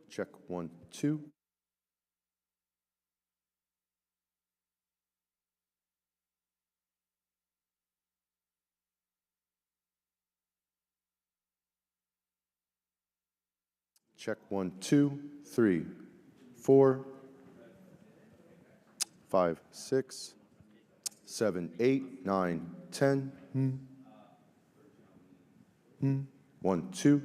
Check 1, 2. Check 1, 2, 3, 4, 5, 6, 7, 8, 9, 10. 1, 2.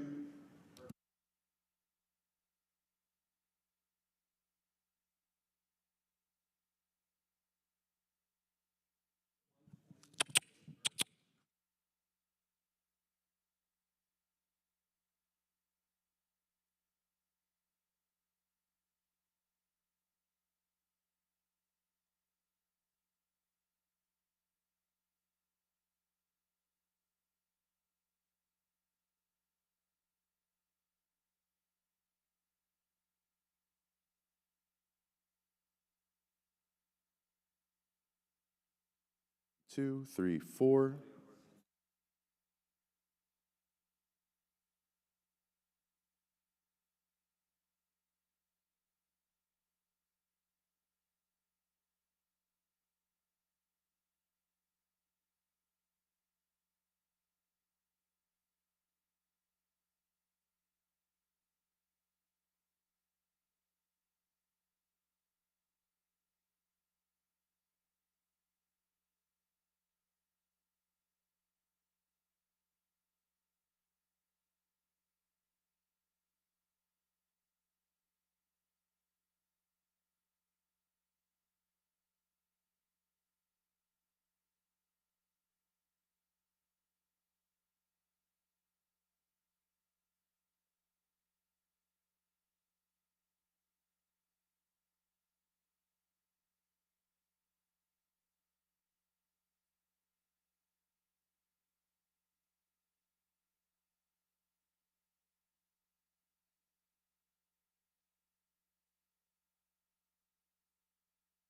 Two, three, four.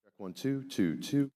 Check 1, 2, 2, 2.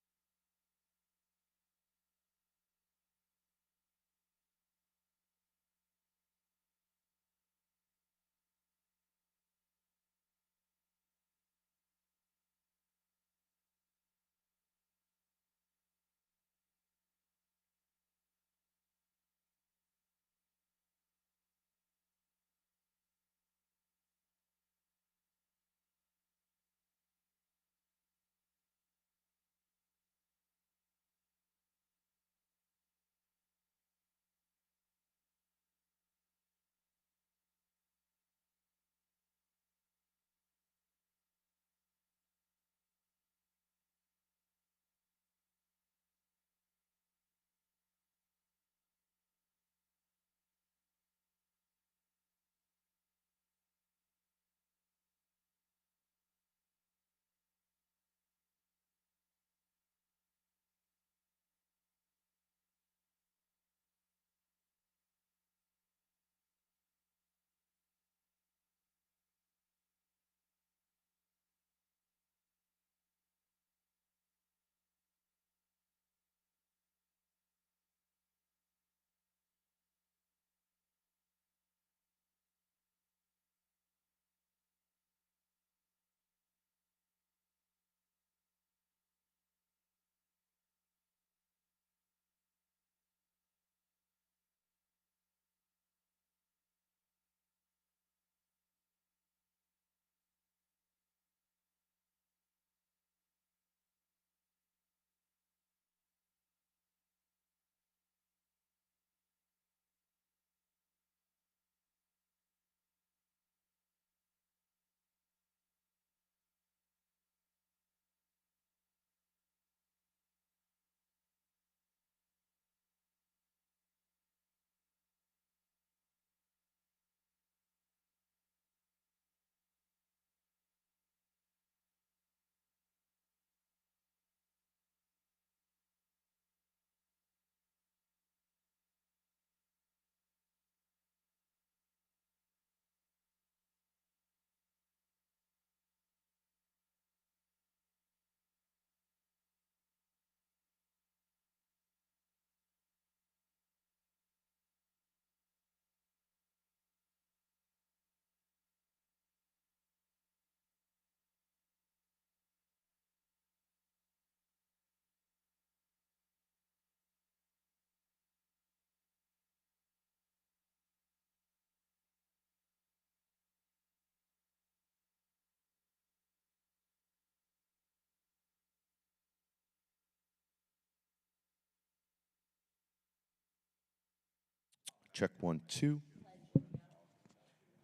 Check 1 2.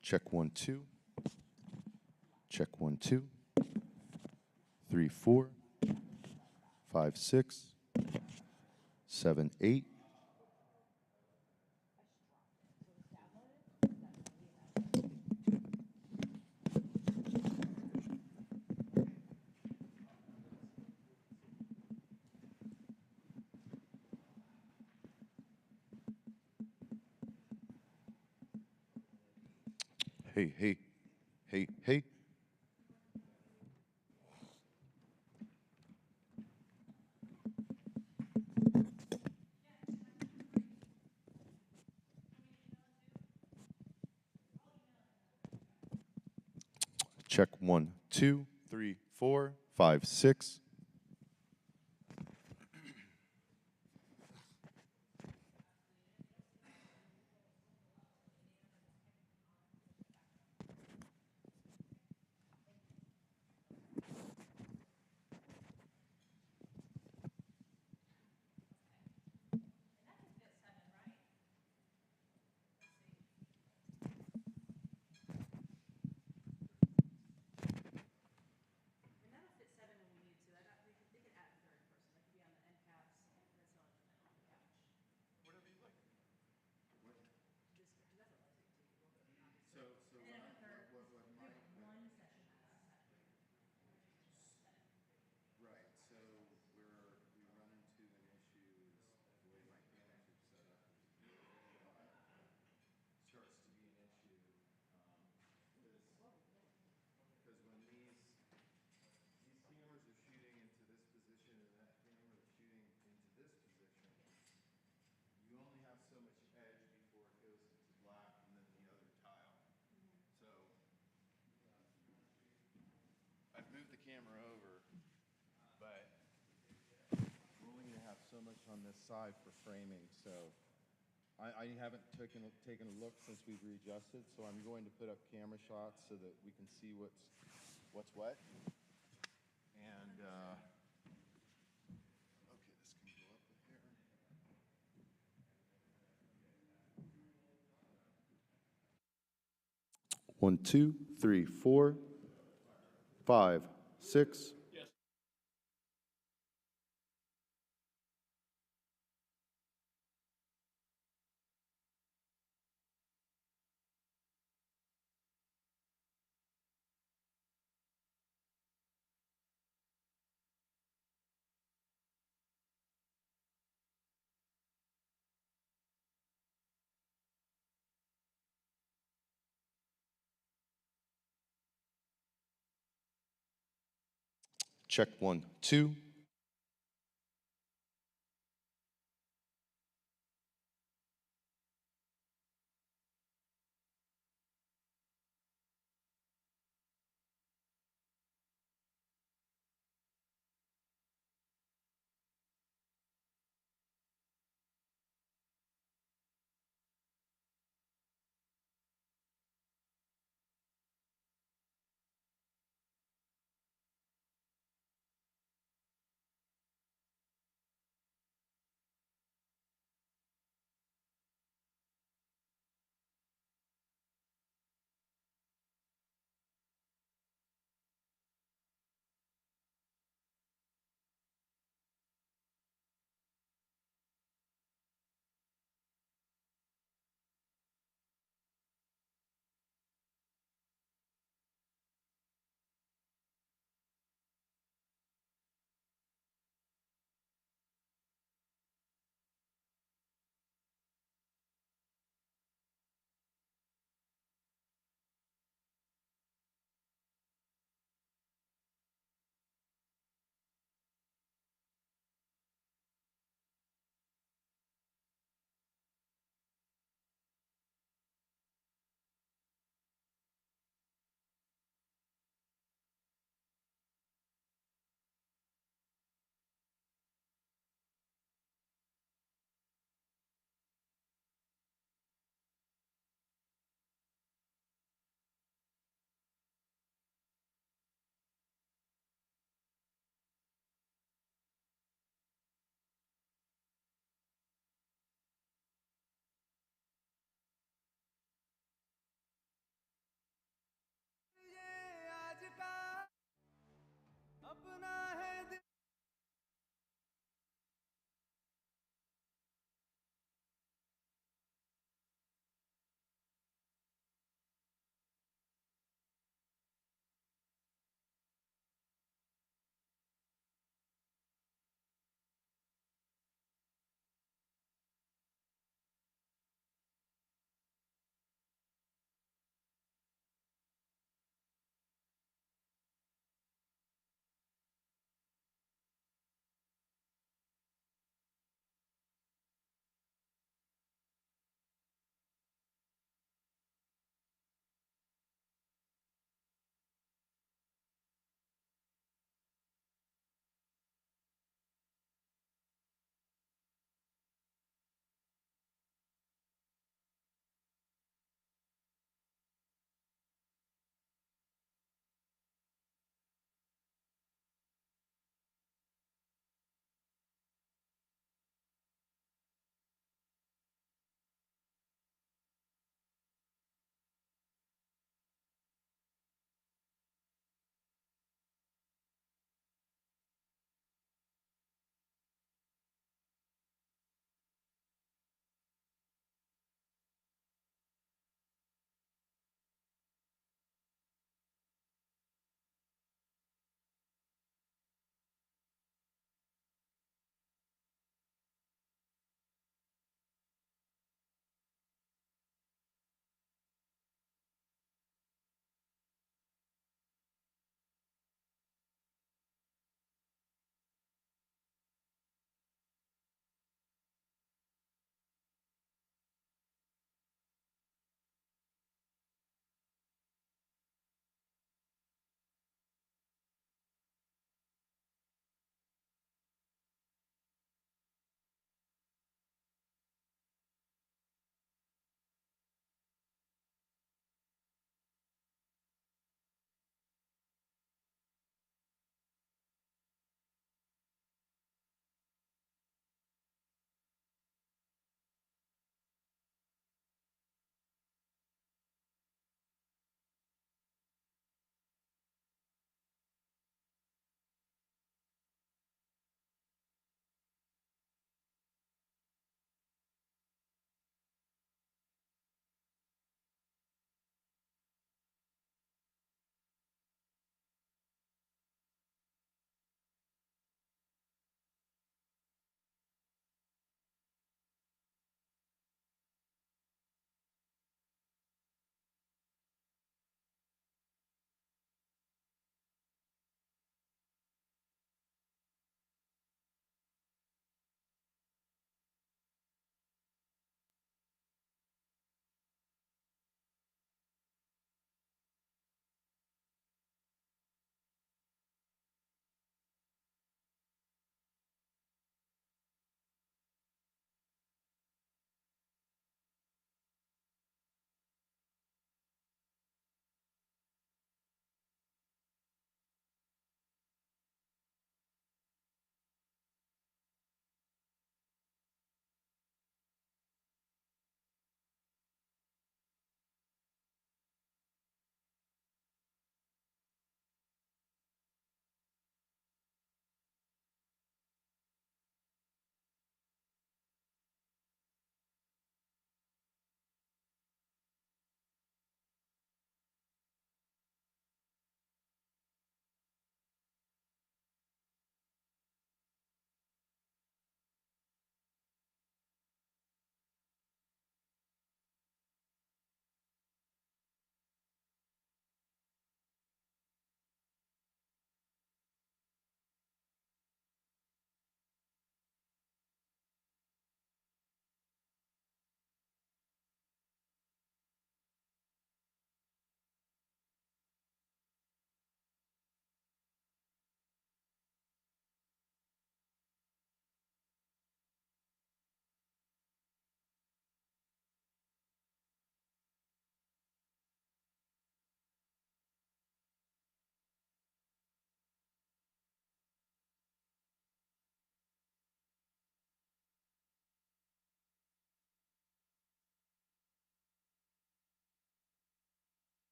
Check 1 2. Check 1 2. 3 4. 5 6. 7 8. Hey, hey, hey, hey. Check 1 2 3 4 5 6. Right. So we run into an issue is the way my cameras are set up. Starts to be an issue because when these cameras are shooting into this position and that camera is shooting into this position, you only have so much edge before it goes into black and then the other tile. So I've moved the camera over, but we're only going to have so much on this side for framing. So I haven't taken a look since we've readjusted. So I'm going to put up camera shots so that we can see what's what. And okay, this can go up here. 1 2 3 4 5 6. Check 1 2.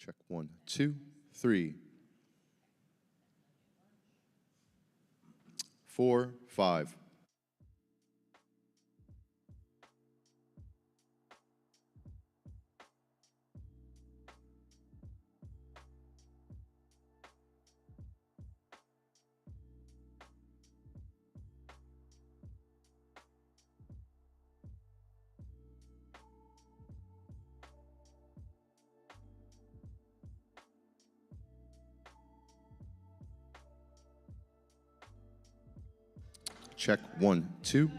Check 1, 2, 3, 4, 5. Check 1, 2.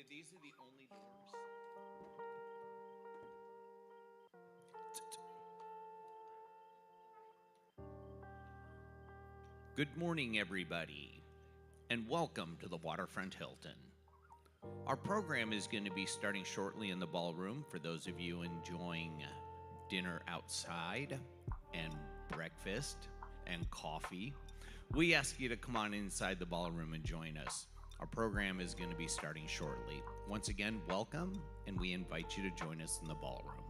These are the only doors. Good morning, everybody, and welcome to the Waterfront Hilton. Our program is going to be starting shortly in the ballroom for those of you enjoying dinner outside and breakfast and coffee. We ask you to come on inside the ballroom and join us. Our program is going to be starting shortly. Once again, welcome, and we invite you to join us in the ballroom.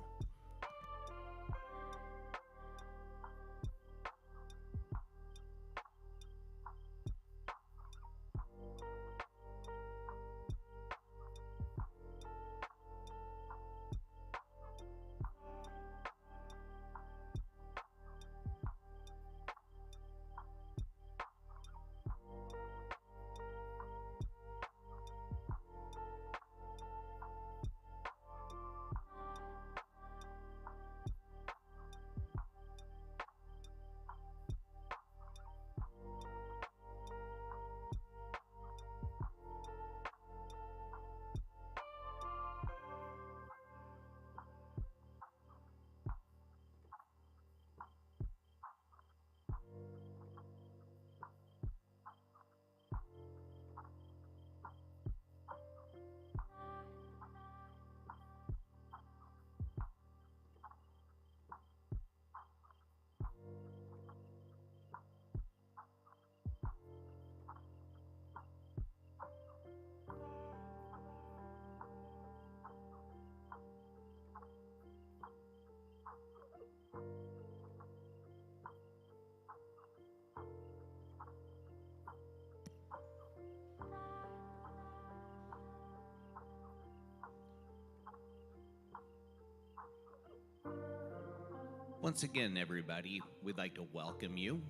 Once again, everybody, we'd like to welcome you.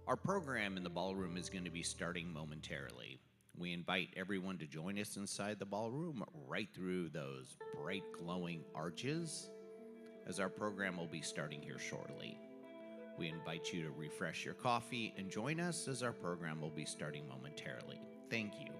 Our program in the ballroom is going to be starting momentarily. We invite everyone to join us inside the ballroom right through those bright glowing arches, as our program will be starting here shortly. We invite you to refresh your coffee and join us as our program will be starting momentarily. Thank you.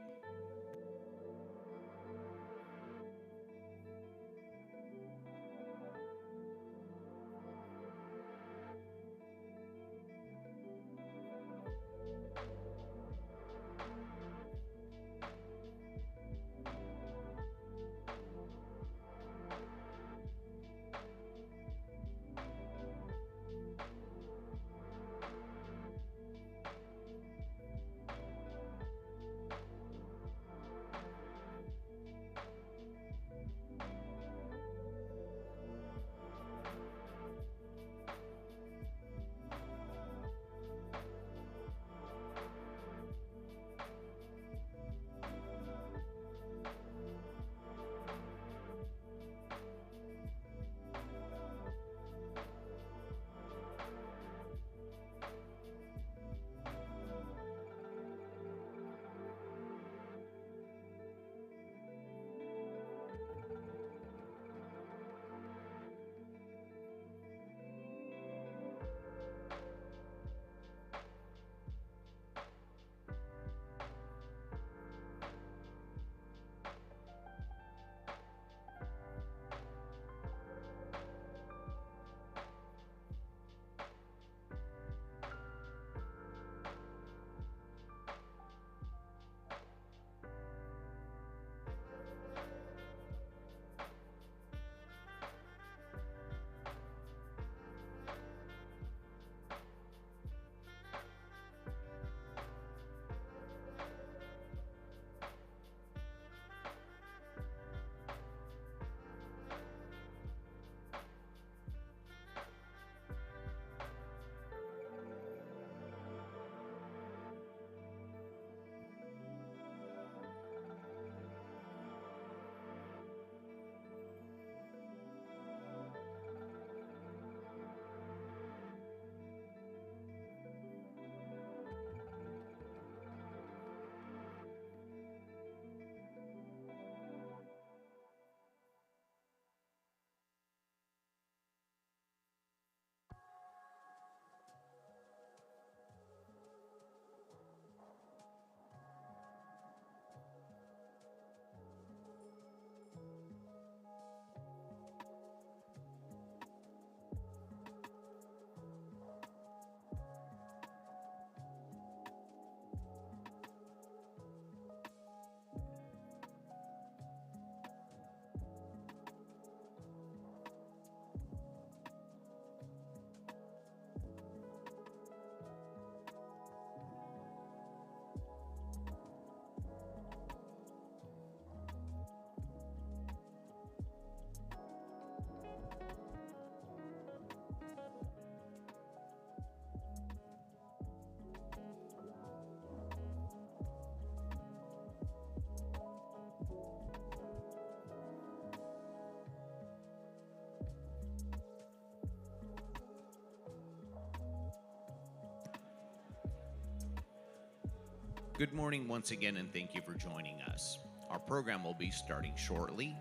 Good morning once again, and thank you for joining us. Our program will be starting shortly.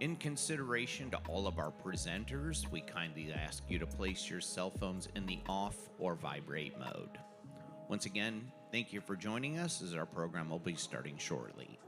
In consideration to all of our presenters, we kindly ask you to place your cell phones in the off or vibrate mode. Once again, thank you for joining us as our program will be starting shortly.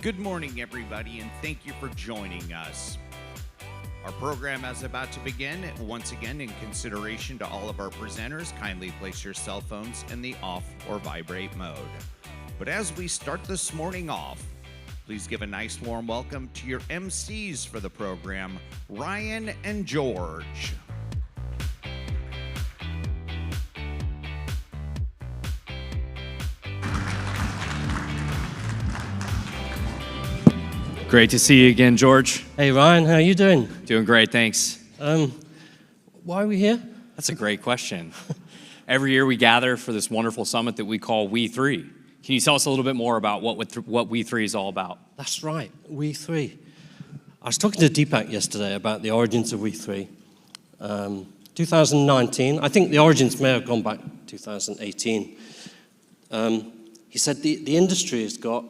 Good morning, everybody, and thank you for joining us. Our program is about to begin. Once again, in consideration to all of our presenters, kindly place your cell phones in the off or vibrate mode. But as we start this morning off, please give a nice warm welcome to your MCs for the program, Ryan and George. Great to see you again, George. Hey Ryan, how are you doing? Doing great, thanks. Why are we here? That's a great question. Every year we gather for this wonderful summit that we call WE3. Can you tell us a little bit more about what WE3 is all about? That's right, WE3. I was talking to Deepak yesterday about the origins of WE3. 2019, I think the origins may have gone back 2018. He said the industry has got,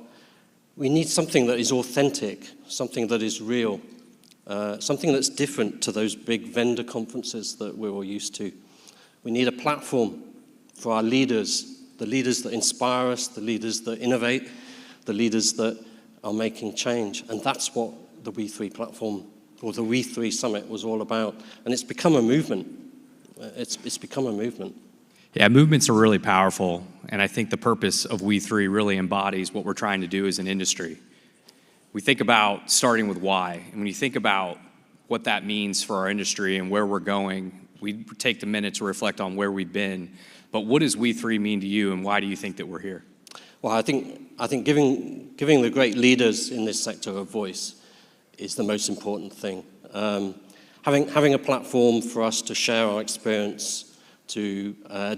we need something that is authentic, something that is real, something that's different to those big vendor conferences that we're all used to. We need a platform for our leaders, the leaders that inspire us, the leaders that innovate, the leaders that are making change. And that's what the WE3 platform, or the WE3 summit was all about. And it's become a movement. It's become a movement. Yeah, movements are really powerful, and I think the purpose of WE3 really embodies what we're trying to do as an industry. We think about starting with why, and when you think about what that means for our industry and where we're going, we take the minute to reflect on where we've been. But what does WE3 mean to you, and why do you think that we're here? Well, I think giving the great leaders in this sector a voice is the most important thing. Having a platform for us to share our experience, to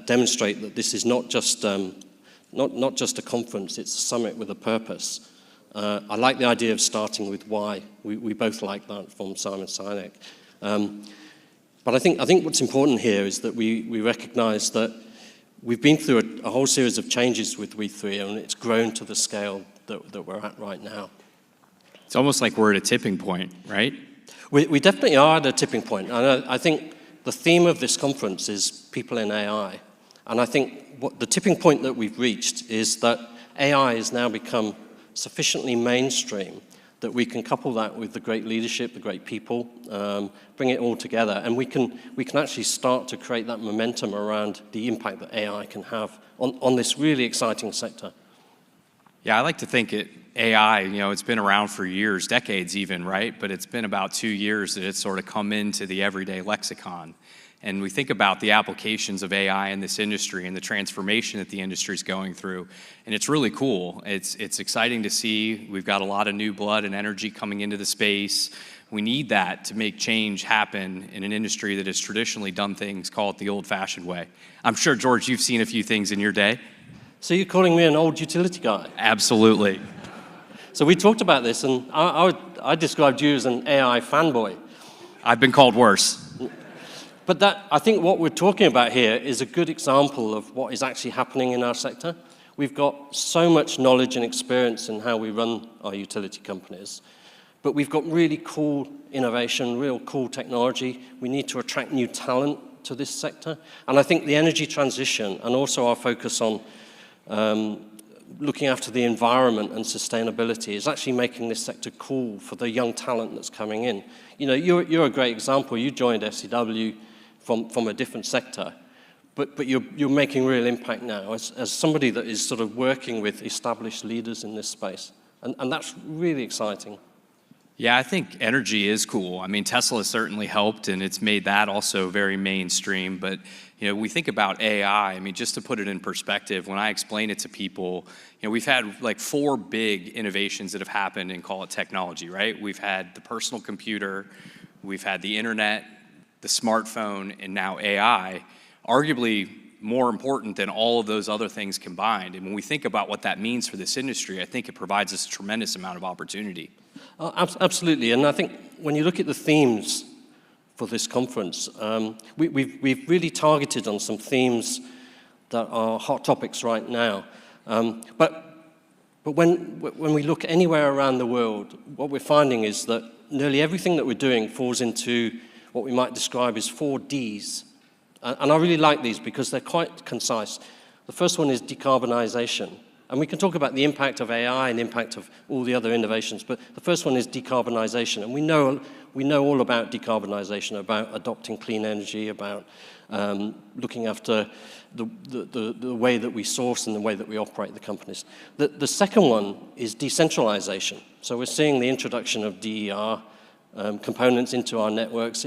demonstrate that this is not just a conference, it's a summit with a purpose. I like the idea of starting with why. We both like that from Simon Sinek. But I think what's important here is that we recognize that we've been through a whole series of changes with WE3, and it's grown to the scale that we're at right now. It's almost like we're at a tipping point, right? We definitely are at a tipping point. And I think the theme of this conference is people in AI. And I think what the tipping point that we've reached is that AI has now become sufficiently mainstream that we can couple that with the great leadership, the great people, bring it all together. And we can actually start to create that momentum around the impact that AI can have on this really exciting sector. Yeah, I like to think AI, it's been around for years, decades even, right? But it's been about 2 years that it's sort of come into the everyday lexicon. And we think about the applications of AI in this industry and the transformation that the industry is going through. And it's really cool. It's exciting to see. We've got a lot of new blood and energy coming into the space. We need that to make change happen in an industry that has traditionally done things, call it the old-fashioned way. I'm sure, George, you've seen a few things in your day. So you're calling me an old utility guy? Absolutely. So we talked about this, and I described you as an AI fanboy. I've been called worse. But I think what we're talking about here is a good example of what is actually happening in our sector. We've got so much knowledge and experience in how we run our utility companies, but we've got really cool innovation, real cool technology. We need to attract new talent to this sector. And I think the energy transition and also our focus on looking after the environment and sustainability is actually making this sector cool for the young talent that's coming in. You're a great example. You joined SEW from a different sector, but you're making real impact now as somebody that is sort of working with established leaders in this space. And that's really exciting. Yeah, I think energy is cool. I mean, Tesla certainly helped, and it's made that also very mainstream. But, we think about AI. I mean, just to put it in perspective, when I explain it to people, we've had like 4 big innovations that have happened in, call it technology, right? We've had the personal computer, we've had the internet, the smartphone, and now AI, arguably more important than all of those other things combined. And when we think about what that means for this industry, I think it provides us a tremendous amount of opportunity. Absolutely, and I think when you look at the themes for this conference, we've really targeted on some themes that are hot topics right now. But when we look anywhere around the world, what we're finding is that nearly everything that we're doing falls into what we might describe as 4 Ds. And I really like these because they're quite concise. The first one is decarbonization. And we can talk about the impact of AI and the impact of all the other innovations, but the first one is decarbonization. And we know all about decarbonization, about adopting clean energy, about looking after the way that we source and the way that we operate the companies. The second one is decentralization. So we're seeing the introduction of DER components into our networks.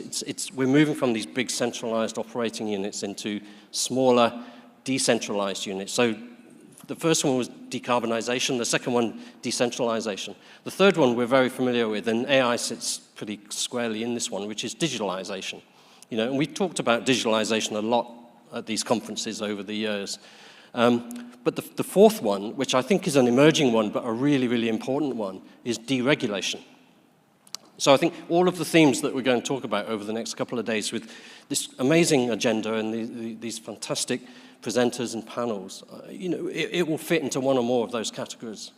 We're moving from these big centralized operating units into smaller decentralized units. So the first one was decarbonization, the second one, decentralization. The third one we're very familiar with, and AI sits pretty squarely in this one, which is digitalization. And we've talked about digitalization a lot at these conferences over the years. But the fourth one, which I think is an emerging one, but a really, really important one, is deregulation. So I think all of the themes that we're going to talk about over the next couple of days with this amazing agenda and these fantastic presenters and panels, it will fit into one or more of those categories.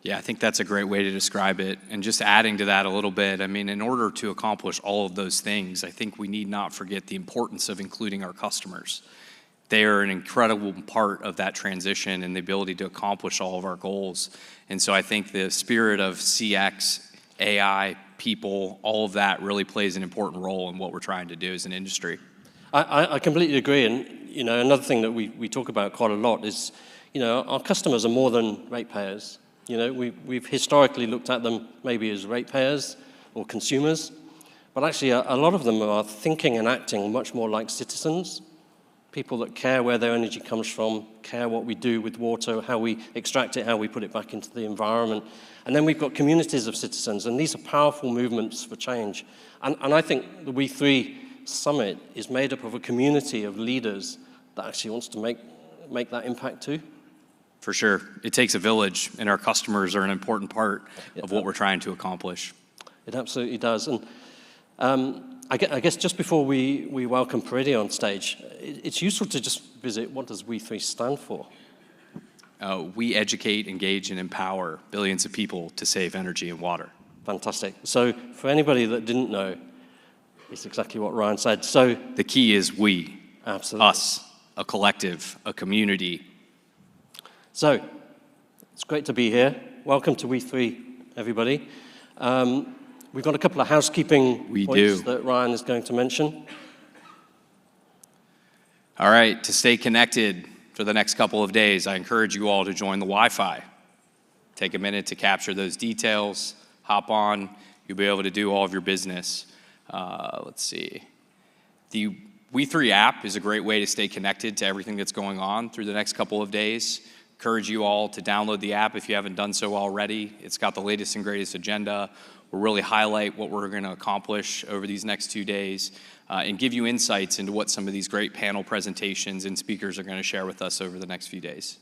Yeah, I think that's a great way to describe it. And just adding to that a little bit, I mean, in order to accomplish all of those things, I think we need not forget the importance of including our customers. They are an incredible part of that transition and the ability to accomplish all of our goals. And so I think the spirit of CX, AI, people, all of that really plays an important role in what we're trying to do as an industry. I completely agree. And another thing that we talk about quite a lot is, our customers are more than ratepayers. We've historically looked at them maybe as ratepayers or consumers, but actually a lot of them are thinking and acting much more like citizens, people that care where their energy comes from, care what we do with water, how we extract it, how we put it back into the environment. And then we've got communities of citizens, and these are powerful movements for change. And I think the WE3 Summit is made up of a community of leaders that actually wants to make that impact too. For sure. It takes a village, and our customers are an important part of what we're trying to accomplish. It absolutely does. And I guess just before we welcome Paridi on stage, it's useful to just visit, what does WE3 stand for? We educate, engage, and empower billions of people to save energy and water. Fantastic. So for anybody that didn't know, it's exactly what Ryan said. So the key is we. Absolutely. Us, a collective, a community. So it's great to be here. Welcome to WE3, everybody. We've got a couple of housekeeping points that Ryan is going to mention. All right, to stay connected for the next couple of days, I encourage you all to join the Wi-Fi. Take a minute to capture those details, hop on, you'll be able to do all of your business. Let's see. The WE3 app is a great way to stay connected to everything that's going on through the next couple of days. Encourage you all to download the app if you haven't done so already. It's got the latest and greatest agenda. We'll really highlight what we're going to accomplish over these next 2 days and give you insights into what some of these great panel presentations and speakers are going to share with us over the next few days.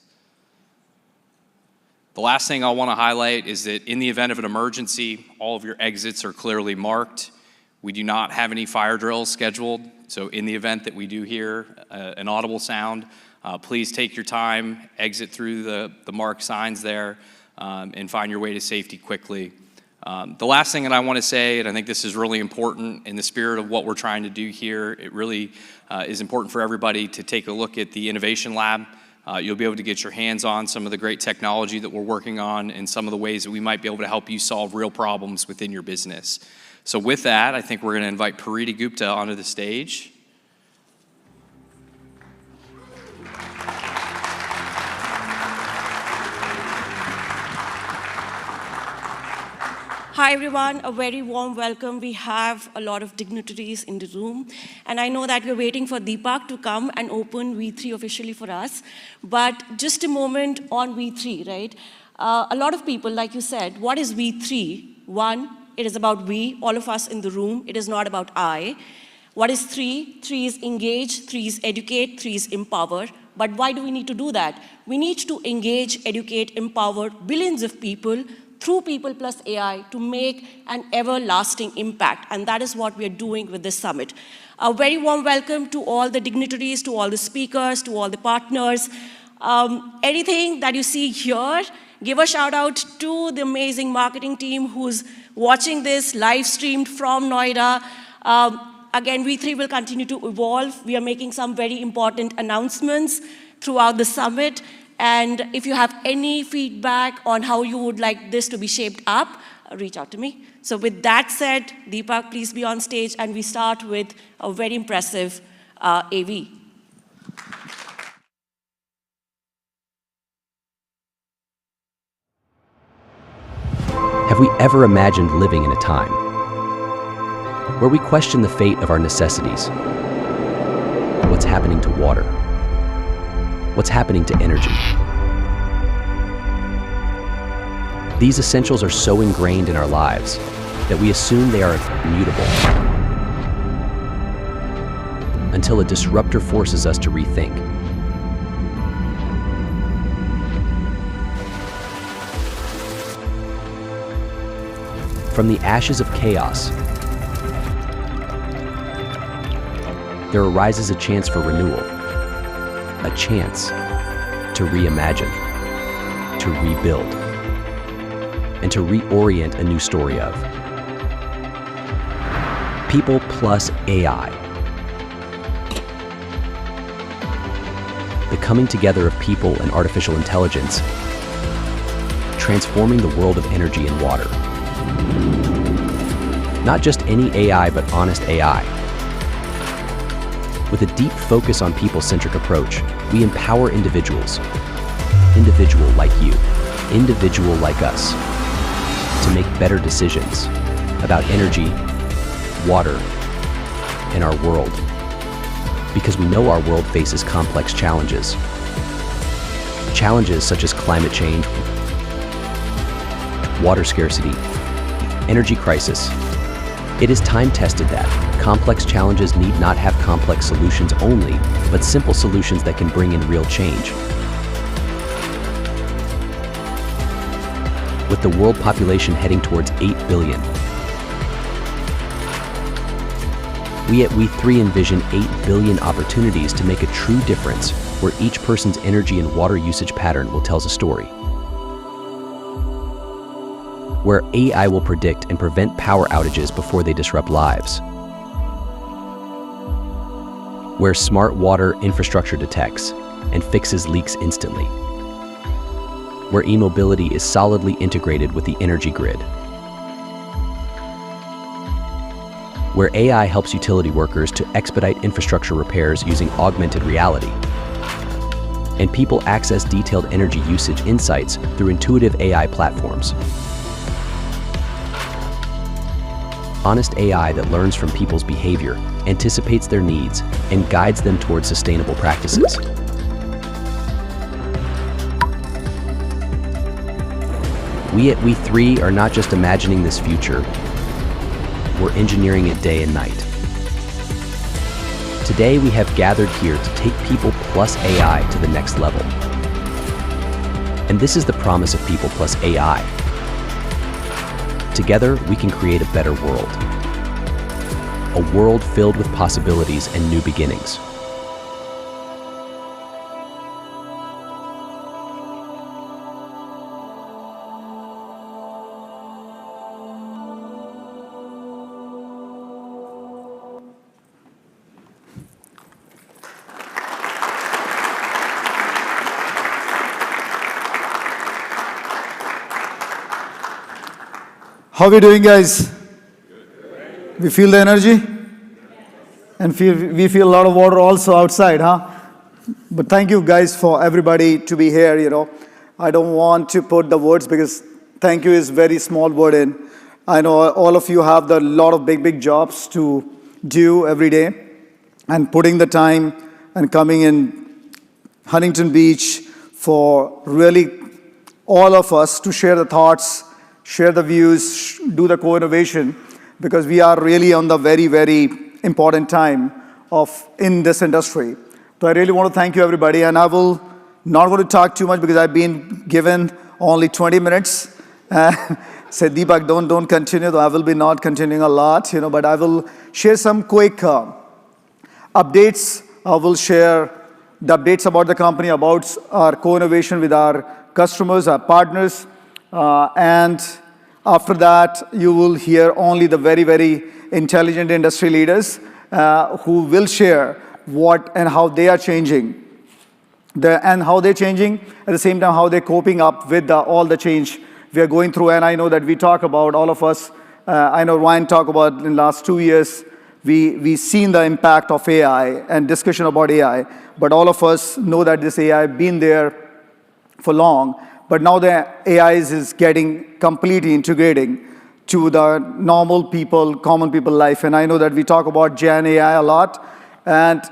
The last thing I want to highlight is that in the event of an emergency, all of your exits are clearly marked. We do not have any fire drills scheduled, so in the event that we do hear an audible sound, please take your time, exit through the marked signs there, and find your way to safety quickly. The last thing that I want to say, and I think this is really important in the spirit of what we're trying to do here, it really is important for everybody to take a look at the Innovation Lab. You'll be able to get your hands on some of the great technology that we're working on and some of the ways that we might be able to help you solve real problems within your business. So with that, I think we're going to invite Paridi Gupta onto the stage. Hi everyone, a very warm welcome. We have a lot of dignitaries in the room, and I know that we're waiting for Deepak to come and open WE3 officially for us. But just a moment on WE3, right? A lot of people, like you said, what is WE3? One, it is about we, all of us in the room. It is not about I. What is 3? 3 is engage, 3 is educate, 3 is empower. But why do we need to do that? We need to engage, educate, empower billions of people through people plus AI to make an everlasting impact. And that is what we are doing with this summit. A very warm welcome to all the dignitaries, to all the speakers, to all the partners. Anything that you see here, give a shout out to the amazing marketing team who's watching this live streamed from Noida. Again, WE3 will continue to evolve. We are making some very important announcements throughout the summit. And if you have any feedback on how you would like this to be shaped up, reach out to me. So with that said, Deepak, please be on stage, and we start with a very impressive AV. Have we ever imagined living in a time where we question the fate of our necessities? What's happening to water? What's happening to energy? These essentials are so ingrained in our lives that we assume they are immutable, until a disruptor forces us to rethink. From the ashes of chaos, there arises a chance for renewal, a chance to reimagine, to rebuild, and to reorient a new story of people plus AI. The coming together of people and artificial intelligence, transforming the world of energy and water. Not just any AI, but honest AI. With a deep focus on people-centric approach, we empower individuals, individual like you, individual like us, to make better decisions about energy, water, and our world. Because we know our world faces complex challenges. Challenges such as climate change, water scarcity, energy crisis. It is time-tested that complex challenges need not have complex solutions only, but simple solutions that can bring in real change. With the world population heading towards 8 billion, we at WE3 envision 8 billion opportunities to make a true difference where each person's energy and water usage pattern will tell a story. Where AI will predict and prevent power outages before they disrupt lives. Where smart water infrastructure detects and fixes leaks instantly. Where e-mobility is solidly integrated with the energy grid. Where AI helps utility workers to expedite infrastructure repairs using augmented reality. And people access detailed energy usage insights through intuitive AI platforms. Honest AI that learns from people's behavior, anticipates their needs, and guides them towards sustainable practices. We at WE3 are not just imagining this future, we're engineering it day and night. Today we have gathered here to take people plus AI to the next level. And this is the promise of people plus AI. Together, we can create a better world. A world filled with possibilities and new beginnings. How are we doing, guys? We feel the energy? And we feel a lot of water also outside, huh? But thank you, guys, for everybody to be here, you know. I don't want to put the words because thank you is very small word in. I know all of you have a lot of big jobs to do every day. And putting the time and coming in Huntington Beach for really all of us to share the thoughts, share the views, do the co-innovation, because we are really on the very important time in this industry. So I really want to thank you, everybody, and I will not going to talk too much because I've been given only 20 minutes. Said Deepak, don't continue, though I will be not continuing a lot, you know, but I will share some quick updates. I will share the updates about the company, about our co-innovation with our customers, our partners, and after that, you will hear only the very intelligent industry leaders who will share what and how they are changing and how they're changing, at the same time how they're coping up with all the change we are going through. And I know that we talk about, all of us, I know Ryan talked about in the last 2 years, we've seen the impact of AI and discussion about AI, but all of us know that this AI has been there for long, but now the AI is getting completely integrating to the normal people, common people life. And I know that we talk about Gen AI a lot, and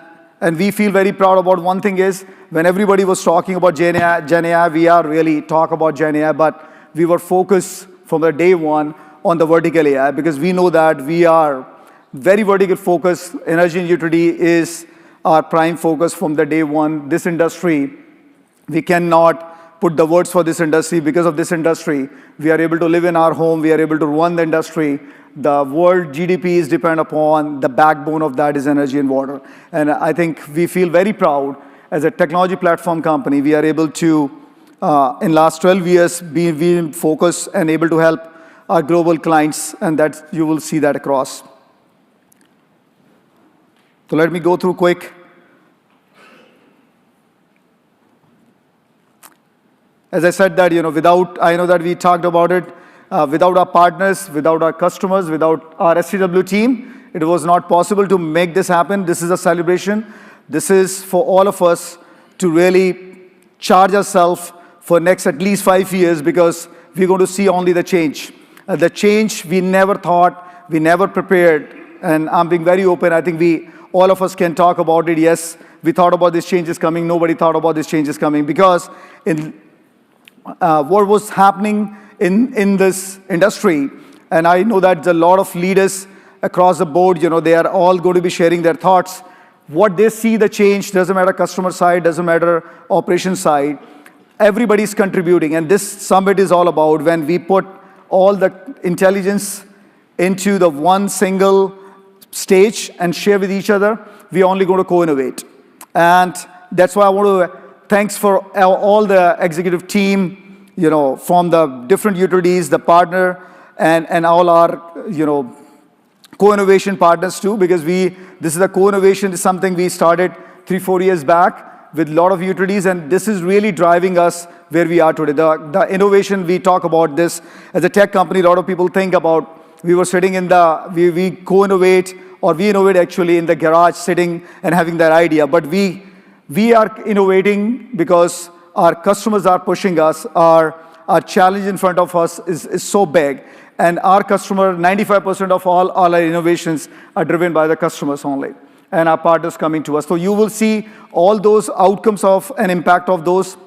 we feel very proud about one thing is, when everybody was talking about Gen AI, we are really talk about Gen AI, but we were focused from the day one on the vertical AI, because we know that we are very vertical focused. Energy and utility is our prime focus from the day one. This industry, we cannot put the words for this industry. Because of this industry, we are able to live in our home, we are able to run the industry. The world GDP is dependent upon, the backbone of that is energy and water. And I think we feel very proud as a technology platform company, we are able to, in last 12 years, be focused and able to help our global clients, and that you will see that across. So let me go through quick. As I said that, without, I know that we talked about it, without our partners, without our customers, without our STW team, it was not possible to make this happen. This is a celebration. This is for all of us to really charge ourselves for next at least 5 years, because we're going to see only the change. The change we never thought, we never prepared, and I'm being very open. I think all of us can talk about it. Yes, we thought about this change is coming. Nobody thought about this change is coming, because in what was happening in this industry, and I know that a lot of leaders across the board, they are all going to be sharing their thoughts. What they see the change, doesn't matter customer side, doesn't matter operation side, everybody's contributing. And this summit is all about when we put all the intelligence into the one single stage and share with each other, we're only going to co-innovate. And that's why I want to thanks for all the executive team, from the different utilities, the partner, and all our, co-innovation partners too, because this is a co-innovation, is something we started 3-4 years back with a lot of utilities, and this is really driving us where we are today. The innovation, we talk about this as a tech company, a lot of people think about, we were sitting in we co-innovate, or we innovate actually in the garage sitting and having that idea, but we are innovating because our customers are pushing us, our challenge in front of us is so big. And our customer, 95% of all our innovations are driven by the customers only, and our partners coming to us. So you will see all those outcomes of an impact of those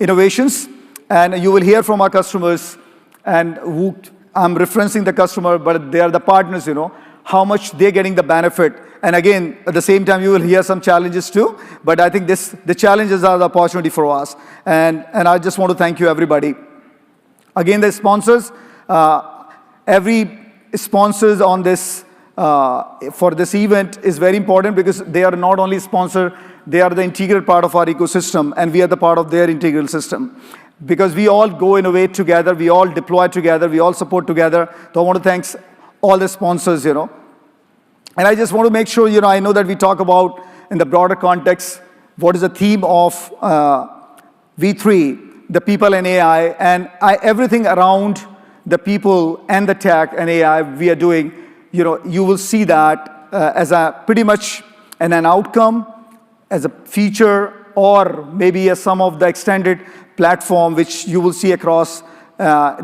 innovations, and you will hear from our customers, and who I'm referencing the customer, but they are the partners, how much they're getting the benefit. And again, at the same time, you will hear some challenges too, but I think the challenges are the opportunity for us. And I just want to thank you, everybody. Again, the sponsors, every sponsors on this, for this event is very important, because they are not only sponsor, they are the integral part of our ecosystem, and we are the part of their integral system. Because we all go innovate together, we all deploy together, we all support together. So I want to thank all the sponsors, And I just want to make sure, I know that we talk about, in the broader context, what is the theme of W3, the people and AI, and everything around the people and the tech and AI we are doing, you will see that as a pretty much an outcome, as a feature, or maybe as some of the extended platform, which you will see across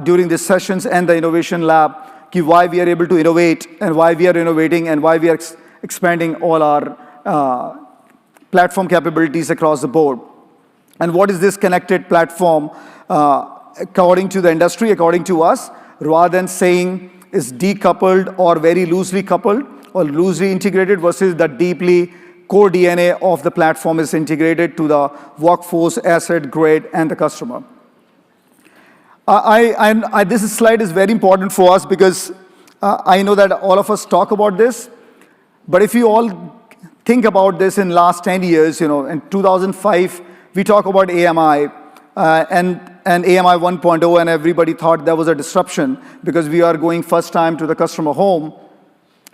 during these sessions and the innovation lab, why we are able to innovate, and why we are innovating, and why we are expanding all our platform capabilities across the board. And what is this connected platform according to the industry, according to us, rather than saying is decoupled or very loosely coupled or loosely integrated, versus the deeply core DNA of the platform is integrated to the workforce, asset, grid, and the customer. This slide is very important for us, because I know that all of us talk about this, but if you all think about this in last 10 years, in 2005, we talk about AMI, and AMI 1.0, and everybody thought there was a disruption, because we are going first time to the customer home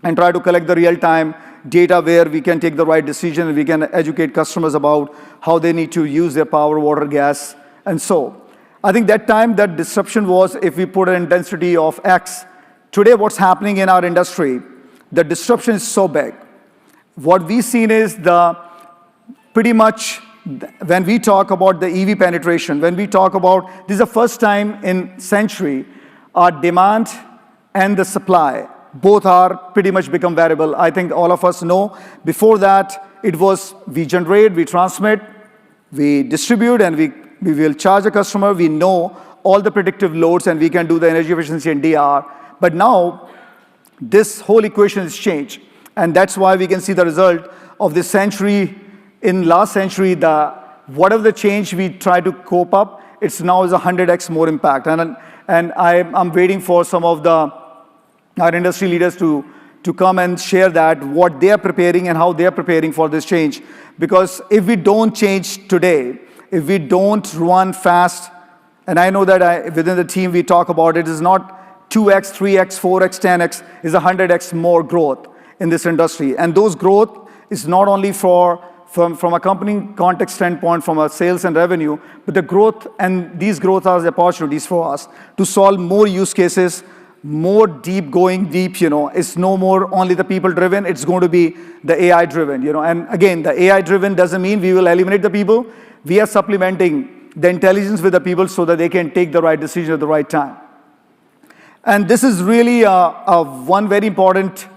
and try to collect the real-time data where we can take the right decision, and we can educate customers about how they need to use their power, water, gas, and so. I think that time, that disruption was if we put an intensity of X. Today, what's happening in our industry, the disruption is so big. What we've seen is pretty much when we talk about the EV penetration, when we talk about, this is the first time in century, our demand and the supply, both are pretty much become variable. I think all of us know. Before that, it was we generate, we transmit, we distribute, and we will charge a customer. We know all the predictive loads, and we can do the energy efficiency and DR. But now, this whole equation has changed. And that's why we can see the result of this century. In last century, whatever the change we try to cope up, it's now is 100x more impact. And I'm waiting for some of our industry leaders to come and share that, what they are preparing and how they are preparing for this change. Because if we don't change today, if we don't run fast, and I know that within the team we talk about it is not 2x, 3x, 4x, 10x, is 100x more growth in this industry. And those growth is not only from a company context standpoint, from a sales and revenue, but the growth, and these growth are the opportunities for us to solve more use cases, more going deep, It's no more only the people driven, it's going to be the AI driven, And again, the AI driven doesn't mean we will eliminate the people. We are supplementing the intelligence with the people so that they can take the right decision at the right time. And this is really one very important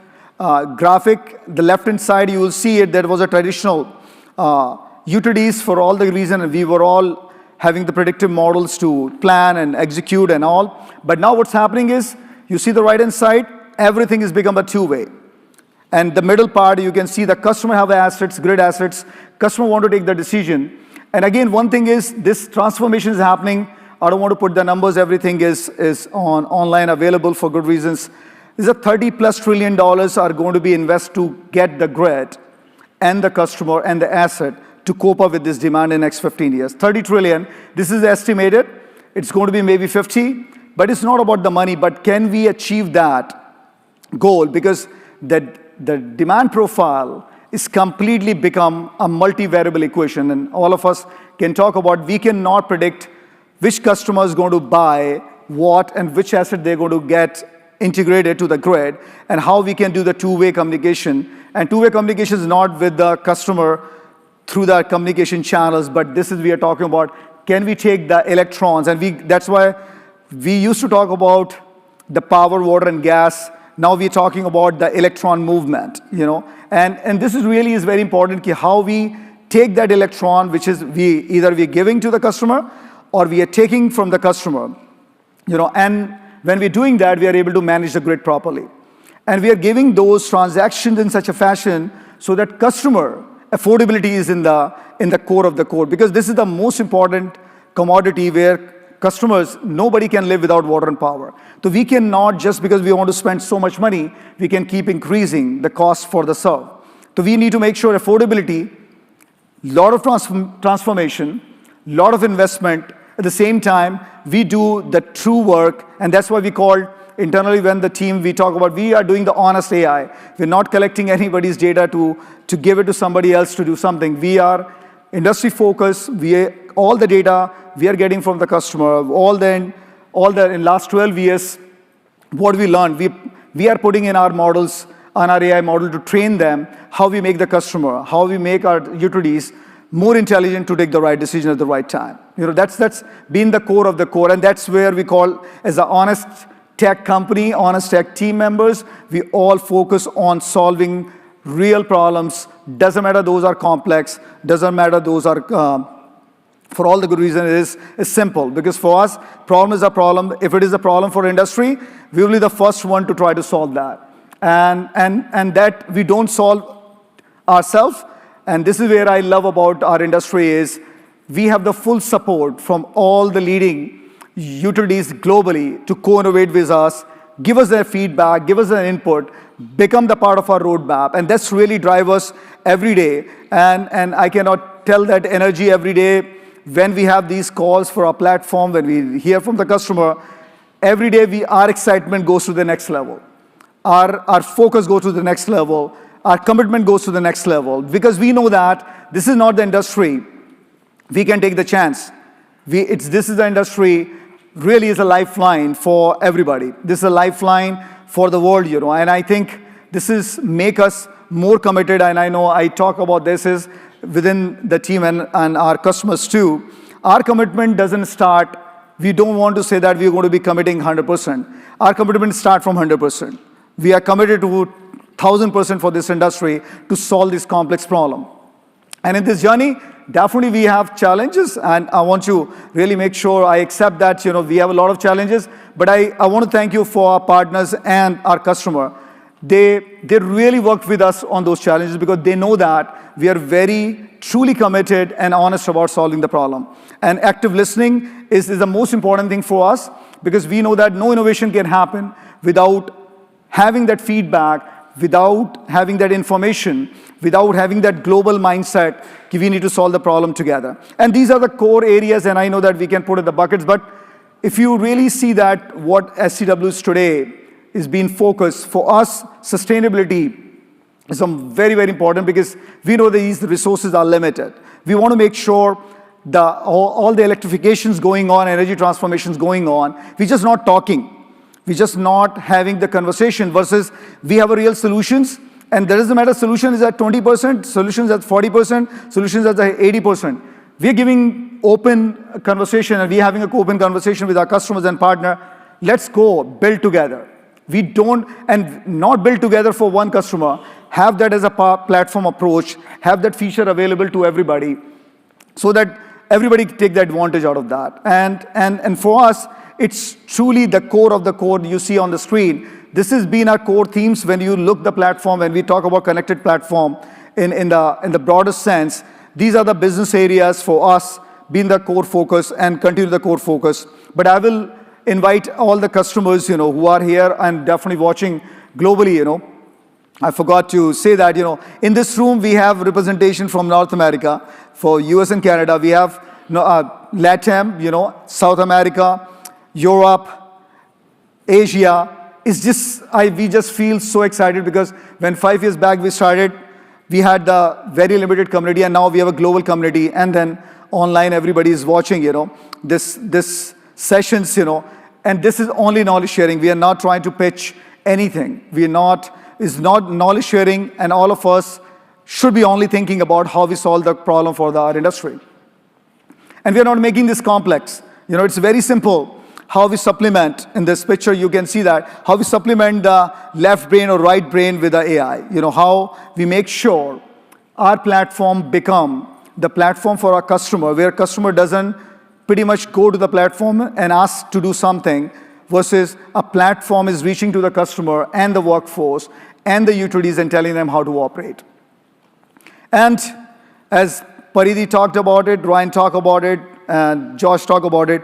graphic. The left-hand side, you will see it. There was a traditional utilities for all the reason, and we were all having the predictive models to plan and execute and all. But now what's happening is, you see the right-hand side, everything has become a two-way. And the middle part, you can see the customer have assets, grid assets. Customer want to take the decision. And again, one thing is, this transformation is happening. I don't want to put the numbers. Everything is online available for good reasons. There's a $30+ trillion are going to be invested to get the grid and the customer and the asset to cope up with this demand in the next 15 years. 30 trillion, this is estimated. It's going to be maybe 50, but it's not about the money, but can we achieve that goal? Because the demand profile is completely become a multivariable equation, and all of us can talk about, we cannot predict which customer is going to buy what and which asset they're going to get integrated to the grid, and how we can do the two-way communication. And two-way communication is not with the customer through the communication channels, but this is, we are talking about, can we take the electrons? And that's why we used to talk about the power, water, and gas. Now we're talking about the electron movement, And this is really is very important, how we take that electron, which is either we're giving to the customer or we are taking from the customer, And when we're doing that, we are able to manage the grid properly. And we are giving those transactions in such a fashion so that customer affordability is in the core of the core. Because this is the most important commodity where customers, nobody can live without water and power. So we cannot, just because we want to spend so much money, we can keep increasing the cost for the serve. So we need to make sure affordability, lot of transformation, lot of investment. At the same time, we do the true work, and that's why we call internally when the team, we talk about, we are doing the honest AI. We're not collecting anybody's data to give it to somebody else to do something. We are industry focused. All the data we are getting from the customer, in last 12 years, what we learned, we are putting in our models, on our AI model to train them, how we make the customer, how we make our utilities more intelligent to take the right decision at the right time. That's been the core of the core, and that's where we call, as an honest tech company, honest tech team members, we all focus on solving real problems. Doesn't matter those are complex, doesn't matter those are, for all the good reason it is simple. Because for us, problem is a problem. If it is a problem for industry, we will be the first one to try to solve that. And that we don't solve ourselves. And this is where I love about our industry is we have the full support from all the leading utilities globally to co-innovate with us, give us their feedback, give us their input, become the part of our roadmap. And that's really drive us every day. And I cannot tell that energy every day when we have these calls for our platform, when we hear from the customer, every day our excitement goes to the next level. Our focus goes to the next level. our commitment goes to the next level because we know that this is not the industry we can take the chance. This is the industry really is a lifeline for everybody. This is a lifeline for the world, and I think this is make us more committed, and I know I talk about this is within the team and our customers too. Our commitment doesn't start, we don't want to say that we're going to be committing 100%. Our commitment starts from 100%. We are committed to 1,000% for this industry to solve this complex problem. And in this journey, definitely we have challenges, and I want to really make sure I accept that, we have a lot of challenges, but I want to thank you for our partners and our customer. They really worked with us on those challenges because they know that we are very truly committed and honest about solving the problem. And active listening is the most important thing for us because we know that no innovation can happen without having that feedback, without having that information, without having that global mindset. We need to solve the problem together. And these are the core areas, and I know that we can put in the buckets, but if you really see that what SCW is today is being focused, for us, sustainability is very, very important because we know these resources are limited. We want to make sure all the electrifications going on, energy transformations going on, we're just not talking. We're just not having the conversation versus we have a real solutions, and there doesn't matter solution is at 20%, solutions at 40%, solutions at 80%. We're giving open conversation, and we're having an open conversation with our customers and partner. Let's go build together. We don't, and not build together for one customer, have that as a platform approach, have that feature available to everybody so that everybody can take the advantage out of that. And for us, it's truly the core of the code you see on the screen. This has been our core themes when you look the platform, when we talk about connected platform in the broadest sense. These are the business areas for us being the core focus and continue the core focus. But I will invite all the customers, who are here and definitely watching globally, I forgot to say that, in this room we have representation from North America, for US and Canada. We have LATAM, South America, Europe, Asia. It's just, we just feel so excited because when 5 years back we started, we had the very limited community, and now we have a global community, and then online everybody is watching, this sessions, and this is only knowledge sharing. We are not trying to pitch anything. It's not knowledge sharing, and all of us should be only thinking about how we solve the problem for our industry. And we are not making this complex. It's very simple how we supplement. In this picture, you can see that, how we supplement the left brain or right brain with the AI. How we make sure our platform become the platform for our customer, where customer doesn't pretty much go to the platform and ask to do something, versus a platform is reaching to the customer and the workforce and the utilities and telling them how to operate. And as Paridhi talked about it, Ryan talked about it, and Josh talked about it,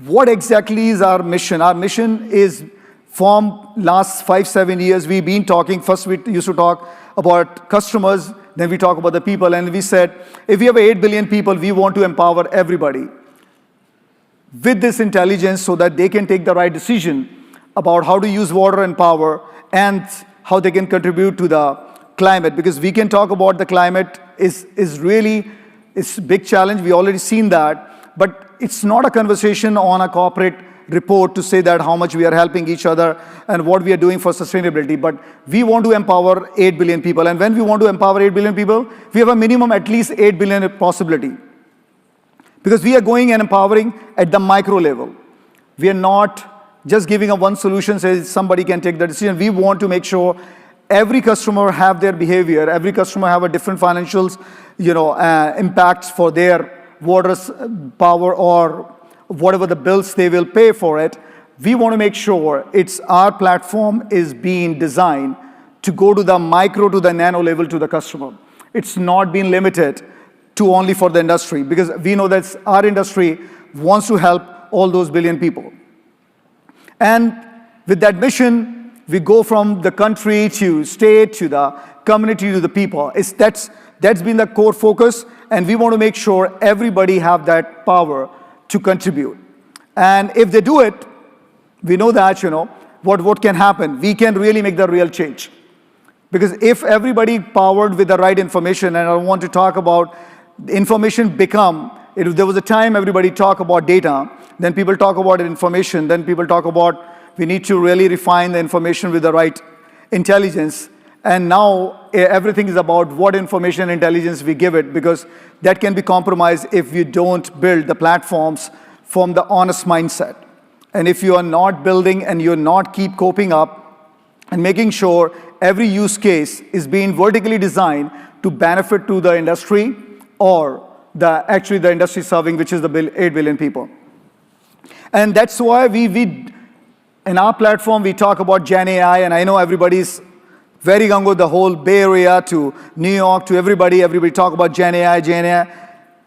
what exactly is our mission? Our mission is from last 5-7 years, we've been talking. First, we used to talk about customers, then we talk about the people, and we said, if we have 8 billion people, we want to empower everybody with this intelligence so that they can take the right decision about how to use water and power and how they can contribute to the climate. Because we can talk about the climate is really, it's a big challenge. We already seen that, but it's not a conversation on a corporate report to say that how much we are helping each other and what we are doing for sustainability, but we want to empower 8 billion people. And when we want to empower 8 billion people, we have a minimum at least 8 billion possibility. Because we are going and empowering at the micro level. We are not just giving a one solution, says somebody can take the decision. We want to make sure every customer have their behavior, every customer have a different financials, impacts for their water, power, or whatever the bills they will pay for it. We want to make sure our platform is being designed to go to the micro to the nano level to the customer. It's not being limited to only for the industry, because we know that our industry wants to help all those billion people. And with that mission, we go from the country to state to the community to the people. That's been the core focus, and we want to make sure everybody have that power to contribute. And if they do it, we know that, what can happen. We can really make the real change. Because if everybody powered with the right information, and I want to talk about information there was a time everybody talk about data, then people talk about information, then people talk about we need to really refine the information with the right intelligence. And now everything is about what information and intelligence we give it, because that can be compromised if you don't build the platforms from the honest mindset. And if you are not building and you're not keep coping up and making sure every use case is being vertically designed to benefit to the industry or actually the industry serving, which is the 8 billion people. And that's why in our platform, we talk about Gen AI, and I know everybody's very gung-ho, the whole Bay Area to New York to everybody talk about Gen AI, Gen AI.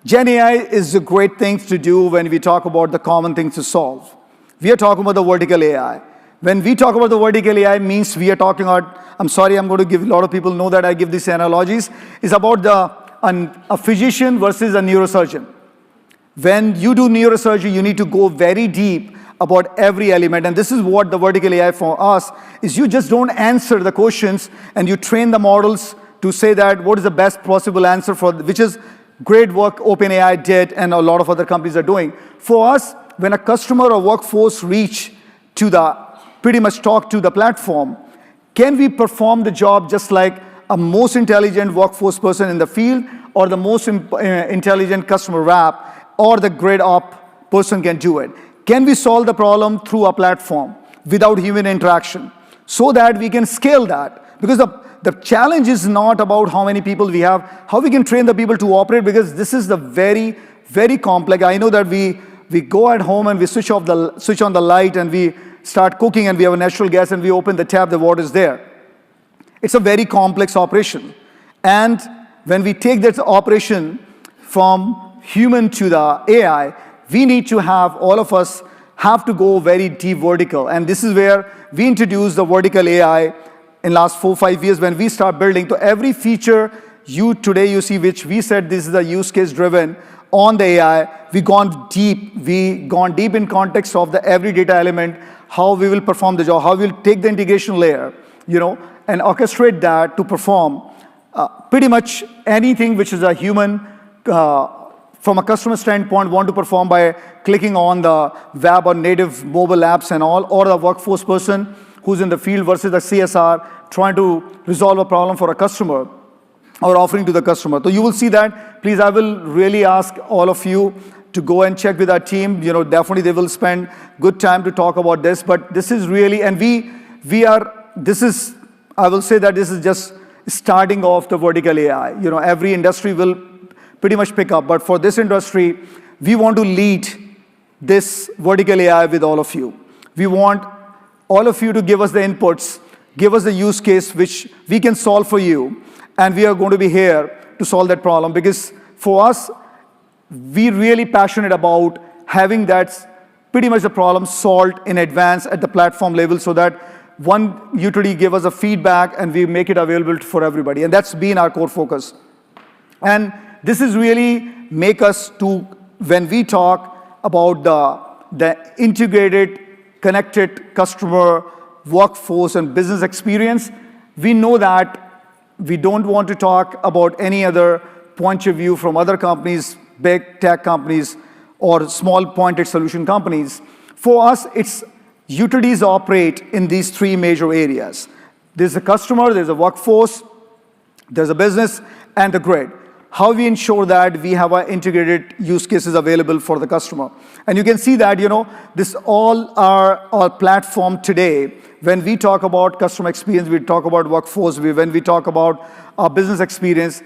Gen AI is a great thing to do when we talk about the common things to solve. We are talking about the vertical AI. When we talk about the vertical AI, means we are talking about, I'm sorry, I'm going to give a lot of people know that I give these analogies, is about a physician versus a neurosurgeon. When you do neurosurgery, you need to go very deep about every element. And this is what the vertical AI for us is. You just don't answer the questions and you train the models to say that what is the best possible answer which is great work OpenAI did and a lot of other companies are doing. For us, when a customer or workforce pretty much talk to the platform, can we perform the job just like a most intelligent workforce person in the field or the most intelligent customer rep or the grade op person can do it? Can we solve the problem through a platform without human interaction so that we can scale that? Because the challenge is not about how many people we have, how we can train the people to operate, because this is the very, very complex. I know that we go at home and we switch on the light and we start cooking and we have a natural gas and we open the tap, the water is there. It's a very complex operation. And when we take that operation from human to the AI, we need to all of us have to go very deep vertical. And this is where we introduced the vertical AI in last 4-5 years when we start building. So every feature today you see, which we said this is a use case driven on the AI, we gone deep in context of the every data element, how we will perform the job, how we'll take the integration layer, and orchestrate that to perform pretty much anything which is a human from a customer standpoint want to perform by clicking on the web or native mobile apps and all, or the workforce person who's in the field versus the CSR trying to resolve a problem for a customer or offering to the customer. So you will see that. Please, I will really ask all of you to go and check with our team. Definitely they will spend good time to talk about this, but this is really, and I will say that this is just starting off the vertical AI. Every industry will pretty much pick up, but for this industry, we want to lead this vertical AI with all of you. We want all of you to give us the inputs, give us the use case which we can solve for you, and we are going to be here to solve that problem, because for us, we're really passionate about having that pretty much the problem solved in advance at the platform level so that one utility give us a feedback and we make it available for everybody. And that's been our core focus. And this is really make us to, when we talk about the integrated, connected customer, workforce, and business experience, we know that we don't want to talk about any other point of view from other companies, big tech companies, or small pointed solution companies. For us, it's utilities operate in these 3 major areas. There's a customer, there's a workforce, there's a business, and the grid. How we ensure that we have our integrated use cases available for the customer. And you can see that, this all our platform today. When we talk about customer experience, we talk about workforce, when we talk about our business experience,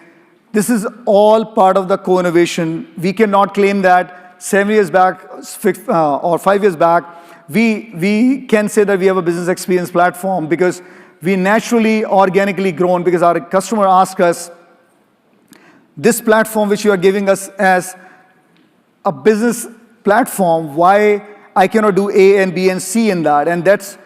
this is all part of the co-innovation. We cannot claim that 7 years back or 5 years back, we can say that we have a business experience platform because we naturally, organically grown because our customer asks us, this platform which you are giving us as a business platform, why I cannot do A and B and C in that? And that's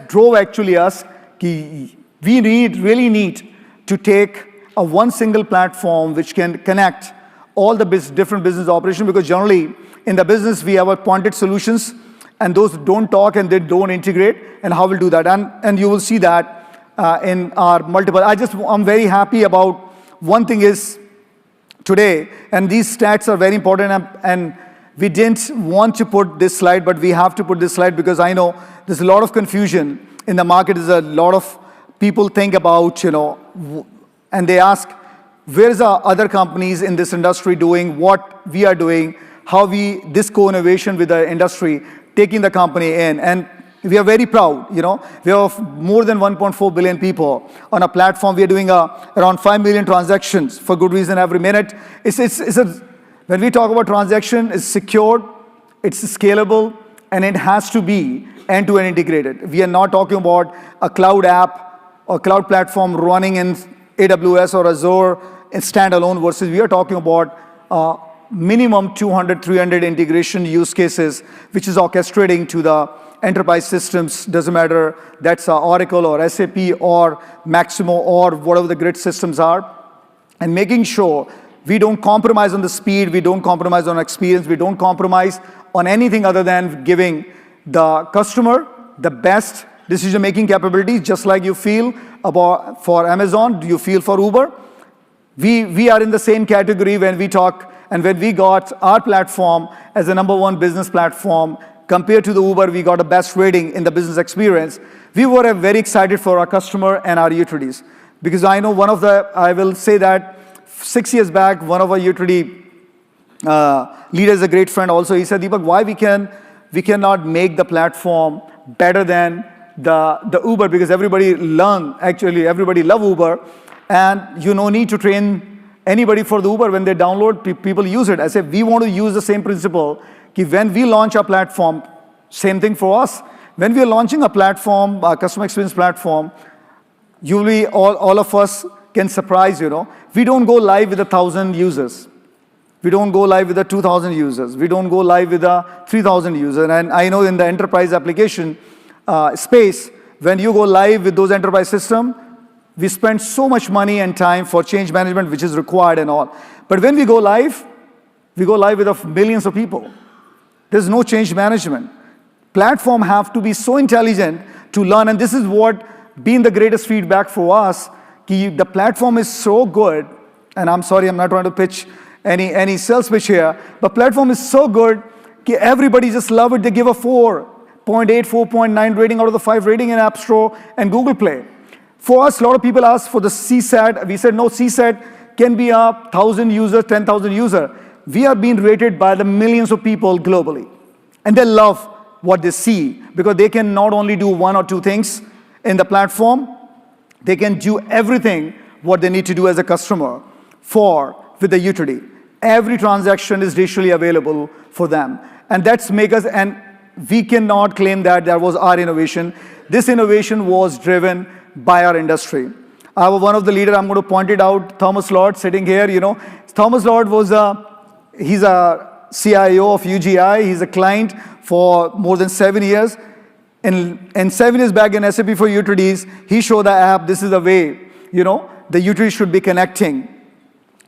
drove actually us. We really need to take a one single platform which can connect all the different business operations, because generally in the business we have our pointed solutions and those don't talk and they don't integrate, and how we'll do that. And you will see that in our multiple. I'm very happy about one thing is today, and these stats are very important, and we didn't want to put this slide, but we have to put this slide because I know there's a lot of confusion in the market. There's a lot of people think about, and they ask, where's our other companies in this industry doing what we are doing, how this co-innovation with the industry, taking the company in. And we are very proud, We have more than 1.4 billion people on a platform. We are doing around 5 million transactions for good reason every minute. When we talk about transaction, it's secured, it's scalable, and it has to be end-to-end integrated. We are not talking about a cloud app or cloud platform running in AWS or Azure in standalone versus we are talking about minimum 200, 300 integration use cases, which is orchestrating to the enterprise systems, doesn't matter, that's Oracle or SAP or Maximo or whatever the grid systems are, and making sure we don't compromise on the speed, we don't compromise on experience, we don't compromise on anything other than giving the customer the best decision-making capabilities, just like you feel about for Amazon, you feel for Uber. We are in the same category when we talk, and when we got our platform as the #1 business platform, compared to the Uber, we got a best rating in the business experience. We were very excited for our customer and our utilities. Because I know I will say that 6 years back, one of our utility leaders, a great friend also, he said, Deepak, why we cannot make the platform better than the Uber, because everybody love Uber, and you no need to train anybody for the Uber. When they download, people use it. I said, we want to use the same principle. When we launch a platform, same thing for us. When we are launching a platform, a customer experience platform, usually all of us can surprise, We don't go live with 1,000 users. We don't go live with 2,000 users. We don't go live with 3,000 users. And I know in the enterprise application space, when you go live with those enterprise systems, we spend so much money and time for change management, which is required and all. But when we go live with millions of people. There's no change management. Platform have to be so intelligent to learn, and this is what been the greatest feedback for us. The platform is so good, and I'm sorry, I'm not trying to pitch any sales pitch here, but platform is so good, everybody just love it. They give a 4.8, 4.9 rating out of the 5 rating in App Store and Google Play. For us, a lot of people ask for the CSAT. We said, no, CSAT can be 1,000 users, 10,000 users. We are being rated by the millions of people globally. And they love what they see because they can not only do 1 or 2 things in the platform, they can do everything what they need to do as a customer with the utility. Every transaction is digitally available for them. And that's make us, and we cannot claim that was our innovation. This innovation was driven by our industry. One of the leaders, I'm going to point it out, Thomas Lord, sitting here, Thomas Lord he's a CIO of UGI. He's a client for more than 7 years. And 7 years back in SAP for Utilities, he showed the app, this is the way, the utility should be connecting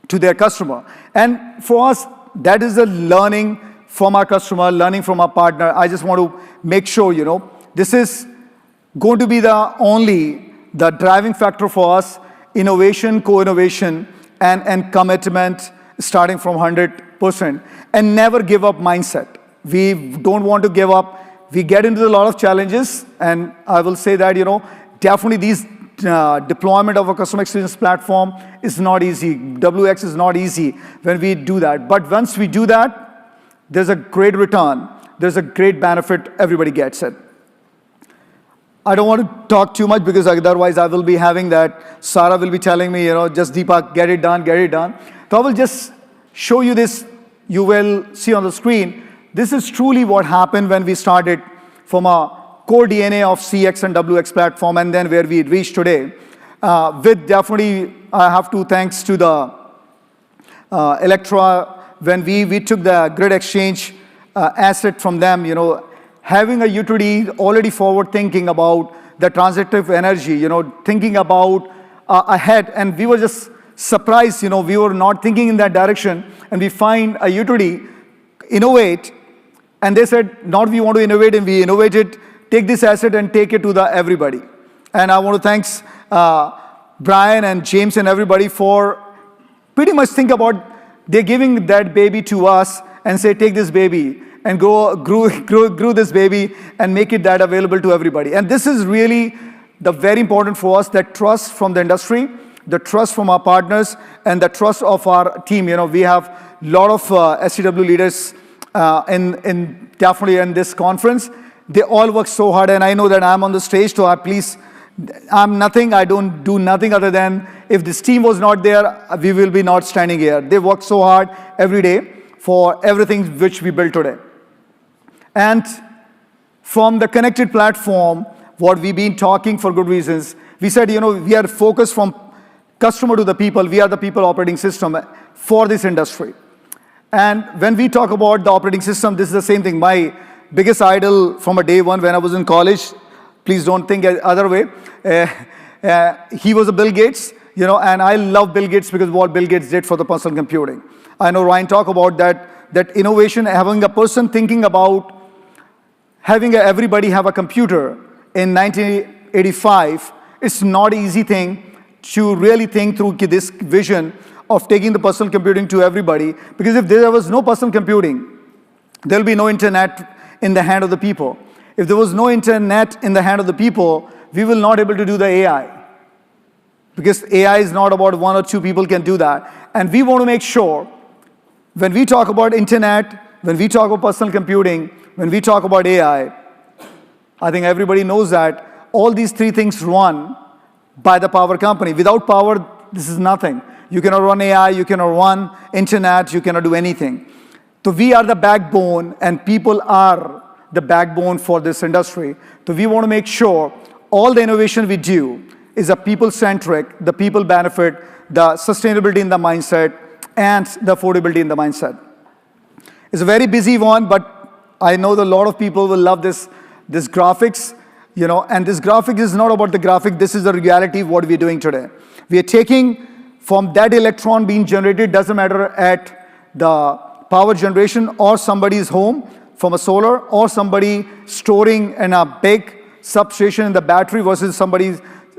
to their customer. And for us, that is a learning from our customer, learning from our partner. I just want to make sure, this is going to be the driving factor for us, innovation, co-innovation, and commitment starting from 100%. And never give up mindset. We don't want to give up. We get into a lot of challenges, and I will say that, definitely these deployment of a customer experience platform is not easy. WX is not easy when we do that. But once we do that, there's a great return. There's a great benefit. Everybody gets it. I don't want to talk too much because otherwise I will be having that. Sarah will be telling me, just Deepak, get it done, get it done. So I will just show you this. You will see on the screen. This is truly what happened when we started from a core DNA of CX and WX platform, and then where we reached today. With definitely, I have to thanks to the Electra, when we took the grid exchange asset from them, having a utility already forward thinking about the transitive energy, thinking about ahead, and we were just surprised, we were not thinking in that direction, and we find a utility, innovate, and they said, not we want to innovate, and we innovated, take this asset and take it to the everybody. And I want to thanks Brian and James and everybody for pretty much think about, they're giving that baby to us and say, take this baby and grow this baby and make it that available to everybody. And this is really the very important for us, that trust from the industry, the trust from our partners, and the trust of our team. We have a lot of SCW leaders definitely in this conference. They all work so hard, and I know that I'm on the stage, so I'm nothing. I don't do nothing other than, if this team was not there, we will be not standing here. They work so hard every day for everything which we build today. And from the connected platform, what we've been talking for good reasons, we said, we are focused from customer to the people. We are the people operating system for this industry. And when we talk about the operating system, this is the same thing. My biggest idol from a day one when I was in college, please don't think other way, he was a Bill Gates, and I love Bill Gates because what Bill Gates did for the personal computing. I know Ryan talked about that innovation, having a person thinking about having everybody have a computer in 1985, it's not an easy thing to really think through this vision of taking the personal computing to everybody, because if there was no personal computing, there will be no internet in the hand of the people. If there was no internet in the hand of the people, we will not be able to do the AI. Because AI is not about one or two people can do that. And we want to make sure, when we talk about internet, when we talk about personal computing, when we talk about AI, I think everybody knows that all these three things run by the power company. Without power, this is nothing. You cannot run AI, you cannot run internet, you cannot do anything. So we are the backbone, and people are the backbone for this industry. So we want to make sure all the innovation we do is a people-centric, the people benefit, the sustainability in the mindset, and the affordability in the mindset. It's a very busy one, but I know that a lot of people will love this graphics, and this graphic is not about the graphic, this is the reality of what we're doing today. We are taking from that electron being generated, doesn't matter at the power generation or somebody's home from a solar, or somebody storing in a big substation in the battery versus somebody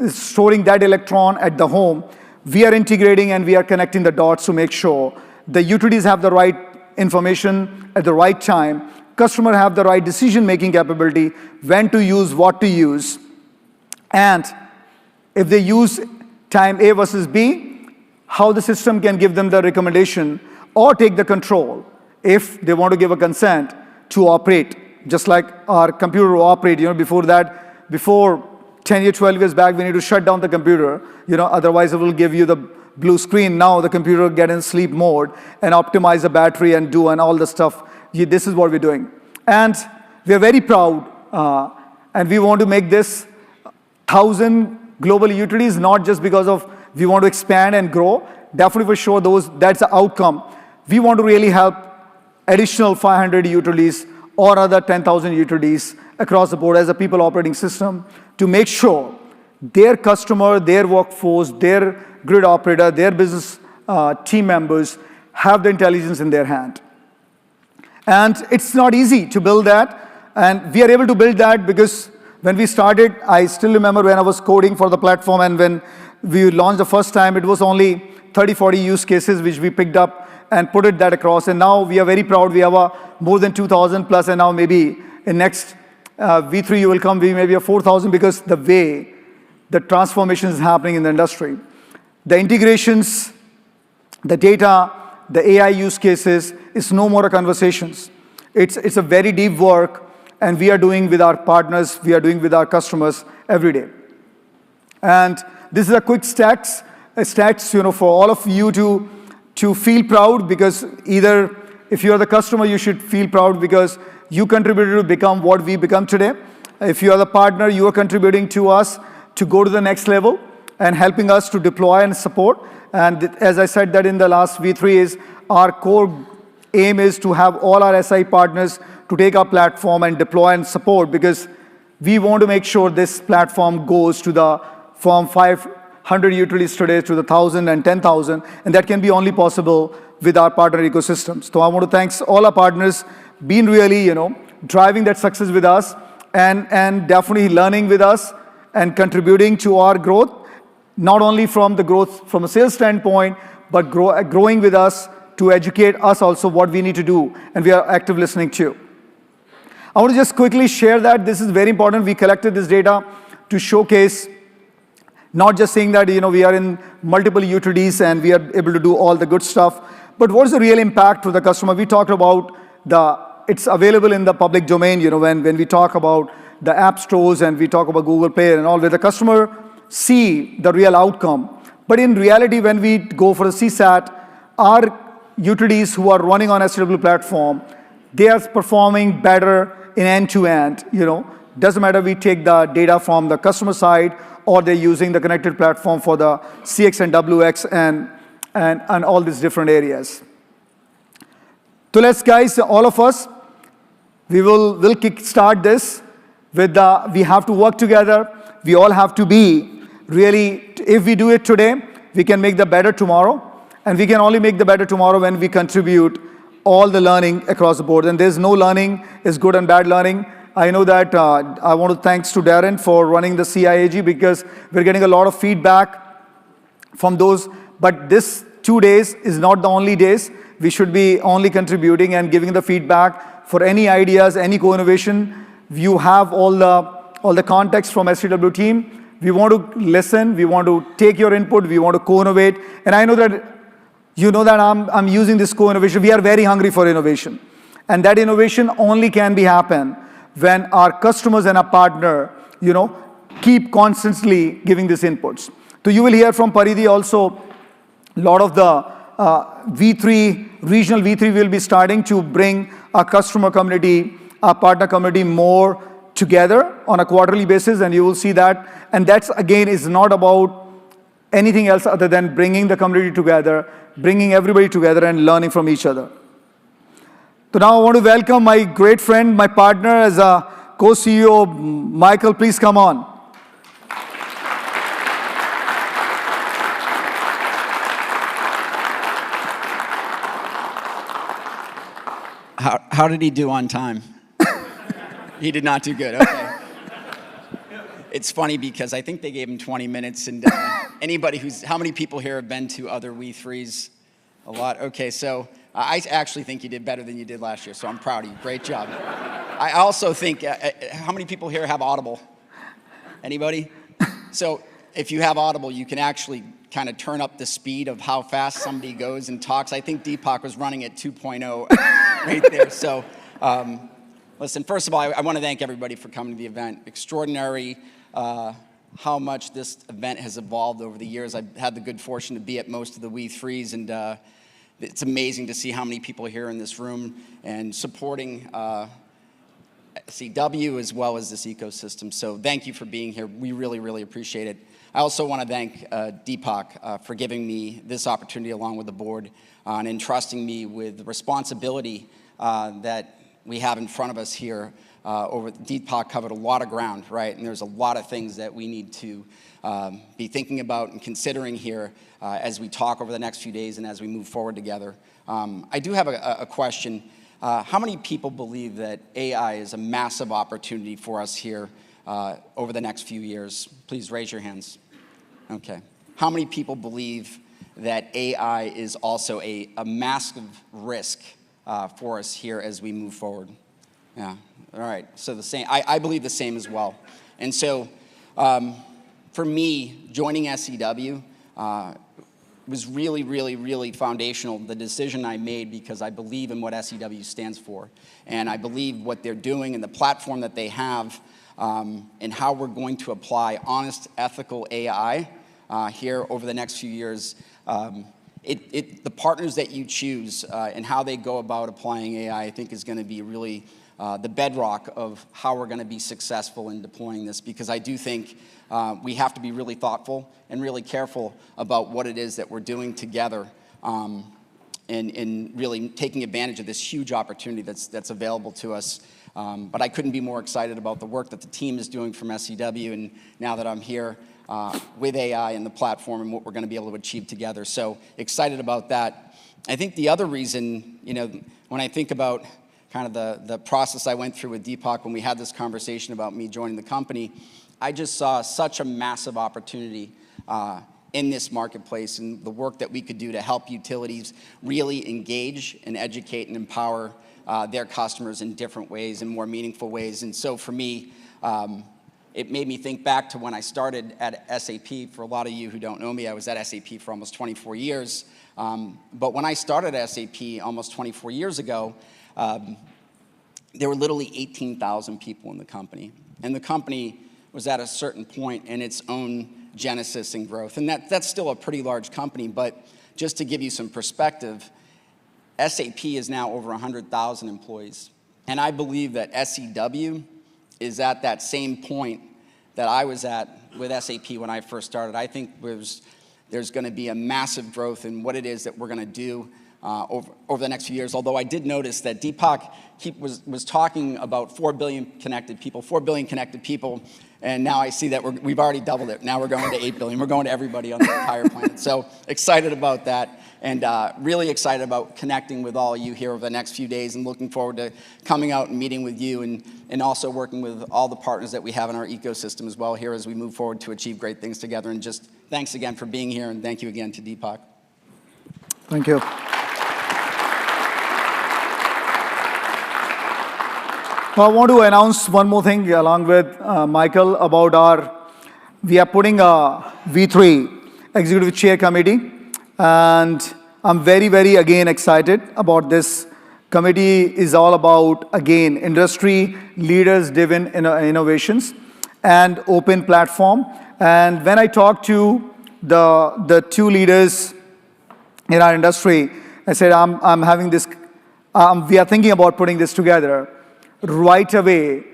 storing that electron at the home. We are integrating and we are connecting the dots to make sure the utilities have the right information at the right time, customer have the right decision-making capability, when to use, what to use, and if they use time A versus B, how the system can give them the recommendation or take the control if they want to give a consent to operate, just like our computer will operate. Before 10 years, 12 years back, we need to shut down the computer, otherwise it will give you the blue screen. Now the computer will get in sleep mode and optimize the battery and do and all the stuff. This is what we're doing. And we're very proud, and we want to make this 1,000 global utilities, not just because of we want to expand and grow. Definitely for sure, that's the outcome. We want to really help additional 500 utilities or other 10,000 utilities across the board as a people operating system to make sure their customer, their workforce, their grid operator, their business team members have the intelligence in their hand. And it's not easy to build that. And we are able to build that because when we started, I still remember when I was coding for the platform, and when we launched the first time, it was only 30, 40 use cases which we picked up and put that across. And now we are very proud. We have more than 2,000 plus, and now maybe in next W3 you will come, we maybe have 4,000, because the way the transformation is happening in the industry. The integrations, the data, the AI use cases, is no more conversations. It's a very deep work, and we are doing with our partners, we are doing with our customers every day. And this is a quick stats for all of you to feel proud, because either if you are the customer, you should feel proud because you contributed to become what we become today. If you are the partner, you are contributing to us to go to the next level and helping us to deploy and support. And as I said that in the last W3 is our core aim is to have all our SI partners to take our platform and deploy and support, because we want to make sure this platform goes to from 500 utilities today to the 1,000 and 10,000, and that can be only possible with our partner ecosystems. So I want to thank all our partners, been really, driving that success with us, and definitely learning with us and contributing to our growth. not only from the growth from a sales standpoint, but growing with us to educate us also what we need to do, and we are active listening too. I want to just quickly share that this is very important. We collected this data to showcase not just saying that we are in multiple utilities and we are able to do all the good stuff, but what is the real impact to the customer? We talked about it's available in the public domain, when we talk about the app stores and we talk about Google Play and all, where the customer see the real outcome. But in reality, when we go for a CSAT, our utilities who are running on STW platform, they are performing better in end-to-end. Doesn't matter we take the data from the customer side or they're using the connected platform for the CX and WX and all these different areas. So let's, guys, all of us, we'll kick-start this with we have to work together. We all have to be really, if we do it today, we can make the better tomorrow. And we can only make the better tomorrow when we contribute all the learning across the board. And there's no learning is good and bad learning. I know that I want to thanks to Darren for running the CIAG, because we're getting a lot of feedback from those. But this 2 days is not the only days. We should be only contributing and giving the feedback for any ideas, any co-innovation. You have all the context from STW team. We want to listen. We want to take your input. We want to co-innovate. And I know that I'm using this co-innovation. We are very hungry for innovation. And that innovation only can be happen when our customers and our partner, keep constantly giving these inputs. So you will hear from Paridhi also, a lot of the W3, regional W3 will be starting to bring our customer community, our partner community more together on a quarterly basis, and you will see that. And that's, again, is not about anything else other than bringing the community together, bringing everybody together and learning from each other. So now I want to welcome my great friend, my partner as a co-CEO, Michael. Please come on. How did he do on time? He did not do good, okay. It's funny because I think they gave him 20 minutes, and how many people here have been to other W3s? A lot, okay, so I actually think you did better than you did last year, so I'm proud of you, great job. I also think, how many people here have Audible? Anybody? So if you have Audible, you can actually kind of turn up the speed of how fast somebody goes and talks. I think Deepak was running at 2.0 right there, so listen, first of all, I want to thank everybody for coming to the event. Extraordinary how much this event has evolved over the years. I've had the good fortune to be at most of the W3s, and it's amazing to see how many people are here in this room and supporting CW as well as this ecosystem. So thank you for being here. We really, really appreciate it. I also want to thank Deepak for giving me this opportunity along with the board and entrusting me with the responsibility that we have in front of us here. Deepak covered a lot of ground, right? And there's a lot of things that we need to be thinking about and considering here as we talk over the next few days and as we move forward together. I do have a question. How many people believe that AI is a massive opportunity for us here over the next few years? Please raise your hands. Okay. How many people believe that AI is also a massive risk for us here as we move forward? Yeah, all right, so the same, I believe the same as well. And so for me, joining SEW was really, really, really foundational, the decision I made, because I believe in what SEW stands for. And I believe what they're doing and the platform that they have and how we're going to apply honest, ethical AI here over the next few years. The partners that you choose and how they go about applying AI, I think, is going to be really the bedrock of how we're going to be successful in deploying this, because I do think we have to be really thoughtful and really careful about what it is that we're doing together and really taking advantage of this huge opportunity that's available to us. But I couldn't be more excited about the work that the team is doing from SEW, and now that I'm here with AI and the platform and what we're going to be able to achieve together. So excited about that. I think the other reason, when I think about kind of the process I went through with Deepak when we had this conversation about me joining the company, I just saw such a massive opportunity in this marketplace and the work that we could do to help utilities really engage and educate and empower their customers in different ways, in more meaningful ways. And so for me, it made me think back to when I started at SAP. For a lot of you who don't know me, I was at SAP for almost 24 years. But when I started at SAP almost 24 years ago, there were literally 18,000 people in the company. And the company was at a certain point in its own genesis and growth. And that's still a pretty large company, but just to give you some perspective, SAP is now over 100,000 employees. And I believe that SEW is at that same point that I was at with SAP when I first started. I think there's going to be a massive growth in what it is that we're going to do over the next few years. Although I did notice that Deepak was talking about 4 billion connected people, and now I see that we've already doubled it. Now we're going to 8 billion. We're going to everybody on the entire planet. So excited about that, and really excited about connecting with all of you here over the next few days, and looking forward to coming out and meeting with you, and also working with all the partners that we have in our ecosystem as well here as we move forward to achieve great things together. And just thanks again for being here, and thank you again to Deepak. Thank you. I want to announce one more thing along with Michael about we are putting a W3 Executive Chair Committee, and I'm very, very, again, excited about this. Committee is all about, again, industry leaders-driven innovations and open platform. And when I talk to the two leaders in our industry, I said, I'm having this, we are thinking about putting this together. Right away,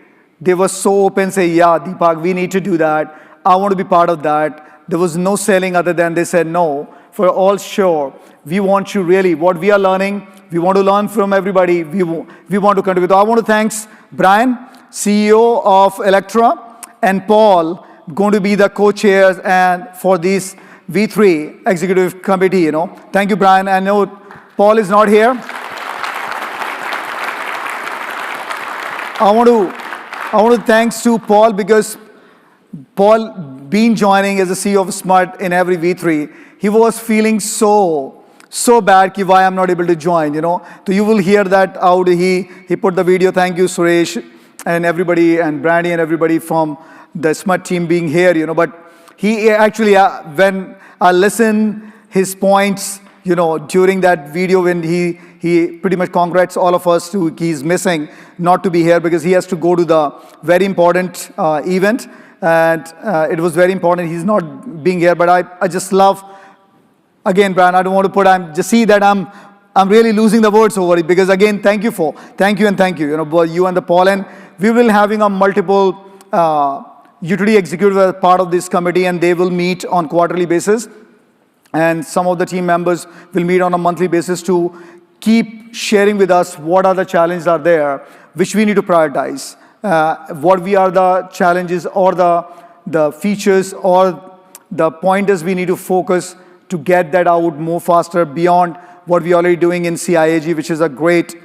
they were so open, say, yeah, Deepak, we need to do that. I want to be part of that. There was no selling other than they said, no, for all sure. We want you really, what we are learning, we want to learn from everybody. We want to contribute. I want to thank Brian, CEO of Electra, and Paul, going to be the co-chairs and for this W3 Executive Committee, Thank you, Brian. I know Paul is not here. I want to thanks to Paul, because Paul, been joining as a CEO of Smart in every W3, he was feeling so bad why I'm not able to join, So you will hear that out. He put the video. Thank you, Suresh, and everybody, and Brandy and everybody from the Smart team being here, But he actually, when I listen his points, during that video when he pretty much congrats all of us to he's missing not to be here because he has to go to the very important event, and it was very important he's not being here. But I just love, again, Brian, I don't want to put, I'm just see that I'm really losing the words over it, because again, thank you, you and the Paul, and we will having a multiple utility executive as part of this committee, and they will meet on quarterly basis. And some of the team members will meet on a monthly basis to keep sharing with us what are the challenges are there, which we need to prioritize. What we are the challenges or the features or the pointers we need to focus to get that out more faster beyond what we're already doing in CIAG, which is a great,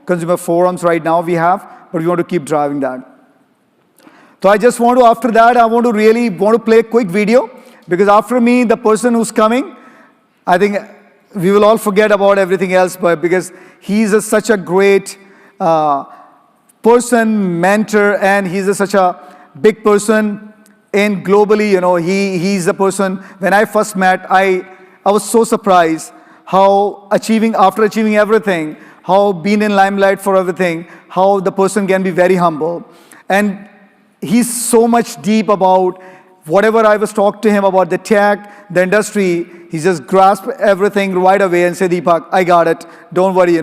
consumer forums right now we have, but we want to keep driving that. So I just want to, after that, I want to play a quick video. Because after me, the person who's coming, I think we will all forget about everything else, but because he's such a great person, mentor, and he's such a big person in globally, he's the person, when I first met, I was so surprised how after achieving everything, how being in limelight for everything, how the person can be very humble. And he's so much deep about whatever I was talking to him about the tech, the industry, he just grasped everything right away and said, Deepak, I got it. Don't worry,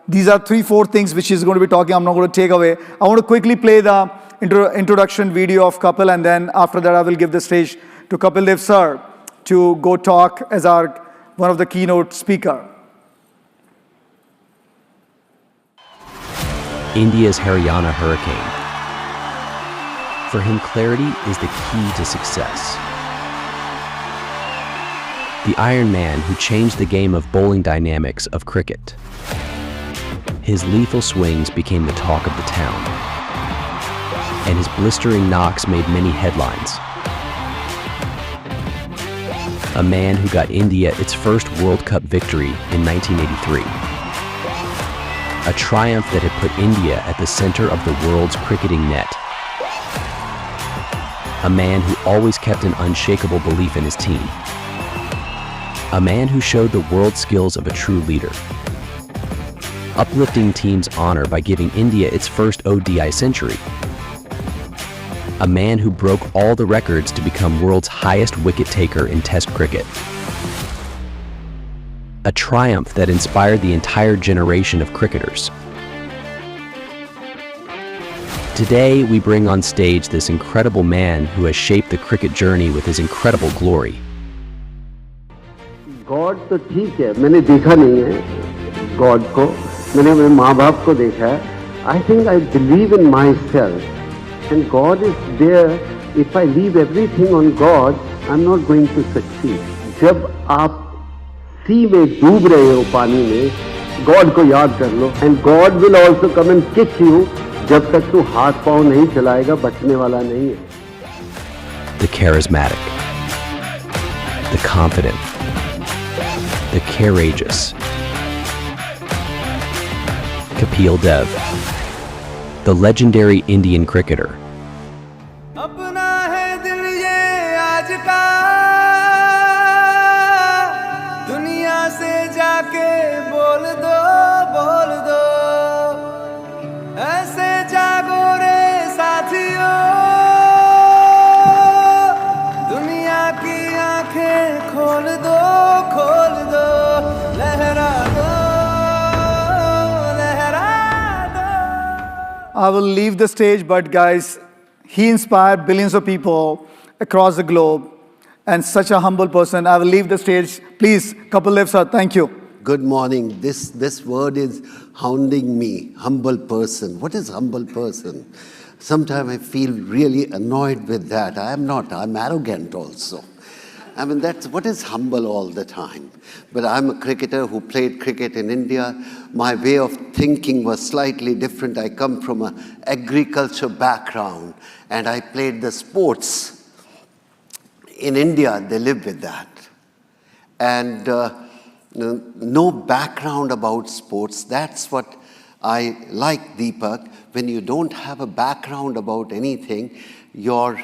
These are 3-4 things which he's going to be talking. I'm not going to take away. I want to quickly play the introduction video of Kapil, and then after that, I will give the stage to Kapil Dev, sir, to go talk as one of the keynote speaker. India's Haryana hurricane. For him, clarity is the key to success. The Iron Man who changed the game of bowling dynamics of cricket. His lethal swings became the talk of the town, and his blistering knocks made many headlines. A man who got India its first World Cup victory in 1983. A triumph that had put India at the center of the world's cricketing net. A man who always kept an unshakable belief in his team. A man who showed the world skills of a true leader. Uplifting team's honor by giving India its first ODI century. A man who broke all the records to become world's highest wicket taker in Test cricket. A triumph that inspired the entire generation of cricketers. Today, we bring on stage this incredible man who has shaped the cricket journey with his incredible glory. God तो ठीक है, मैंने देखा नहीं है God को, मैंने अपने माँ बाप को देखा है. I think I believe in myself and God is there. If I leave everything on God, I am not going to succeed. जब आप सी में डूब रहे हो पानी में, गॉड को याद कर लो and God will also come and kick you. जब तक तू हाथ पांव नहीं चलाएगा, बचने वाला नहीं है. The charismatic, the confident, the courageous. Kapil Dev, the legendary Indian cricketer. अपना है दिल ये आज का, दुनिया से जाके बोल दो, बोल दो. ऐसे जागो रे साथियों, दुनिया की आंखें खोल दो, खोल दो. लहरा दो, लहरा दो. I will leave the stage, but guys, he inspired billions of people across the globe and such a humble person. I will leave the stage. Please, Kapil Dev sir, thank you. Good morning. This word is hounding me. Humble person. What is humble person? Sometimes I feel really annoyed with that. I am not. I'm arrogant also. I mean, what is humble all the time? But I'm a cricketer who played cricket in India. My way of thinking was slightly different. I come from an agriculture background and I played the sports. In India, they live with that. And no background about sports. That's what I like, Deepak. When you don't have a background about anything, your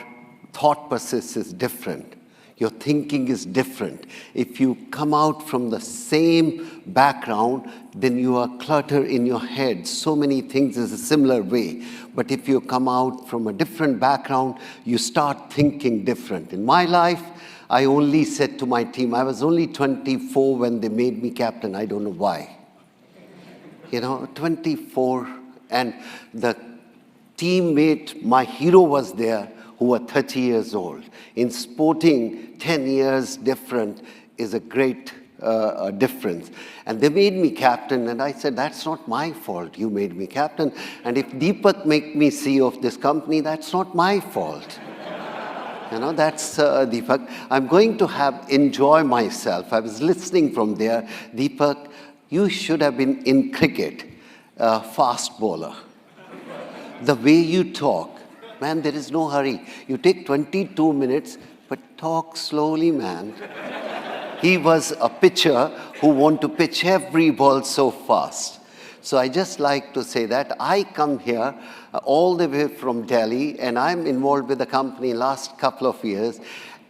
thought process is different. Your thinking is different. If you come out from the same background, then you are cluttered in your head. So many things is a similar way. But if you come out from a different background, you start thinking different. In my life, I only said to my team, I was only 24 when they made me captain. I don't know why. 24, and the teammate, my hero was there, who were 30 years old. In sporting, 10 years different is a great difference. And they made me captain, and I said, that's not my fault. You made me captain. And if Deepak make me CEO of this company, that's not my fault. That's Deepak. I'm going to enjoy myself. I was listening from there. Deepak, you should have been in cricket, fast bowler. The way you talk, man, there is no hurry. You take 22 minutes, but talk slowly, man. He was a pitcher who wanted to pitch every ball so fast. So I just like to say that I come here all the way from Delhi, and I'm involved with the company last couple of years.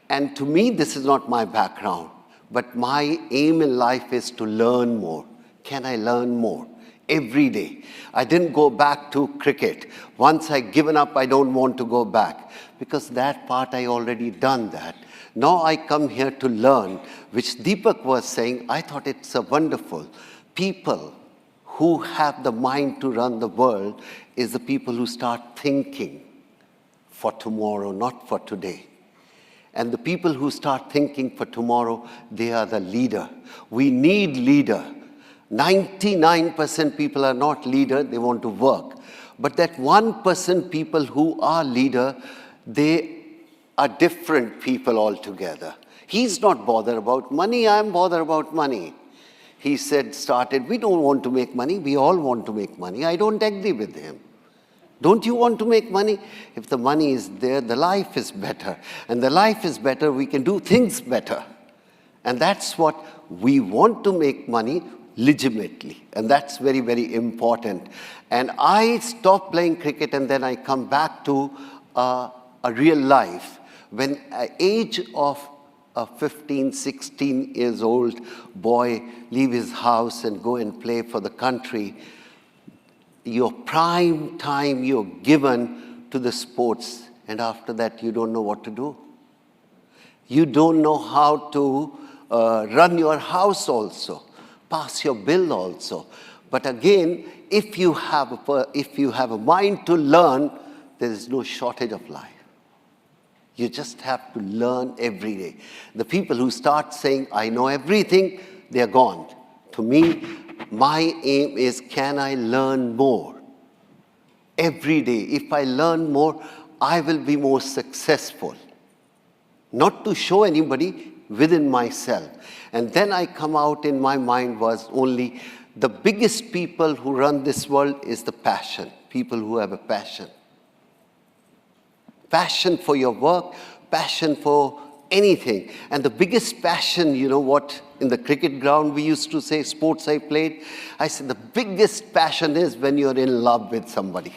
And to me, this is not my background. But my aim in life is to learn more. Can I learn more? Every day. I didn't go back to cricket. Once I given up, I don't want to go back. Because that part, I already done that. Now I come here to learn, which Deepak was saying. I thought it's a wonderful. People who have the mind to run the world is the people who start thinking for tomorrow, not for today. And the people who start thinking for tomorrow, they are the leader. We need leader. 99% people are not leader, they want to work. But that 1% people who are leader, they are different people altogether. He's not bothered about money, I'm bothered about money. He started, we don't want to make money, we all want to make money. I don't agree with him. Don't you want to make money? If the money is there, the life is better. And the life is better, we can do things better. And that's what we want to make money legitimately. And that's very, very important. And I stopped playing cricket and then I come back to a real life. When at age of a 15, 16 years old boy leave his house and go and play for the country, your prime time you're given to the sports, and after that you don't know what to do. You don't know how to run your house also, pass your bill also. But again, if you have a mind to learn, there is no shortage of life. You just have to learn every day. The people who start saying, I know everything, they're gone. To me, my aim is, can I learn more? Every day, if I learn more, I will be more successful. Not to show anybody, within myself. And then I come out in my mind was only the biggest people who run this world is the passion. People who have a passion. Passion for your work, passion for anything. And the biggest passion, you know what, in the cricket ground we used to say, sports I played, I said the biggest passion is when you're in love with somebody.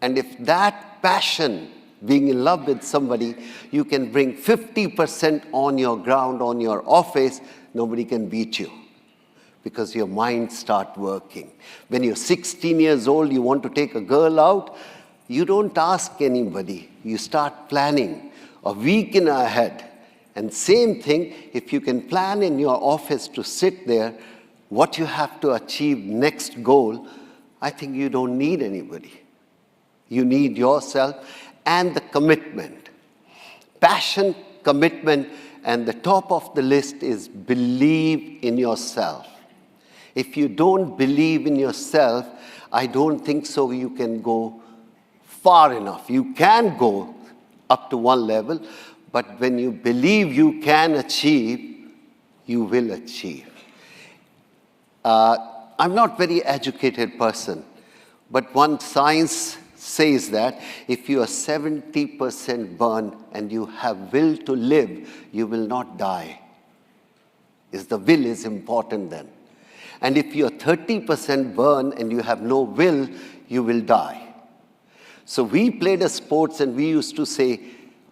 And if that passion, being in love with somebody, you can bring 50% on your ground, on your office, nobody can beat you. Because your mind starts working. When you're 16 years old, you want to take a girl out, you don't ask anybody. You start planning a week in ahead. And same thing, if you can plan in your office to sit there, what you have to achieve next goal, I think you don't need anybody. You need yourself and the commitment. Passion, commitment, and the top of the list is believe in yourself. If you don't believe in yourself, I don't think so you can go far enough. You can go up to one level, but when you believe you can achieve, you will achieve. I'm not a very educated person, but one science says that if you are 70% burned and you have will to live, you will not die. The will is important then. And if you are 30% burned and you have no will, you will die. So we played a sports and we used to say,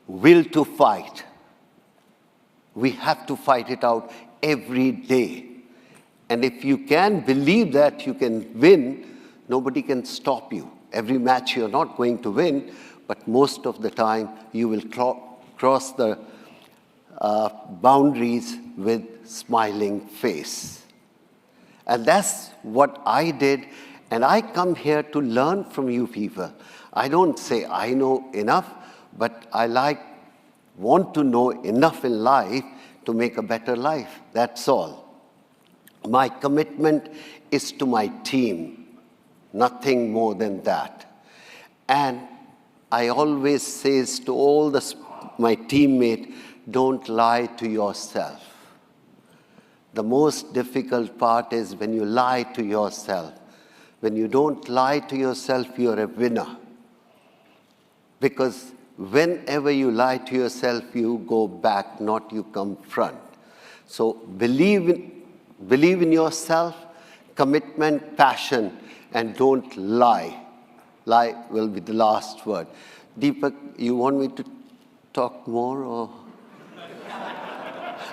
will to fight. We have to fight it out every day. And if you can believe that you can win, nobody can stop you. Every match you're not going to win, but most of the time you will cross the boundaries with smiling face. And that's what I did, and I come here to learn from you people. I don't say I know enough, but I want to know enough in life to make a better life. That's all. My commitment is to my team. Nothing more than that. And I always say to all my teammates, don't lie to yourself. The most difficult part is when you lie to yourself. When you don't lie to yourself, you're a winner. Because whenever you lie to yourself, you go back, not you come front. So believe in yourself, commitment, passion, and don't lie. Lie will be the last word. Deepak, you want me to talk more? Or?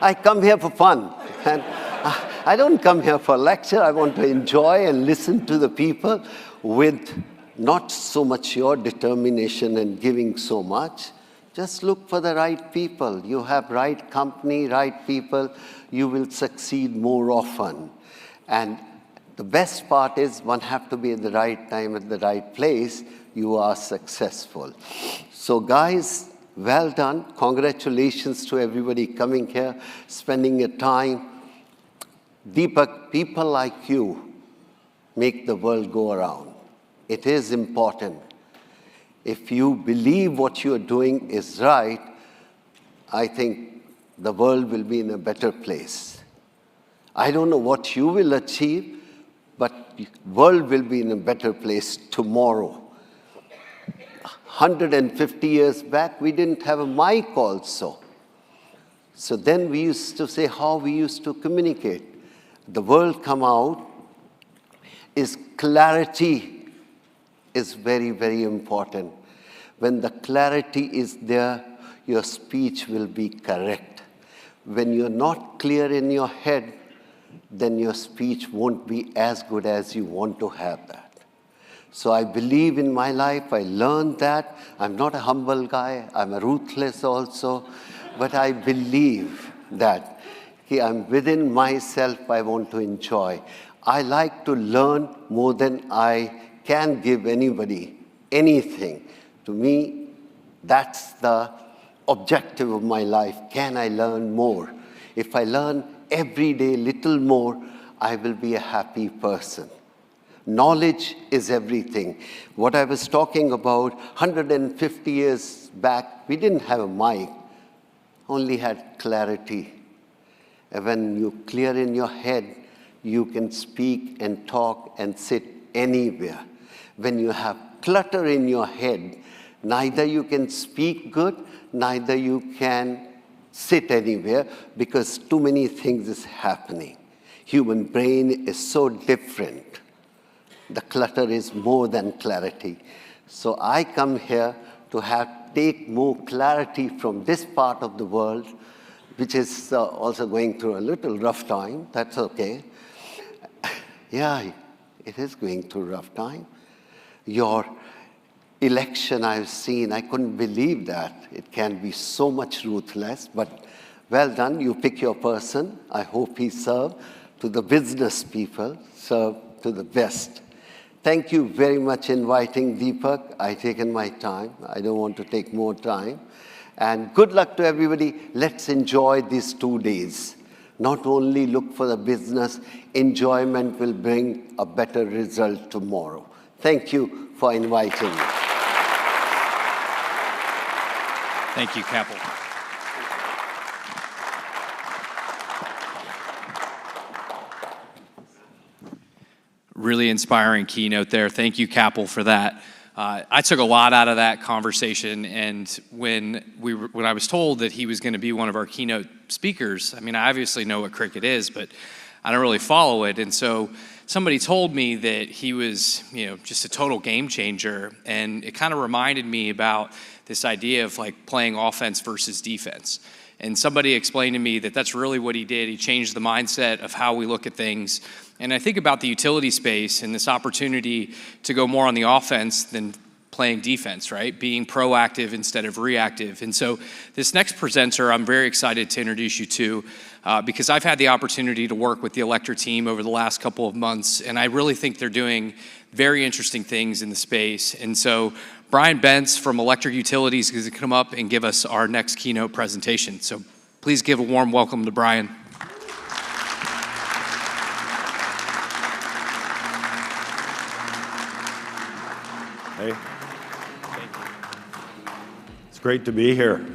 I come here for fun. And I don't come here for a lecture. I want to enjoy and listen to the people with not so much your determination and giving so much. Just look for the right people. You have right company, right people, you will succeed more often. And the best part is one have to be at the right time, at the right place, you are successful. So guys, well done. Congratulations to everybody coming here, spending your time. Deepak, people like you make the world go around. It is important. If you believe what you're doing is right, I think the world will be in a better place. I don't know what you will achieve, but the world will be in a better place tomorrow. 150 years back, we didn't have a mic also. So then we used to say how we used to communicate. The word come out is clarity is very, very important. When the clarity is there, your speech will be correct. When you're not clear in your head, then your speech won't be as good as you want to have that. So I believe in my life, I learned that. I'm not a humble guy, I'm a ruthless also, but I believe that I'm within myself, I want to enjoy. I like to learn more than I can give anybody anything. To me, that's the objective of my life. Can I learn more? If I learn every day little more, I will be a happy person. Knowledge is everything. What I was talking about, 150 years back, we didn't have a mic, only had clarity. And when you're clear in your head, you can speak and talk and sit anywhere. When you have clutter in your head, neither you can speak good, neither you can sit anywhere, because too many things is happening. Human brain is so different. The clutter is more than clarity. So I come here to take more clarity from this part of the world, which is also going through a little rough time. That's okay. Yeah, it is going through a rough time. Your election I've seen, I couldn't believe that. It can be so much ruthless, but well done. You pick your person. I hope he serves to the business people, serve to the best. Thank you very much inviting Deepak. I've taken my time. I don't want to take more time. And good luck to everybody. Let's enjoy these 2 days. Not only look for the business, enjoyment will bring a better result tomorrow. Thank you for inviting me. Thank you, Kapil. Really inspiring keynote there. Thank you, Kapil, for that. I took a lot out of that conversation, and when I was told that he was going to be one of our keynote speakers, I mean, I obviously know what cricket is, but I don't really follow it, and so somebody told me that he was, just a total game changer, and it kind of reminded me about this idea of like playing offense versus defense. And somebody explained to me that that's really what he did. He changed the mindset of how we look at things. And I think about the utility space and this opportunity to go more on the offense than playing defense, right? Being proactive instead of reactive. And so this next presenter, I'm very excited to introduce you to because I've had the opportunity to work with the Electra team over the last couple of months, and I really think they're doing very interesting things in the space. And so Brian Bentz from Electric Utilities is going to come up and give us our next keynote presentation. So please give a warm welcome to Brian. Hey. It's great to be here.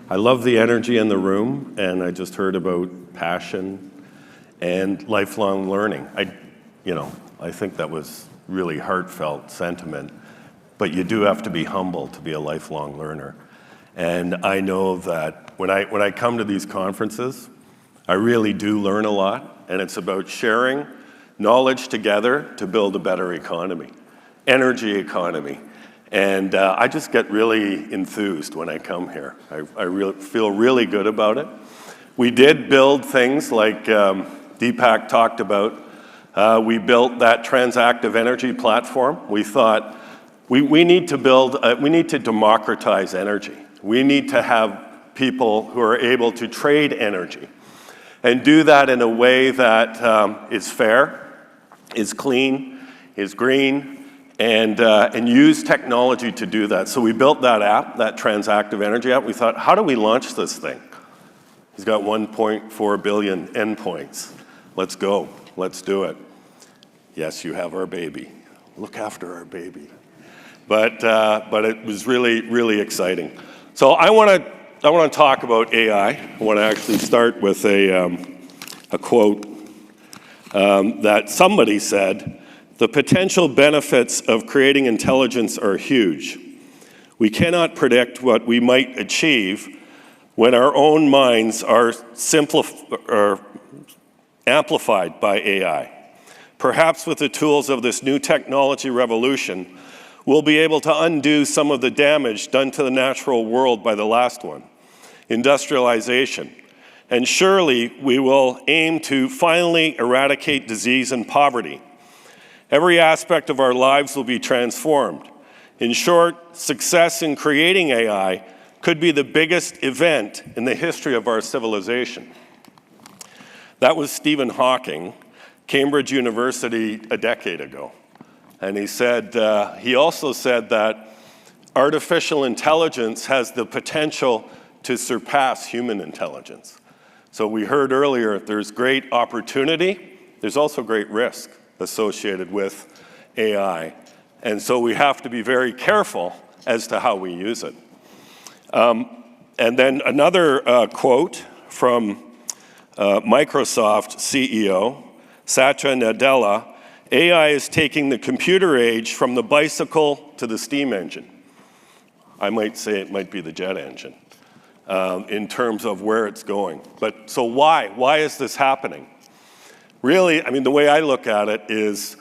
I love the energy in the room, and I just heard about passion and lifelong learning. I think that was really heartfelt sentiment, but you do have to be humble to be a lifelong learner. And I know that when I come to these conferences, I really do learn a lot, and it's about sharing knowledge together to build a better economy, energy economy. And I just get really enthused when I come here. I feel really good about it. We did build things like Deepak talked about. We built that transactive energy platform. We thought we need to democratize energy. We need to have people who are able to trade energy and do that in a way that is fair, is clean, is green, and use technology to do that. So we built that app, that transactive energy app. We thought, how do we launch this thing? He's got 1.4 billion endpoints. Let's go. Let's do it. Yes, you have our baby. Look after our baby. But it was really, really exciting. So I want to talk about AI. I want to actually start with a quote that somebody said. The potential benefits of creating intelligence are huge. We cannot predict what we might achieve, when our own minds are amplified by AI. Perhaps with the tools of this new technology revolution, we'll be able to undo some of the damage done to the natural world by the last one, industrialization. And surely we will aim to finally eradicate disease and poverty. Every aspect of our lives will be transformed. In short, success in creating AI could be the biggest event in the history of our civilization. That was Stephen Hawking, Cambridge University, a decade ago. And he also said that artificial intelligence has the potential to surpass human intelligence. So we heard earlier, there's great opportunity, there's also great risk associated with AI. And so we have to be very careful as to how we use it. And then another quote from Microsoft CEO, Satya Nadella: AI is taking the computer age from the bicycle to the steam engine. I might say it might be the jet engine in terms of where it's going. But so why? Why is this happening? Really, I mean, the way I look at it is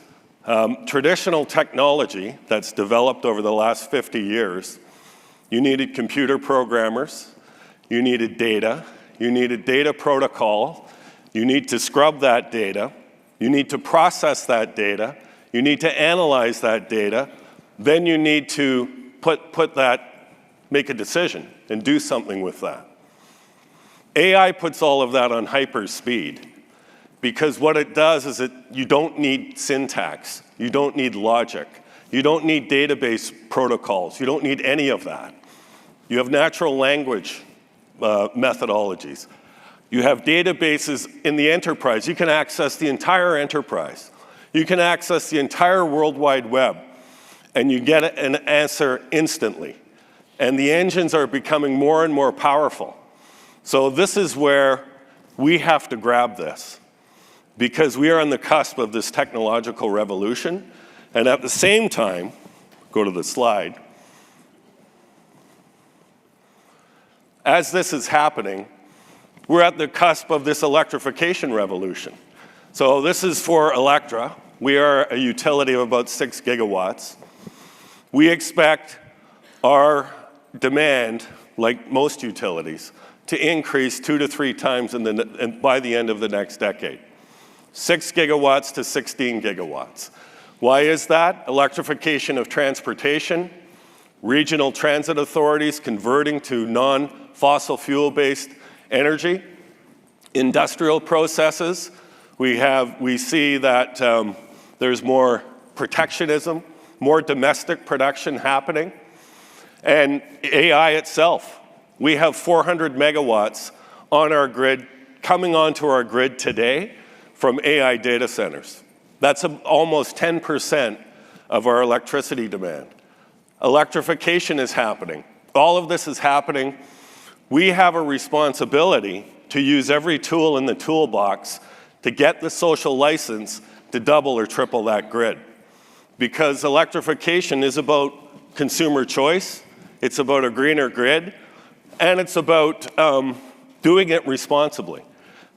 traditional technology that's developed over the last 50 years, you needed computer programmers, you needed data protocol, you need to scrub that data, you need to process that data, you need to analyze that data, then you need to make a decision and do something with that. AI puts all of that on hyper speed because what it does is you don't need syntax, you don't need logic, you don't need database protocols, you don't need any of that. You have natural language methodologies. You have databases in the enterprise. You can access the entire enterprise. You can access the entire World Wide Web, and you get an answer instantly. And the engines are becoming more and more powerful. So this is where we have to grab this, because we are on the cusp of this technological revolution. And at the same time, go to the slide, as this is happening, we're at the cusp of this electrification revolution. So this is for Electra. We are a utility of about 6 gigawatts. We expect our demand, like most utilities, to increase 2 to 3 times by the end of the next decade. 6 gigawatts to 16 gigawatts. Why is that? Electrification of transportation, regional transit authorities converting to non-fossil fuel-based energy, industrial processes. We see that there's more protectionism, more domestic production happening, and AI itself. We have 400 megawatts on our grid, coming onto our grid today from AI data centers. That's almost 10% of our electricity demand. Electrification is happening. All of this is happening. We have a responsibility to use every tool in the toolbox to get the social license to double or triple that grid. Because electrification is about consumer choice, it's about a greener grid, and it's about doing it responsibly.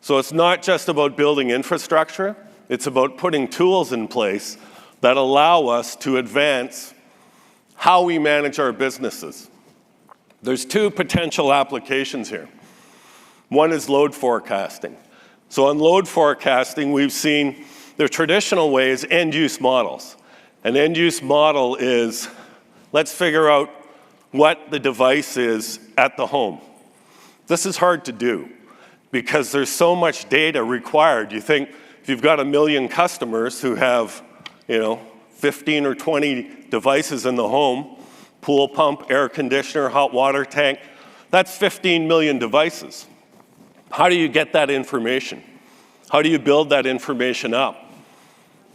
So it's not just about building infrastructure, it's about putting tools in place that allow us to advance how we manage our businesses. There's 2 potential applications here. One is load forecasting. So in load forecasting, we've seen the traditional way is end-use models. An end-use model is, let's figure out what the device is at the home. This is hard to do because there's so much data required. You think if you've got 1 million customers who have, 15 or 20 devices in the home, pool pump, air conditioner, hot water tank, that's 15 million devices. How do you get that information? How do you build that information up?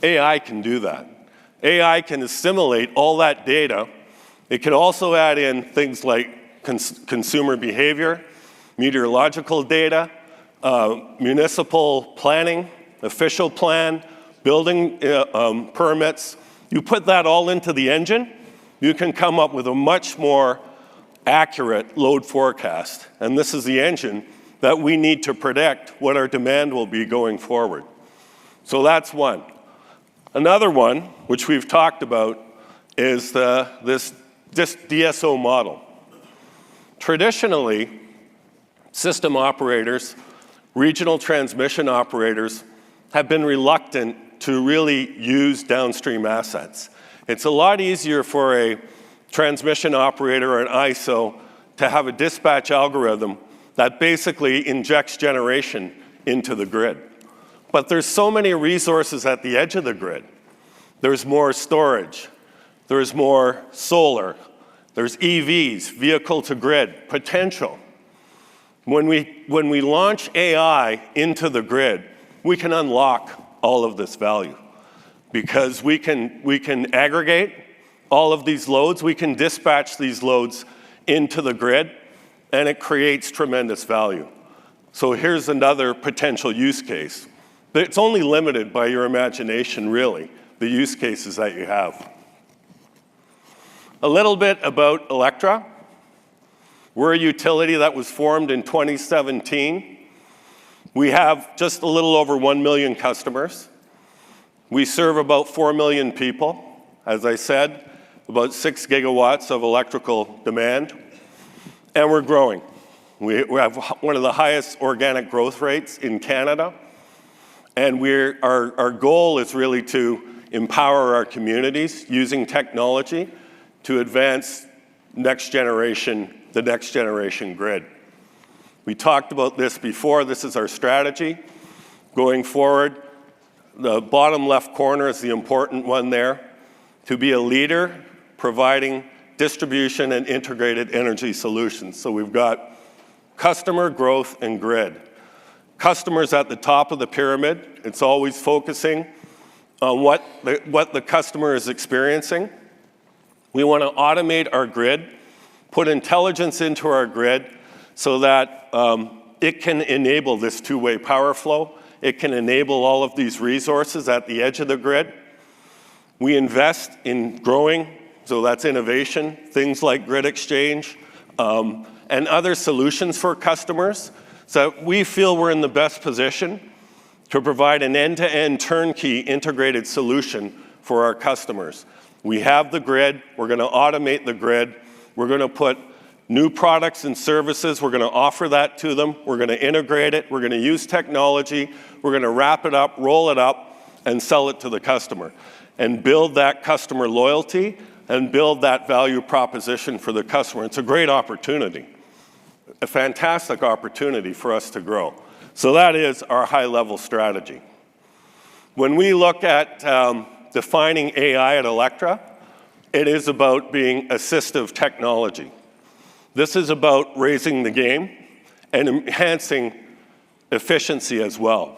AI can do that. AI can assimilate all that data. It can also add in things like consumer behavior, meteorological data, municipal planning, official plan, building permits. You put that all into the engine, you can come up with a much more accurate load forecast. And this is the engine that we need to predict what our demand will be going forward. So that's one. Another one, which we've talked about, is this DSO model. Traditionally, system operators, regional transmission operators, have been reluctant to really use downstream assets. It's a lot easier for a transmission operator or an ISO to have a dispatch algorithm that basically injects generation into the grid. But there's so many resources at the edge of the grid. There's more storage, there's more solar, there's EVs, vehicle to grid, potential. When we launch AI into the grid, we can unlock all of this value because we can aggregate all of these loads, we can dispatch these loads into the grid, and it creates tremendous value. So here's another potential use case. But it's only limited by your imagination, really, the use cases that you have. A little bit about Electra. We're a utility that was formed in 2017. We have just a little over 1 million customers. We serve about 4 million people. As I said, about 6 gigawatts of electrical demand. And we're growing. We have one of the highest organic growth rates in Canada. And our goal is really to empower our communities using technology to advance the next generation grid. We talked about this before. This is our strategy. Going forward, the bottom left corner is the important one there. To be a leader providing distribution and integrated energy solutions. So we've got customer growth and grid. Customers at the top of the pyramid. It's always focusing on what the customer is experiencing. We want to automate our grid, put intelligence into our grid so that it can enable this two-way power flow. It can enable all of these resources at the edge of the grid. We invest in growing, so that's innovation, things like grid exchange, and other solutions for customers. So we feel we're in the best position to provide an end-to-end turnkey integrated solution for our customers. We have the grid, we're gonna automate the grid, we're gonna put new products and services, we're gonna offer that to them, we're gonna integrate it, we're gonna use technology, we're gonna wrap it up, roll it up, and sell it to the customer. And build that customer loyalty and build that value proposition for the customer. It's a great opportunity, a fantastic opportunity for us to grow. So that is our high-level strategy. When we look at defining AI at Electra, it is about being assistive technology. This is about raising the game and enhancing efficiency as well.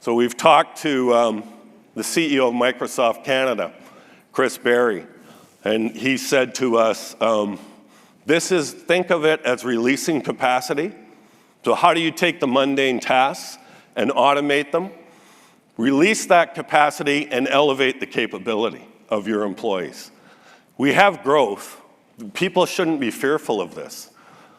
So we've talked to the CEO of Microsoft Canada, Chris Berry, and he said to us, think of it as releasing capacity. So how do you take the mundane tasks and automate them? Release that capacity and elevate the capability of your employees. We have growth. People shouldn't be fearful of this.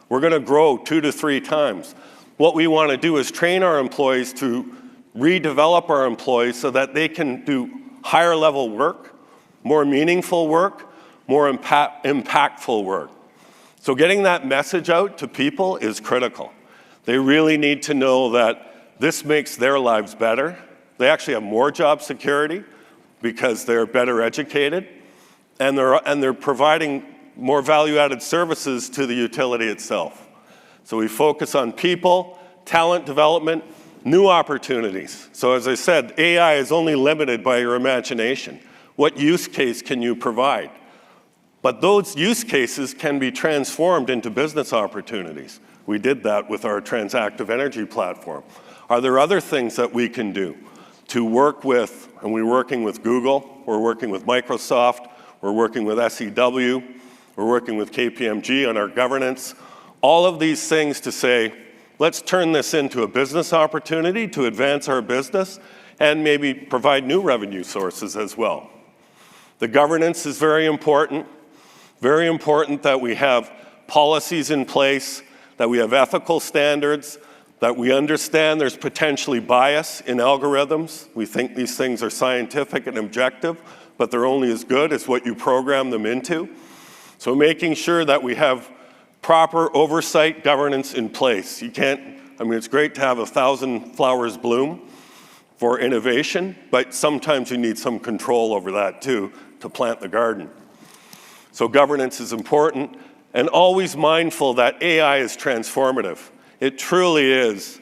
We're gonna grow 2 to 3 times. What we wanna do is train our employees to redevelop our employees so that they can do higher level work, more meaningful work, more impactful work. So getting that message out to people is critical. They really need to know that this makes their lives better. They actually have more job security because they're better educated, and they're providing more value-added services to the utility itself. So we focus on people, talent development, new opportunities. So as I said, AI is only limited by your imagination. What use case can you provide? But those use cases can be transformed into business opportunities. We did that with our transactive energy platform. Are there other things that we can do to work with, and we're working with Google, we're working with Microsoft, we're working with SEW, we're working with KPMG on our governance, all of these things to say, let's turn this into a business opportunity to advance our business and maybe provide new revenue sources as well. The governance is very important that we have policies in place, that we have ethical standards, that we understand there's potentially bias in algorithms. We think these things are scientific and objective, but they're only as good as what you program them into. So making sure that we have proper oversight governance in place. You can't, I mean, it's great to have 1,000 flowers bloom for innovation, but sometimes you need some control over that too to plant the garden. So governance is important, and always mindful that AI is transformative. It truly is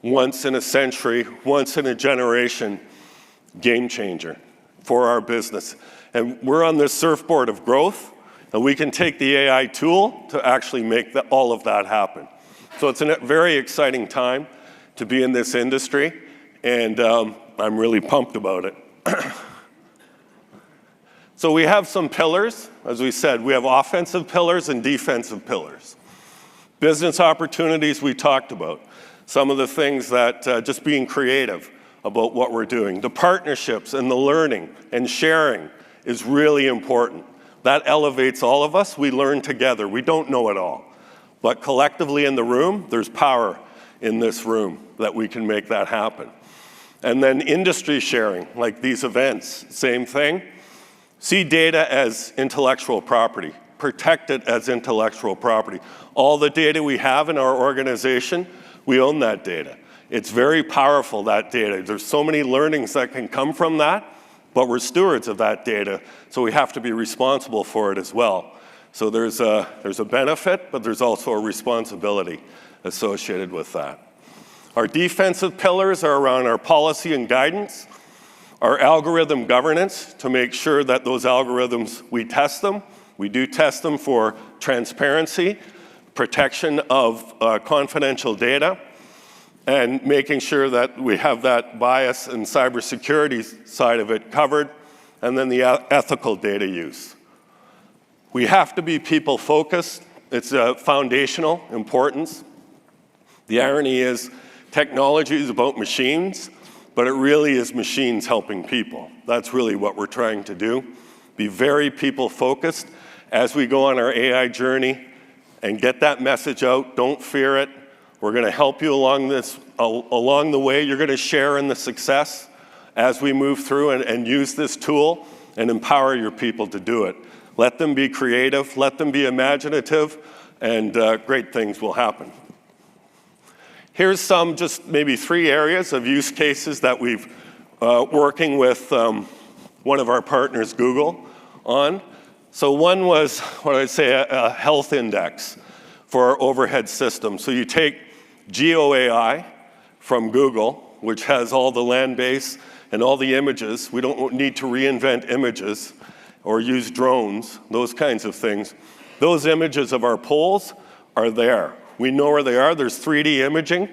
once in a century, once in a generation game changer for our business. And we're on this surfboard of growth, and we can take the AI tool to actually make all of that happen. So it's a very exciting time to be in this industry, and I'm really pumped about it. So we have some pillars. As we said, we have offensive pillars and defensive pillars. Business opportunities we talked about. Some of the things that just being creative about what we're doing. The partnerships and the learning and sharing is really important. That elevates all of us. We learn together. We don't know it all. But collectively in the room, there's power in this room that we can make that happen. And then industry sharing, like these events, same thing. See data as intellectual property. Protect it as intellectual property. All the data we have in our organization, we own that data. It's very powerful, that data. There's so many learnings that can come from that, but we're stewards of that data, so we have to be responsible for it as well. So there's a benefit, but there's also a responsibility associated with that. Our defensive pillars are around our policy and guidance, our algorithm governance to make sure that those algorithms, we test them. We do test them for transparency, protection of confidential data, and making sure that we have that bias and cybersecurity side of it covered, and then the ethical data use. We have to be people-focused. It's a foundational importance. The irony is technology is about machines, but it really is machines helping people. That's really what we're trying to do. Be very people-focused as we go on our AI journey and get that message out. Don't fear it. We're going to help you along the way. You're going to share in the success as we move through and use this tool and empower your people to do it. Let them be creative, let them be imaginative, and great things will happen. Here's some, just maybe 3 areas of use cases that we've working with one of our partners, Google, on. So one was, what I'd say, a health index for our overhead system. So you take GeoAI from Google, which has all the land base and all the images. We don't need to reinvent images or use drones, those kinds of things. Those images of our poles are there. We know where they are. There's 3D imaging.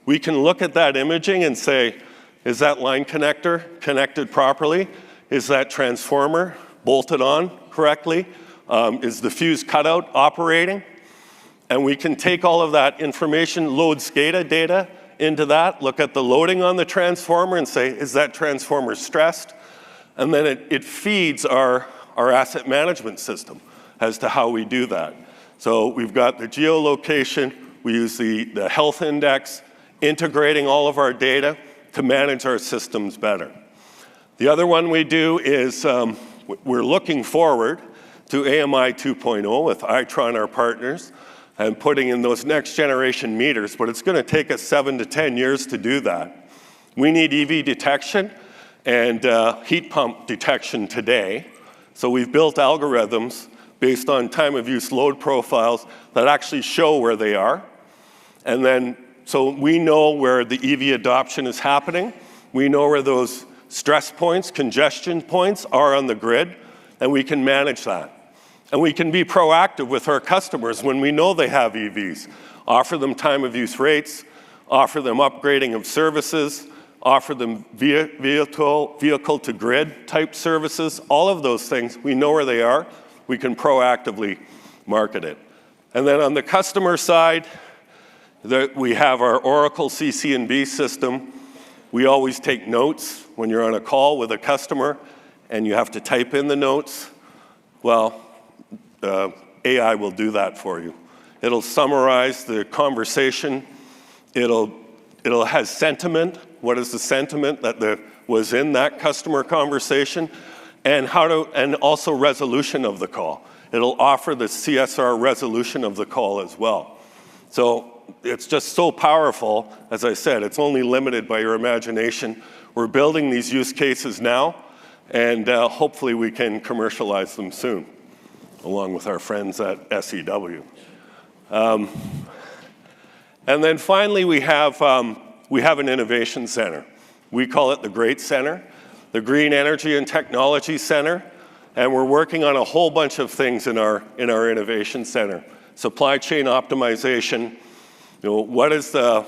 We can look at that imaging and say, is that line connector connected properly? Is that transformer bolted on correctly? Is the fuse cutout operating? And we can take all of that information, load SCADA data into that, look at the loading on the transformer and say, is that transformer stressed? And then it feeds our asset management system as to how we do that. So we've got the geolocation, we use the health index, integrating all of our data to manage our systems better. The other one we do is we're looking forward to AMI 2.0 with Itron, our partners, and putting in those next generation meters, but it's going to take us 7 to 10 years to do that. We need EV detection and heat pump detection today. So we've built algorithms based on time of use load profiles that actually show where they are. And then, so we know where the EV adoption is happening. We know where those stress points, congestion points are on the grid, and we can manage that. And we can be proactive with our customers when we know they have EVs. Offer them time of use rates, offer them upgrading of services, offer them vehicle to grid type services, all of those things. We know where they are. We can proactively market it. And then on the customer side, we have our Oracle CC&B system. We always take notes when you're on a call with a customer and you have to type in the notes. Well, AI will do that for you. It'll summarize the conversation. It'll has sentiment. What is the sentiment that was in that customer conversation? And also resolution of the call. It'll offer the CSR resolution of the call as well. So it's just so powerful. As I said, it's only limited by your imagination. We're building these use cases now, and hopefully we can commercialize them soon, along with our friends at SEW. And then finally, we have an innovation center. We call it the GREAT Center, the Green Energy and Technology Center, and we're working on a whole bunch of things in our innovation center. Supply chain optimization. What is the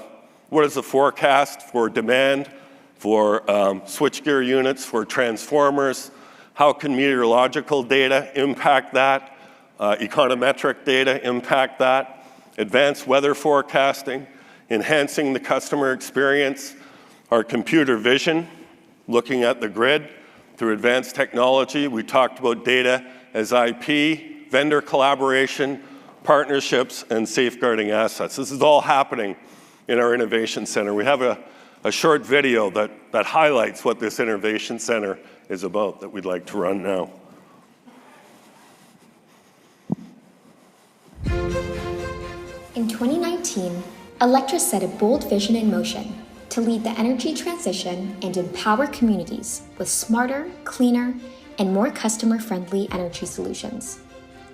forecast for demand for switchgear units, for transformers? How can meteorological data impact that? Econometric data impact that? Advanced weather forecasting, enhancing the customer experience, our computer vision, looking at the grid through advanced technology. We talked about data as IP, vendor collaboration, partnerships, and safeguarding assets. This is all happening in our Innovation Center. We have a short video that highlights what this Innovation Center is about that we'd like to run now. In 2019, Electra set a bold vision in motion to lead the energy transition and empower communities with smarter, cleaner, and more customer-friendly energy solutions.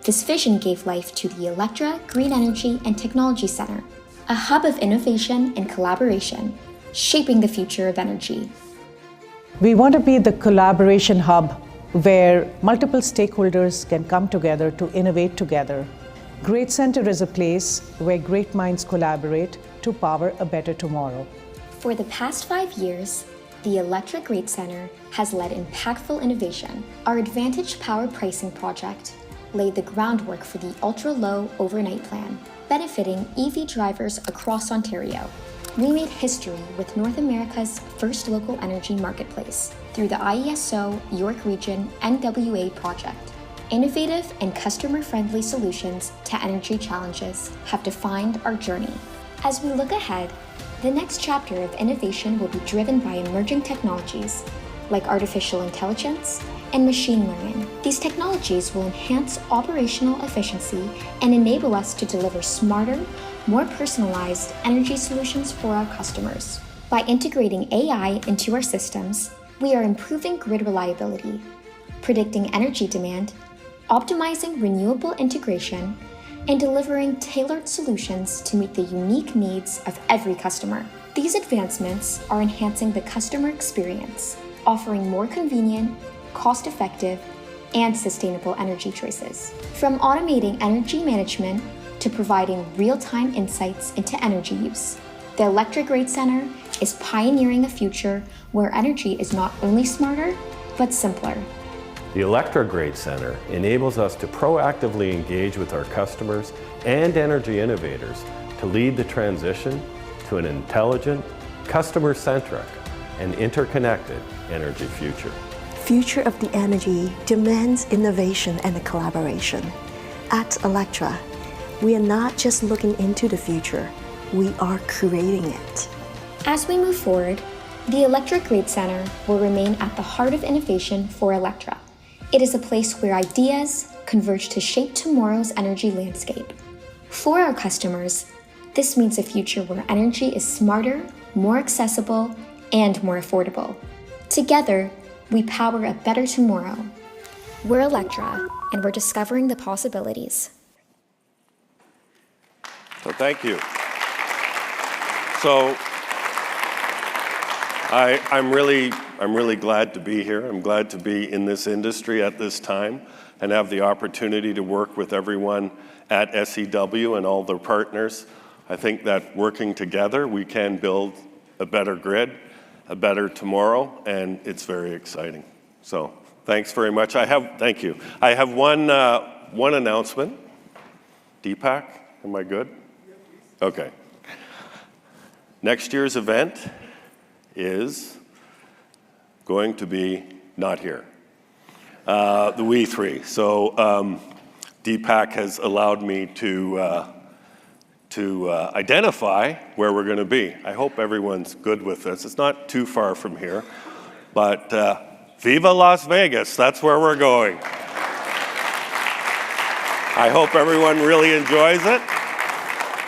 This vision gave life to the Electra Green Energy and Technology Center, a hub of innovation and collaboration, shaping the future of energy. We want to be the collaboration hub where multiple stakeholders can come together to innovate together. GREAT Center is a place where great minds collaborate to power a better tomorrow. For the past 5 years, the Electra GREAT Center has led impactful innovation. Our Advantage Power Pricing project laid the groundwork for the ultra-low overnight plan, benefiting EV drivers across Ontario. We made history with North America's first local energy marketplace through the IESO York Region NWA project. Innovative and customer-friendly solutions to energy challenges have defined our journey. As we look ahead, the next chapter of innovation will be driven by emerging technologies like artificial intelligence and machine learning. These technologies will enhance operational efficiency and enable us to deliver smarter, more personalized energy solutions for our customers. By integrating AI into our systems, we are improving grid reliability, predicting energy demand, optimizing renewable integration, and delivering tailored solutions to meet the unique needs of every customer. These advancements are enhancing the customer experience, offering more convenient, cost-effective, and sustainable energy choices. From automating energy management to providing real-time insights into energy use, the Electra GREAT Center is pioneering a future where energy is not only smarter, but simpler. The Electra GREAT Center enables us to proactively engage with our customers and energy innovators to lead the transition to an intelligent, customer-centric, and interconnected energy future. Future of the energy demands innovation and collaboration. At Electra, we are not just looking into the future, we are creating it. As we move forward, the Electra GREAT Center will remain at the heart of innovation for Electra. It is a place where ideas converge to shape tomorrow's energy landscape. For our customers, this means a future where energy is smarter, more accessible, and more affordable. Together, we power a better tomorrow. We're Electra, and we're discovering the possibilities. So thank you. So I'm really glad to be here. I'm glad to be in this industry at this time and have the opportunity to work with everyone at SEW and all their partners. I think that working together, we can build a better grid, a better tomorrow, and it's very exciting. So thanks very much. Thank you. I have one announcement. Deepak, am I good? Okay. Next year's event is going to be not here, the WE3. So Deepak has allowed me to identify where we're going to be. I hope everyone's good with this. It's not too far from here, but Viva Las Vegas, that's where we're going. I hope everyone really enjoys it.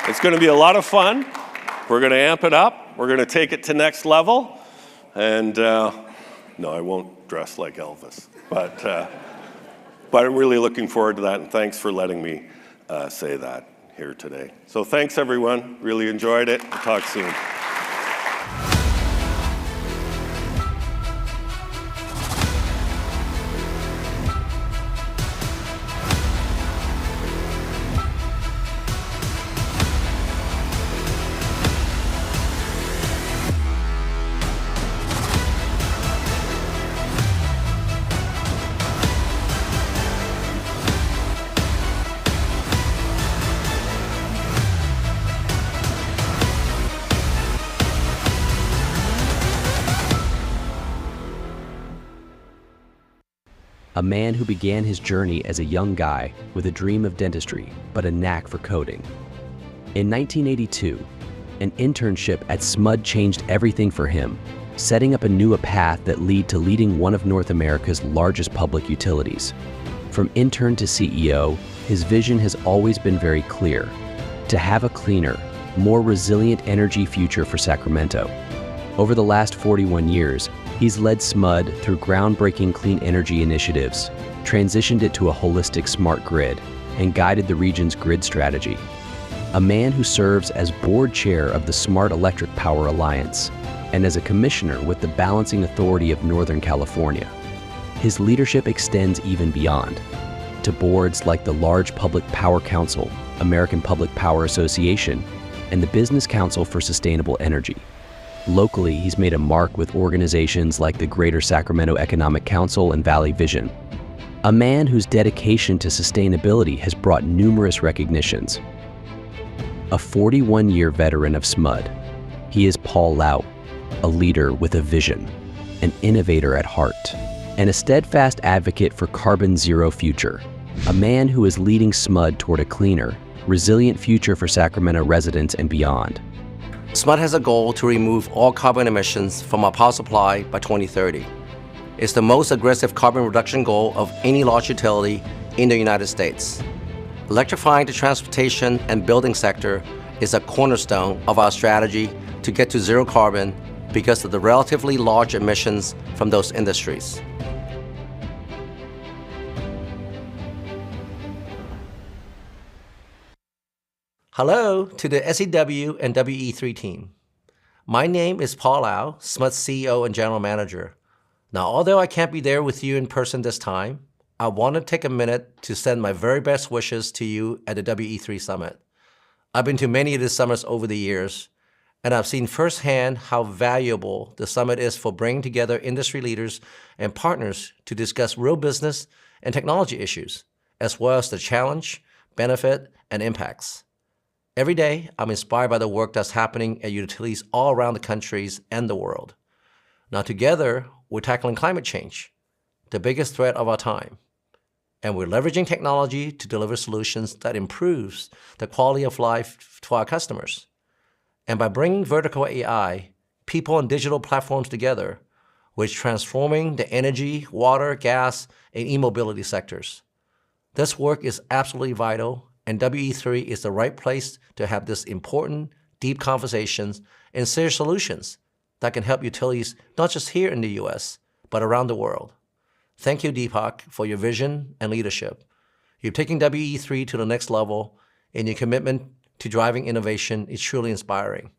It's going to be a lot of fun. We're going to amp it up. We're going to take it to next level. And no, I won't dress like Elvis, but I'm really looking forward to that, and thanks for letting me say that here today. So thanks, everyone. Really enjoyed it. We'll talk soon. A man who began his journey as a young guy with a dream of dentistry, but a knack for coding. In 1982, an internship at SMUD changed everything for him, setting up a new path that led to leading one of North America's largest public utilities. From intern to CEO, his vision has always been very clear: to have a cleaner, more resilient energy future for Sacramento. Over the last 41 years, he's led SMUD through groundbreaking clean energy initiatives, transitioned it to a holistic smart grid, and guided the region's grid strategy. A man who serves as board chair of the Smart Electric Power Alliance and as a commissioner with the Balancing Authority of Northern California. His leadership extends even beyond to boards like the Large Public Power Council, American Public Power Association, and the Business Council for Sustainable Energy. Locally, he's made a mark with organizations like the Greater Sacramento Economic Council and Valley Vision. A man whose dedication to sustainability has brought numerous recognitions. A 41-year veteran of SMUD, he is Paul Lau, a leader with a vision, an innovator at heart, and a steadfast advocate for carbon zero future. A man who is leading SMUD toward a cleaner, resilient future for Sacramento residents and beyond. SMUD has a goal to remove all carbon emissions from our power supply by 2030. It's the most aggressive carbon reduction goal of any large utility in the United States. Electrifying the transportation and building sector is a cornerstone of our strategy to get to zero carbon because of the relatively large emissions from those industries. Hello to the SEW and WE3 team. My name is Paul Lau, SMUD's CEO and General Manager. Now, although I can't be there with you in person this time, I want to take a minute to send my very best wishes to you at the WE3 Summit. I've been to many of the summits over the years, and I've seen firsthand how valuable the summit is for bringing together industry leaders and partners to discuss real business and technology issues, as well as the challenge, benefit, and impacts. Every day, I'm inspired by the work that's happening at utilities all around the countries and the world. Now together, we're tackling climate change, the biggest threat of our time. And we're leveraging technology to deliver solutions that improves the quality of life to our customers. And by bringing vertical AI, people and digital platforms together, we're transforming the energy, water, gas, and e-mobility sectors. This work is absolutely vital, and WE3 is the right place to have this important, deep conversations and share solutions that can help utilities not just here in the US, but around the world. Thank you, Deepak, for your vision and leadership. You're taking WE3 to the next level, and your commitment to driving innovation is truly inspiring.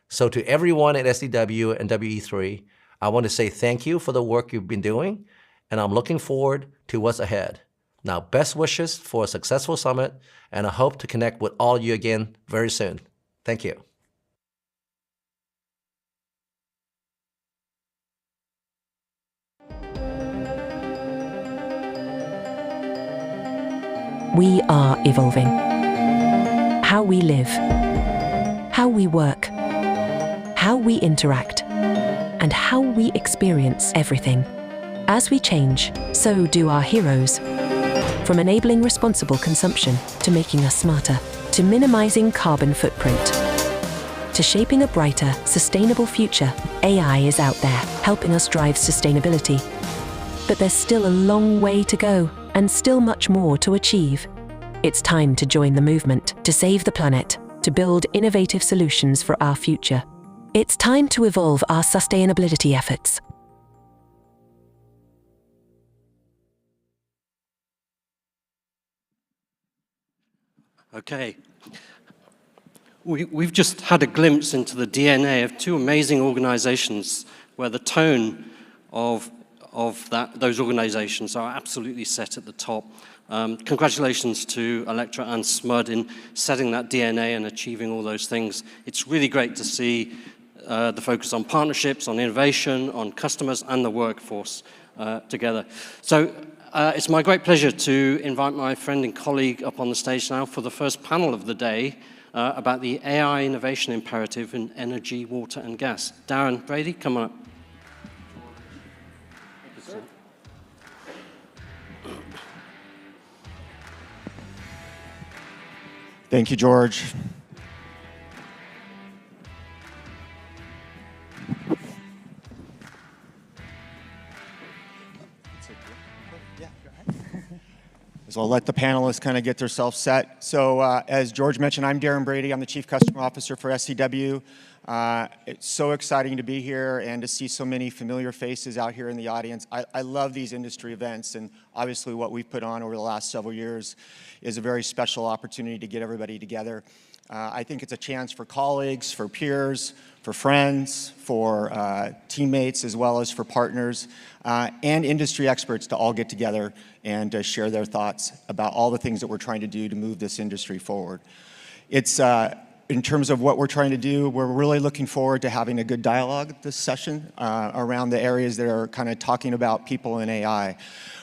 So to everyone at SEW and WE3, I want to say thank you for the work you've been doing, and I'm looking forward to what's ahead. Now, best wishes for a successful summit, and I hope to connect with all of you again very soon. Thank you. We are evolving. How we live, how we work, how we interact, and how we experience everything. As we change, so do our heroes. from enabling responsible consumption to making us smarter, to minimizing carbon footprint, to shaping a brighter, sustainable future, AI is out there, helping us drive sustainability. But there's still a long way to go, and still much more to achieve. It's time to join the movement, to save the planet, to build innovative solutions for our future. It's time to evolve our sustainability efforts. Okay. We've just had a glimpse into the DNA of two amazing organizations where the tone of those organizations are absolutely set at the top. Congratulations to Electra and SMUD in setting that DNA and achieving all those things. It's really great to see the focus on partnerships, on innovation, on customers and the workforce together. So it's my great pleasure to invite my friend and colleague up on the stage now for the first panel of the day about the AI innovation imperative in energy, water and gas. Darren Brady, come on up. Thank you, George. So I'll let the panelists kind of get themselves set. So as George mentioned, I'm Darren Brady. I'm the Chief Customer Officer for SCW. It's so exciting to be here and to see so many familiar faces out here in the audience. I love these industry events, and obviously what we've put on over the last several years is a very special opportunity to get everybody together. I think it's a chance for colleagues, for peers, for friends, for teammates, as well as for partners, and industry experts to all get together and share their thoughts about all the things that we're trying to do to move this industry forward. It's, in terms of what we're trying to do, we're really looking forward to having a good dialogue this session around the areas that are kind of talking about people and AI.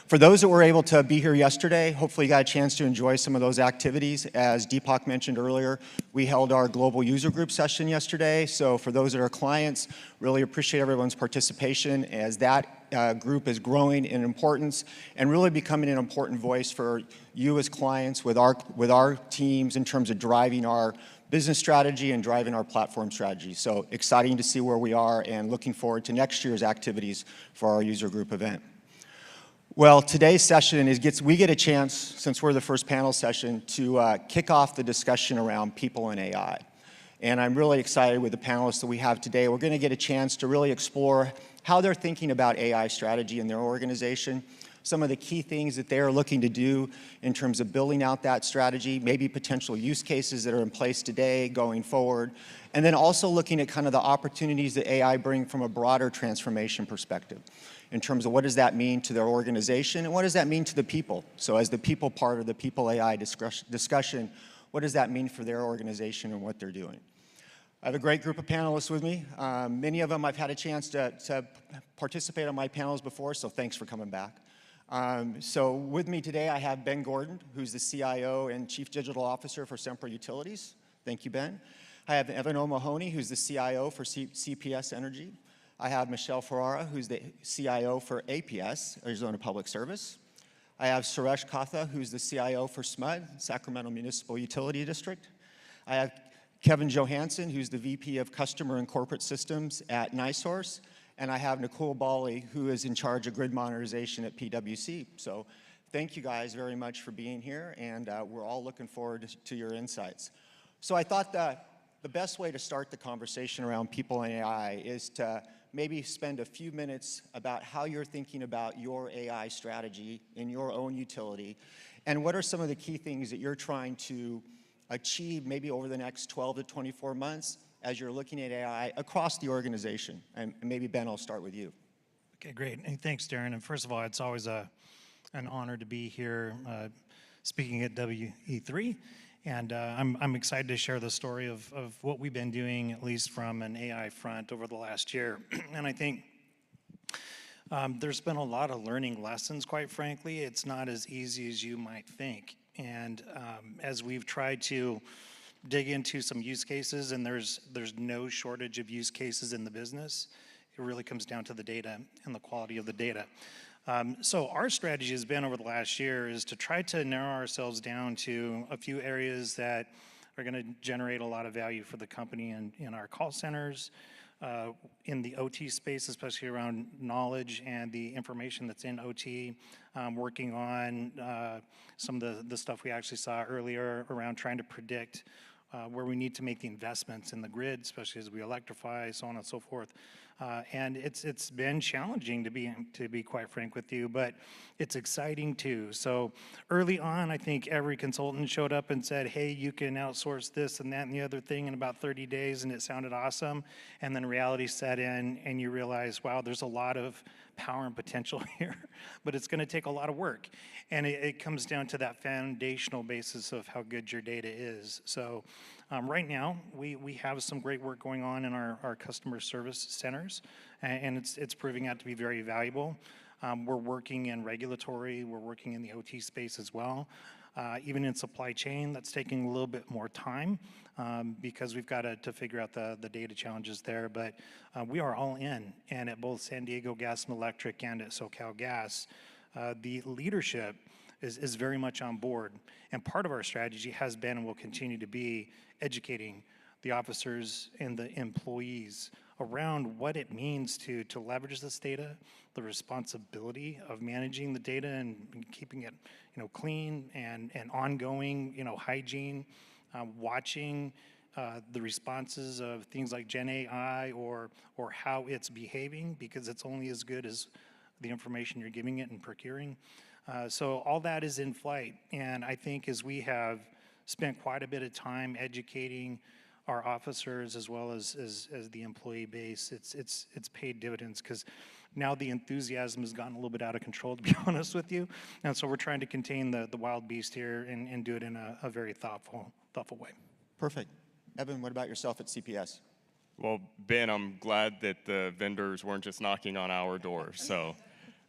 For those that were able to be here yesterday, hopefully you got a chance to enjoy some of those activities. As Deepak mentioned earlier, we held our global user group session yesterday. So for those that are clients, really appreciate everyone's participation as that group is growing in importance and really becoming an important voice for you as clients with our teams in terms of driving our business strategy and driving our platform strategy. So exciting to see where we are and looking forward to next year's activities for our user group event. Well, today's session we get a chance, since we're the first panel session, to kick off the discussion around people and AI. And I'm really excited with the panelists that we have today. We're going to get a chance to really explore how they're thinking about AI strategy in their organization, some of the key things that they're looking to do in terms of building out that strategy, maybe potential use cases that are in place today going forward, and then also looking at kind of the opportunities that AI bring from a broader transformation perspective in terms of what does that mean to their organization and what does that mean to the people. So as the people part of the people AI discussion, what does that mean for their organization and what they're doing? I have a great group of panelists with me. Many of them I've had a chance to participate on my panels before, so thanks for coming back. So with me today, I have Ben Gordon, who's the CIO and Chief Digital Officer for Sempra Utilities. Thank you, Ben. I have Evan O'Mahony, who's the CIO for CPS Energy. I have Michelle Ferrara, who's the CIO for APS, Arizona Public Service. I have Suresh Katha, who's the CIO for SMUD, Sacramento Municipal Utility District. I have Kevin Johansson, who's the VP of Customer and Corporate Systems at NiSource. And I have Nicole Bali, who is in charge of grid modernization at PwC. So thank you guys very much for being here, and we're all looking forward to your insights. So I thought that the best way to start the conversation around people and AI is to maybe spend a few minutes about how you're thinking about your AI strategy in your own utility, and what are some of the key things that you're trying to achieve maybe over the next 12 to 24 months as you're looking at AI across the organization. And maybe Ben, I'll start with you. Okay, great. And thanks, Darren. And first of all, it's always an honor to be here speaking at WE3. And I'm excited to share the story of what we've been doing, at least from an AI front over the last year. And I think there's been a lot of learning lessons, quite frankly. It's not as easy as you might think. And as we've tried to dig into some use cases, and there's no shortage of use cases in the business, it really comes down to the data and the quality of the data. So our strategy has been over the last year is to try to narrow ourselves down to a few areas that are going to generate a lot of value for the company in our call centers, in the OT space, especially around knowledge and the information that's in OT, working on some of the stuff we actually saw earlier around trying to predict where we need to make the investments in the grid, especially as we electrify, so on and so forth. And it's been challenging to be quite frank with you, but it's exciting too. So early on, I think every consultant showed up and said, hey, you can outsource this and that and the other thing in about 30 days, and it sounded awesome. And then reality set in, and you realize, wow, there's a lot of power and potential here, but it's going to take a lot of work. And it comes down to that foundational basis of how good your data is. So right now, we have some great work going on in our customer service centers, and it's proving out to be very valuable. We're working in regulatory, we're working in the OT space as well. Even in supply chain, that's taking a little bit more time because we've got to figure out the data challenges there. But we are all in, and at both San Diego Gas and Electric and at SoCal Gas, the leadership is very much on board. And part of our strategy has been and will continue to be educating the officers and the employees around what it means to leverage this data, the responsibility of managing the data and keeping it, clean and ongoing, hygiene, watching the responses of things like Gen AI or how it's behaving, because it's only as good as the information you're giving it and procuring. So all that is in flight, and I think as we have spent quite a bit of time educating our officers as well as the employee base, it's paid dividends, because now the enthusiasm has gotten a little bit out of control, to be honest with you. And so we're trying to contain the wild beast here and do it in a very thoughtful way. Perfect. Evan, what about yourself at CPS? Well, Ben, I'm glad that the vendors weren't just knocking on our door. So,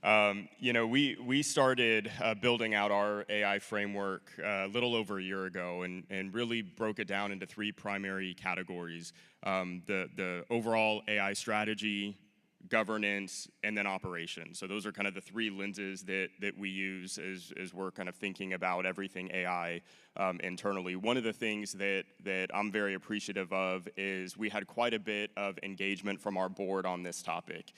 we started building out our AI framework a little over a year ago and really broke it down into 3 primary categories. The overall AI strategy, governance, and then operations. So those are kind of the 3 lenses that we use as we're kind of thinking about everything AI internally. One of the things that I'm very appreciative of is we had quite a bit of engagement from our board on this topic.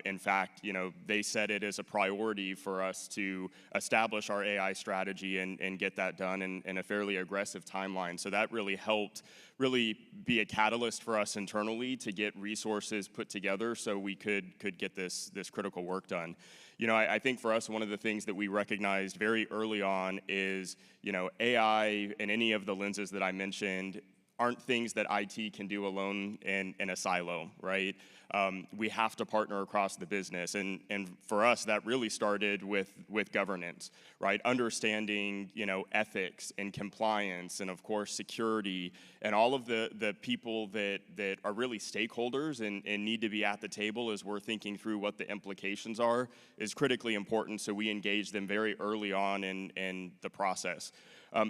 In fact, they set it as a priority for us to establish our AI strategy and get that done in a fairly aggressive timeline. So that really helped be a catalyst for us internally to get resources put together so we could get this critical work done. I think for us, one of the things that we recognized very early on is, AI and any of the lenses that I mentioned aren't things that IT can do alone in a silo, right? We have to partner across the business, and for us, that really started with governance, right? Understanding, ethics and compliance, and of course security, and all of the people that are really stakeholders and need to be at the table as we're thinking through what the implications are is critically important. So we engage them very early on in the process.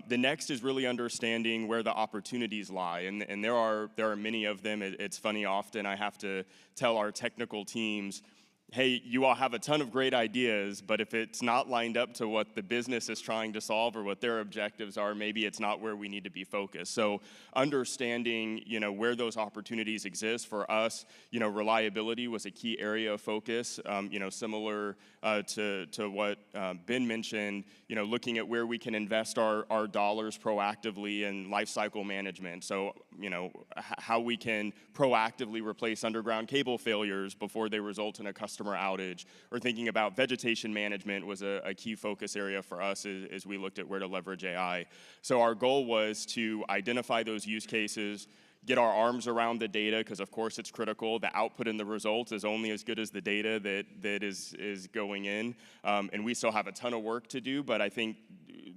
The next is really understanding where the opportunities lie, and there are many of them. It's funny, often I have to tell our technical teams, hey, you all have a ton of great ideas, but if it's not lined up to what the business is trying to solve or what their objectives are, maybe it's not where we need to be focused. So understanding, where those opportunities exist for us, reliability was a key area of focus, similar to what Ben mentioned, looking at where we can invest our dollars proactively in life cycle management. So, how we can proactively replace underground cable failures before they result in a customer outage, or thinking about vegetation management was a key focus area for us as we looked at where to leverage AI. So our goal was to identify those use cases, get our arms around the data, because of course it's critical. The output and the result is only as good as the data that is going in. And we still have a ton of work to do, but I think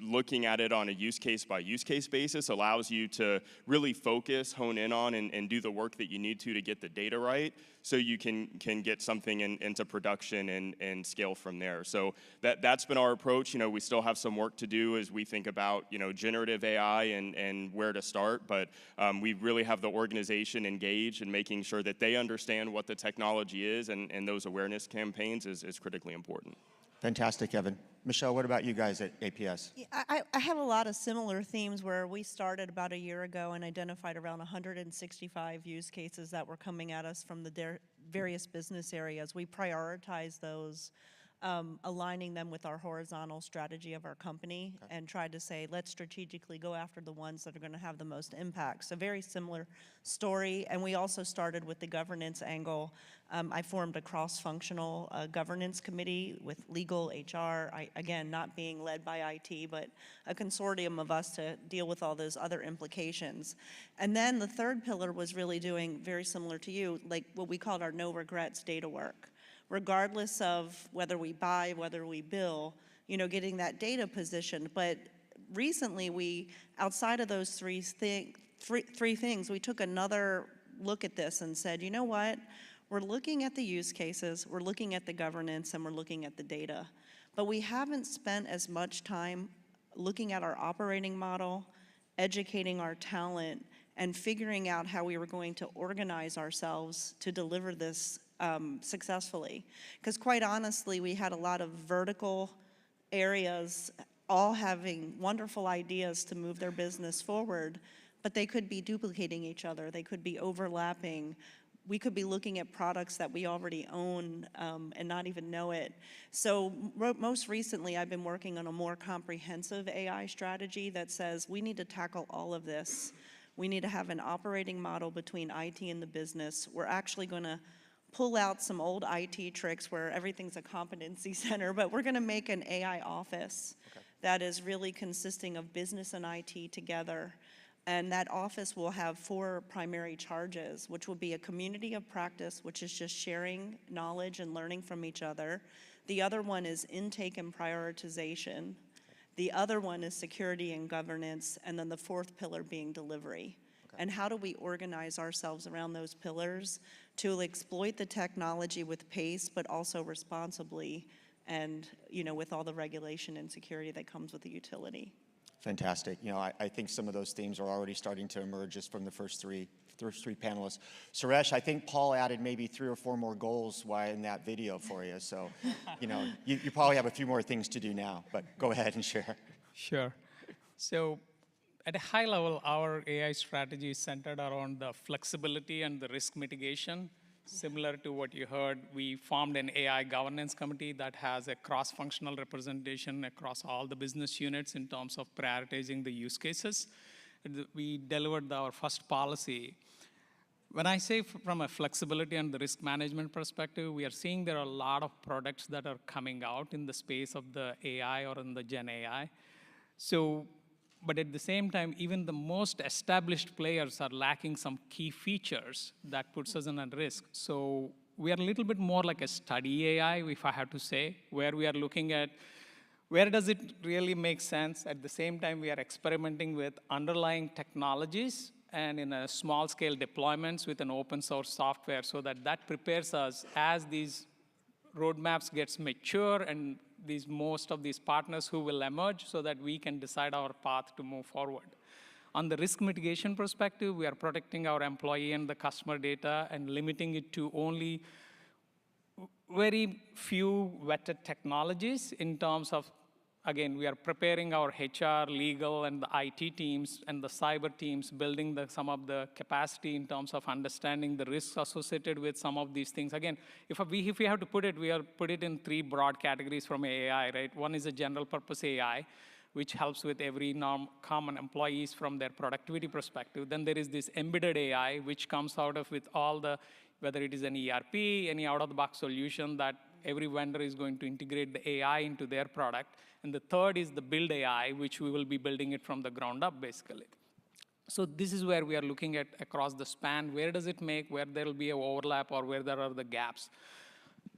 looking at it on a use case by use case basis allows you to really focus, hone in on, and do the work that you need to get the data right, so you can get something into production and scale from there. So that's been our approach. We still have some work to do as we think about generative AI and where to start, but we really have the organization engaged in making sure that they understand what the technology is, and those awareness campaigns is critically important. Fantastic, Evan. Michelle, what about you guys at APS? I have a lot of similar themes where we started about a year ago and identified around 165 use cases that were coming at us from the various business areas. We prioritize those, aligning them with our horizontal strategy of our company, and tried to say, let's strategically go after the ones that are going to have the most impact. So very similar story. And we also started with the governance angle. I formed a cross-functional governance committee with legal, HR, again, not being led by IT, but a consortium of us to deal with all those other implications. And then the third pillar was really doing, very similar to you, like what we called our no regrets data work. Regardless of whether we buy, whether we bill, you know, getting that data positioned. But recently we, outside of those three things, we took another look at this and said, you know what? We're looking at the use cases, we're looking at the governance, and we're looking at the data. But we haven't spent as much time looking at our operating model, educating our talent, and figuring out how we were going to organize ourselves to deliver this successfully. Because quite honestly, we had a lot of vertical areas all having wonderful ideas to move their business forward, but they could be duplicating each other, they could be overlapping. We could be looking at products that we already own and not even know it. So most recently, I've been working on a more comprehensive AI strategy that says we need to tackle all of this. We need to have an operating model between IT and the business. We're actually going to pull out some old IT tricks where everything's a competency center, but we're going to make an AI office that is really consisting of business and IT together. And that office will have 4 primary charges, which will be a community of practice, which is just sharing knowledge and learning from each other. The other one is intake and prioritization. The other one is security and governance. And then the 4th pillar being delivery. And how do we organize ourselves around those pillars to exploit the technology with pace, but also responsibly, and you know, with all the regulation and security that comes with the utility. Fantastic. You know, I think some of those themes are already starting to emerge just from the first three panelists. Suresh, I think Paul added maybe 3 or 4 more goals in that video for you. So, you know, you probably have a few more things to do now, but go ahead and share. Sure. So at a high level, our AI strategy is centered around the flexibility and the risk mitigation. Similar to what you heard, we formed an AI governance committee that has a cross-functional representation across all the business units in terms of prioritizing the use cases. We delivered our first policy. When I say from a flexibility and the risk management perspective, we are seeing there are a lot of products that are coming out in the space of the AI or in the Gen AI. So, but at the same time, even the most established players are lacking some key features that puts us in a risk. So we are a little bit more like a study AI, if I have to say, where we are looking at where does it really make sense. At the same time, we are experimenting with underlying technologies and in a small scale deployments with an open source software so that prepares us as these roadmaps gets mature and most of these partners who will emerge so that we can decide our path to move forward. On the risk mitigation perspective, we are protecting our employee and the customer data and limiting it to only very few vetted technologies in terms of, again, we are preparing our HR, legal, and the IT teams and the cyber teams, building some of the capacity in terms of understanding the risks associated with some of these things. Again, if we have to put it, we are put it in 3 broad categories from AI, right? One is a general purpose AI, which helps with every common employees from their productivity perspective. Then there is this embedded AI, which comes out of with all the, whether it is an ERP, any out-of-the-box solution that every vendor is going to integrate the AI into their product. And the third is the build AI, which we will be building it from the ground up, basically. So this is where we are looking at across the span. Where does it make, where there will be an overlap, or where there are the gaps?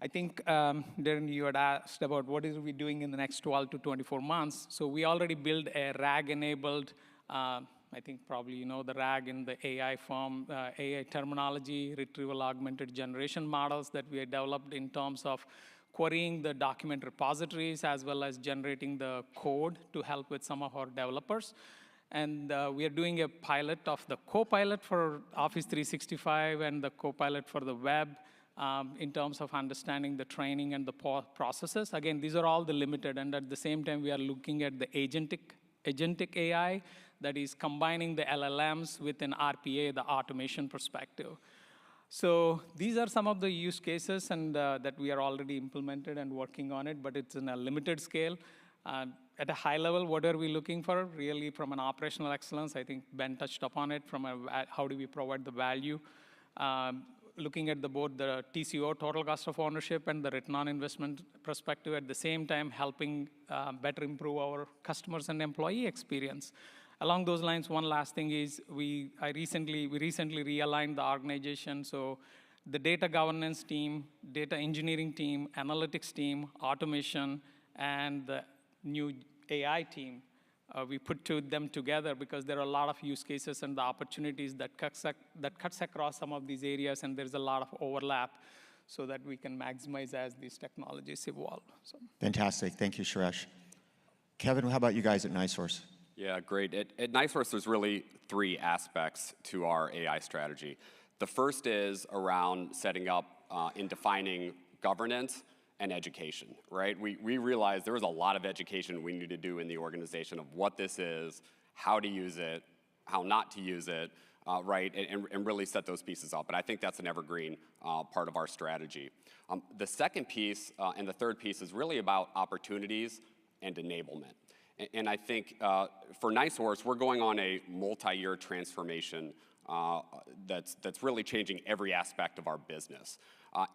I think, Darren, you had asked about what is we doing in the next 12 to 24 months. So we already built a RAG-enabled, I think probably you know the RAG in the AI form, AI terminology, retrieval augmented generation models that we have developed in terms of querying the document repositories as well as generating the code to help with some of our developers. And we are doing a pilot of the Copilot for Office 365 and the Copilot for the web in terms of understanding the training and the processes. Again, these are all the limited, and at the same time, we are looking at the agentic AI that is combining the LLMs with an RPA, the automation perspective. So these are some of the use cases and that we are already implemented and working on it, but it's in a limited scale. At a high level, what are we looking for? Really, from an operational excellence, I think Ben touched upon it, from how do we provide the value. Looking at both the TCO, total cost of ownership, and the return on investment perspective, at the same time helping better improve our customers and employee experience. Along those lines, one last thing is we recently realigned the organization. So the data governance team, data engineering team, analytics team, automation, and the new AI team, we put them together because there are a lot of use cases and the opportunities that cuts across some of these areas, and there's a lot of overlap so that we can maximize as these technologies evolve. So. Fantastic. Thank you, Suresh. Kevin, how about you guys at NiSource? Yeah, great. At NiSource, there's really 3 aspects to our AI strategy. The first is around setting up and defining governance and education, right? We realized there was a lot of education we need to do in the organization of what this is, how to use it, how not to use it, right, and really set those pieces up. And I think that's an evergreen part of our strategy. The second piece and the third piece is really about opportunities and enablement. And I think for NiSource, we're going on a multi-year transformation that's really changing every aspect of our business.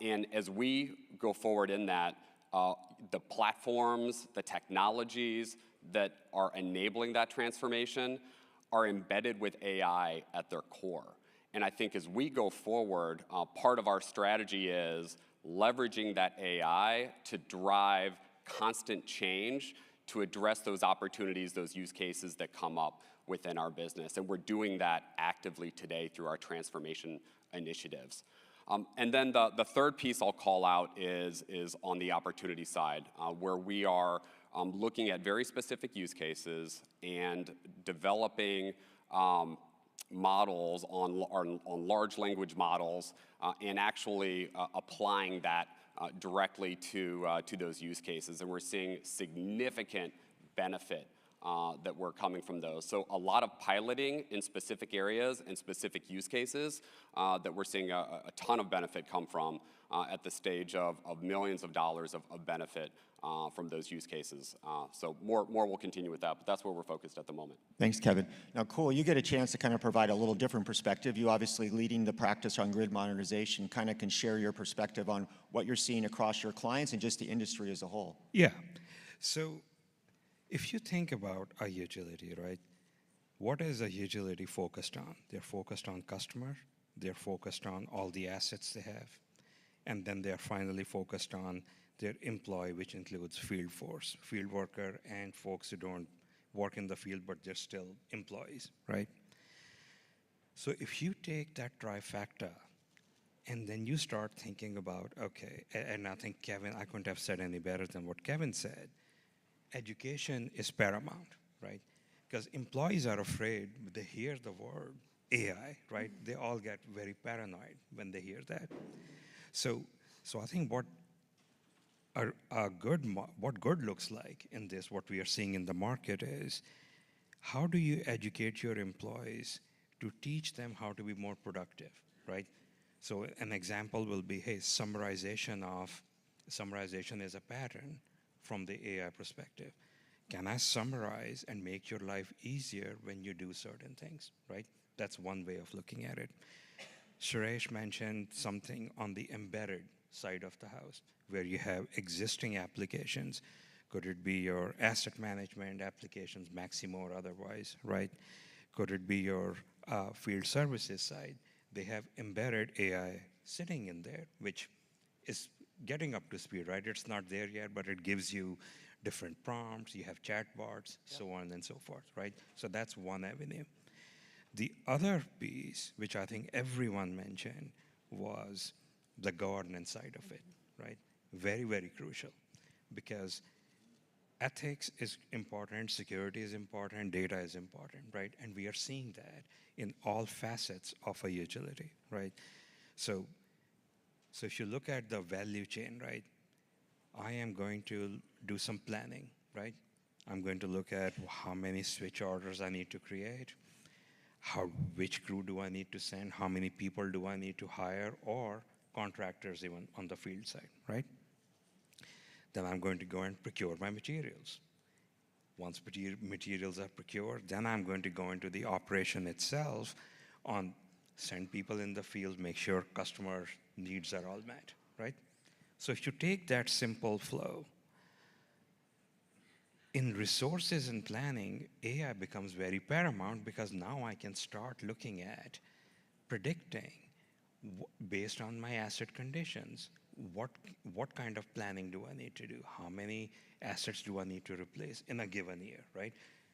And as we go forward in that, the platforms, the technologies that are enabling that transformation are embedded with AI at their core. And I think as we go forward, part of our strategy is leveraging that AI to drive constant change to address those opportunities, those use cases that come up within our business. And we're doing that actively today through our transformation initiatives. And then the third piece I'll call out is on the opportunity side, where we are looking at very specific use cases and developing models on large language models and actually applying that directly to those use cases. And we're seeing significant benefit that we're coming from those. So a lot of piloting in specific areas and specific use cases that we're seeing a ton of benefit come from at the stage of millions of dollars of benefit from those use cases. So more will continue with that, but that's where we're focused at the moment. Thanks, Kevin. Now, cool, you get a chance to kind of provide a little different perspective. You obviously leading the practice on grid modernization, kind of can share your perspective on what you're seeing across your clients and just the industry as a whole. Yeah. So if you think about a utility, right, what is a utility focused on? They're focused on customer, they're focused on all the assets they have, and then they're finally focused on their employee, which includes field force, field worker, and folks who don't work in the field, but they're still employees, right? So if you take that trifecta, and then you start thinking about, okay, and I think Kevin, I couldn't have said any better than what Kevin said, education is paramount, right? Because employees are afraid, they hear the word AI, right? They all get very paranoid when they hear that. So I think what good looks like in this, what we are seeing in the market is, how do you educate your employees to teach them how to be more productive, right? So an example will be, hey, summarization is a pattern from the AI perspective. Can I summarize and make your life easier when you do certain things, right? That's one way of looking at it. Suresh mentioned something on the embedded side of the house, where you have existing applications. Could it be your asset management applications, Maximo or otherwise, right? Could it be your field services side? They have embedded AI sitting in there, which is getting up to speed, right? It's not there yet, but it gives you different prompts, you have chatbots, so on and so forth, right? So that's one avenue. The other piece, which I think everyone mentioned, was the governance side of it, right? Very, very crucial, because ethics is important, security is important, data is important, right? And we are seeing that in all facets of a utility, right? So So if you look at the value chain, right, I am going to do some planning, right? I'm going to look at how many switch orders I need to create, which crew do I need to send, how many people do I need to hire, or contractors even on the field side, right? Then I'm going to go and procure my materials. Once materials are procured, then I'm going to go into the operation itself on send people in the field, make sure customer needs are all met, right? So if you take that simple flow, in resources and planning, AI becomes very paramount because now I can start looking at predicting based on my asset conditions, what kind of planning do I need to do? How many assets do I need to replace in a given year, right?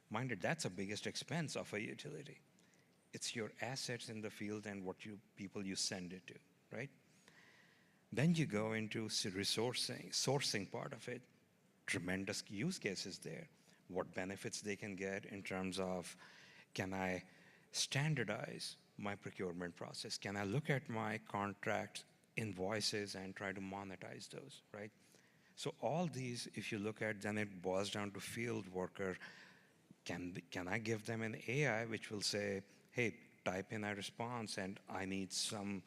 Mind you, that's the biggest expense of a utility. It's your assets in the field and what people you send it to, right? Then you go into sourcing part of it. Tremendous use cases there. What benefits they can get in terms of, can I standardize my procurement process? Can I look at my contract invoices and try to monetize those, right? So all these, if you look at, then it boils down to field worker. Can I give them an AI which will say, hey, type in a response and I need some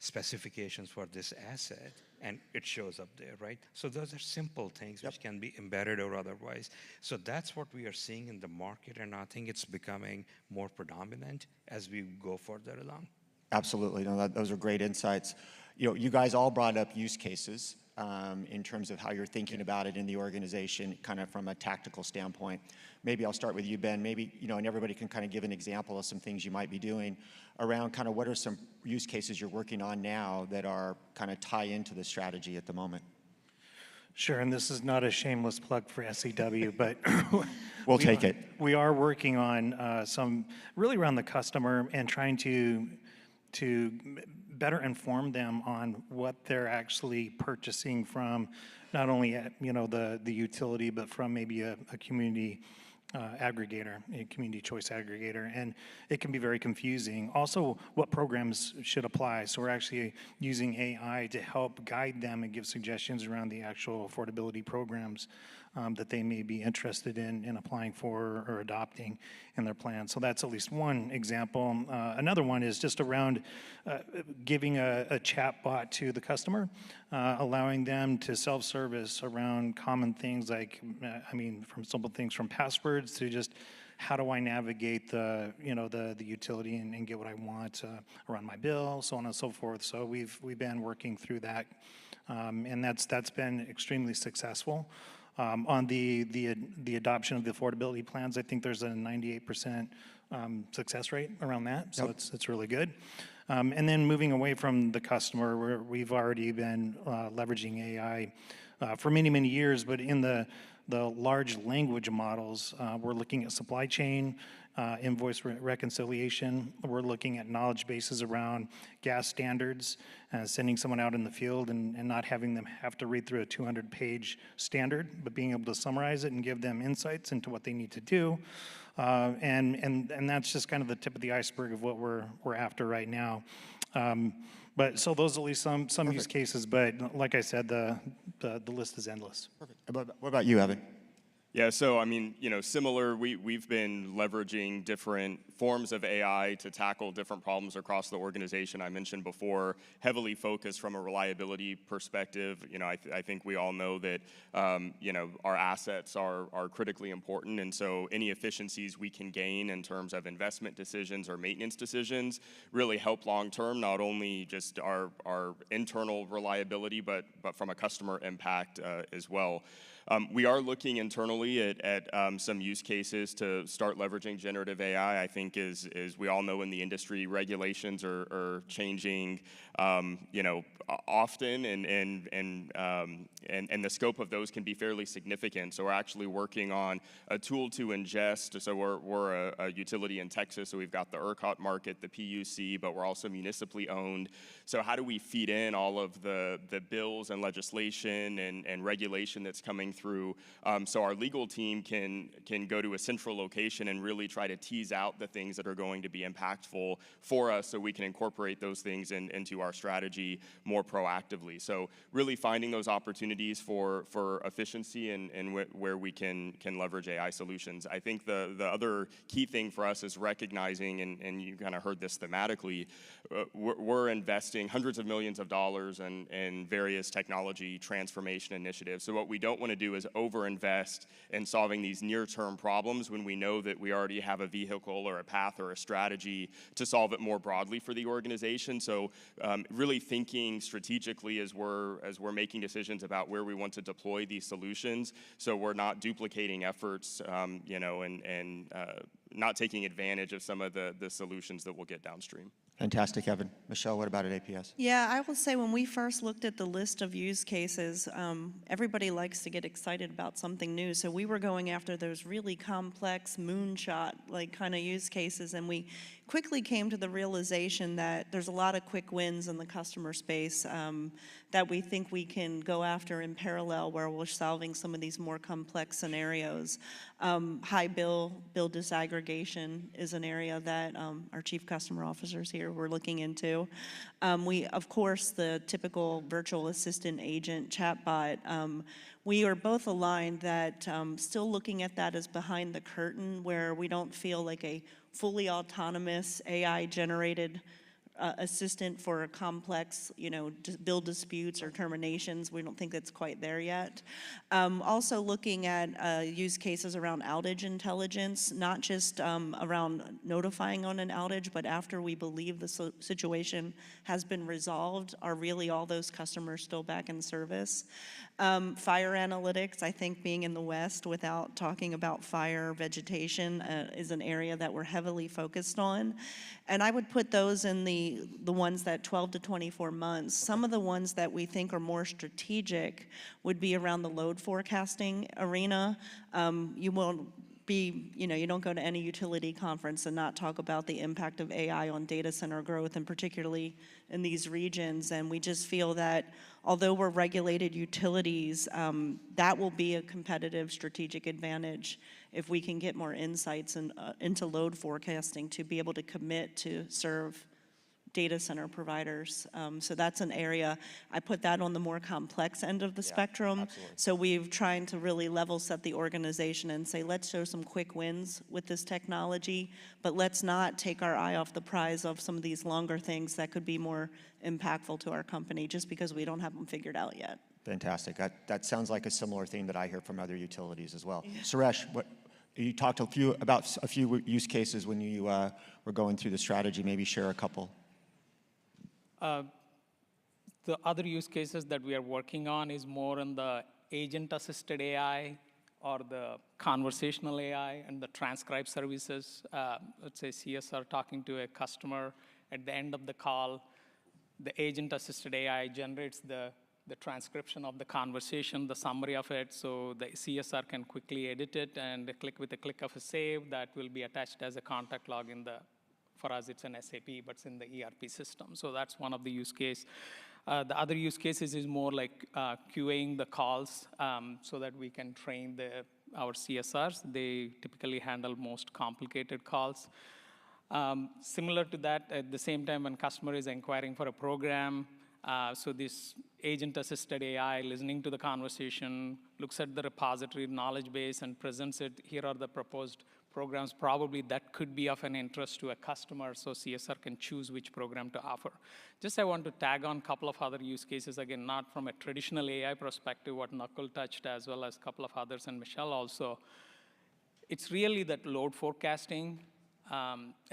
specifications for this asset, and it shows up there, right? So those are simple things which can be embedded or otherwise. So that's what we are seeing in the market, and I think it's becoming more predominant as we go further along. Absolutely. No, those are great insights. You guys all brought up use cases in terms of how you're thinking about it in the organization, kind of from a tactical standpoint. Maybe I'll start with you, Ben. Maybe, and everybody can kind of give an example of some things you might be doing around kind of what are some use cases you're working on now that are kind of tie into the strategy at the moment. Sure, and this is not a shameless plug for SEW, but we'll take it. We are working on some really around the customer and trying to better inform them on what they're actually purchasing from, not only at, the utility, but from maybe a community aggregator, a community choice aggregator, and it can be very confusing. Also, what programs should apply. So we're actually using AI to help guide them and give suggestions around the actual affordability programs that they may be interested in applying for or adopting in their plan. So that's at least one example. Another one is just around giving a chat bot to the customer, allowing them to self-service around common things like, from simple things from passwords to just how do I navigate the utility and get what I want around my bill, so on and so forth. So we've been working through that, and that's been extremely successful. On the adoption of the affordability plans, I think there's a 98% success rate around that, so it's really good. And then moving away from the customer, we've already been leveraging AI for many, many years, but in the large language models, we're looking at supply chain, invoice reconciliation. We're looking at knowledge bases around gas standards, sending someone out in the field and not having them have to read through a 200-page standard, but being able to summarize it and give them insights into what they need to do. And that's just kind of the tip of the iceberg of what we're after right now. But so those are at least some use cases, but like I said, the list is endless. Perfect. What about you, Evan? Yeah, so similar, we've been leveraging different forms of AI to tackle different problems across the organization. I mentioned before, heavily focused from a reliability perspective. I think we all know that, our assets are critically important, and so any efficiencies we can gain in terms of investment decisions or maintenance decisions really help long-term, not only just our internal reliability, but from a customer impact as well. We are looking internally at some use cases to start leveraging generative AI. I think as we all know in the industry, regulations are changing, often, and the scope of those can be fairly significant. So we're actually working on a tool to ingest. So we're a utility in Texas, so we've got the ERCOT market, the PUC, but we're also municipally owned. So how do we feed in all of the bills and legislation and regulation that's coming through, so our legal team can go to a central location and really try to tease out the things that are going to be impactful for us so we can incorporate those things into our strategy more proactively. So really finding those opportunities for efficiency and where we can leverage AI solutions. I think the other key thing for us is recognizing, and you kind of heard this thematically, we're investing hundreds of millions of dollars in various technology transformation initiatives. So what we don't want to do is overinvest in solving these near-term problems when we know that we already have a vehicle or a path or a strategy to solve it more broadly for the organization. So really thinking strategically as we're making decisions about where we want to deploy these solutions, so we're not duplicating efforts, and not taking advantage of some of the solutions that we'll get downstream. Fantastic, Evan. Michelle, what about at APS? Yeah, I will say when we first looked at the list of use cases, everybody likes to get excited about something new. So we were going after those really complex moonshot kind of use cases, and we quickly came to the realization that there's a lot of quick wins in the customer space that we think we can go after in parallel where we're solving some of these more complex scenarios. High bill disaggregation is an area that our chief customer officers here were looking into. Of course, the typical virtual assistant agent chatbot, we are both aligned that still looking at that as behind the curtain where we don't feel like a fully autonomous AI-generated assistant for complex, bill disputes or terminations. We don't think that's quite there yet. Also looking at use cases around outage intelligence, not just around notifying on an outage, but after we believe the situation has been resolved, are really all those customers still back in service? Fire analytics, I think being in the West without talking about fire vegetation is an area that we're heavily focused on. And I would put those in the ones that 12 to 24 months. Some of the ones that we think are more strategic would be around the load forecasting arena. You won't be, you don't go to any utility conference and not talk about the impact of AI on data center growth, and particularly in these regions. And we just feel that although we're regulated utilities, that will be a competitive strategic advantage if we can get more insights into load forecasting to be able to commit to serve data center providers. So that's an area, I put that on the more complex end of the spectrum. Absolutely. So we've trying to really level set the organization and say, let's show some quick wins with this technology, but let's not take our eye off the prize of some of these longer things that could be more impactful to our company just because we don't have them figured out yet. Fantastic. That sounds like a similar theme that I hear from other utilities as well. Yeah. Suresh, you talked about a few use cases when you were going through the strategy. Maybe share a couple. The other use cases that we are working on is more in the agent-assisted AI or the conversational AI and the transcribe services. Let's say CSR talking to a customer at the end of the call, the agent-assisted AI generates the transcription of the conversation, the summary of it, so the CSR can quickly edit it and with a click of a save that will be attached as a contact log in for us it's an SAP, but it's in the ERP system. So that's one of the use case. The other use cases is more like QAing the calls so that we can train our CSRs. They typically handle most complicated calls. Similar to that, at the same time when customer is inquiring for a program, so this agent-assisted AI listening to the conversation, looks at the repository knowledge base and presents it. Here are the proposed programs probably that could be of an interest to a customer, so CSR can choose which program to offer. Just I want to tag on a couple of other use cases, again, not from a traditional AI perspective, what Nakul touched, as well as a couple of others, and Michelle also. It's really that load forecasting,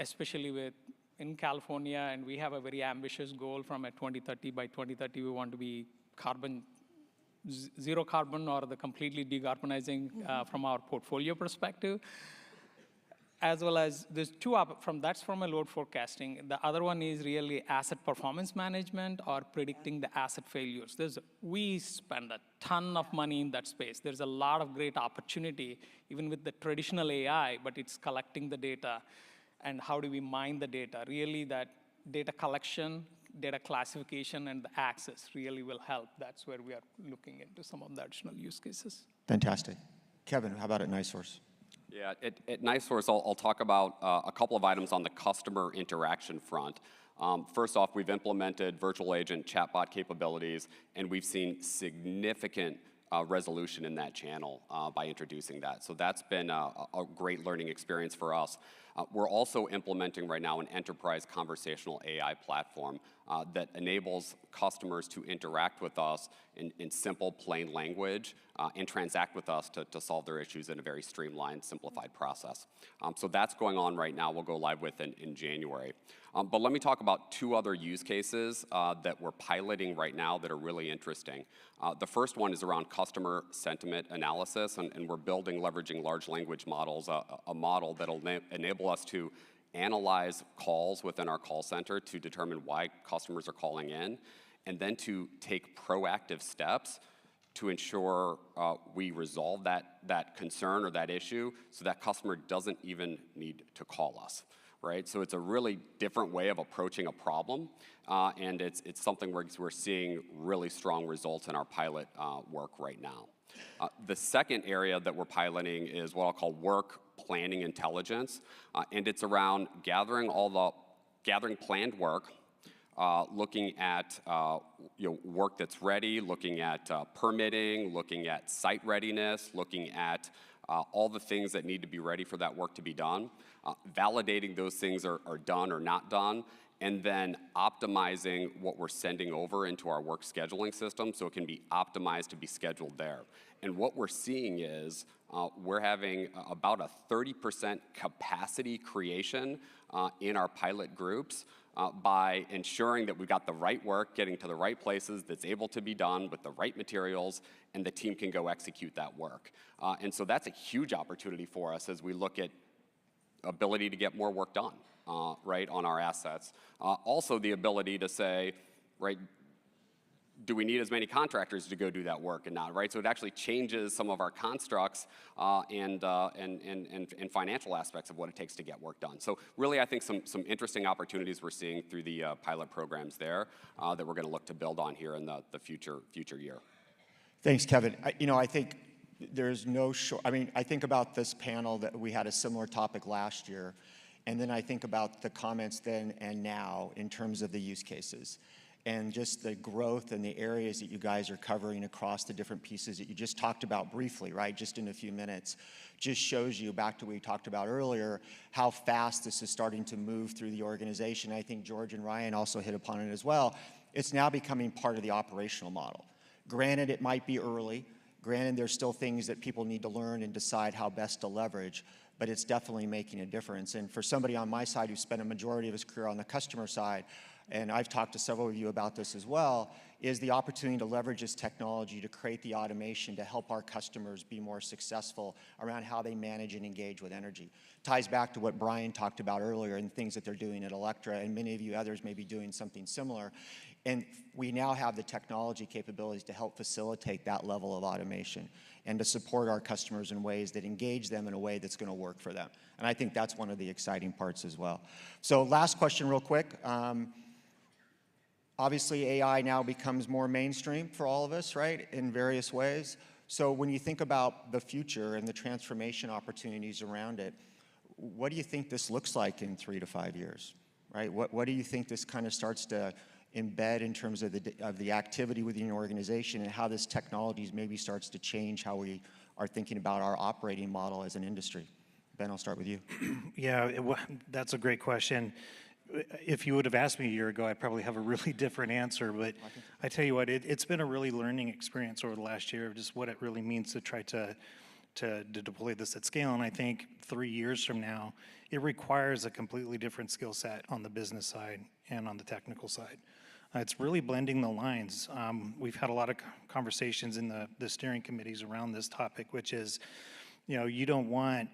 especially in California, and we have a very ambitious goal from a 2030. By 2030, we want to be zero carbon or the completely decarbonizing from our portfolio perspective. As well as there's two that's from a load forecasting. The other one is really asset performance management or predicting the asset failures. We spend a ton of money in that space. There's a lot of great opportunity, even with the traditional AI, but it's collecting the data and how do we mine the data. Really that data collection, data classification, and the access really will help. That's where we are looking into some of the additional use cases. Fantastic. Kevin, how about at NiSource? Yeah, at NiSource, I'll talk about a couple of items on the customer interaction front. First off, we've implemented virtual agent chatbot capabilities, and we've seen significant resolution in that channel by introducing that. So that's been a great learning experience for us. We're also implementing right now an enterprise conversational AI platform that enables customers to interact with us in simple, plain language and transact with us to solve their issues in a very streamlined, simplified process. So that's going on right now. We'll go live with in January. But let me talk about two other use cases that we're piloting right now that are really interesting. The first one is around customer sentiment analysis, and we're building, leveraging large language models, a model that'll enable us to analyze calls within our call center to determine why customers are calling in, and then to take proactive steps to ensure we resolve that concern or that issue so that customer doesn't even need to call us, right? So it's a really different way of approaching a problem, and it's something we're seeing really strong results in our pilot work right now. The second area that we're piloting is what I'll call work planning intelligence, and it's around gathering planned work, looking at work that's ready, looking at permitting, looking at site readiness, looking at all the things that need to be ready for that work to be done, validating those things are done or not done, and then optimizing what we're sending over into our work scheduling system so it can be optimized to be scheduled there. And what we're seeing is we're having about a 30% capacity creation in our pilot groups by ensuring that we've got the right work getting to the right places that's able to be done with the right materials, and the team can go execute that work. And so that's a huge opportunity for us as we look at ability to get more work done, right, on our assets. Also the ability to say, right, do we need as many contractors to go do that work and not, right? So it actually changes some of our constructs and financial aspects of what it takes to get work done. So really, I think some interesting opportunities we're seeing through the pilot programs there that we're going to look to build on here in the future year. Thanks, Kevin. I think there's no short. I mean, I think about this panel that we had a similar topic last year, and then I think about the comments then and now in terms of the use cases. And just the growth and the areas that you guys are covering across the different pieces that you just talked about briefly, right, just in a few minutes, just shows you, back to what we talked about earlier, how fast this is starting to move through the organization. I think George and Ryan also hit upon it as well. It's now becoming part of the operational model. Granted, it might be early. Granted, there's still things that people need to learn and decide how best to leverage, but it's definitely making a difference. And for somebody on my side who spent a majority of his career on the customer side, and I've talked to several of you about this as well, is the opportunity to leverage this technology to create the automation to help our customers be more successful around how they manage and engage with energy. Ties back to what Brian talked about earlier and things that they're doing at Electra, and many of you others may be doing something similar. And we now have the technology capabilities to help facilitate that level of automation and to support our customers in ways that engage them in a way that's going to work for them. And I think that's one of the exciting parts as well. So last question real quick. Obviously, AI now becomes more mainstream for all of us, right, in various ways. So when you think about the future and the transformation opportunities around it, what do you think this looks like in 3 to 5 years, right? What do you think this kind of starts to embed in terms of the activity within your organization, and how this technology maybe starts to change how we are thinking about our operating model as an industry? Ben, I'll start with you. Yeah, that's a great question. If you would have asked me a year ago, I'd probably have a really different answer, but I tell you what, it's been a really learning experience over the last year of just what it really means to try to deploy this at scale. And I think 3 years from now, it requires a completely different skill set on the business side and on the technical side. It's really blending the lines. We've had a lot of conversations in the steering committees around this topic, which is, you don't want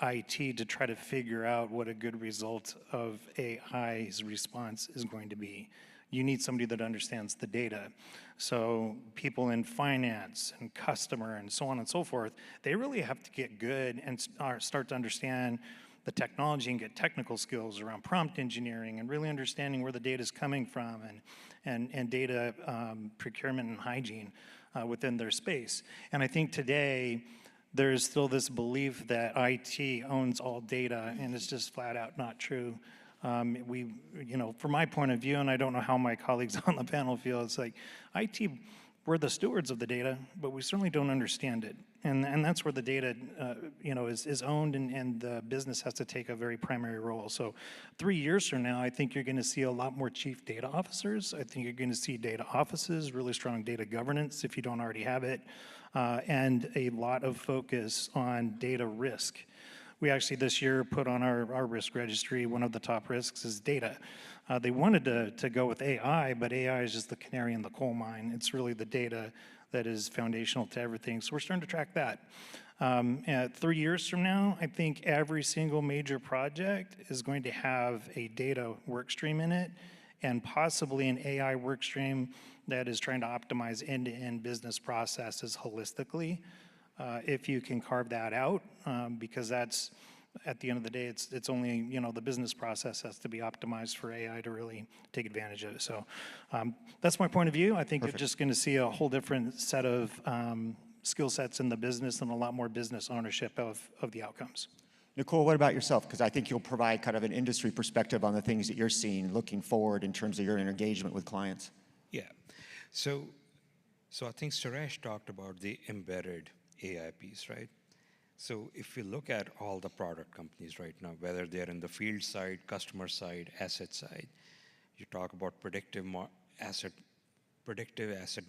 IT to try to figure out what a good result of AI's response is going to be. You need somebody that understands the data. So people in finance and customer and so on and so forth, they really have to get good and start to understand the technology and get technical skills around prompt engineering and really understanding where the data is coming from and data procurement and hygiene. within their space. And I think today, there's still this belief that IT owns all data, and it's just flat out not true. From my point of view, and I don't know how my colleagues on the panel feel, it's like IT, we're the stewards of the data, but we certainly don't understand it. And that's where the data, is owned, and the business has to take a very primary role. So 3 years from now, I think you're going to see a lot more chief data officers. I think you're going to see data offices, really strong data governance if you don't already have it, and a lot of focus on data risk. We actually this year put on our risk registry, one of the top risks is data. They wanted to go with AI, but AI is just the canary in the coal mine. It's really the data that is foundational to everything. So we're starting to track that. 3 years from now, I think every single major project is going to have a data work stream in it, and possibly an AI work stream that is trying to optimize end-to-end business processes holistically. If you can carve that out, because that's, at the end of the day, it's only, the business process has to be optimized for AI to really take advantage of it. So that's my point of view. I think You're just going to see a whole different set of skill sets in the business and a lot more business ownership of the outcomes. Nicole, what about yourself? Because I think you'll provide kind of an industry perspective on the things that you're seeing looking forward in terms of your engagement with clients. Yeah. So I think Suresh talked about the embedded AI piece, right? So if you look at all the product companies right now, whether they're in the field side, customer side, asset side, you talk about predictive asset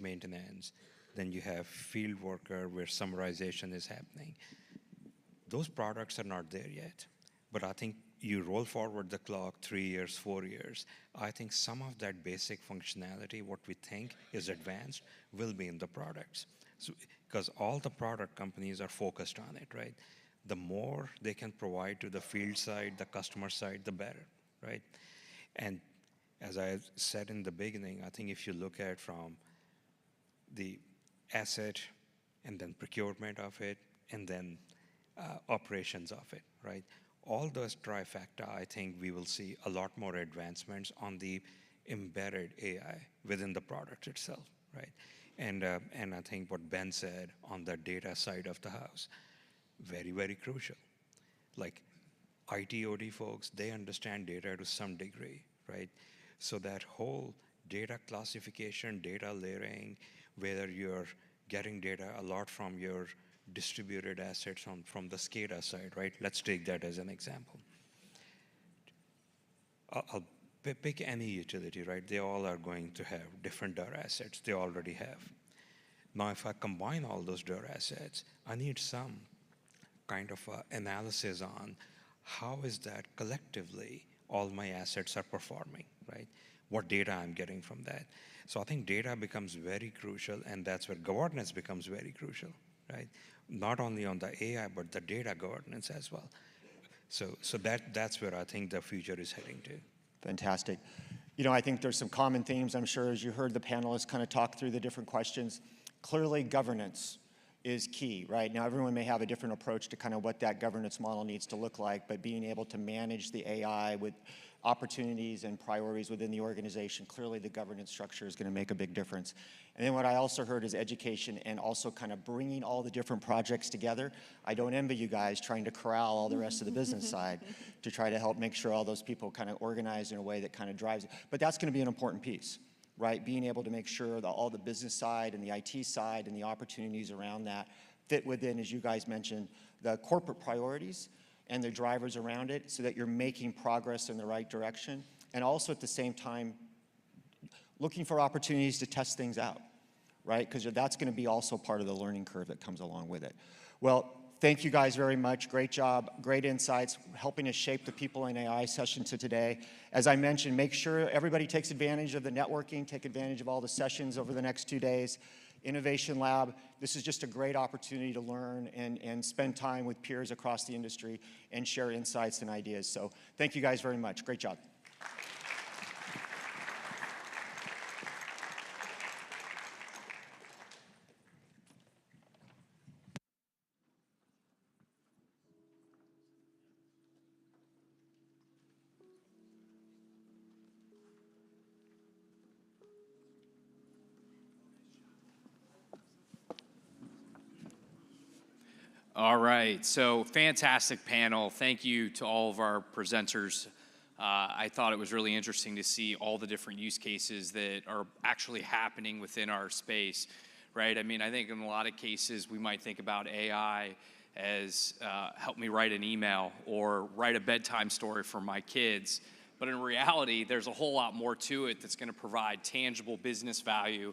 maintenance, then you have field worker where summarization is happening. Those products are not there yet. But I think you roll forward the clock 3 years, 4 years, I think some of that basic functionality, what we think is advanced, will be in the products. So, because all the product companies are focused on it, right? The more they can provide to the field side, the customer side, the better, right? And as I said in the beginning, I think if you look at from the asset and then procurement of it and then operations of it, right? All those trifecta, I think we will see a lot more advancements on the embedded AI within the product itself, right? And I think what Ben said on the data side of the house, very, very crucial. Like IT, OT folks, they understand data to some degree, right? So that whole data classification, data layering, whether you're getting data a lot from your distributed assets from the SCADA side, right? Let's take that as an example. I'll pick any utility, right? They all are going to have different DER assets. They already have. Now, if I combine all those DER assets, I need some kind of analysis on how is that collectively all my assets are performing, right? What data I'm getting from that. So I think data becomes very crucial, and that's where governance becomes very crucial, right? Not only on the AI, but the data governance as well. So that's where I think the future is heading to. Fantastic. I think there's some common themes, I'm sure, as you heard the panelists kind of talk through the different questions. Clearly, governance is key, right? Now, everyone may have a different approach to kind of what that governance model needs to look like, but being able to manage the AI with opportunities and priorities within the organization, clearly the governance structure is going to make a big difference. And then what I also heard is education and also kind of bringing all the different projects together. I don't envy you guys trying to corral all the rest of the business side to try to help make sure all those people kind of organize in a way that kind of drives it. But that's going to be an important piece, right? Being able to make sure that all the business side and the IT side and the opportunities around that fit within, as you guys mentioned, the corporate priorities and the drivers around it so that you're making progress in the right direction. And also at the same time, looking for opportunities to test things out, right? Because that's going to be also part of the learning curve that comes along with it. Well, thank you guys very much. Great job, great insights, helping us shape the People in AI session to today. As I mentioned, make sure everybody takes advantage of the networking, take advantage of all the sessions over the next 2 days. Innovation Lab, this is just a great opportunity to learn and spend time with peers across the industry and share insights and ideas. So thank you guys very much. Great job. All right, so fantastic panel. Thank you to all of our presenters. I thought it was really interesting to see all the different use cases that are actually happening within our space, right? I mean, I think in a lot of cases we might think about AI as help me write an email or write a bedtime story for my kids. But in reality, there's a whole lot more to it that's going to provide tangible business value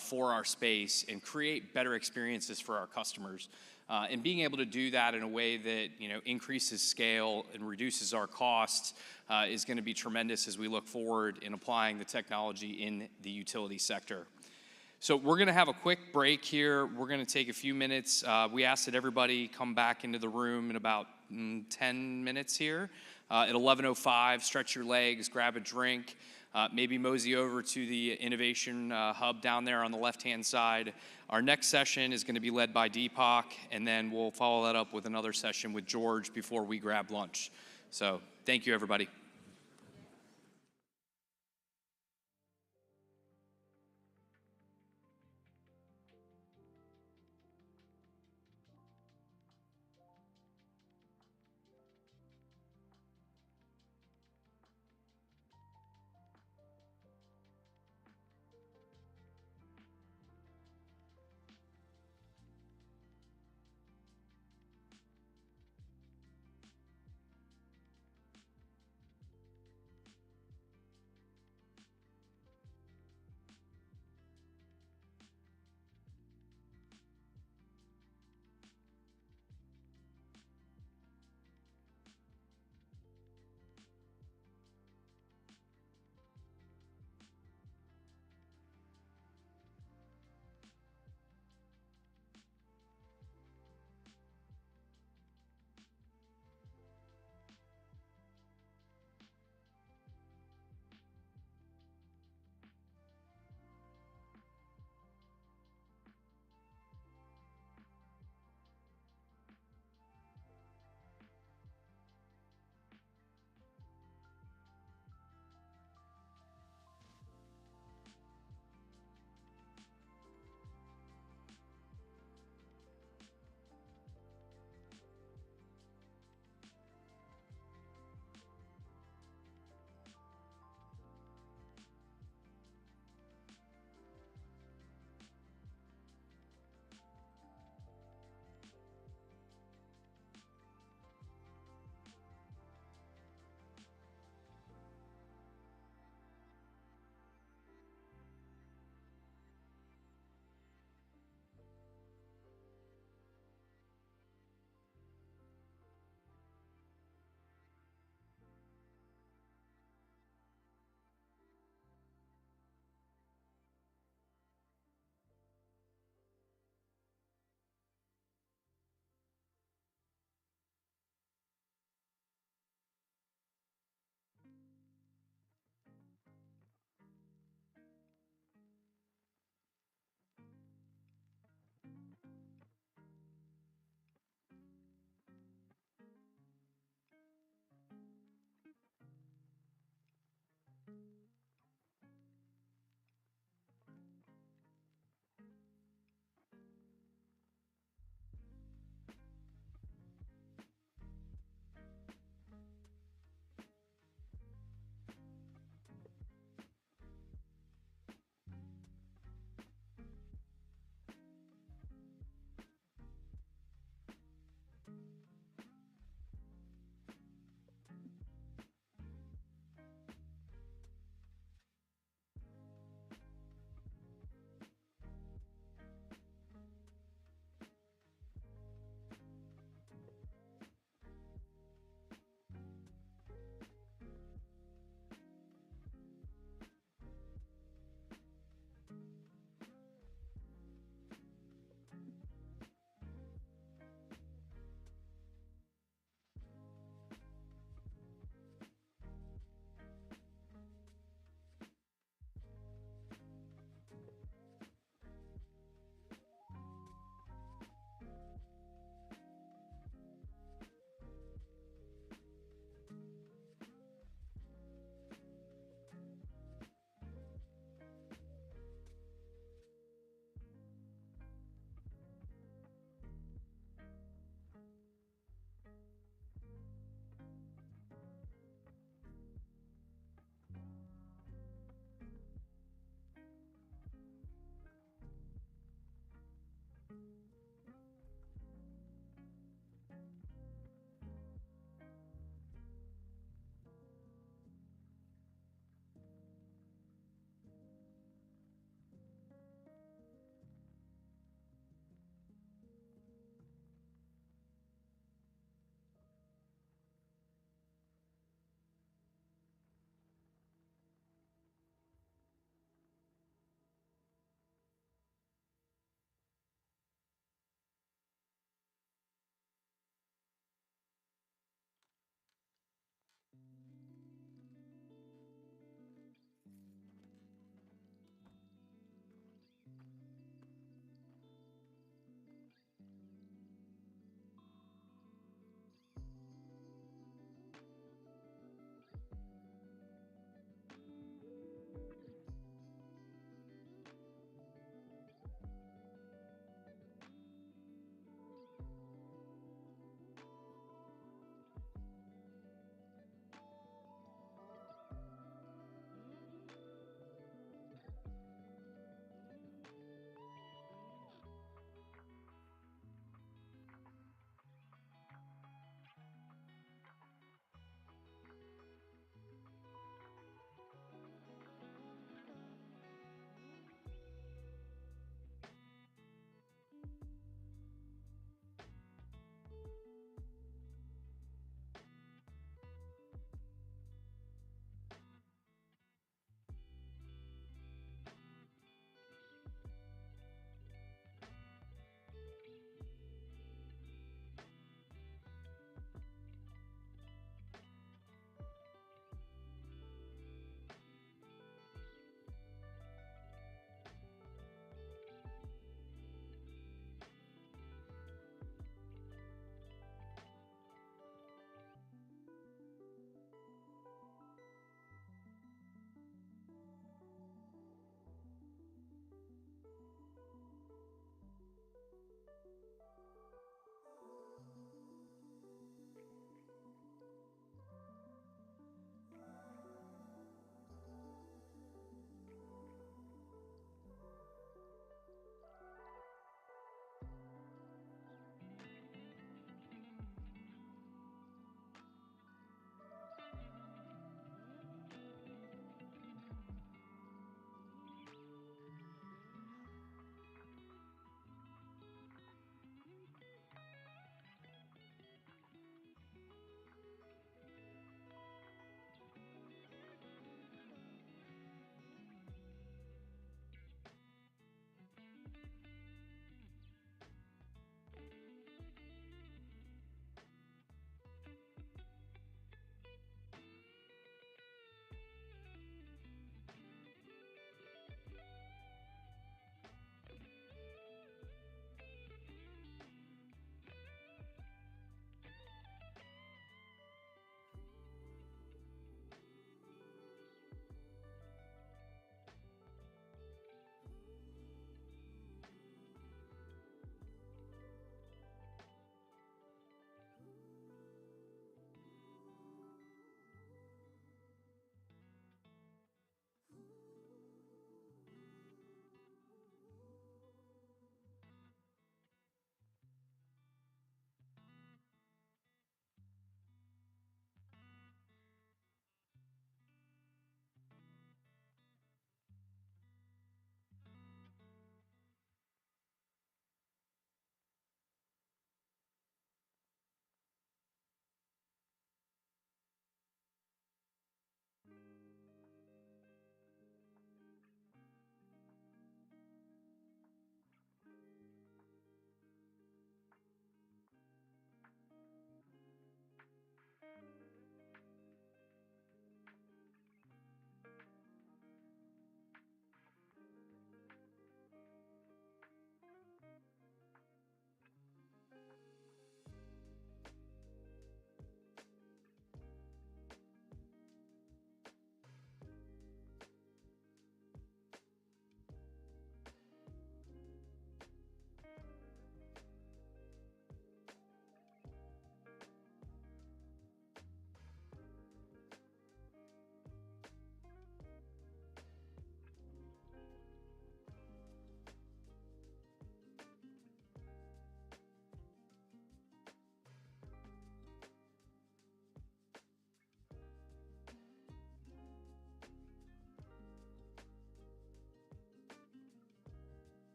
for our space and create better experiences for our customers. And being able to do that in a way that increases scale and reduces our costs is going to be tremendous as we look forward in applying the technology in the utility sector. So we're going to have a quick break here. We're going to take a few minutes. We asked that everybody come back into the room in about 10 minutes here. At 11:05, stretch your legs, grab a drink, maybe mosey over to the innovation hub down there on the left-hand side. Our next session is going to be led by Deepak, and then we'll follow that up with another session with George before we grab lunch. So thank you, everybody.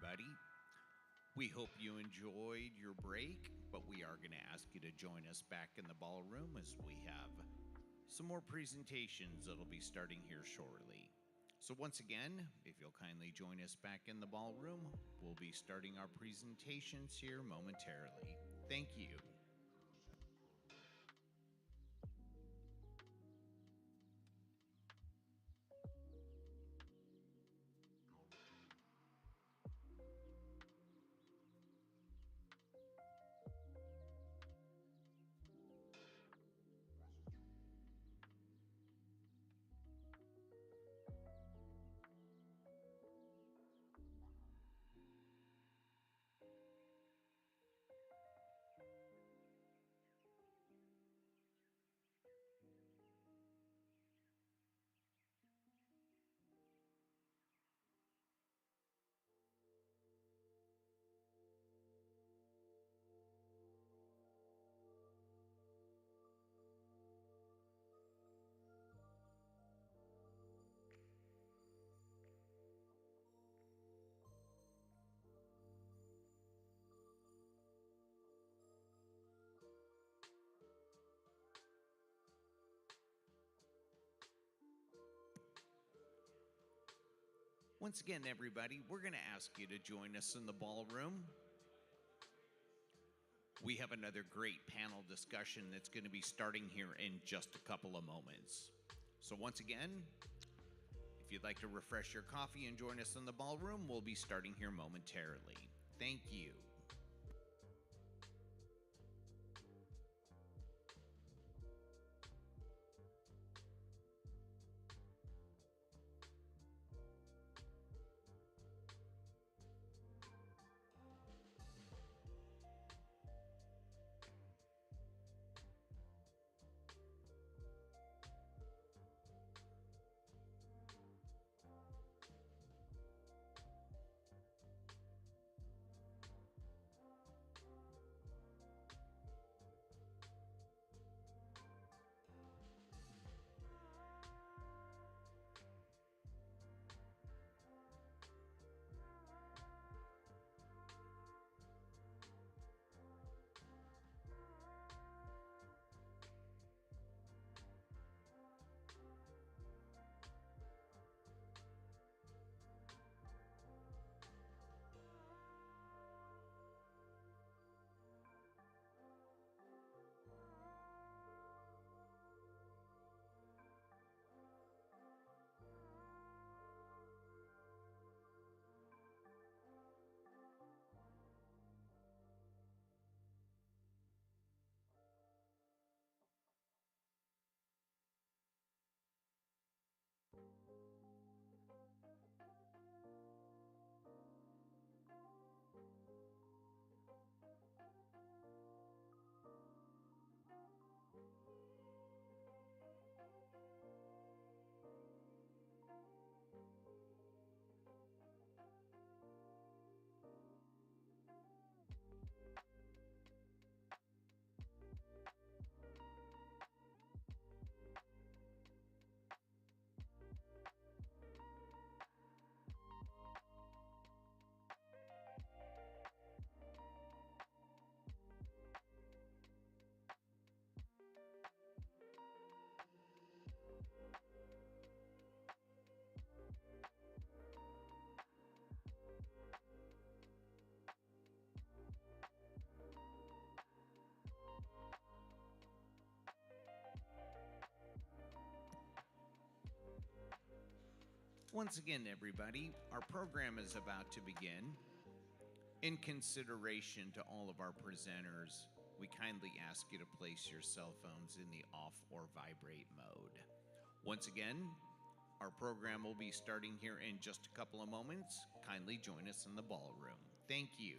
everybody. We hope you enjoyed your break, but we are going to ask you to join us back in the ballroom as we have some more presentations that'll be starting here shortly. So once again, if you'll kindly join us back in the ballroom, we'll be starting our presentations here momentarily. Thank you. Once again, everybody, we're going to ask you to join us in the ballroom. We have another great panel discussion that's going to be starting here in just a couple of moments. So once again, if you'd like to refresh your coffee and join us in the ballroom, we'll be starting here momentarily. Thank you. Once again, everybody, our program is about to begin. In consideration to all of our presenters, we kindly ask you to place your cell phones in the off or vibrate mode. Once again, our program will be starting here in just a couple of moments. Kindly join us in the ballroom. Thank you.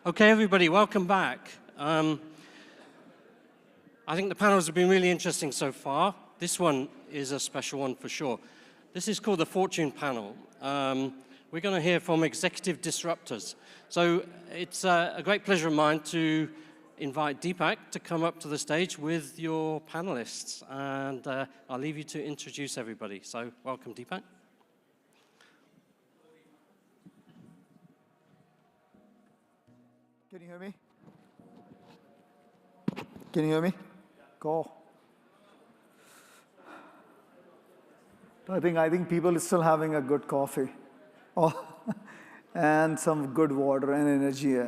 Okay, everybody, welcome back. I think the panels have been really interesting so far. This one is a special one for sure. This is called the Fortune Panel. We're going to hear from executive disruptors. So it's a great pleasure of mine to invite Deepak to come up to the stage with your panelists. And I'll leave you to introduce everybody. So welcome, Deepak. Can you hear me? Can you hear me? Go. I think people are still having a good coffee. Oh, and some good water and energy.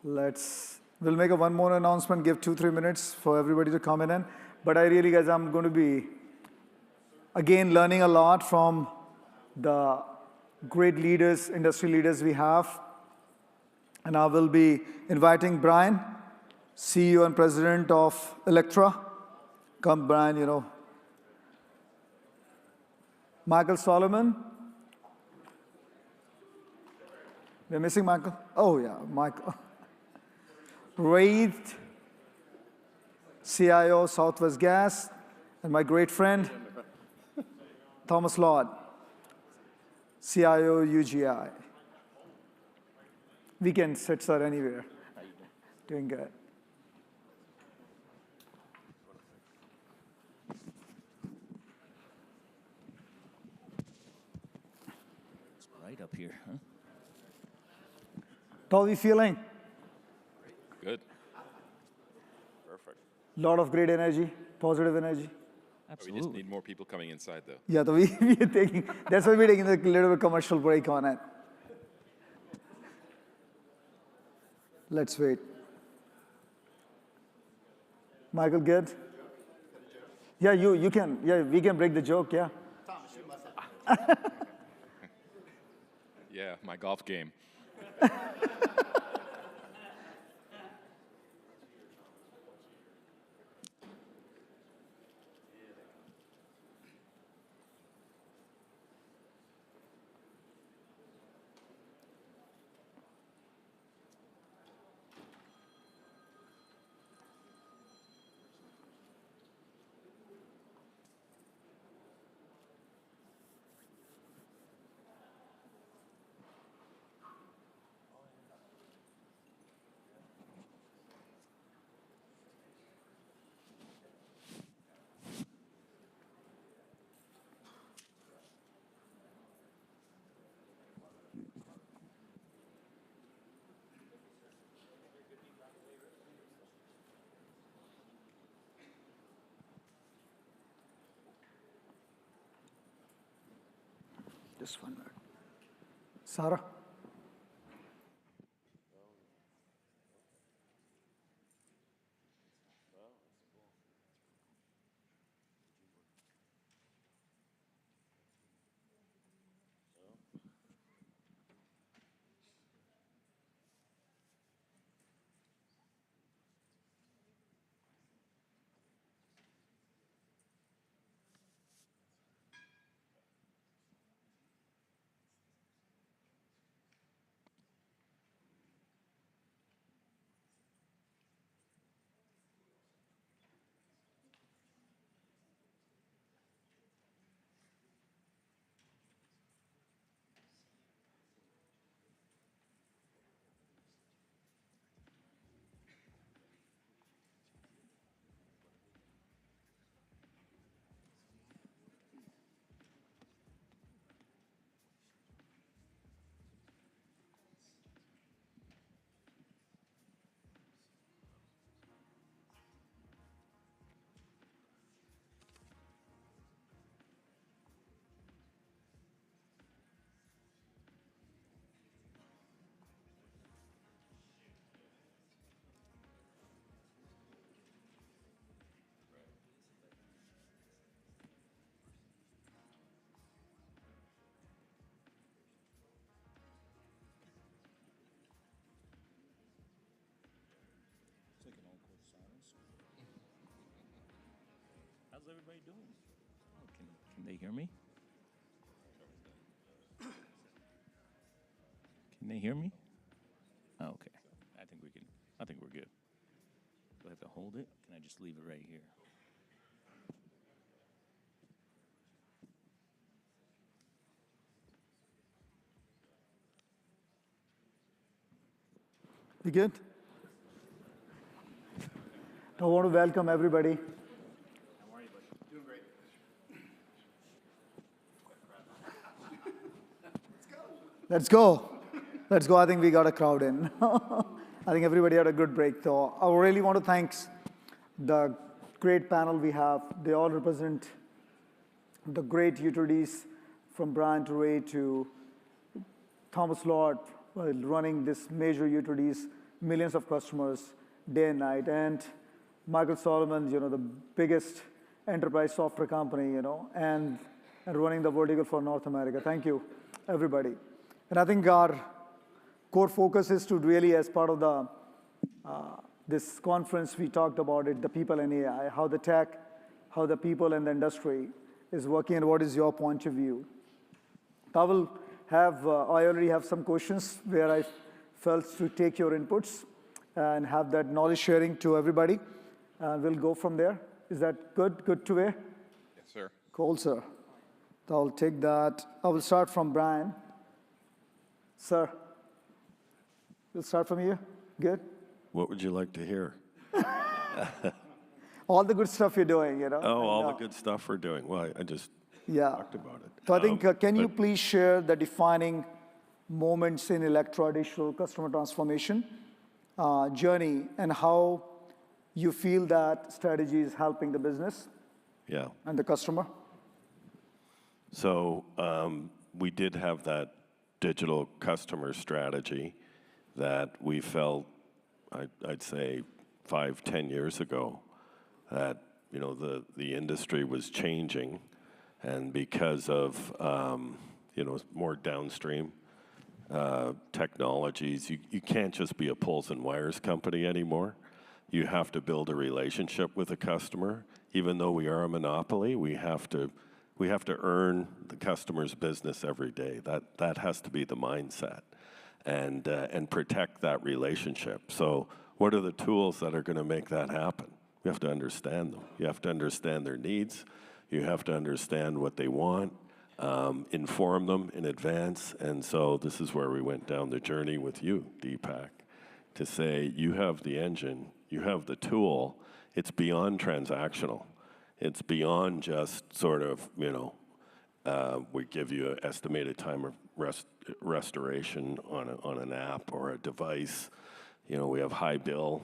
We'll make one more announcement, give 2-3 minutes for everybody to come in. But I really, guys, I'm going to be, again, learning a lot from the great leaders, industry leaders we have. And I will be inviting Brian, CEO and President of Electra. Come, Brian, you know. Michael Solomon. We're missing Michael. Oh, yeah, Michael. Raid, CIO, Southwest Gas. And my great friend, Thomas Lord, CIO, UGI. We can sit, sir, anywhere. Doing good. It's bright up here, huh? How are we feeling? Good. Perfect. Lot of great energy, positive energy. We just need more people coming inside, though. Yeah, so we are taking, that's why we're taking a little bit commercial break on it. Let's wait. Michael, good? Yeah, you can. Yeah, we can break the joke, yeah. Yeah, my golf game. Just 1 minute. Sarah? How's everybody doing? Oh, can they hear me? Can they hear me? Oh, okay. I think we're good. Do I have to hold it? Can I just leave it right here? You good? I want to welcome everybody. How are you, buddy? Doing great. Let's go. Let's go. I think we got a crowd in. I think everybody had a good break. So I really want to thank the great panel we have. They all represent the great utilities from Brian to Ray to Thomas Lord, running this major utilities, millions of customers day and night. And Michael Solomon, the biggest enterprise software company, and running the vertical for North America. Thank you, everybody. And I think our core focus is to really, as part of the this conference, we talked about it, the people and AI, how the tech, how the people and the industry is working, and what is your point of view. I already have some questions where I felt to take your inputs and have that knowledge sharing to everybody. And we'll go from there. Is that good? Good to hear? Yes, sir. Cool, sir. I'll take that. I will start from Brian. Sir, we'll start from you. Good? What would you like to hear? All the good stuff you're doing, Oh, all the good stuff we're doing. Well, I just talked about it. So I think, can you please share the defining moments in Electra digital customer transformation journey and how you feel that strategy is helping the business and the customer? So we did have that digital customer strategy that we felt, I'd say 5-10 years ago, that the industry was changing, and because of more downstream technologies, you can't just be a poles and wires company anymore. You have to build a relationship with a customer. Even though we are a monopoly, we have to earn the customer's business every day. That has to be the mindset, and protect that relationship. So what are the tools that are going to make that happen? You have to understand them. You have to understand their needs. You have to understand what they want, inform them in advance. And so this is where we went down the journey with you, Deepak, to say you have the engine, you have the tool. It's beyond transactional. It's beyond just sort of, we give you an estimated time of restoration on an app or a device. We have high bill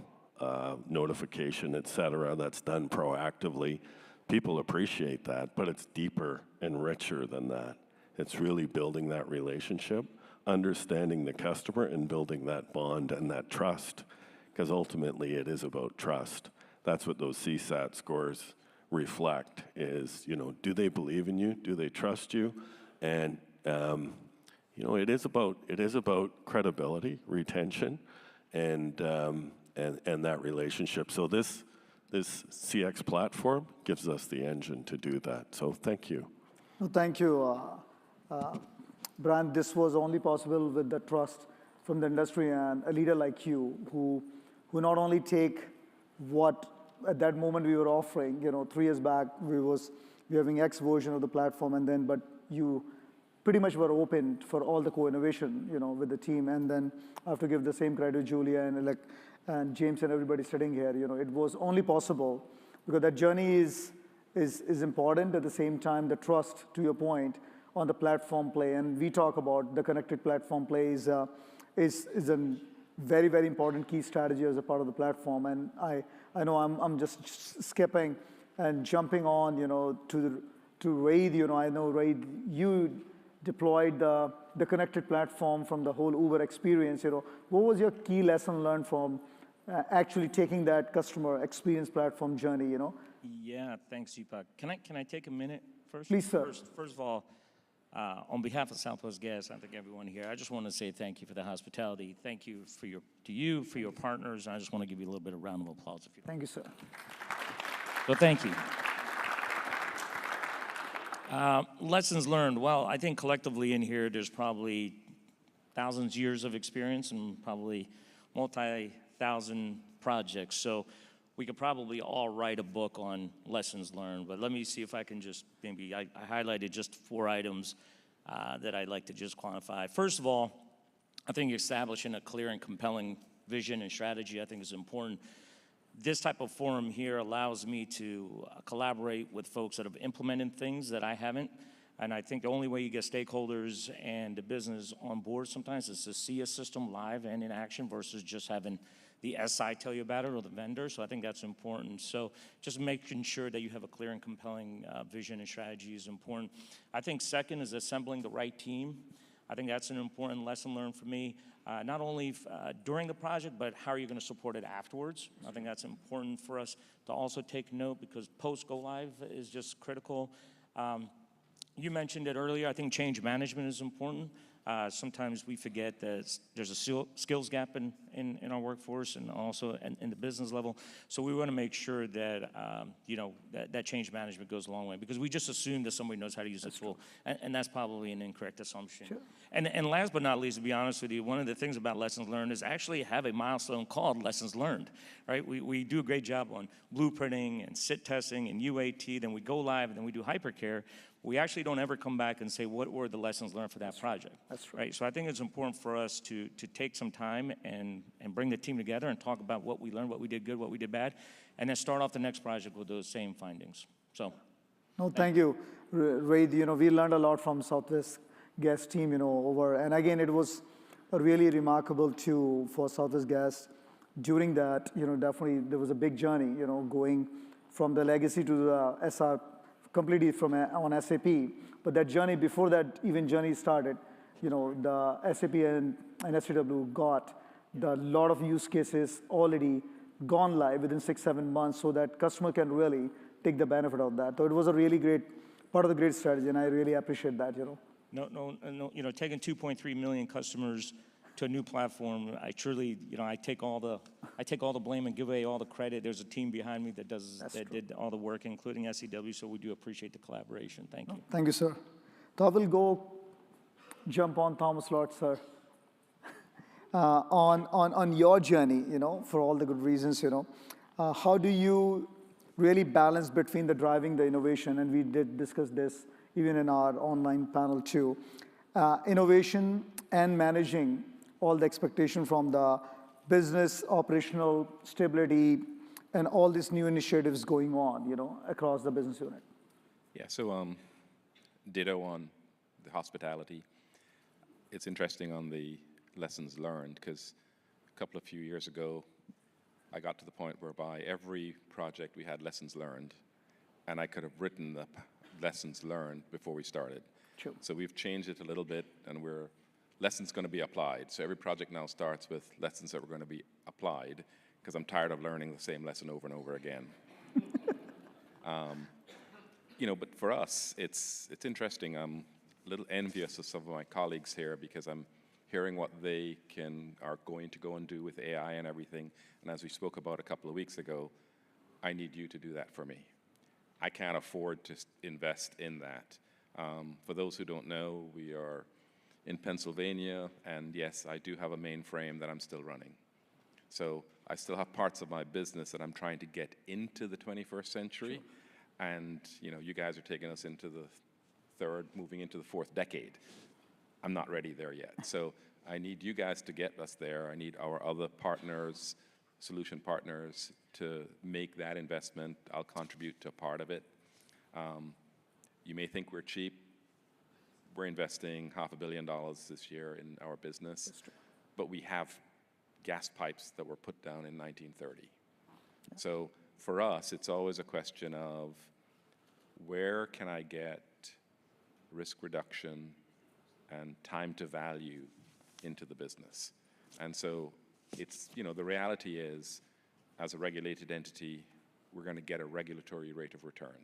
notification, et cetera, that's done proactively. People appreciate that, but it's deeper and richer than that. It's really building that relationship, understanding the customer, and building that bond and that trust, because ultimately it is about trust. That's what those CSAT scores reflect is, do they believe in you? Do they trust you? And, it is about credibility, retention, and that relationship. So this CX platform gives us the engine to do that. So thank you. Well, thank you, Brian. This was only possible with the trust from the industry and a leader like you who not only take what at that moment we were offering, 3 years back, we were having X version of the platform, but you pretty much were open for all the co-innovation, with the team. And then I have to give the same credit to Julia and James and everybody sitting here. It was only possible because that journey is important. At the same time, the trust, to your point, on the platform play. And we talk about the connected platform play is a very, very important key strategy as a part of the platform. And I know I'm just skipping and jumping on, to Raid. I know, Raid, you deployed the connected platform from the whole Uber experience. What was your key lesson learned from actually taking that customer experience platform journey? Yeah, thanks, Deepak. Can I take a minute first? Please, sir. First of all, on behalf of Southwest Gas, I think everyone here, I just want to say thank you for the hospitality. Thank you for your partners. And I just want to give you a little bit of round of applause. Thank you, sir. So thank you. Lessons learned. Well, I think collectively in here, there's probably thousands of years of experience and probably multi-thousand projects. So we could probably all write a book on lessons learned, but let me see if I can just maybe, I highlighted just 4 items that I'd like to just quantify. First of all, I think establishing a clear and compelling vision and strategy, I think, is important. This type of forum here allows me to collaborate with folks that have implemented things that I haven't. And I think the only way you get stakeholders and the business on board sometimes is to see a system live and in action versus just having the SI tell you about it or the vendor. So I think that's important. So just making sure that you have a clear and compelling vision and strategy is important. I think second is assembling the right team. I think that's an important lesson learned for me, not only during the project, but how are you going to support it afterwards? I think that's important for us to also take note because post-go live is just critical. You mentioned it earlier. I think change management is important. Sometimes we forget that there's a skills gap in our workforce and also in the business level. So we want to make sure that that change management goes a long way because we just assume that somebody knows how to use the tool, and that's probably an incorrect assumption. Sure. And last but not least, to be honest with you, one of the things about lessons learned is actually have a milestone called lessons learned. Right? We do a great job on blueprinting and sit testing and UAT. Then we go live and then we do hypercare. We actually don't ever come back and say, what were the lessons learned for that project? That's right. So I think it's important for us to take some time and bring the team together and talk about what we learned, what we did good, what we did bad, and then start off the next project with those same findings. So. No, thank you, Ray. We learned a lot from Southwest Gas team, and again, it was really remarkable for Southwest Gas. During that, definitely there was a big journey, going from the legacy to the SR completely on SAP. But that journey, before that even journey started, the SAP and STW got a lot of use cases already gone live within 6-7 months so that customer can really take the benefit of that. So it was a really great part of the great strategy, and I really appreciate that, No, taking 2.3 million customers to a new platform, I truly, I take all the blame and give away all the credit. There's a team behind me that did all the work, including SEW, so we do appreciate the collaboration. Thank you. Thank you, sir. So I will jump on Thomas Lott, sir. On your journey, for all the good reasons, how do you really balance between the driving the innovation, and we did discuss this even in our online panel too, innovation and managing all the expectation from the business, operational stability, and all these new initiatives going on, across the business unit? Yeah, so ditto on the hospitality. It's interesting on the lessons learned because a few years ago, I got to the point whereby every project we had lessons learned, and I could have written the lessons learned before we started. True. So we've changed it a little bit, and lessons going to be applied. So every project now starts with lessons that were going to be applied because I'm tired of learning the same lesson over and over again. But for us, it's interesting. I'm a little envious of some of my colleagues here because I'm hearing what they are going to go and do with AI and everything. And as we spoke about a couple of weeks ago, I need you to do that for me. I can't afford to invest in that. For those who don't know, we are in Pennsylvania, and yes, I do have a mainframe that I'm still running. So I still have parts of my business that I'm trying to get into the 21st century. Sure. And you guys are taking us into the moving into the 4th decade. I'm not ready there yet. So I need you guys to get us there. I need our other partners, solution partners, to make that investment. I'll contribute to a part of it. You may think we're cheap. We're investing $500 million this year in our business. That's true. But we have gas pipes that were put down in 1930. Yeah. So for us, it's always a question of where can I get risk reduction and time to value into the business. And so it's, the reality is, as a regulated entity, we're going to get a regulatory rate of return,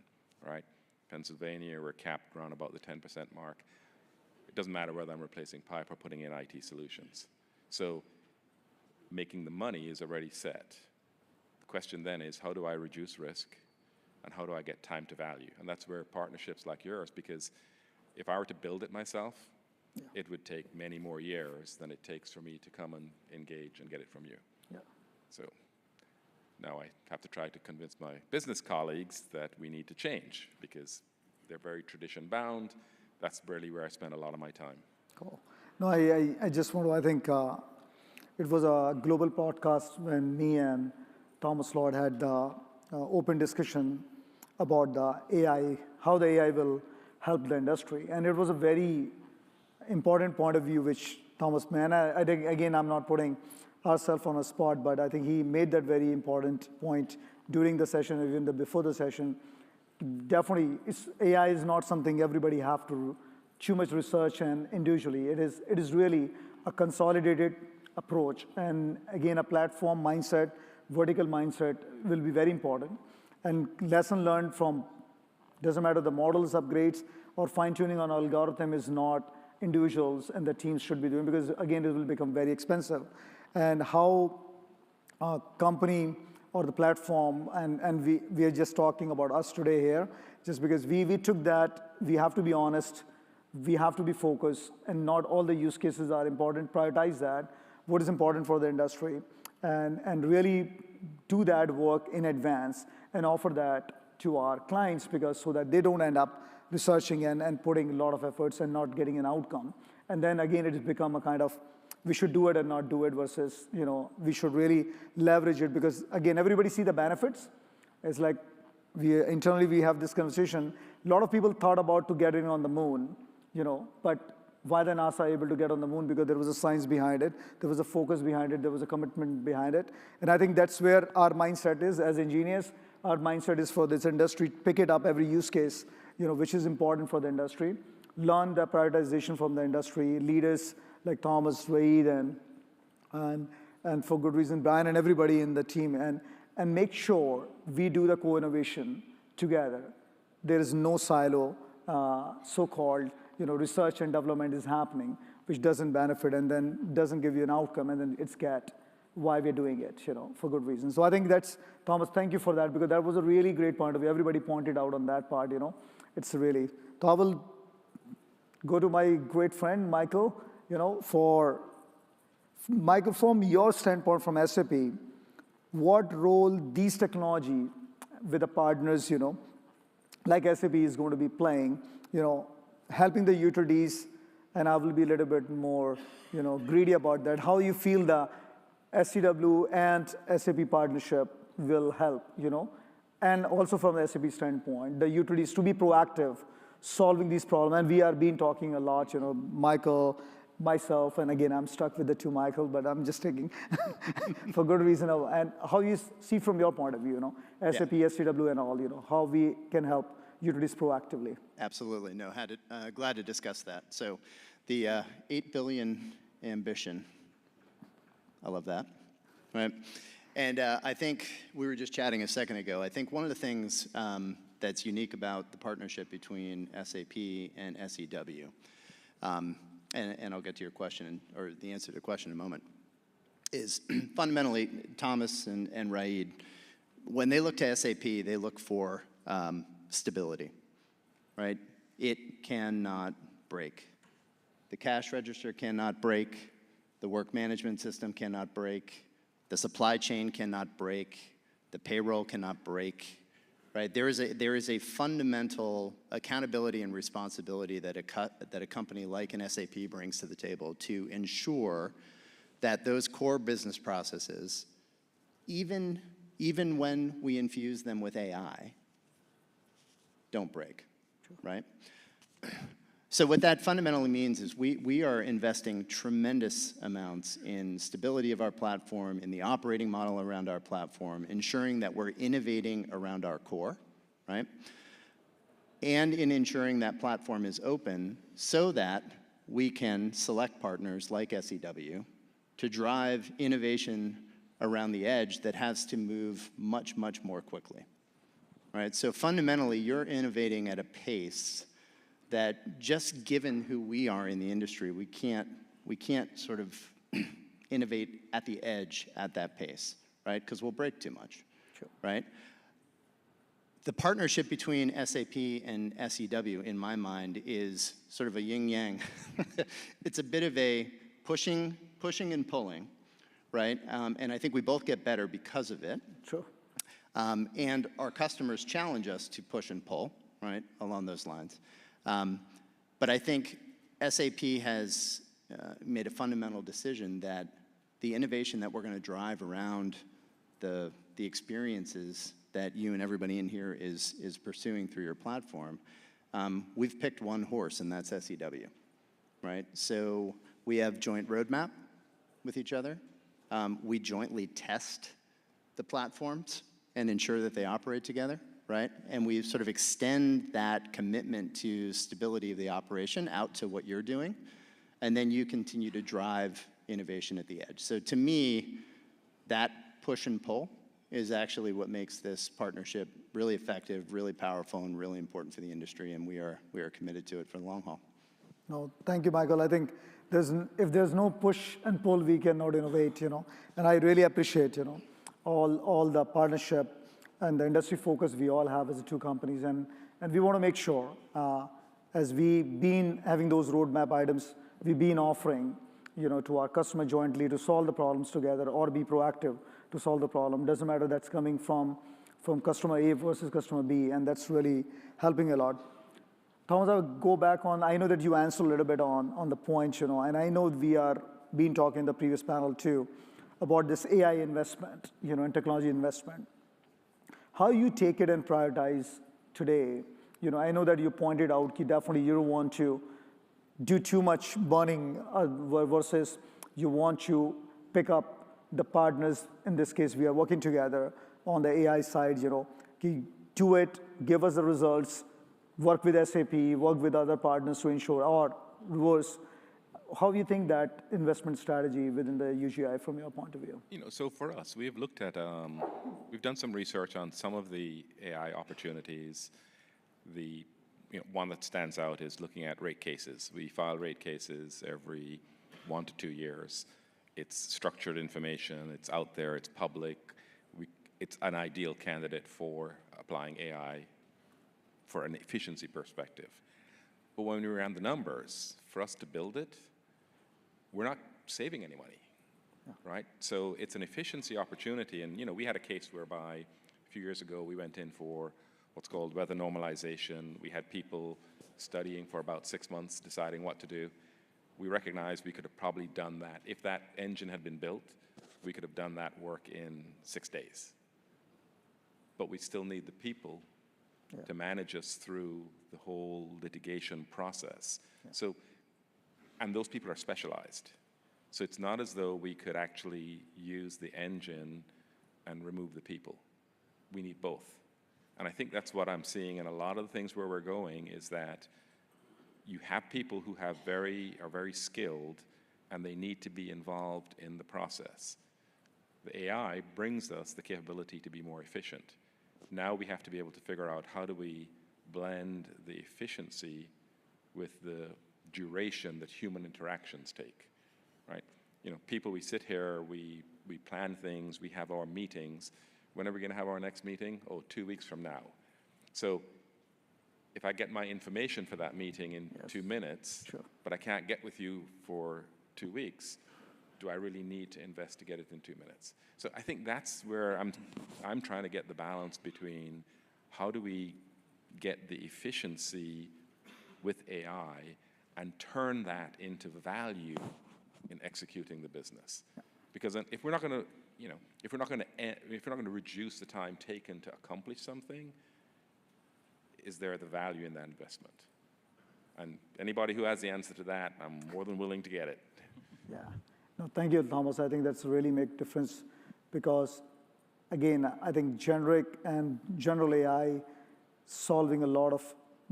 right? Pennsylvania, we're capped around about the 10% mark. It doesn't matter whether I'm replacing pipe or putting in IT solutions. So making the money is already set. The question then is, how do I reduce risk and how do I get time to value? And that's where partnerships like yours, because if I were to build it myself, it would take many more years than it takes for me to come and engage and get it from you. Yeah. So now I have to try to convince my business colleagues that we need to change because they're very tradition bound. That's really where I spend a lot of my time. Cool. No, I just want to, I think it was a global podcast when me and Thomas Lord had the open discussion about the AI, how the AI will help the industry. And it was a very important point of view, which Thomas, man, I think, again, I'm not putting ourselves on a spot, but I think he made that very important point during the session, even before the session. Definitely, AI is not something everybody have to too much research and individually. It is really a consolidated approach. And again, a platform mindset, vertical mindset will be very important. And lesson learned from, doesn't matter the models upgrades or fine tuning on algorithm is not individuals and the teams should be doing because again, it will become very expensive. And how a company or the platform, and we are just talking about us today here, just because we took that, we have to be honest, we have to be focused, and not all the use cases are important. Prioritize that, what is important for the industry, and really do that work in advance and offer that to our clients because so that they don't end up researching and putting a lot of efforts and not getting an outcome. And then again, it has become a kind of, we should do it and not do it versus, we should really leverage it because again, everybody see the benefits. It's like internally we have this conversation. A lot of people thought about to get in on the moon, but why the NASA able to get on the moon? Because there was a science behind it, there was a focus behind it, there was a commitment behind it. And I think that's where our mindset is as engineers. Our mindset is for this industry, pick it up every use case, which is important for the industry. Learn the prioritization from the industry, leaders like Thomas, Wade, and for good reason, Brian and everybody in the team, and make sure we do the co-innovation together. There is no silo, so-called, research and development is happening, which doesn't benefit and then doesn't give you an outcome, and then it's why we're doing it, for good reason. So I think that's, Thomas, thank you for that, because that was a really great point of view. Everybody pointed out on that part, It's really, so I will go to my great friend, Michael, Michael, from your standpoint from SAP, what role these technology with the partners, like SAP is going to be playing, helping the utilities, and I will be a little bit more, greedy about that. How you feel the SCW and SAP partnership will help, and also from the SAP standpoint, the utilities to be proactive, solving these problems. And we are been talking a lot, Michael, myself, and again, I'm stuck with the two Michael, but I'm just taking for good reason. And how you see from your point of view, SAP, SCW, and all, how we can help utilities proactively. Absolutely, no, glad to discuss that. So the 8 billion ambition, I love that, right? And I think we were just chatting a second ago. I think one of the things that's unique about the partnership between SAP and SEW, and I'll get to your question, or the answer to the question in a moment, is fundamentally Thomas and Raid, when they look to SAP, they look for stability, right? It cannot break. The cash register cannot break. The work management system cannot break. The supply chain cannot break. The payroll cannot break. Right? There is a fundamental accountability and responsibility that a company like an SAP brings to the table to ensure that those core business processes, even when we infuse them with AI, don't break, right? So what that fundamentally means is we are investing tremendous amounts in stability of our platform, in the operating model around our platform, ensuring that we're innovating around our core, right? And in ensuring that platform is open so that we can select partners like SEW to drive innovation around the edge that has to move much, much more quickly, right? So fundamentally, you're innovating at a pace that just given who we are in the industry, we can't sort of innovate at the edge at that pace, right? Because we'll break too much, right? The partnership between SAP and SEW, in my mind, is sort of a yin-yang. It's a bit of a pushing and pulling, right? And I think we both get better because of it. Sure. And our customers challenge us to push and pull, right, along those lines. But I think SAP has made a fundamental decision that the innovation that we're going to drive around the experiences that you and everybody in here is pursuing through your platform, we've picked one horse, and that's SEW, right? So we have joint roadmap with each other. We jointly test the platforms and ensure that they operate together, right? And we sort of extend that commitment to stability of the operation out to what you're doing, and then you continue to drive innovation at the edge. So to me, that push and pull is actually what makes this partnership really effective, really powerful, and really important for the industry, and we are committed to it for the long haul. No, thank you, Michael. I think if there's no push and pull, we cannot innovate, And I really appreciate, all the partnership and the industry focus we all have as the two companies, and we want to make sure, as we've been having those roadmap items, we've been offering, to our customer jointly to solve the problems together or be proactive to solve the problem. Doesn't matter that's coming from customer A versus customer B, and that's really helping a lot. Thomas, I'll go back on, I know that you answered a little bit on the point, and I know we are been talking in the previous panel too about this AI investment, and technology investment. How you take it and prioritize today? I know that you pointed out definitely you don't want to do too much burning versus you want to pick up the partners. In this case, we are working together on the AI side, do it, give us the results, work with SAP, work with other partners to ensure, or reverse. How do you think that investment strategy within the UGI from your point of view? So for us, we have looked at, we've done some research on some of the AI opportunities. The one that stands out is looking at rate cases. We file rate cases every 1 to 2 years. It's structured information, it's out there, it's public. It's an ideal candidate for applying AI for an efficiency perspective. But when we ran the numbers, for us to build it, we're not saving any money, right? So it's an efficiency opportunity. And we had a case whereby a few years ago we went in for what's called weather normalization. We had people studying for about 6 months, deciding what to do. We recognized we could have probably done that. If that engine had been built, we could have done that work in 6 days. But we still need the people to manage us through the whole litigation process. So, and those people are specialized. So it's not as though we could actually use the engine and remove the people. We need both. And I think that's what I'm seeing in a lot of the things where we're going, is that you have people who are very skilled, and they need to be involved in the process. The AI brings us the capability to be more efficient. Now we have to be able to figure out how do we blend the efficiency with the duration that human interactions take, right? People, we sit here, we plan things, we have our meetings. When are we going to have our next meeting? Oh, 2 weeks from now. So if I get my information for that meeting in 2 minutes, but I can't get with you for 2 weeks, do I really need to invest to get it in 2 minutes? So I think that's where I'm trying to get the balance between how do we get the efficiency with AI and turn that into value in executing the business. Because if we're not going to, if we're not going to reduce the time taken to accomplish something, is there the value in that investment? And anybody who has the answer to that, I'm more than willing to get it. Yeah. No, thank you, Thomas. I think that's really make difference because, again, I think generic and general AI solving a lot of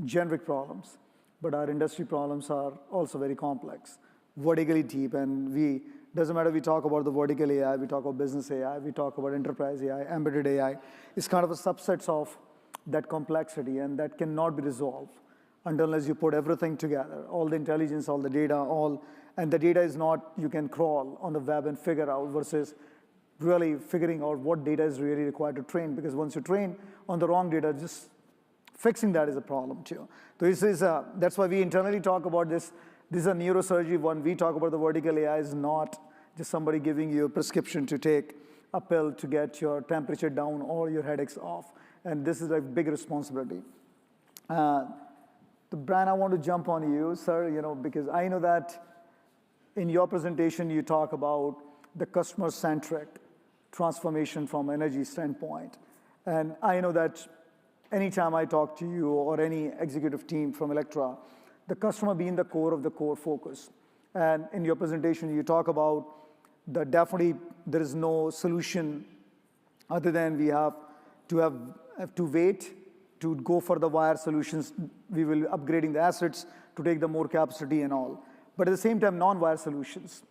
generic problems, but our industry problems are also very complex, vertically deep, and doesn't matter if we talk about the vertical AI, we talk about business AI, we talk about enterprise AI, embedded AI. It's kind of a subset of that complexity, and that cannot be resolved unless you put everything together, all the intelligence, all the data, and the data is not, you can crawl on the web and figure out, versus really figuring out what data is really required to train, because once you train on the wrong data, just fixing that is a problem too. So this is that's why we internally talk about this. This is a neurosurgery one. We talk about the vertical AI is not just somebody giving you a prescription to take a pill to get your temperature down or your headaches off. And this is a big responsibility. Brian, I want to jump on you, sir, because I know that in your presentation you talk about the customer-centric transformation from energy standpoint. And I know that anytime I talk to you or any executive team from Electra, the customer being the core of the core focus. And in your presentation, you talk about that definitely there is no solution other than we have to wait to go for the wire solutions. We will upgrading the assets to take the more capacity and all. But at the same time, non-wire solutions,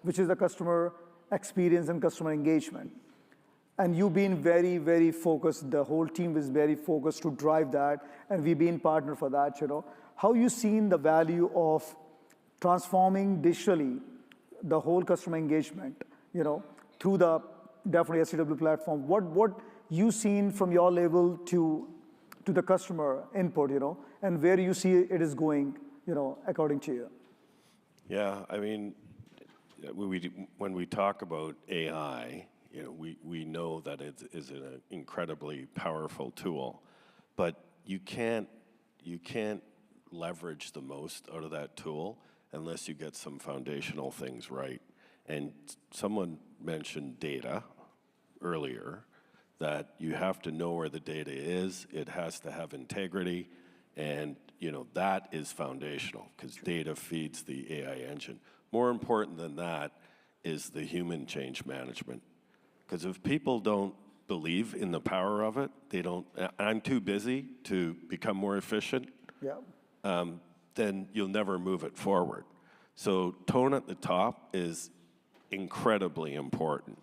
which is the customer experience and customer engagement. And you've been very, very focused. The whole team is very focused to drive that, and we've been partner for that. How you seen the value of transforming digitally the whole customer engagement, through the definitely SCW platform? What you seen from your level to the customer input, and where you see it is going, according to you? Yeah, I mean, when we talk about AI, we know that it is an incredibly powerful tool, but you can't leverage the most out of that tool unless you get some foundational things right. And someone mentioned data earlier, that you have to know where the data is, it has to have integrity, and that is foundational, because data feeds the AI engine. More important than that is the human change management. Because if people don't believe in the power of it, I'm too busy to become more efficient, then you'll never move it forward. So tone at the top is incredibly important.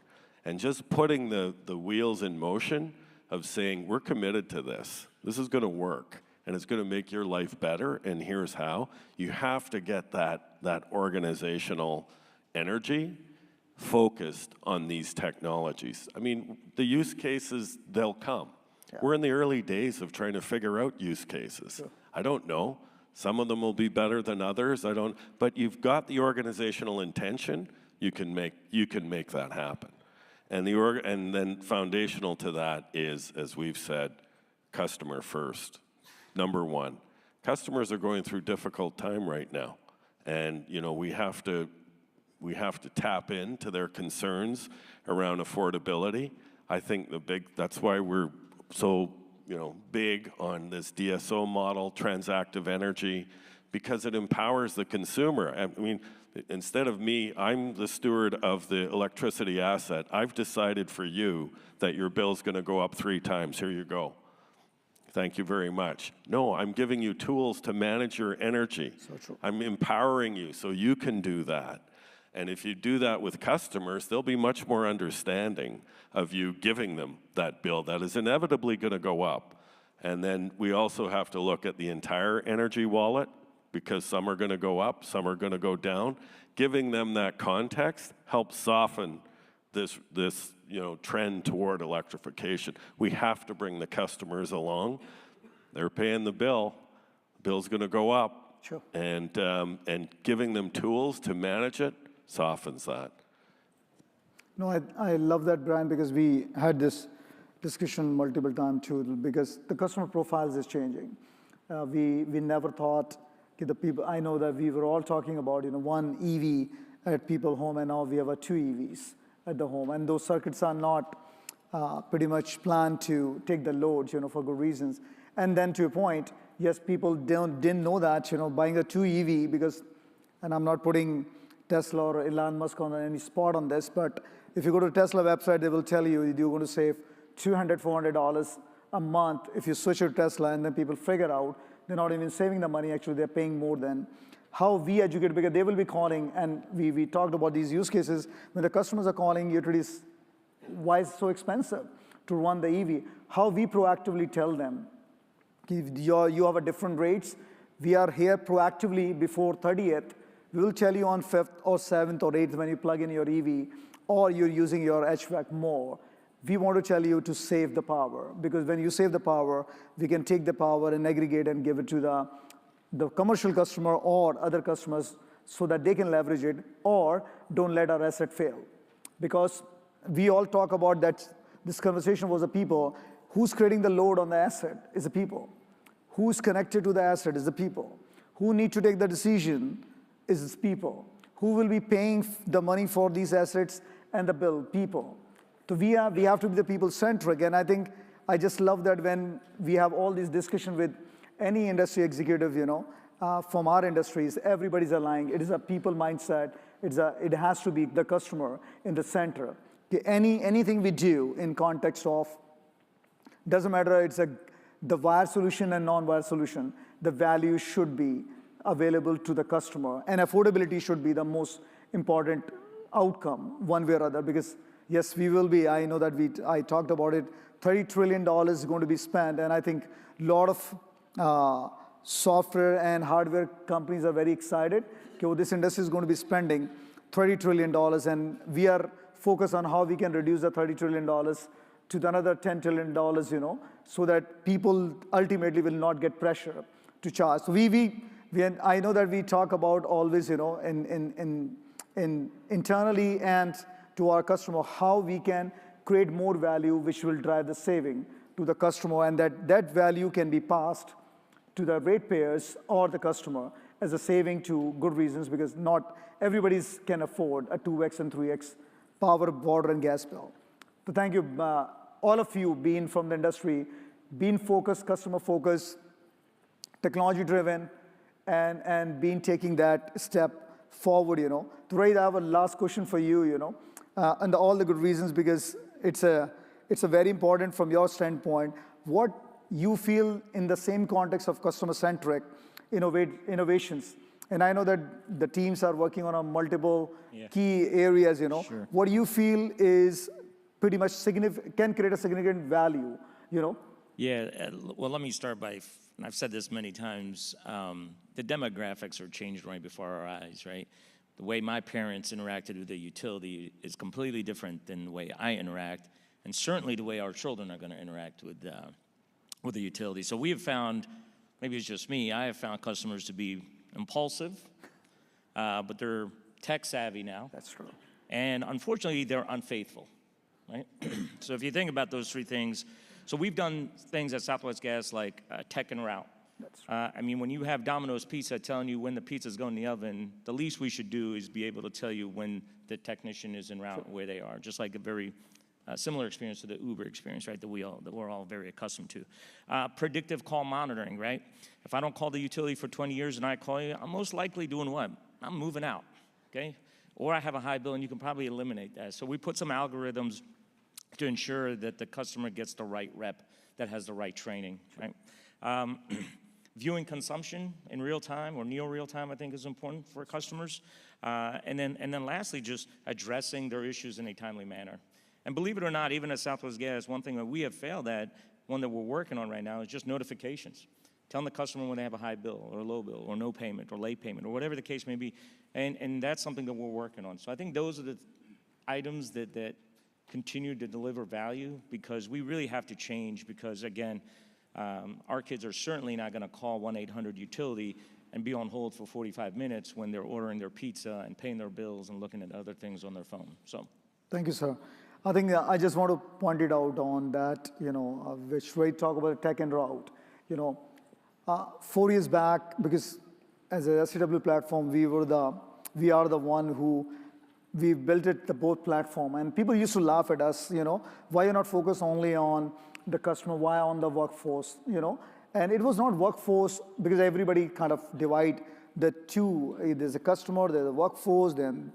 And just putting the wheels in motion of saying, we're committed to this. This is going to work, and it's going to make your life better, and here's how. You have to get that organizational energy focused on these technologies. I mean, the use cases, they'll come. Yeah. We're in the early days of trying to figure out use cases. Sure. I don't know. Some of them will be better than others. But you've got the organizational intention. You can make that happen. And then foundational to that is, as we've said, customer first. Number one, customers are going through difficult time right now, and we have to tap into their concerns around affordability. I think that's why we're so big on this DSO model, transactive energy, because it empowers the consumer. I mean, instead of me, I'm the steward of the electricity asset. I've decided for you that your bill's going to go up 3 times. Here you go. Thank you very much. No, I'm giving you tools to manage your energy. So true. I'm empowering you so you can do that. And if you do that with customers, they'll be much more understanding of you giving them that bill that is inevitably going to go up. And then we also have to look at the entire energy wallet, because some are going to go up, some are going to go down. Giving them that context helps soften this trend toward electrification. We have to bring the customers along. They're paying the bill. The bill's going to go up. Sure. And giving them tools to manage it softens that. No, I love that, Brian, because we had this discussion multiple times too, because the customer profiles is changing. We never thought the people, I know that we were all talking about one EV at people's home, and now we have 2 EVs at the home, and those circuits are not pretty much planned to take the load, for good reasons. And then to your point, yes, people didn't know that, buying a 2 EV, because, and I'm not putting Tesla or Elon Musk on any spot on this, but if you go to the Tesla website, they will tell you you're going to save $200, $400 a month if you switch to Tesla, and then people figure out they're not even saving the money, actually they're paying more than. How we educate, because they will be calling, and we talked about these use cases, when the customers are calling utilities, why is it so expensive to run the EV? How we proactively tell them, you have a different rates, we are here proactively before 30th, we will tell you on 5th or 7th or 8th when you plug in your EV, or you're using your HVAC more, we want to tell you to save the power, because when you save the power, we can take the power and aggregate and give it to the commercial customer or other customers so that they can leverage it, or don't let our asset fail. Because we all talk about that this conversation was the people. Who's creating the load on the asset is the people. Who's connected to the asset is the people. Who need to take the decision is the people. Who will be paying the money for these assets and the bill? People. So we have to be the people-centric, and I think I just love that when we have all these discussion with any industry executive, from our industries, everybody's aligned. It is a people mindset. It has to be the customer in the center. Anything we do in context of, doesn't matter, it's the wire solution and non-wire solution, the value should be available to the customer, and affordability should be the most important outcome, one way or other, because yes, we will be, I know that I talked about it, $30 trillion is going to be spent, and I think a lot of software and hardware companies are very excited. Okay, this industry is going to be spending $30 trillion, and we are focused on how we can reduce the $30 trillion to another $10 trillion, so that people ultimately will not get pressure to charge. So I know that we talk about always, internally and to our customer, how we can create more value, which will drive the saving to the customer, and that value can be passed to the ratepayers or the customer as a saving to good reasons, because not everybody can afford a 2x and 3x power, water, and gas bill. So thank you, all of you, being from the industry, being focused, customer focused, technology driven, and being taking that step forward. Ray, I have a last question for you. And all the good reasons, because it's a very important from your standpoint, what you feel in the same context of customer-centric innovations. And I know that the teams are working on a multiple key areas, Sure. What do you feel is pretty much can create a significant value, Yeah, well, let me start by, and I've said this many times, the demographics are changed right before our eyes, right? The way my parents interacted with the utility is completely different than the way I interact, and certainly the way our children are going to interact with the utility. So we have found, maybe it's just me, I have found customers to be impulsive, but they're tech savvy now. That's true. And unfortunately, they're unfaithful, right? So if you think about those three things, so we've done things at Southwest Gas like tech and route. I mean, when you have Domino's Pizza telling you when the pizza's going in the oven, the least we should do is be able to tell you when the technician is en route and where they are, just like a very similar experience to the Uber experience, right, that we're all very accustomed to. Predictive call monitoring, right? If I don't call the utility for 20 years and I call you, I'm most likely doing what? I'm moving out, okay? Or I have a high bill, and you can probably eliminate that. So we put some algorithms to ensure that the customer gets the right rep that has the right training, right? Viewing consumption in real time or near real time, I think, is important for customers. And then lastly, just addressing their issues in a timely manner. And believe it or not, even at Southwest Gas, one thing that we have failed at, one that we're working on right now, is just notifications. Telling the customer when they have a high bill or a low bill or no payment or late payment or whatever the case may be. And that's something that we're working on. So I think those are the items that continue to deliver value, because we really have to change, because again, our kids are certainly not going to call 1-800-UTILITY and be on hold for 45 minutes when they're ordering their pizza and paying their bills and looking at other things on their phone. So, thank you, sir. I think I just want to point it out on that, which Ray talked about tech and route. 4 years back, because as a SCW platform, we are the one who we built it, the both platform, and people used to laugh at us. Why you're not focused only on the customer, why on the workforce, And it was not workforce, because everybody kind of divide the two. There's a customer, there's a workforce, then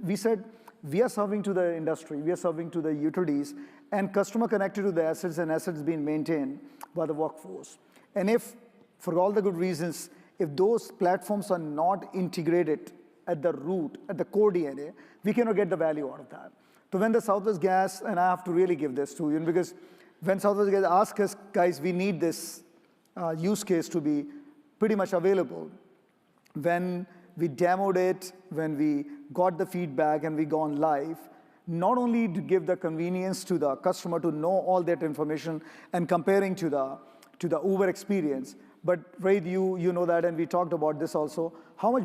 we said, we are serving to the industry, we are serving to the utilities, and customer connected to the assets, and assets being maintained by the workforce. And if, for all the good reasons, if those platforms are not integrated at the root, at the core DNA, we cannot get the value out of that. So when the Southwest Gas, and I have to really give this to you, because when Southwest Gas asked us, guys, we need this use case to be pretty much available. When we demoed it, when we got the feedback and we gone live, not only to give the convenience to the customer to know all that information and comparing to the Uber experience, but Raid, you know that, and we talked about this also, how much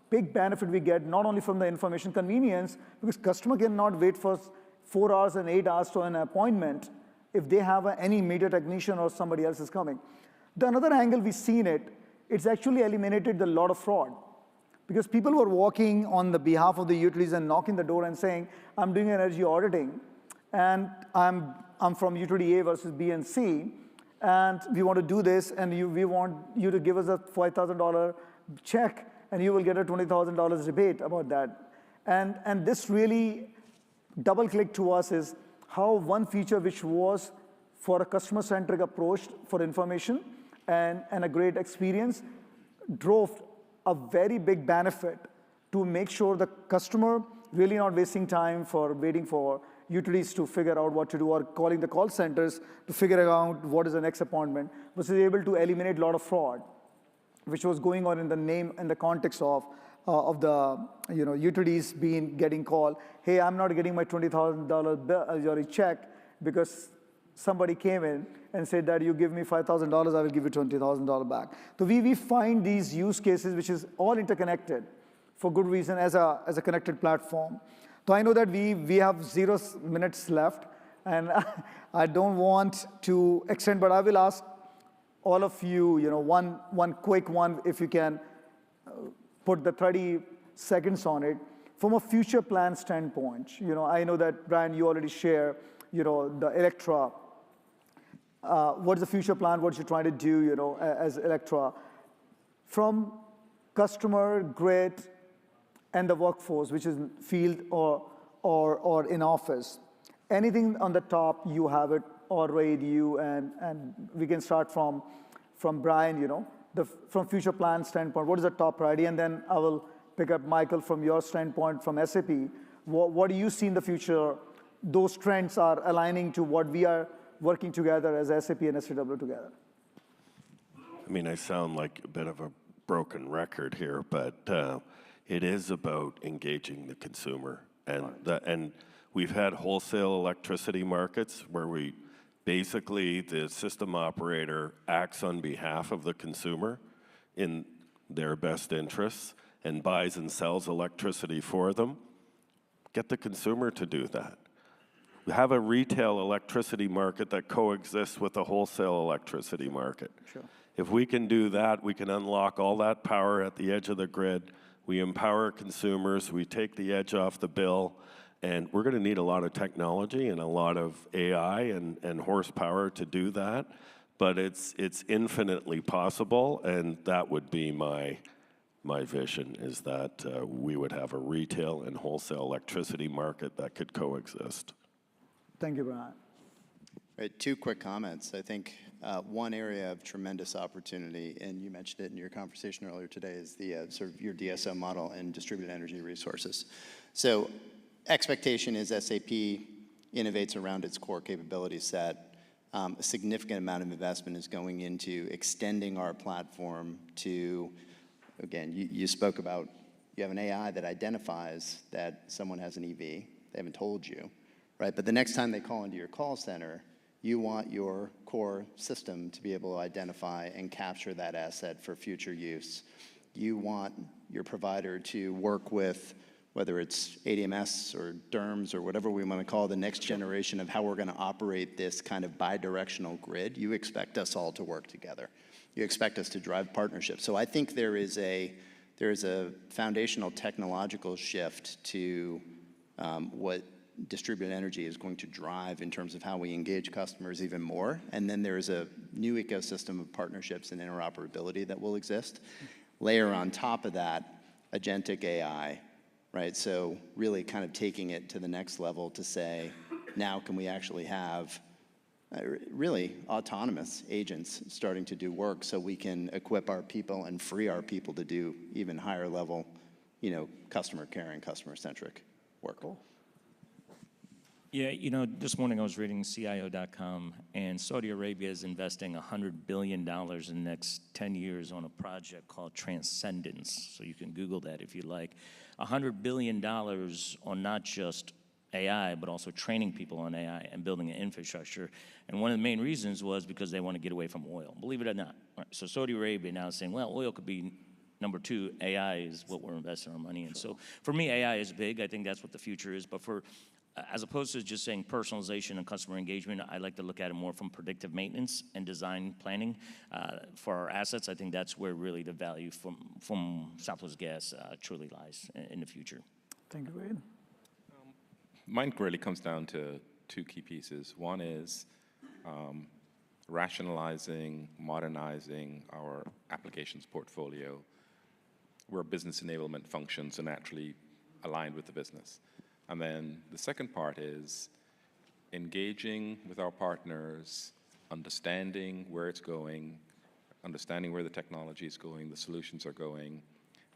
big benefit we get not only from the information convenience, because customer cannot wait for 4 hours and 8 hours to an appointment if they have any media technician or somebody else is coming. The another angle we've seen it's actually eliminated a lot of fraud. Because people were walking on the behalf of the utilities and knocking the door and saying, I'm doing energy auditing, and I'm from utility A versus B and C, and we want to do this, and we want you to give us a $5,000 check, and you will get a $20,000 rebate about that. And this really double-clicked to us is how one feature which was for a customer-centric approach for information and a great experience drove a very big benefit to make sure the customer really not wasting time for waiting for utilities to figure out what to do or calling the call centers to figure out what is the next appointment, was able to eliminate a lot of fraud, which was going on in the context of the utilities getting called, hey, I'm not getting my $20,000 bill, check because somebody came in and said that you give me $5,000, I will give you $20,000 back. So we find these use cases, which is all interconnected for good reason as a connected platform. So I know that we have 0 minutes left, and I don't want to extend, but I will ask all of you, one quick one, if you can put the 30 seconds on it. From a future plan standpoint, I know that, Brian, you already share, the Electra. What is the future plan? What you're trying to do, as Electra? From customer, grid, and the workforce, which is field or in office. Anything on the top, you have it, or Raid, you, and we can start from Brian, from future plan standpoint, what is the top priority? And then I will pick up Michael from your standpoint from SAP. What do you see in the future? Those trends are aligning to what we are working together as SAP and SAW together. I mean, I sound like a bit of a broken record here, but it is about engaging the consumer. And we've had wholesale electricity markets where basically the system operator acts on behalf of the consumer in their best interests and buys and sells electricity for them. Get the consumer to do that. Have a retail electricity market that coexists with a wholesale electricity market. Sure. If we can do that, we can unlock all that power at the edge of the grid. We empower consumers, we take the edge off the bill, and we're going to need a lot of technology and a lot of AI and horsepower to do that. But it's infinitely possible, and that would be my vision, is that we would have a retail and wholesale electricity market that could coexist. Thank you, Brian. Right, 2 quick comments. I think one area of tremendous opportunity, and you mentioned it in your conversation earlier today, is the sort of your DSO model and distributed energy resources. So expectation is SAP innovates around its core capability set. A significant amount of investment is going into extending our platform to, again, you spoke about, you have an AI that identifies that someone has an EV. They haven't told you, right? But the next time they call into your call center, you want your core system to be able to identify and capture that asset for future use. You want your provider to work with, whether it's ADMS or DERMS or whatever we want to call the next generation of how we're going to operate this kind of bi-directional grid. You expect us all to work together. You expect us to drive partnerships. So I think there is a foundational technological shift to what distributed energy is going to drive in terms of how we engage customers even more. And then there is a new ecosystem of partnerships and interoperability that will exist. Layer on top of that, agentic AI, right? So really kind of taking it to the next level to say, now can we actually have really autonomous agents starting to do work so we can equip our people and free our people to do even higher level, customer care and customer-centric work. Cool. Yeah, this morning I was reading CIO.com, and Saudi Arabia is investing $100 billion in the next 10 years on a project called Transcendence. So you can Google that if you like. $100 billion on not just AI, but also training people on AI and building an infrastructure. And one of the main reasons was because they want to get away from oil, believe it or not. Right. So Saudi Arabia now is saying, well, oil could be number two, AI is what we're investing our money in. So for me, AI is big. I think that's what the future is. But for, as opposed to just saying personalization and customer engagement, I like to look at it more from predictive maintenance and design planning for our assets. I think that's where really the value from Southwest Gas truly lies in the future. Thank you, Wade. Mine really comes down to two key pieces. One is rationalizing, modernizing our applications portfolio where business enablement functions are naturally aligned with the business. And then the second part is engaging with our partners, understanding where it's going, understanding where the technology is going, the solutions are going,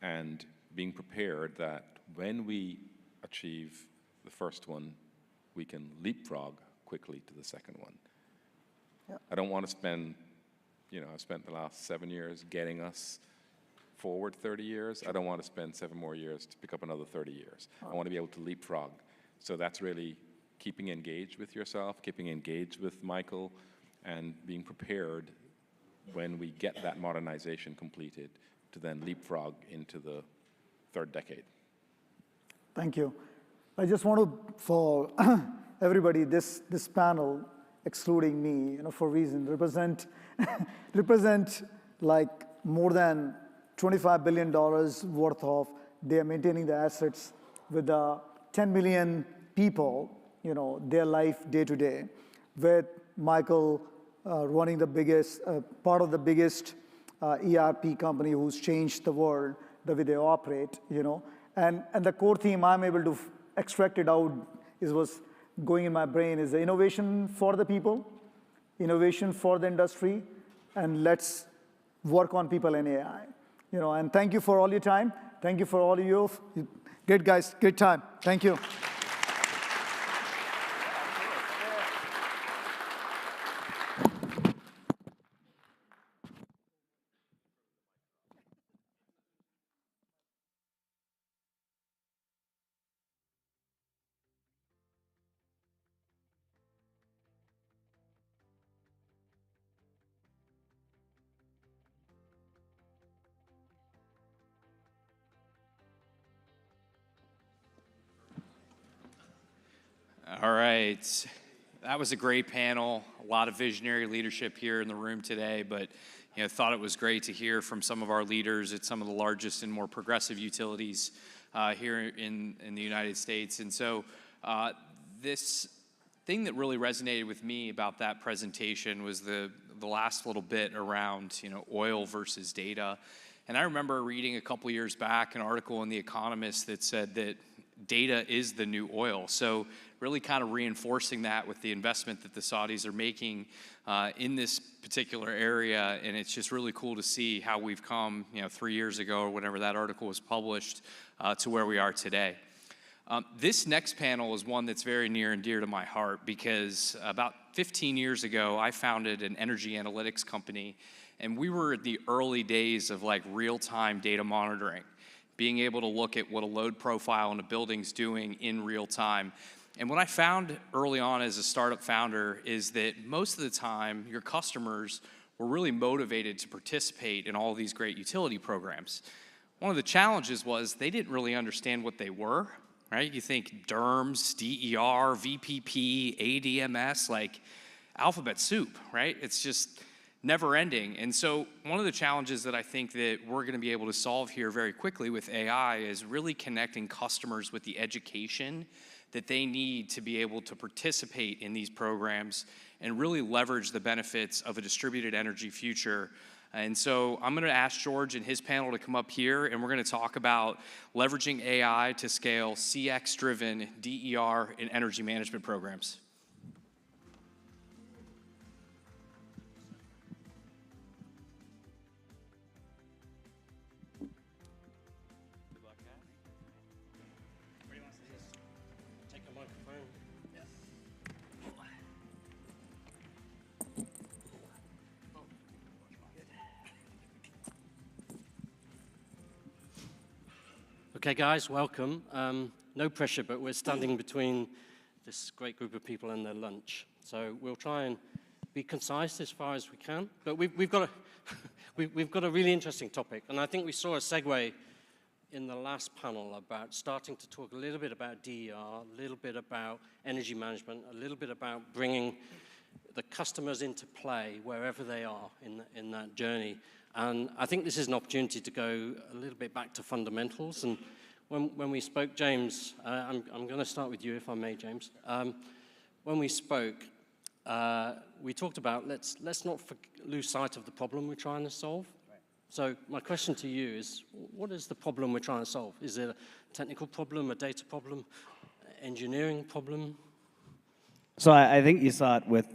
and being prepared that when we achieve the first one, we can leapfrog quickly to the second one. Yeah. I don't want to spend, I've spent the last 7 years getting us forward 30 years. I don't want to spend 7 more years to pick up another 30 years. I want to be able to leapfrog. So that's really keeping engaged with yourself, keeping engaged with Michael, and being prepared when we get that modernization completed to then leapfrog into the third decade. Thank you. I just want to, for everybody, this panel, excluding me, for a reason, represent like more than $25 billion worth of, they are maintaining the assets with 10 million people, their life day to day, with Michael running the biggest, part of the biggest ERP company who's changed the world, the way they operate, And the core theme I'm able to extract it out was going in my brain is the innovation for the people, innovation for the industry, and let's work on people and AI. And thank you for all your time. Thank you for all of you. Great guys, great time. Thank you. All right. That was a great panel. A lot of visionary leadership here in the room today, but thought it was great to hear from some of our leaders at some of the largest and more progressive utilities here in the United States. And so this thing that really resonated with me about that presentation was the last little bit around oil versus data. And I remember reading a couple years back an article in The Economist that said that data is the new oil. So really kind of reinforcing that with the investment that the Saudis are making in this particular area. And it's just really cool to see how we've come, 3 years ago or whenever that article was published to where we are today. This next panel is one that's very near and dear to my heart because about 15 years ago, I founded an energy analytics company, and we were at the early days of like real-time data monitoring, being able to look at what a load profile in a building's doing in real time. And what I found early on as a startup founder is that most of the time, your customers were really motivated to participate in all these great utility programs. One of the challenges was they didn't really understand what they were, right? You think DERMS, DER, VPP, ADMS, like alphabet soup, right? It's just never ending. And so one of the challenges that I think that we're going to be able to solve here very quickly with AI is really connecting customers with the education that they need to be able to participate in these programs and really leverage the benefits of a distributed energy future. And so I'm going to ask George and his panel to come up here, and we're going to talk about leveraging AI to scale CX-driven DER and energy management programs. Okay, guys, welcome. no pressure, but we're standing between this great group of people and their lunch. So we'll try and be concise as far as we can. But we've got a really interesting topic, and I think we saw a segue in the last panel about starting to talk a little bit about DER, a little bit about energy management, a little bit about bringing the customers into play wherever they are in that journey. And I think this is an opportunity to go a little bit back to fundamentals. And when we spoke, James, I'm going to start with you, if I may, James. When we spoke, we talked about let's not lose sight of the problem we're trying to solve. So my question to you is, what is the problem we're trying to solve? Is it a technical problem, a data problem, engineering problem? So I think you saw it with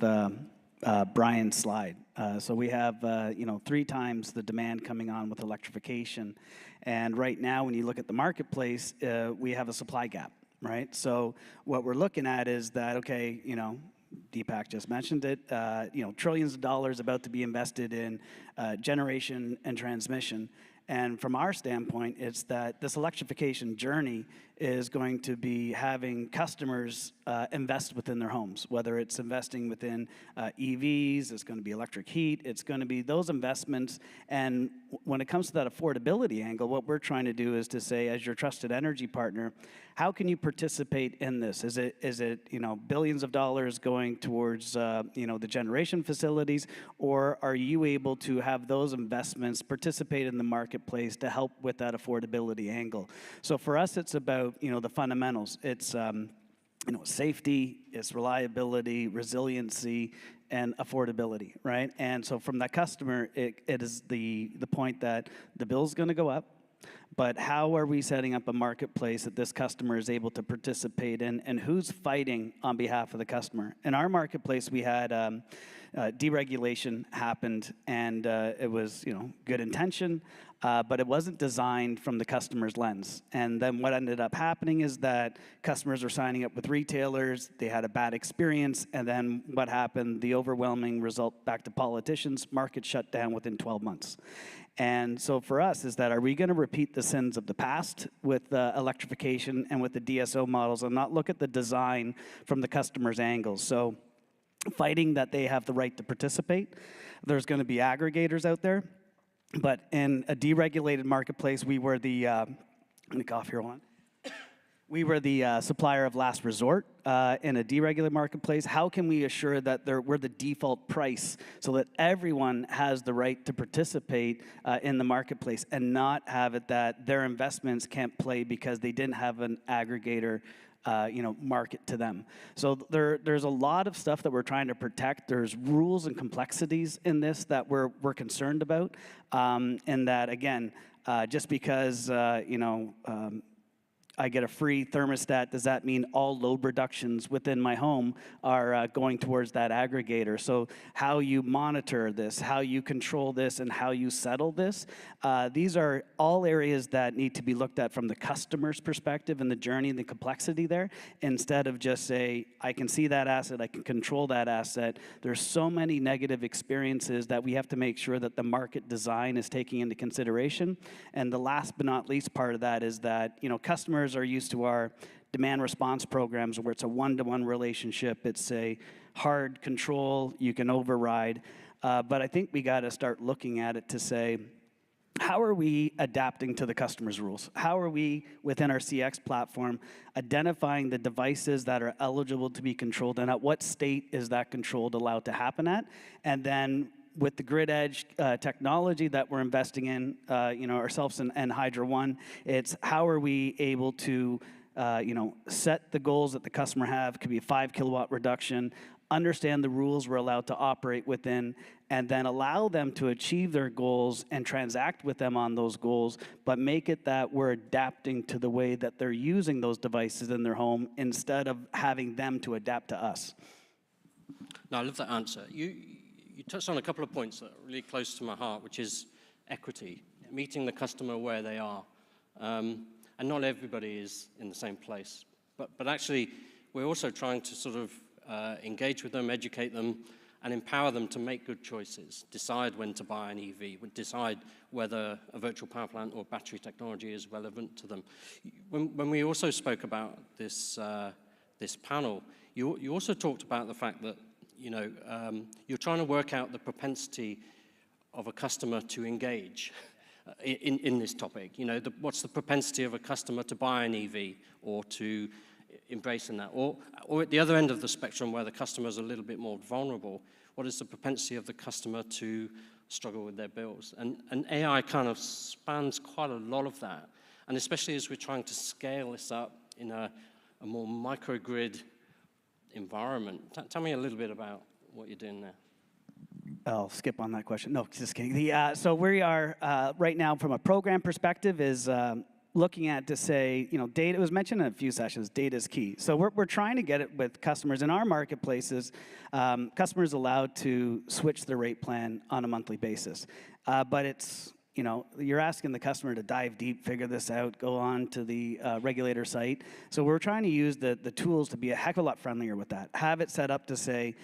Brian's slide. So we have 3 times the demand coming on with electrification. And right now, when you look at the marketplace, we have a supply gap, right? So what we're looking at is that, okay, Deepak just mentioned it, trillions of dollars about to be invested in generation and transmission. And from our standpoint, it's that this electrification journey is going to be having customers invest within their homes, whether it's investing within EVs, it's going to be electric heat, it's going to be those investments. And when it comes to that affordability angle, what we're trying to do is to say, as your trusted energy partner, how can you participate in this? Is it billions of dollars going towards the generation facilities, or are you able to have those investments participate in the marketplace to help with that affordability angle? So for us, it's about the fundamentals. It's safety, it's reliability, resiliency, and affordability, right? And so from that customer, it is the point that the bill's going to go up, but how are we setting up a marketplace that this customer is able to participate in, and who's fighting on behalf of the customer? In our marketplace, we had deregulation happened, and it was good intention, but it wasn't designed from the customer's lens. And then what ended up happening is that customers were signing up with retailers, they had a bad experience, and then what happened, the overwhelming result back to politicians, market shut down within 12 months. And so for us is that, are we going to repeat the sins of the past with electrification and with the DSO models, and not look at the design from the customer's angles? So fighting that they have the right to participate. There's going to be aggregators out there, but in a deregulated marketplace, we were the, let me cough here one. We were the supplier of last resort in a deregulated marketplace. How can we assure that we're the default price so that everyone has the right to participate in the marketplace, and not have it that their investments can't play because they didn't have an aggregator market to them? So there's a lot of stuff that we're trying to protect. There's rules and complexities in this that we're concerned about, and that, again, just because I get a free thermostat, does that mean all load reductions within my home are going towards that aggregator? So how you monitor this, how you control this, and how you settle this, these are all areas that need to be looked at from the customer's perspective and the journey and the complexity there, instead of just say, I can see that asset, I can control that asset. There's so many negative experiences that we have to make sure that the market design is taking into consideration. And the last but not least part of that is that, customers are used to our demand response programs where it's a one-to-one relationship. It's a hard control, you can override. But I think we got to start looking at it to say, how are we adapting to the customer's rules? How are we, within our CX platform, identifying the devices that are eligible to be controlled, and at what state is that control allowed to happen at? And then with the grid edge technology that we're investing in, ourselves and Hydra One, it's how are we able to, set the goals that the customer have. Could be a 5 kilowatt reduction, understand the rules we're allowed to operate within, and then allow them to achieve their goals and transact with them on those goals, but make it that we're adapting to the way that they're using those devices in their home, instead of having them to adapt to us. No, I love that answer. You touched on a couple of points that are really close to my heart, which is equity, meeting the customer where they are. And not everybody is in the same place. But actually, we're also trying to sort of engage with them, educate them, and empower them to make good choices, decide when to buy an EV, decide whether a virtual power plant or battery technology is relevant to them. When we also spoke about this, this panel, you also talked about the fact that you're trying to work out the propensity of a customer to engage in this topic. What's the propensity of a customer to buy an EV or to embrace in that? Or at the other end of the spectrum where the customer is a little bit more vulnerable, what is the propensity of the customer to struggle with their bills? And AI kind of spans quite a lot of that. And especially as we're trying to scale this up in a more microgrid environment. Tell me a little bit about what you're doing there. I'll skip on that question. No, just kidding. So we are right now from a program perspective is looking at to say, data, it was mentioned in a few sessions, data is key. So we're trying to get it with customers. In our marketplaces, customers allowed to switch their rate plan on a monthly basis. But it's, you're asking the customer to dive deep, figure this out, go on to the regulator site. So we're trying to use the tools to be a heck of a lot friendlier with that. Have it set up to say,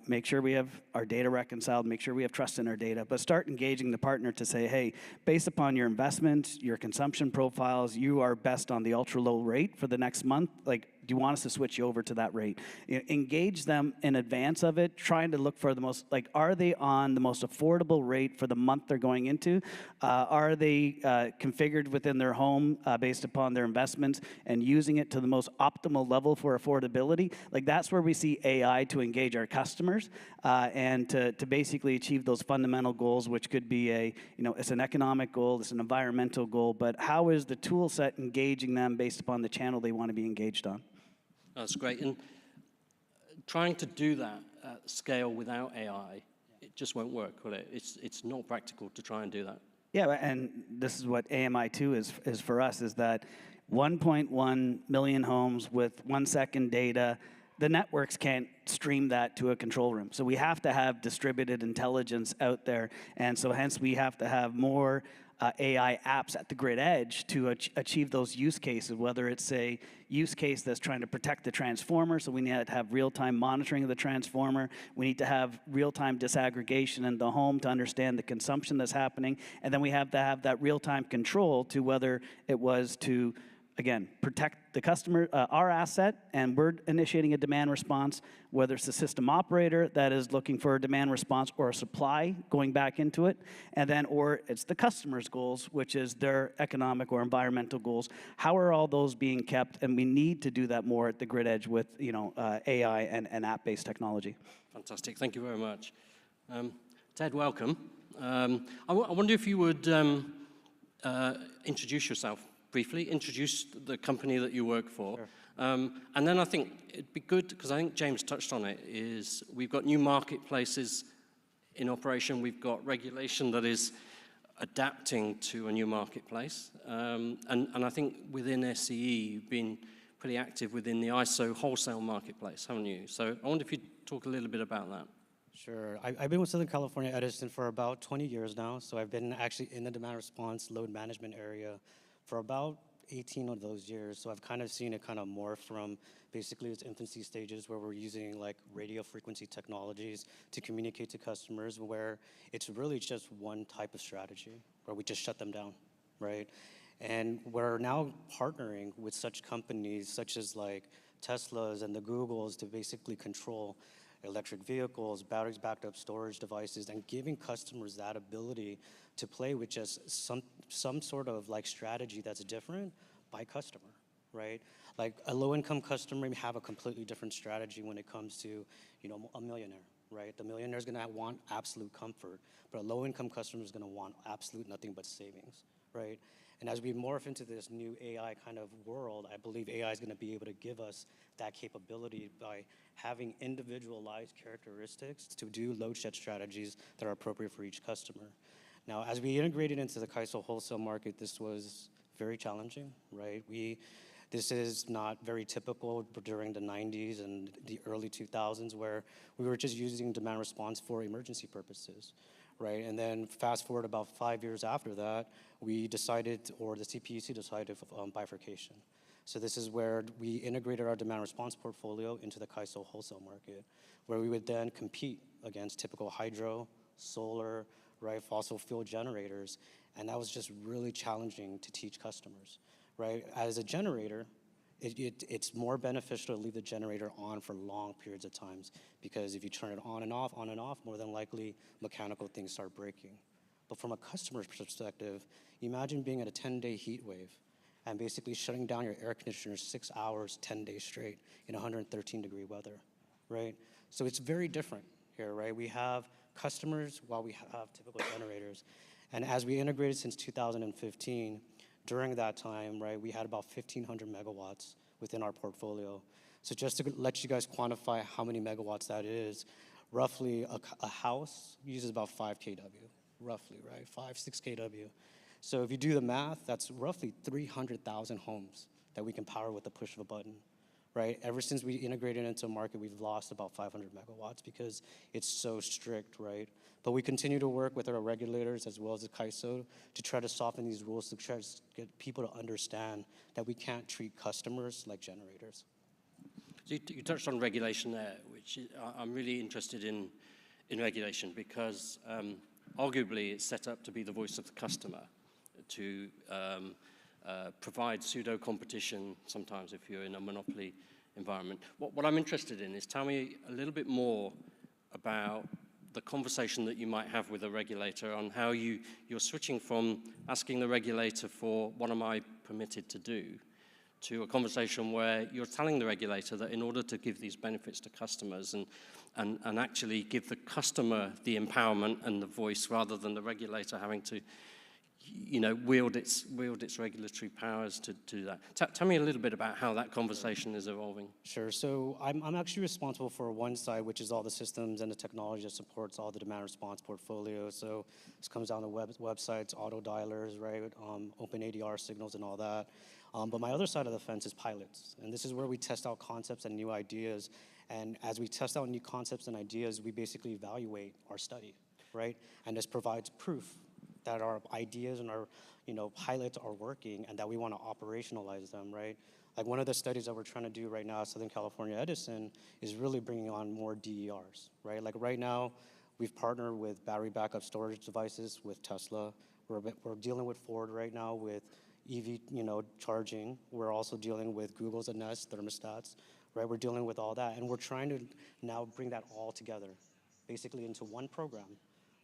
make sure we have our data reconciled, make sure we have trust in our data, but start engaging the partner to say, hey, based upon your investment, your consumption profiles, you are best on the ultra low rate for the next month. Like, do you want us to switch you over to that rate? Engage them in advance of it, trying to look for the most, are they on the most affordable rate for the month they're going into? Are they configured within their home based upon their investments and using it to the most optimal level for affordability? That's where we see AI to engage our customers and to basically achieve those fundamental goals, which could be it's an economic goal, it's an environmental goal, but how is the tool set engaging them based upon the channel they want to be engaged on? That's great. And trying to do that at scale without AI, it just won't work, will it? It's not practical to try and do that. Yeah, and this is what AMI2 is for us, is that 1.1 million homes with 1 second data, the networks can't stream that to a control room. So we have to have distributed intelligence out there. And so hence we have to have more AI apps at the grid edge to achieve those use cases, whether it's a use case that's trying to protect the transformer, so we need to have real-time monitoring of the transformer. We need to have real-time disaggregation in the home to understand the consumption that's happening. And then we have to have that real-time control to whether it was to, again, protect the customer, our asset, and we're initiating a demand response, whether it's the system operator that is looking for a demand response or a supply going back into it, and then, or it's the customer's goals, which is their economic or environmental goals. How are all those being kept? And we need to do that more at the grid edge with, AI and app-based technology. Fantastic, thank you very much. Ted, welcome. I wonder if you would introduce yourself briefly, introduce the company that you work for. Sure. And then I think it'd be good, because I think James touched on it, is we've got new marketplaces in operation. We've got regulation that is adapting to a new marketplace. And I think within SCE, you've been pretty active within the ISO wholesale marketplace, haven't you? So I wonder if you'd talk a little bit about that. Sure. I've been with Southern California Edison for about 20 years now. So I've been actually in the demand response load management area for about 18 of those years. So I've kind of seen it kind of morph from basically its infancy stages where we're using like radio frequency technologies to communicate to customers, where it's really just one type of strategy where we just shut them down, right? And we're now partnering with such companies such as like Tesla's and the Googles to basically control electric vehicles, batteries backed up storage devices, and giving customers that ability to play with just some sort of like strategy that's different by customer, right? Like a low-income customer may have a completely different strategy when it comes to, a millionaire, right? The millionaire is gonna want absolute comfort, but a low-income customer is gonna want absolute nothing but savings, right? And as we morph into this new AI kind of world, I believe AI is gonna be able to give us that capability by having individualized characteristics to do load shed strategies that are appropriate for each customer. Now, as we integrated into the KISO wholesale market, this was very challenging, right? This is not very typical during the 90s and the early 2000s, where we were just using demand response for emergency purposes, right? And then fast forward about 5 years after that, we decided, or the CPUC decided bifurcation. So this is where we integrated our demand response portfolio into the KaiSo wholesale market, where we would then compete against typical hydro, solar, right, fossil fuel generators, and that was just really challenging to teach customers, right? As a generator, it's more beneficial to leave the generator on for long periods of times, because if you turn it on and off, more than likely mechanical things start breaking. But from a customer's perspective, imagine being at a 10-day heat wave and basically shutting down your air conditioner 6 hours, 10 days straight in 113-degree weather, right? So it's very different here, right? We have customers while we have typical generators. And as we integrated since 2015, during that time, right, we had about 1,500 megawatts within our portfolio. So just to let you guys quantify how many megawatts that is, roughly a house uses about 5 kW, roughly, right? 5-6 kW. So if you do the math, that's roughly 300,000 homes that we can power with the push of a button, right? Ever since we integrated into a market, we've lost about 500 megawatts because it's so strict, right? But we continue to work with our regulators as well as the KaiSo to try to soften these rules, to try to get people to understand that we can't treat customers like generators. So you touched on regulation there, which I'm really interested in regulation because arguably it's set up to be the voice of the customer, to provide pseudo-competition sometimes if you're in a monopoly environment. What I'm interested in is tell me a little bit more about the conversation that you might have with a regulator on how you're switching from asking the regulator for what am I permitted to do to a conversation where you're telling the regulator that in order to give these benefits to customers and actually give the customer the empowerment and the voice rather than the regulator having to wield its regulatory powers to do that. Tell me a little bit about how that conversation is evolving. Sure. So I'm actually responsible for one side, which is all the systems and the technology that supports all the demand response portfolio. So this comes down to websites, auto dialers, right, open ADR signals and all that. But my other side of the fence is pilots. And this is where we test out concepts and new ideas. And as we test out new concepts and ideas, we basically evaluate our study, right? And this provides proof that our ideas and our pilots are working and that we want to operationalize them, right? Like one of the studies that we're trying to do right now at Southern California Edison is really bringing on more DERs, right? Like right now, we've partnered with battery backup storage devices with Tesla. We're dealing with Ford right now with EV, charging. We're also dealing with Google's Nest thermostats, right? We're dealing with all that, and we're trying to now bring that all together, basically into one program.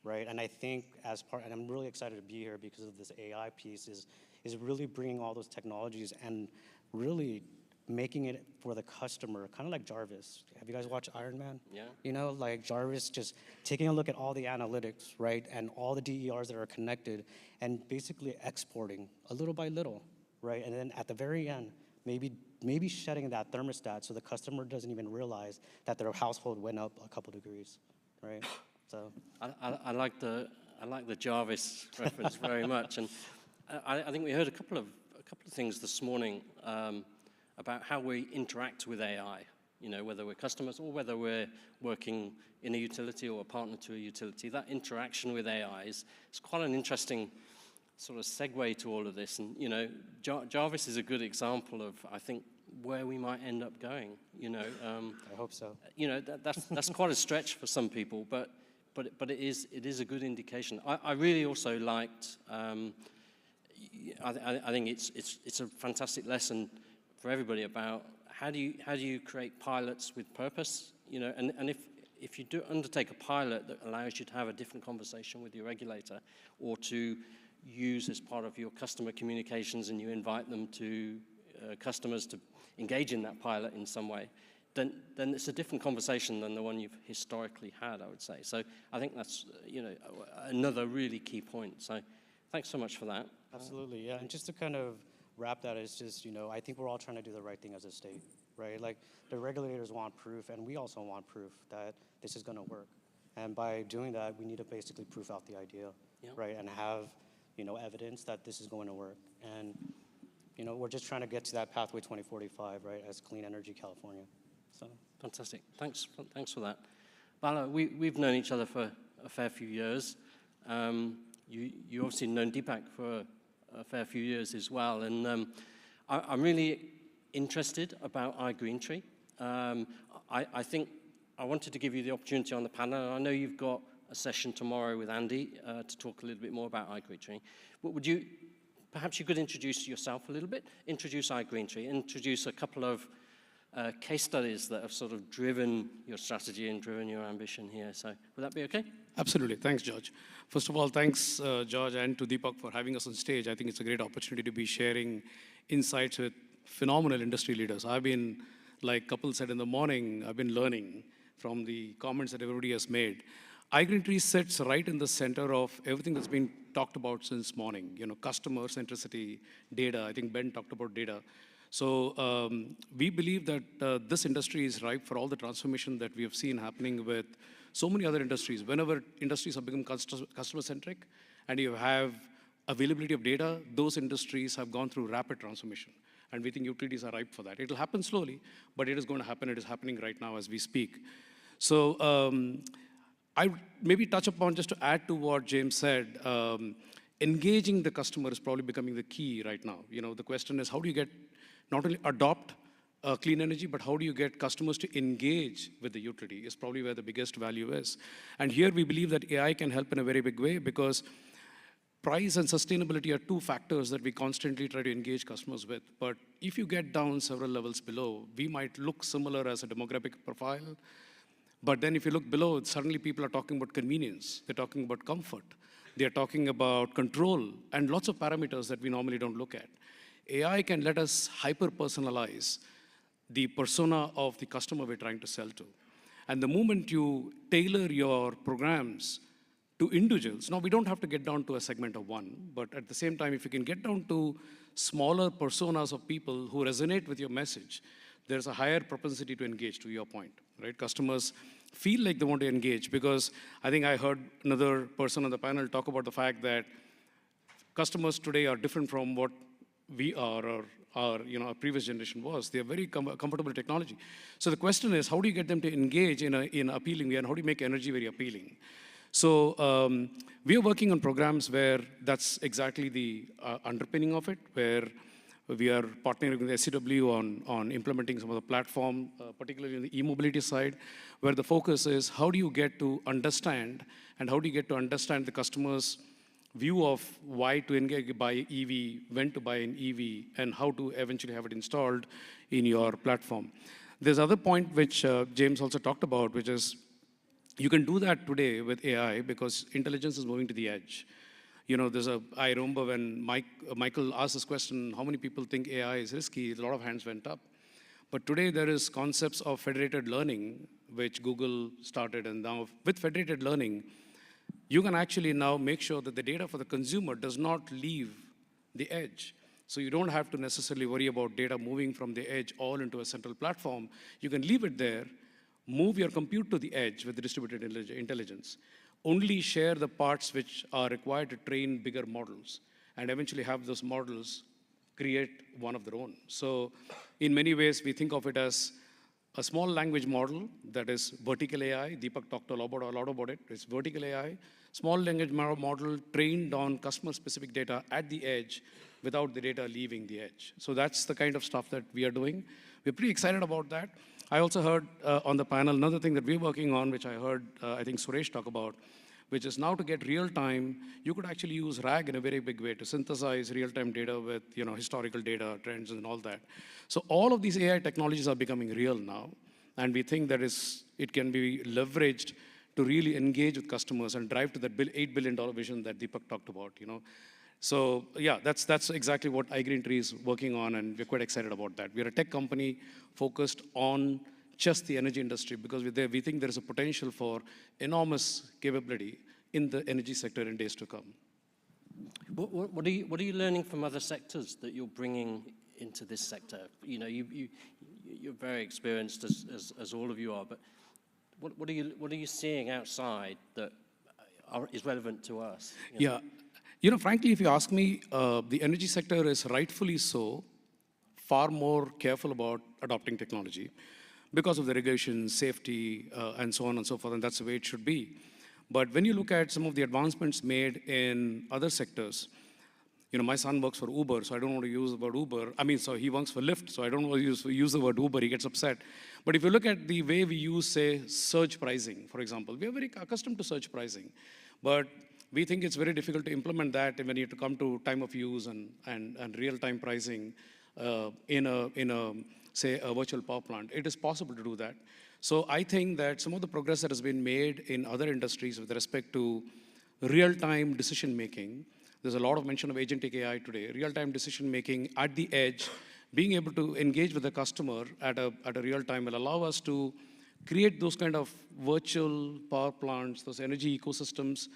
Right, and I think and I'm really excited to be here because of this AI piece is really bringing all those technologies and really making it for the customer, kind of like Jarvis. Have you guys watched Iron Man? Yeah. Like Jarvis just taking a look at all the analytics, right, and all the DERs that are connected and basically exporting a little by little, right, and then at the very end, maybe shedding that thermostat so the customer doesn't even realize that their household went up a couple degrees, right? So I like the Jarvis reference very much, and I think we heard a couple of things this morning about how we interact with AI. Whether we're customers or whether we're working in a utility or a partner to a utility, that interaction with AI is quite an interesting sort of segue to all of this. And Jarvis is a good example of, I think, where we might end up going. I hope so. That's quite a stretch for some people, but it is a good indication. I really also liked. I think it's a fantastic lesson for everybody about how do you create pilots with purpose. And if you do undertake a pilot that allows you to have a different conversation with your regulator, or to use as part of your customer communications, and you invite them to customers to engage in that pilot in some way, then it's a different conversation than the one you've historically had, I would say. So I think that's another really key point. So thanks so much for that. Absolutely, yeah. And just to kind of wrap that, is just, I think we're all trying to do the right thing as a state, right? Like the regulators want proof, and we also want proof that this is going to work. And by doing that, we need to basically proof out the idea, right? And have, evidence that this is going to work. And, we're just trying to get to that pathway 2045, right, as Clean Energy California. So fantastic. Thanks for that. Bala, we've known each other for a fair few years. You obviously known Deepak for a fair few years as well. And I'm really interested about iGreentree. I think I wanted to give you the opportunity on the panel. I know you've got a session tomorrow with Andy to talk a little bit more about iGreentree. But perhaps you could introduce yourself a little bit, introduce iGreentree, introduce a couple of case studies that have sort of driven your strategy and driven your ambition here. So would that be okay? Absolutely. Thanks, George. First of all, thanks, George, and to Deepak for having us on stage. I think it's a great opportunity to be sharing insights with phenomenal industry leaders. I've been, like Kapil said in the morning, I've been learning from the comments that everybody has made. iGreentree sits right in the center of everything that's been talked about since morning. You know, customer centricity, data. I think Ben talked about data. So we believe that this industry is ripe for all the transformation that we have seen happening with so many other industries. Whenever industries have become customer-centric and you have availability of data, those industries have gone through rapid transformation. And we think utilities are ripe for that. It'll happen slowly, but it is going to happen. It is happening right now as we speak. So I maybe touch upon, just to add to what James said, engaging the customer is probably becoming the key right now. You know, the question is, how do you get, not only adopt clean energy, but how do you get customers to engage with the utility is probably where the biggest value is. And here we believe that AI can help in a very big way, because price and sustainability are two factors that we constantly try to engage customers with. But if you get down several levels below, we might look similar as a demographic profile. But then if you look below, suddenly people are talking about convenience. They're talking about comfort. They're talking about control and lots of parameters that we normally don't look at. AI can let us hyper-personalize the persona of the customer we're trying to sell to. And the moment you tailor your programs to individuals, now we don't have to get down to a segment of one, but at the same time, if you can get down to smaller personas of people who resonate with your message, there's a higher propensity to engage, to your point, right? Customers feel like they want to engage, because I think I heard another person on the panel talk about the fact that customers today are different from what we are, or our previous generation was. They're very comfortable with technology. So the question is, how do you get them to engage in an appealing way, and how do you make energy very appealing? So we are working on programs where that's exactly the underpinning of it, where we are partnering with SCW on implementing some of the platform, particularly on the e-mobility side, where the focus is how do you get to understand, and how do you get to understand the customer's view of why to engage, buy EV, when to buy an EV, and how to eventually have it installed in your platform. There's another point which James also talked about, which is you can do that today with AI because intelligence is moving to the edge. You know, I remember when Michael asked this question, how many people think AI is risky? A lot of hands went up. But today there is concepts of federated learning, which Google started, and now with federated learning, you can actually now make sure that the data for the consumer does not leave the edge. So you don't have to necessarily worry about data moving from the edge all into a central platform. You can leave it there, move your compute to the edge with the distributed intelligence, only share the parts which are required to train bigger models, and eventually have those models create one of their own. So in many ways, we think of it as a small language model that is vertical AI. Deepak talked a lot about it. It's vertical AI, small language model trained on customer-specific data at the edge without the data leaving the edge. So that's the kind of stuff that we are doing. We're pretty excited about that. I also heard on the panel another thing that we're working on, which I heard, I think Suresh talk about, which is now to get real-time, you could actually use RAG in a very big way to synthesize real-time data with historical data, trends, and all that. So all of these AI technologies are becoming real now, and we think that it can be leveraged to really engage with customers and drive to that $8 billion vision that Deepak talked about. So yeah, that's exactly what iGreentree is working on, and we're quite excited about that. We're a tech company focused on just the energy industry, because we think there is a potential for enormous capability in the energy sector in days to come. What are you learning from other sectors that you're bringing into this sector? You're very experienced as all of you are, but what are you seeing outside that is relevant to us? Yeah, frankly, if you ask me, the energy sector is rightfully so far more careful about adopting technology, because of the regulations, safety, and so on and so forth, and that's the way it should be. But when you look at some of the advancements made in other sectors, my son works for Uber, so I don't want to use the word Uber. I mean, so he works for Lyft, so I don't want to use the word Uber. He gets upset. But if you look at the way we use, say, surge pricing, for example, we are very accustomed to surge pricing. But we think it's very difficult to implement that when you have to come to time of use and real-time pricing in a, say, a virtual power plant. It is possible to do that. So I think that some of the progress that has been made in other industries with respect to real-time decision-making, there's a lot of mention of agentic AI today, real-time decision-making at the edge, being able to engage with the customer at a real time will allow us to create those kind of virtual power plants, those energy ecosystems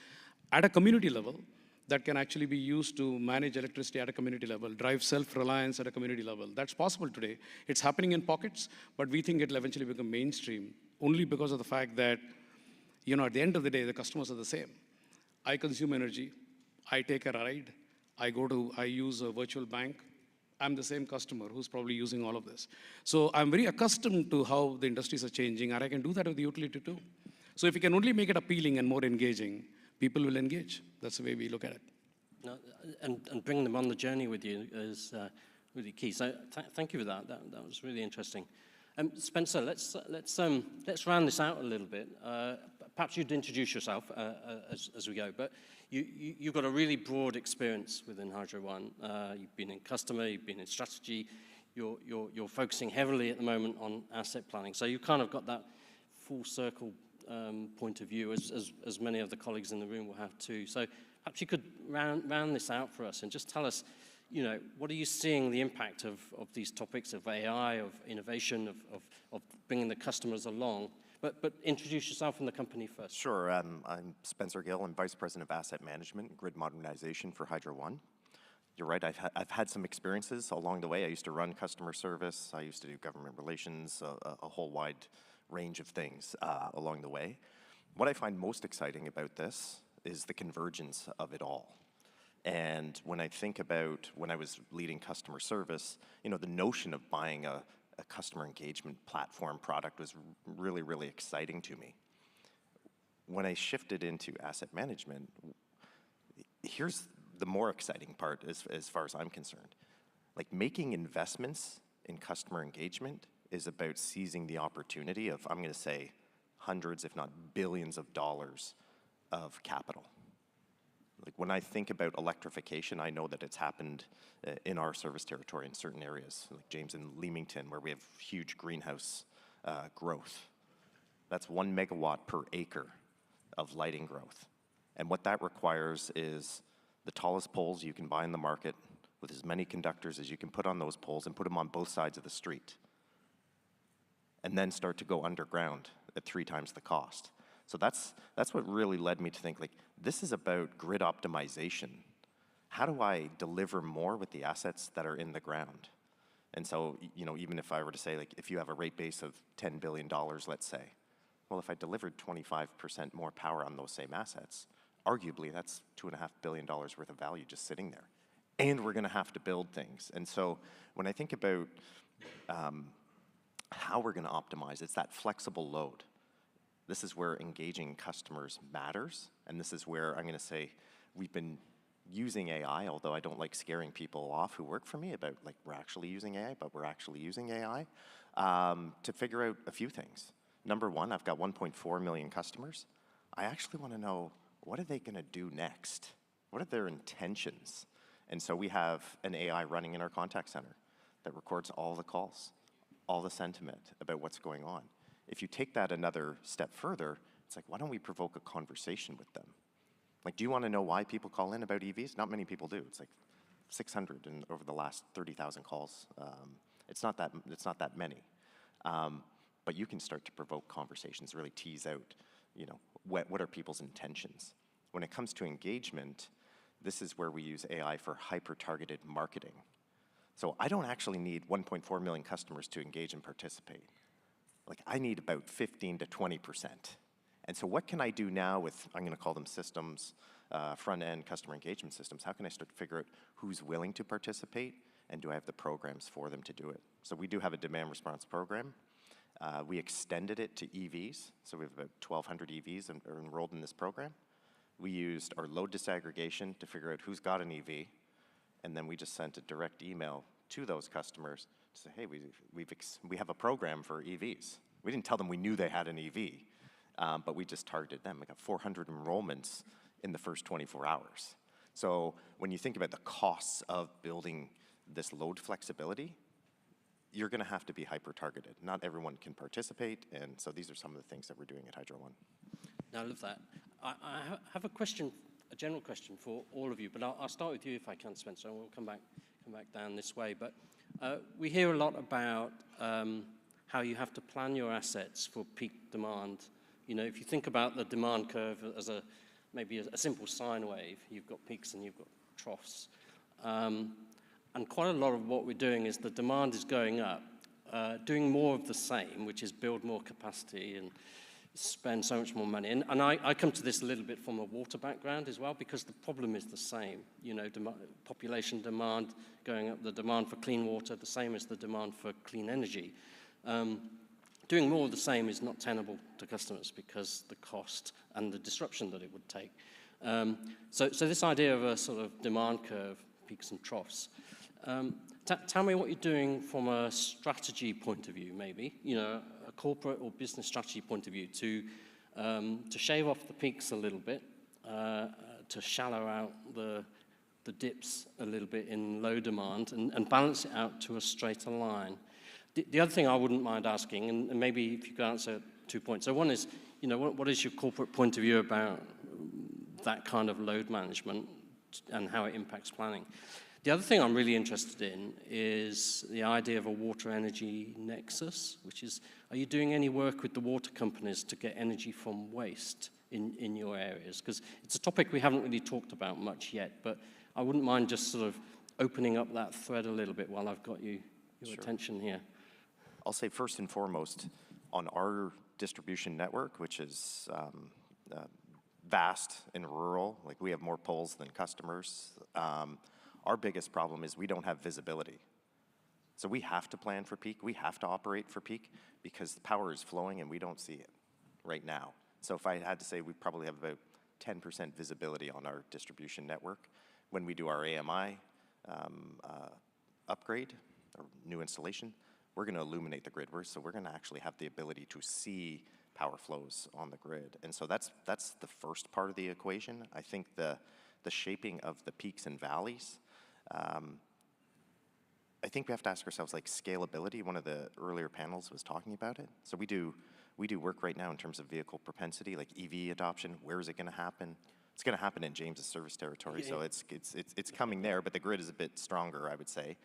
at a community level that can actually be used to manage electricity at a community level, drive self-reliance at a community level. That's possible today. It's happening in pockets, but we think it'll eventually become mainstream only because of the fact that, at the end of the day, the customers are the same. I consume energy, I take a ride, I use a virtual bank. I'm the same customer who's probably using all of this. So I'm very accustomed to how the industries are changing, and I can do that with the utility too. So if we can only make it appealing and more engaging, people will engage. That's the way we look at it. No, and bringing them on the journey with you is really key. So thank you for that. That was really interesting. Spencer, let's round this out a little bit. Perhaps you'd introduce yourself as we go. But you've got a really broad experience within Hydro One. You've been in customer, you've been in strategy. You're focusing heavily at the moment on asset planning. So you've kind of got that full circle point of view, as many of the colleagues in the room will have too. So perhaps you could round this out for us and just tell us, what are you seeing the impact of these topics of AI, of innovation, of bringing the customers along? But introduce yourself and the company first. Sure. I'm Spencer Gill. I'm Vice President of Asset Management and Grid Modernization for Hydro One. You're right. I've had some experiences along the way. I used to run customer service. I used to do government relations, a whole wide range of things along the way. What I find most exciting about this is the convergence of it all. And when I think about when I was leading customer service, the notion of buying a customer engagement platform product was really, really exciting to me. When I shifted into asset management, here's the more exciting part as far as I'm concerned. Like, making investments in customer engagement is about seizing the opportunity of, I'm going to say, hundreds, if not billions of dollars of capital. Like, when I think about electrification, I know that it's happened in our service territory in certain areas, like James in Leamington, where we have huge greenhouse growth. That's 1 megawatt per acre of lighting growth. And what that requires is the tallest poles you can buy in the market with as many conductors as you can put on those poles and put them on both sides of the street. And then start to go underground at 3 times the cost. So that's what really led me to think, like, this is about grid optimization. How do I deliver more with the assets that are in the ground? And so, even if I were to say, like, if you have a rate base of $10 billion, let's say, well, if I delivered 25% more power on those same assets, arguably that's $2.5 billion worth of value just sitting there. And we're going to have to build things. And so when I think about how we're going to optimize, it's that flexible load. This is where engaging customers matters, and this is where I'm going to say we've been using AI, although I don't like scaring people off who work for me about, like, we're actually using AI, but we're actually using AI to figure out a few things. Number one, I've got 1.4 million customers. I actually want to know, what are they going to do next? What are their intentions? And so we have an AI running in our contact center that records all the calls, all the sentiment about what's going on. If you take that another step further, it's like, why don't we provoke a conversation with them? Like, do you want to know why people call in about EVs? Not many people do. It's like 600 over the last 30,000 calls. It's not that many. But you can start to provoke conversations, really tease out, what are people's intentions? When it comes to engagement, this is where we use AI for hyper-targeted marketing. So I don't actually need 1.4 million customers to engage and participate. Like, I need about 15 to 20%. And so what can I do now with, I'm going to call them systems, front-end customer engagement systems? How can I start to figure out who's willing to participate, and do I have the programs for them to do it? So we do have a demand response program. We extended it to EVs. So we have about 1,200 EVs are enrolled in this program. We used our load disaggregation to figure out who's got an EV, And then we just sent a direct email to those customers to say, hey, we have a program for EVs. We didn't tell them we knew they had an EV, but we just targeted them. We got 400 enrollments in the first 24 hours. So when you think about the costs of building this load flexibility, you're going to have to be hyper-targeted. Not everyone can participate, and so these are some of the things that we're doing at Hydro One. I love that. I have a question, a general question for all of you, but I'll start with you if I can, Spencer, and we'll come back down this way. But we hear a lot about how you have to plan your assets for peak demand. You know, if you think about the demand curve as maybe a simple sine wave, you've got peaks and you've got troughs. And quite a lot of what we're doing is the demand is going up, doing more of the same, which is build more capacity and spend so much more money. And I come to this a little bit from a water background as well, because the problem is the same. You know, population demand going up, the demand for clean water, the same as the demand for clean energy. Doing more of the same is not tenable to customers because the cost and the disruption that it would take. So this idea of a sort of demand curve, peaks and troughs. Tell me what you're doing from a strategy point of view, maybe, you know, a corporate or business strategy point of view to shave off the peaks a little bit, to shallow out the dips a little bit in low demand and balance it out to a straighter line. The other thing I wouldn't mind asking, and maybe if you could answer 2 points. So one is, you know, what is your corporate point of view about that kind of load management and how it impacts planning? The other thing I'm really interested in is the idea of a water energy nexus, which is, are you doing any work with the water companies to get energy from waste in your areas? Because it's a topic we haven't really talked about much yet, but I wouldn't mind just sort of opening up that thread a little bit while I've got your attention here. I'll say first and foremost, on our distribution network, which is vast and rural, like we have more poles than customers, our biggest problem is we don't have visibility. So we have to plan for peak, we have to operate for peak because the power is flowing and we don't see it right now. So if I had to say, we probably have about 10% visibility on our distribution network. When we do our AMI upgrade or new installation, we're going to illuminate the grid. So we're going to actually have the ability to see power flows on the grid. And so that's the first part of the equation. I think the shaping of the peaks and valleys, I think we have to ask ourselves, like, scalability. One of the earlier panels was talking about it. So we do work right now in terms of vehicle propensity, like EV adoption. Where is it going to happen? It's going to happen in James's service territory, so it's coming there, but the grid is a bit stronger, I would say.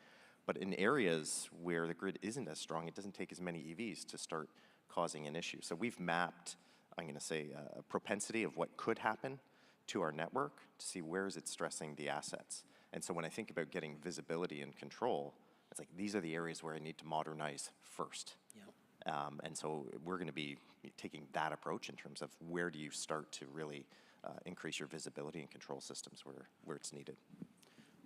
But in areas where the grid isn't as strong, it doesn't take as many EVs to start causing an issue. So we've mapped, I'm going to say, a propensity of what could happen to our network to see where is it stressing the assets. And so when I think about getting visibility and control, it's like these are the areas where I need to modernize first. Yeah. And so we're going to be taking that approach in terms of where do you start to really increase your visibility and control systems where it's needed.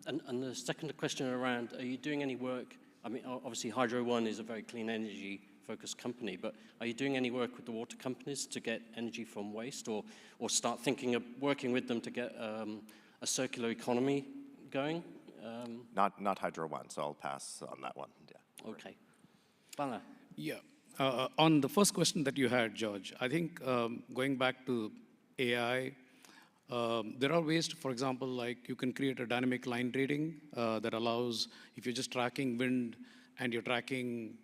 And the second question around, are you doing any work? I mean, obviously Hydro One is a very clean energy focused company, but are you doing any work with the water companies to get energy from waste or start thinking of working with them to get a circular economy going? Not Hydro One, so I'll pass on that one. Yeah. Okay. Bala. Yeah. On the first question that you had, George, I think going back to AI, there are ways to, for example, like you can create a dynamic line rating that allows, if you're just tracking wind and you're tracking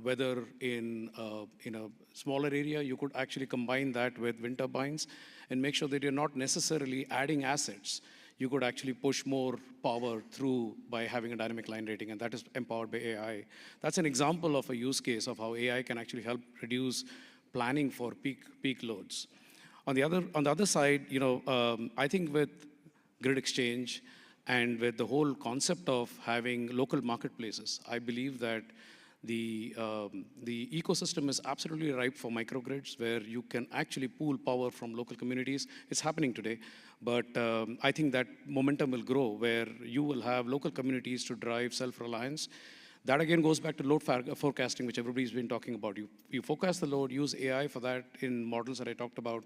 weather in a smaller area, you could actually combine that with wind turbines and make sure that you're not necessarily adding assets. You could actually push more power through by having a dynamic line rating, and that is empowered by AI. That's an example of a use case of how AI can actually help reduce planning for peak loads. On the other side, you know, I think with grid exchange and with the whole concept of having local marketplaces, I believe that the ecosystem is absolutely ripe for microgrids where you can actually pool power from local communities. It's happening today, but I think that momentum will grow where you will have local communities to drive self-reliance. That again goes back to load forecasting, which everybody's been talking about. You forecast the load, use AI for that in models that I talked about,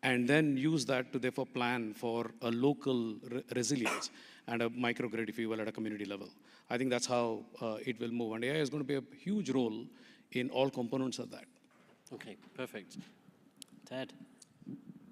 and then use that to therefore plan for a local resilience and a microgrid, if you will, at a community level. I think that's how it will move. And AI is going to be a huge role in all components of that. Okay, perfect. Ted?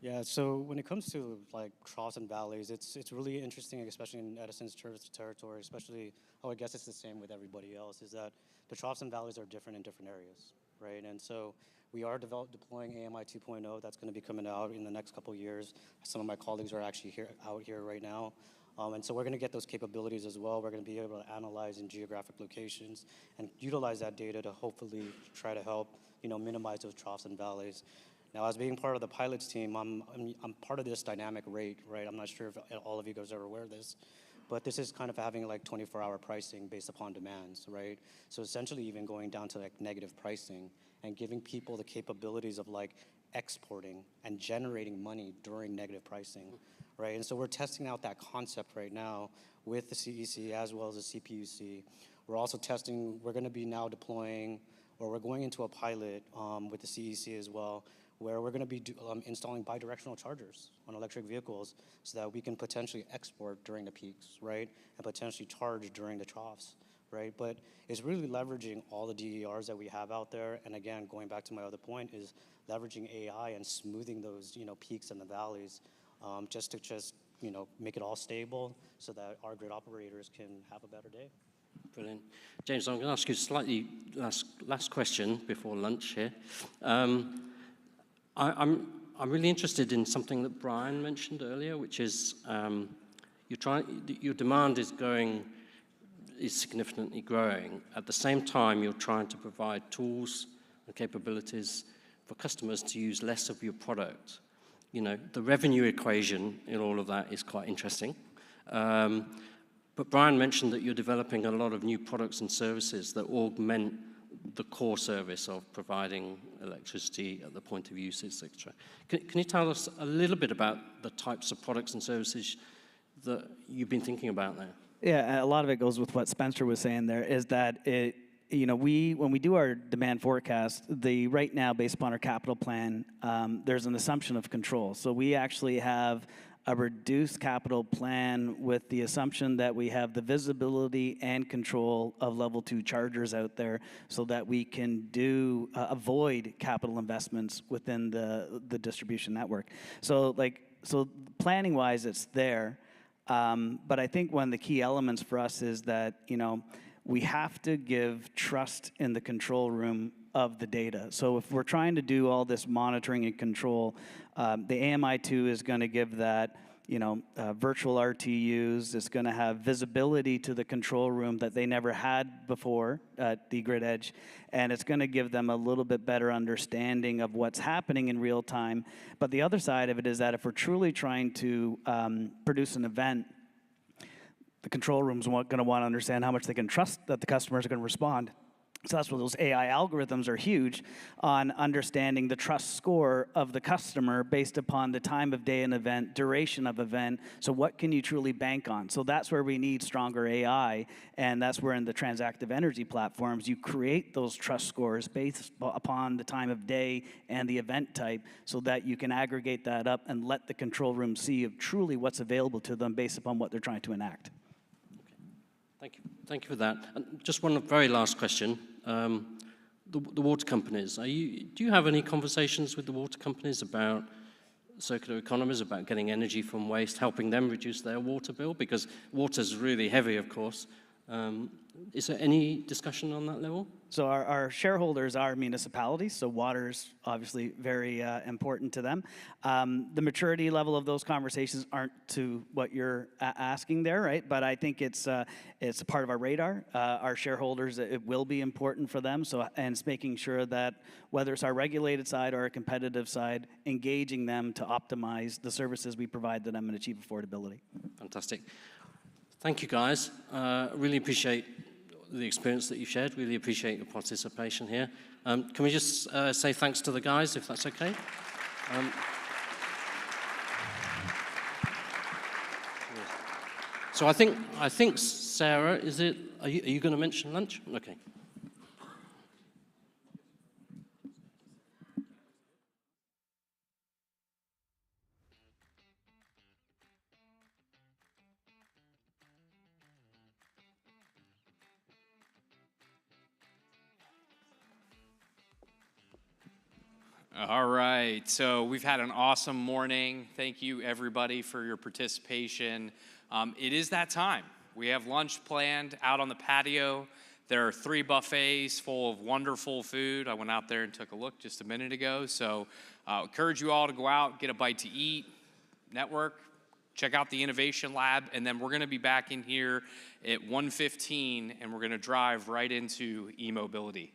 Yeah, so when it comes to like troughs and valleys, it's really interesting, especially in Edison's territory, especially, I guess it's the same with everybody else, is that the troughs and valleys are different in different areas, right? And so we are deploying AMI 2.0. That's going to be coming out in the next couple of years. Some of my colleagues are actually out here right now. And so we're going to get those capabilities as well. We're going to be able to analyze in geographic locations and utilize that data to hopefully try to help, minimize those troughs and valleys. Now, as being part of the pilots team, I'm part of this dynamic rate, right? I'm not sure if all of you guys are aware of this, but this is kind of having like 24-hour pricing based upon demands, right? So essentially even going down to like negative pricing and giving people the capabilities of like exporting and generating money during negative pricing, right? And so we're testing out that concept right now with the CEC as well as the CPUC. We're also testing, we're going to be now deploying, or we're going into a pilot with the CEC as well, where we're going to be installing bidirectional chargers on electric vehicles so that we can potentially export during the peaks, right? And potentially charge during the troughs, right? But it's really leveraging all the DERs that we have out there. And again, going back to my other point, is leveraging AI and smoothing those, peaks and the valleys just to make it all stable so that our grid operators can have a better day. Brilliant. James, I'm going to ask you slightly last question before lunch here. I'm really interested in something that Brian mentioned earlier, which is your demand is significantly growing. At the same time, you're trying to provide tools and capabilities for customers to use less of your product. The revenue equation in all of that is quite interesting. But Brian mentioned that you're developing a lot of new products and services that augment the core service of providing electricity at the point of use, etc. Can you tell us a little bit about the types of products and services that you've been thinking about there? Yeah, a lot of it goes with what Spencer was saying there, is that when we do our demand forecast, right now, based upon our capital plan, there's an assumption of control. So we actually have a reduced capital plan with the assumption that we have the visibility and control of level 2 chargers out there so that we can avoid capital investments within the distribution network. So planning wise, it's there. But I think one of the key elements for us is that, we have to give trust in the control room of the data. So if we're trying to do all this monitoring and control, the AMI2 is going to give that, virtual RTUs. It's going to have visibility to the control room that they never had before at the grid edge, and it's going to give them a little bit better understanding of what's happening in real time. But the other side of it is that if we're truly trying to produce an event, the control room's going to want to understand how much they can trust that the customers are going to respond. So that's where those AI algorithms are huge on understanding the trust score of the customer based upon the time of day and event, duration of event. So what can you truly bank on? So that's where we need stronger AI, and that's where in the transactive energy platforms, you create those trust scores based upon the time of day and the event type so that you can aggregate that up and let the control room see of truly what's available to them based upon what they're trying to enact. Thank you. Thank you for that. And just one very last question. The water companies, do you have any conversations with the water companies about circular economies, about getting energy from waste, helping them reduce their water bill? Because water's really heavy, of course. Is there any discussion on that level? So our shareholders are municipalities, so water's obviously very important to them. The maturity level of those conversations aren't to what you're asking there, right? But I think it's a part of our radar. Our shareholders, it will be important for them. So, and it's making sure that whether it's our regulated side or our competitive side, engaging them to optimize the services we provide to them and achieve affordability. Fantastic. Thank you, guys. Really appreciate the experience that you shared. Really appreciate your participation here. Can we just say thanks to the guys, if that's okay? So I think Sarah, are you going to mention lunch? Okay. All right, so we've had an awesome morning. Thank you, everybody, for your participation. It is that time. We have lunch planned out on the patio. There are 3 buffets full of wonderful food. I went out there and took a look just a minute ago. So encourage you all to go out, get a bite to eat, network, check out the Innovation Lab, and then we're going to be back in here at 1:15, and we're going to drive right into e-mobility.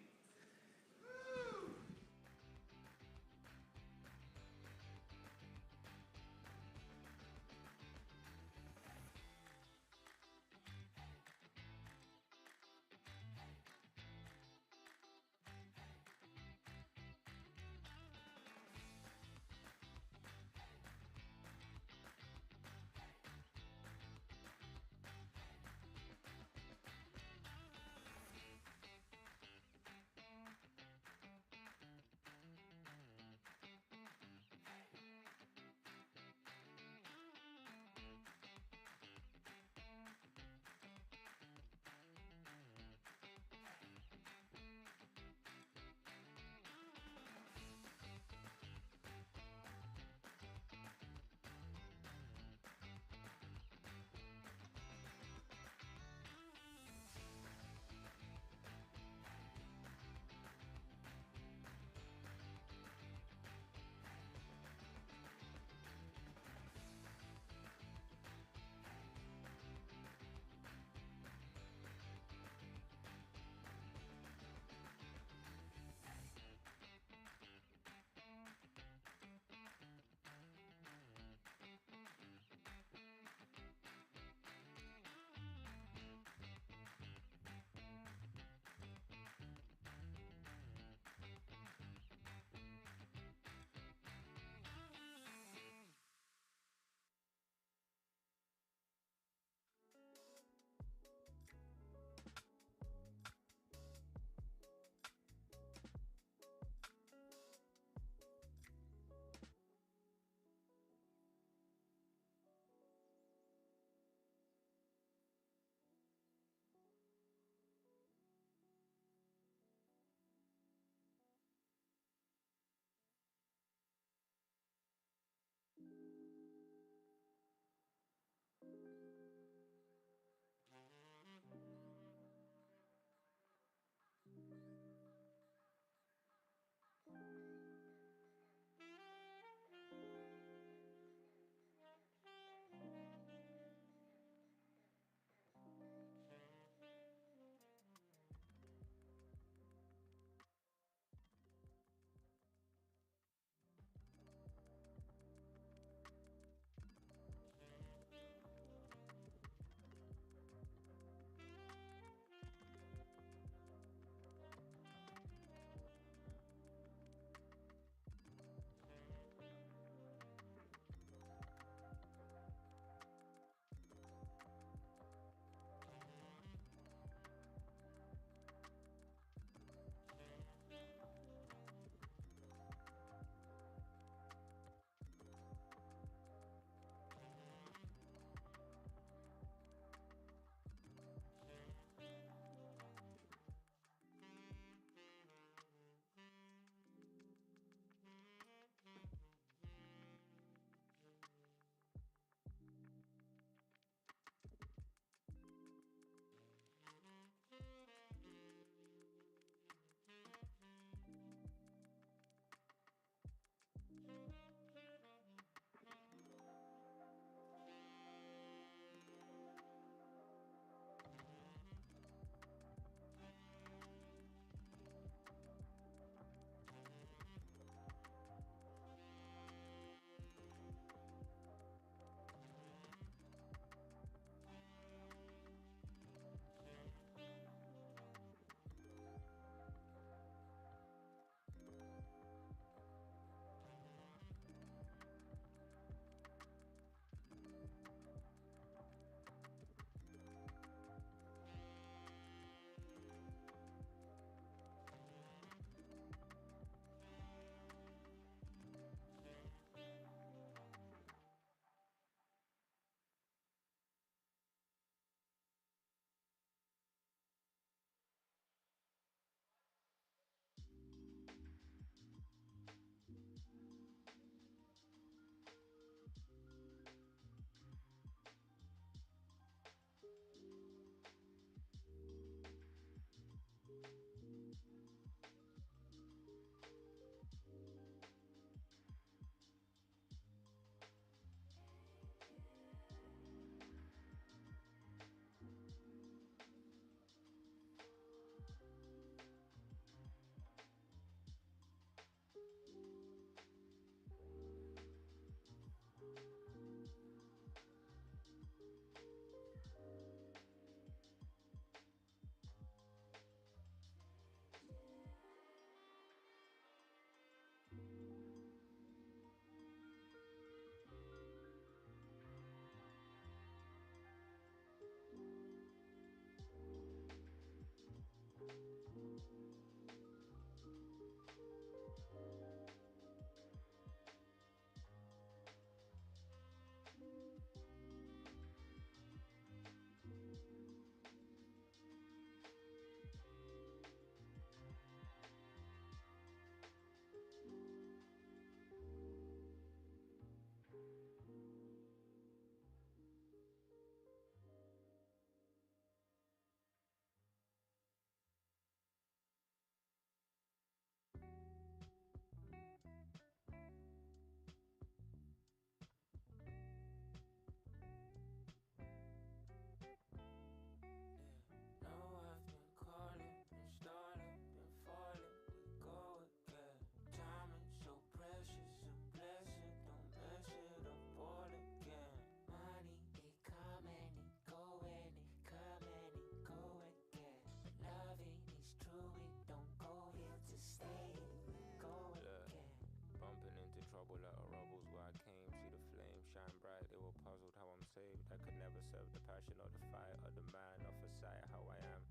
trouble out of rubbles where I came. See the flame shine bright, they were puzzled how I'm saved. I could never serve the passion or the fight or the man or for sight how I am.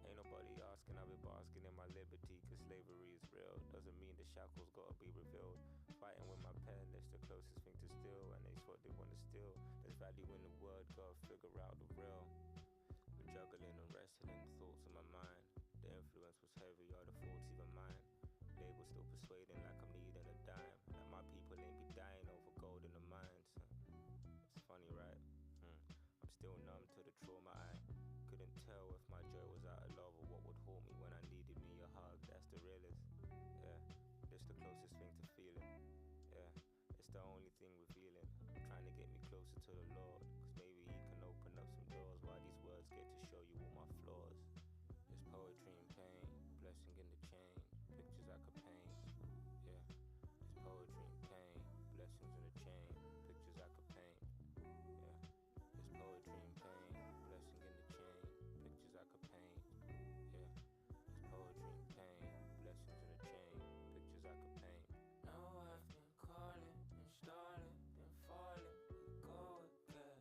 Ain't nobody asking, I'll be basking in my liberty, cause slavery is real. Doesn't mean the shackles gotta be revealed. Fighting with my pen, that's the closest thing to steal, and it's what they wanna steal. There's value in the word, gotta figure out the real. We're juggling and wrestling thoughts in my mind. The influence was heavy, or the faults even mine. They were still persuading like I'm needing a dime. Like my people ain't be dying over gold in the mines. It's funny, right? I'm still numb to the trauma. I couldn't tell if my joy was out of love or what would haunt me when I needed me a hug. That's the realest. Yeah, that's the closest thing to feeling. Yeah, it's the only thing revealing. Trying to get me closer to the Lord, cause maybe he can open up some doors while these words get to show you all my flaws. There's poetry in pain, blessing in the change, pictures I could paint. Yeah, there's poetry in pain, blessings in the chain, pictures I could paint. Yeah, there's poetry in pain, blessing in the chain, pictures I could paint. Yeah, there's poetry in pain, blessings in the chain, pictures I could paint. Now I've been calling, been stalling, been falling, we go again.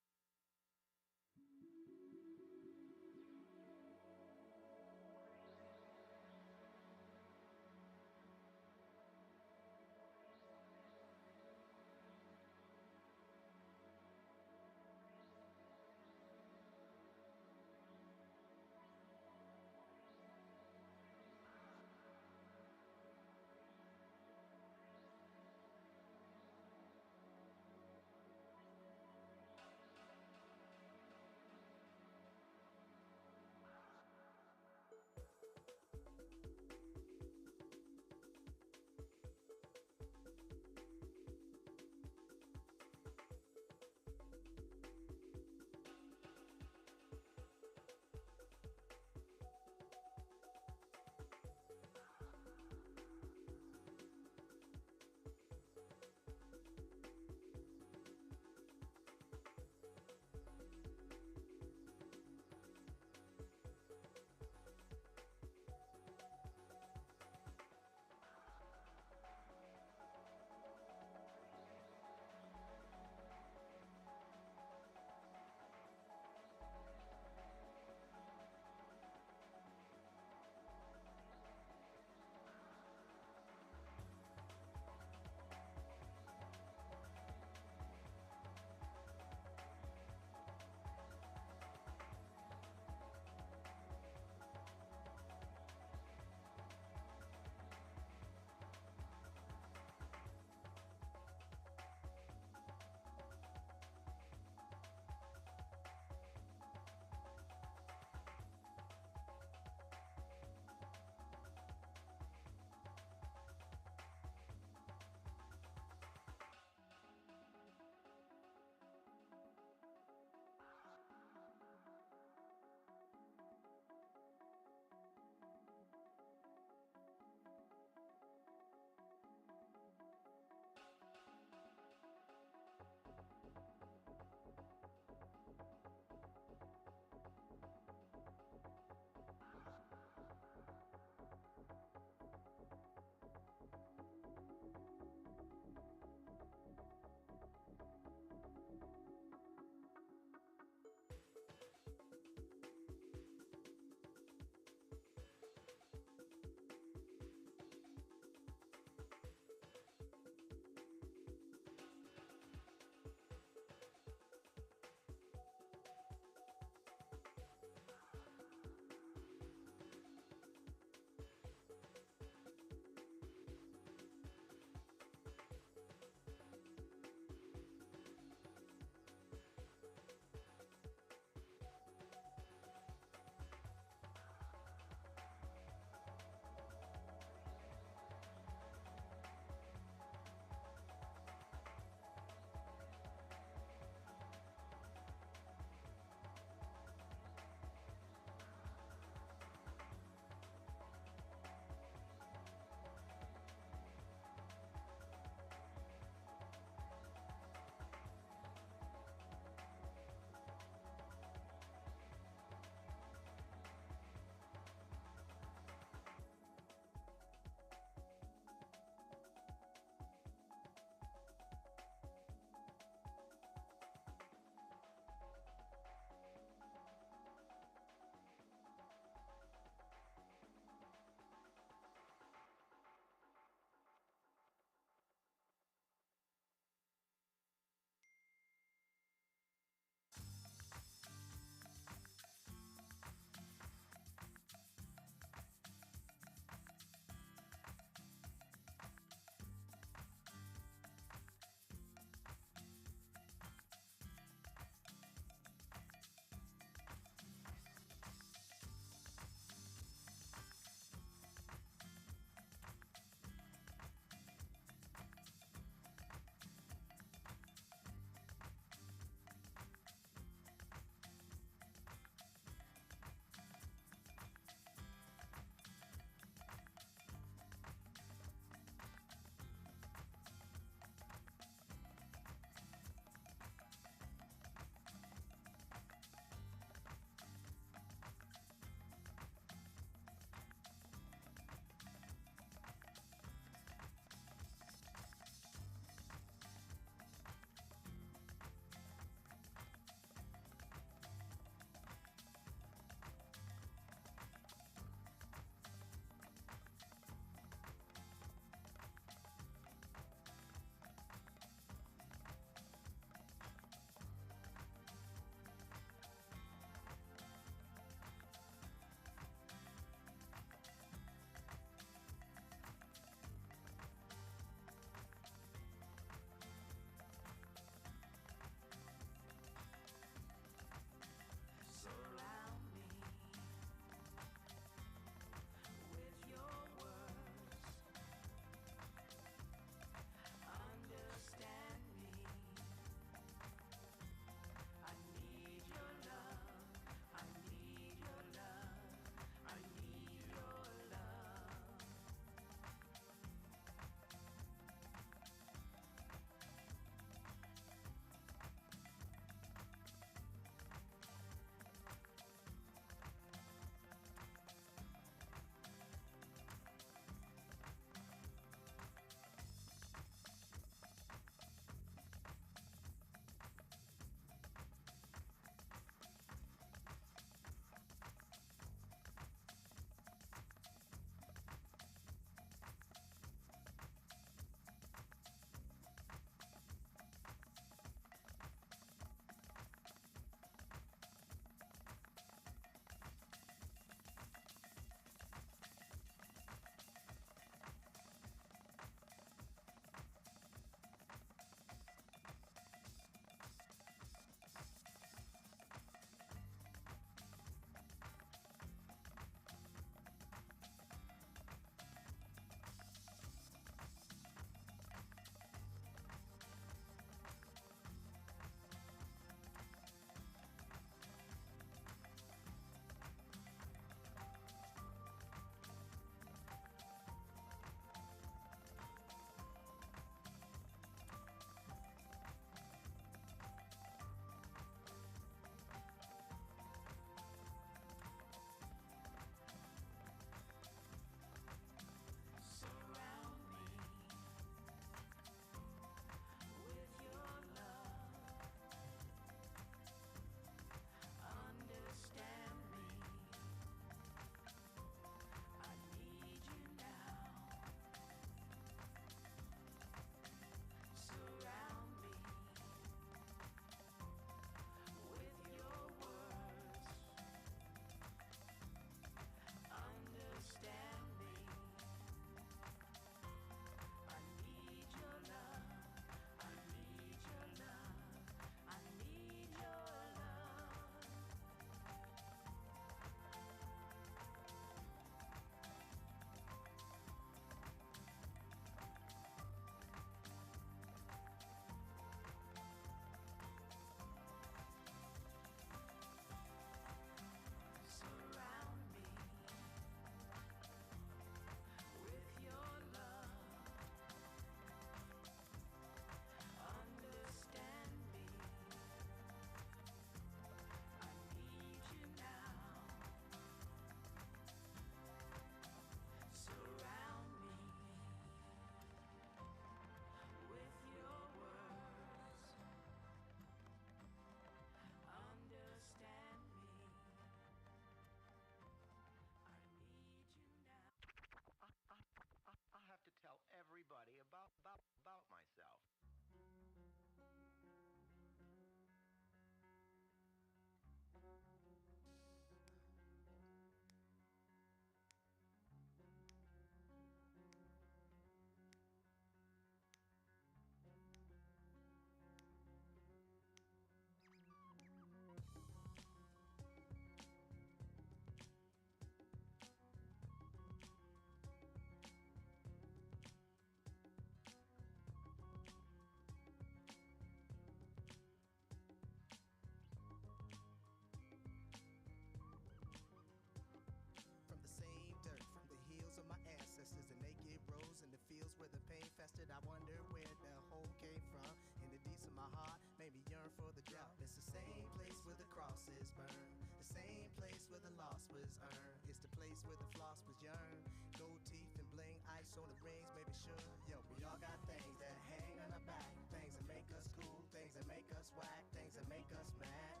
crosses burn. The same place where the loss was earned. It's the place where the floss was yearned. Gold teeth and bling, ice on the rings, maybe sure. Yo, we all got things that hang on our back. Things that make us cool, things that make us whack, things that make us mad.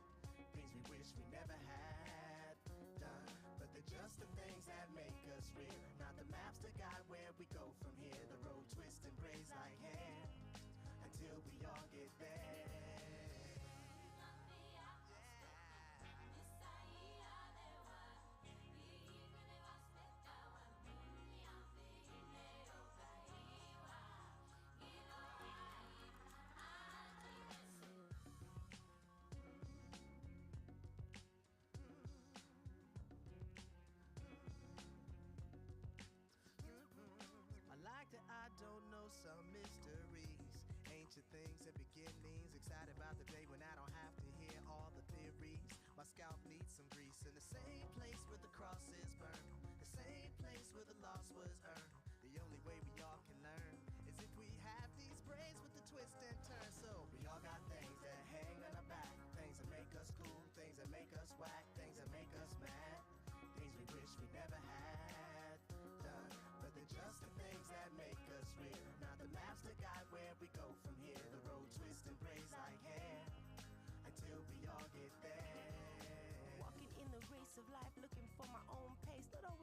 Things we wish we never had done. But they're just the things that make us real. Not the maps that guide where we go from here. The road twists and braids like hair until we all get there. I don't know some mysteries, ancient things and beginnings. Excited about the day when I don't have to hear all the theories. My scalp needs some grease in the same place where the crosses burn. The same place where the loss was earned. The only way we all can learn is if we have these braids with the twist and turn. So we all got things that hang on our back. Things that make us cool, things that make us whack, things that make us mad. Things we wish we never had done. But they're just the things that make us real. Not the maps that guide where we go from here. The road twists and braids like hair until we all get there. Walking in the race of life, looking for my own pace. Not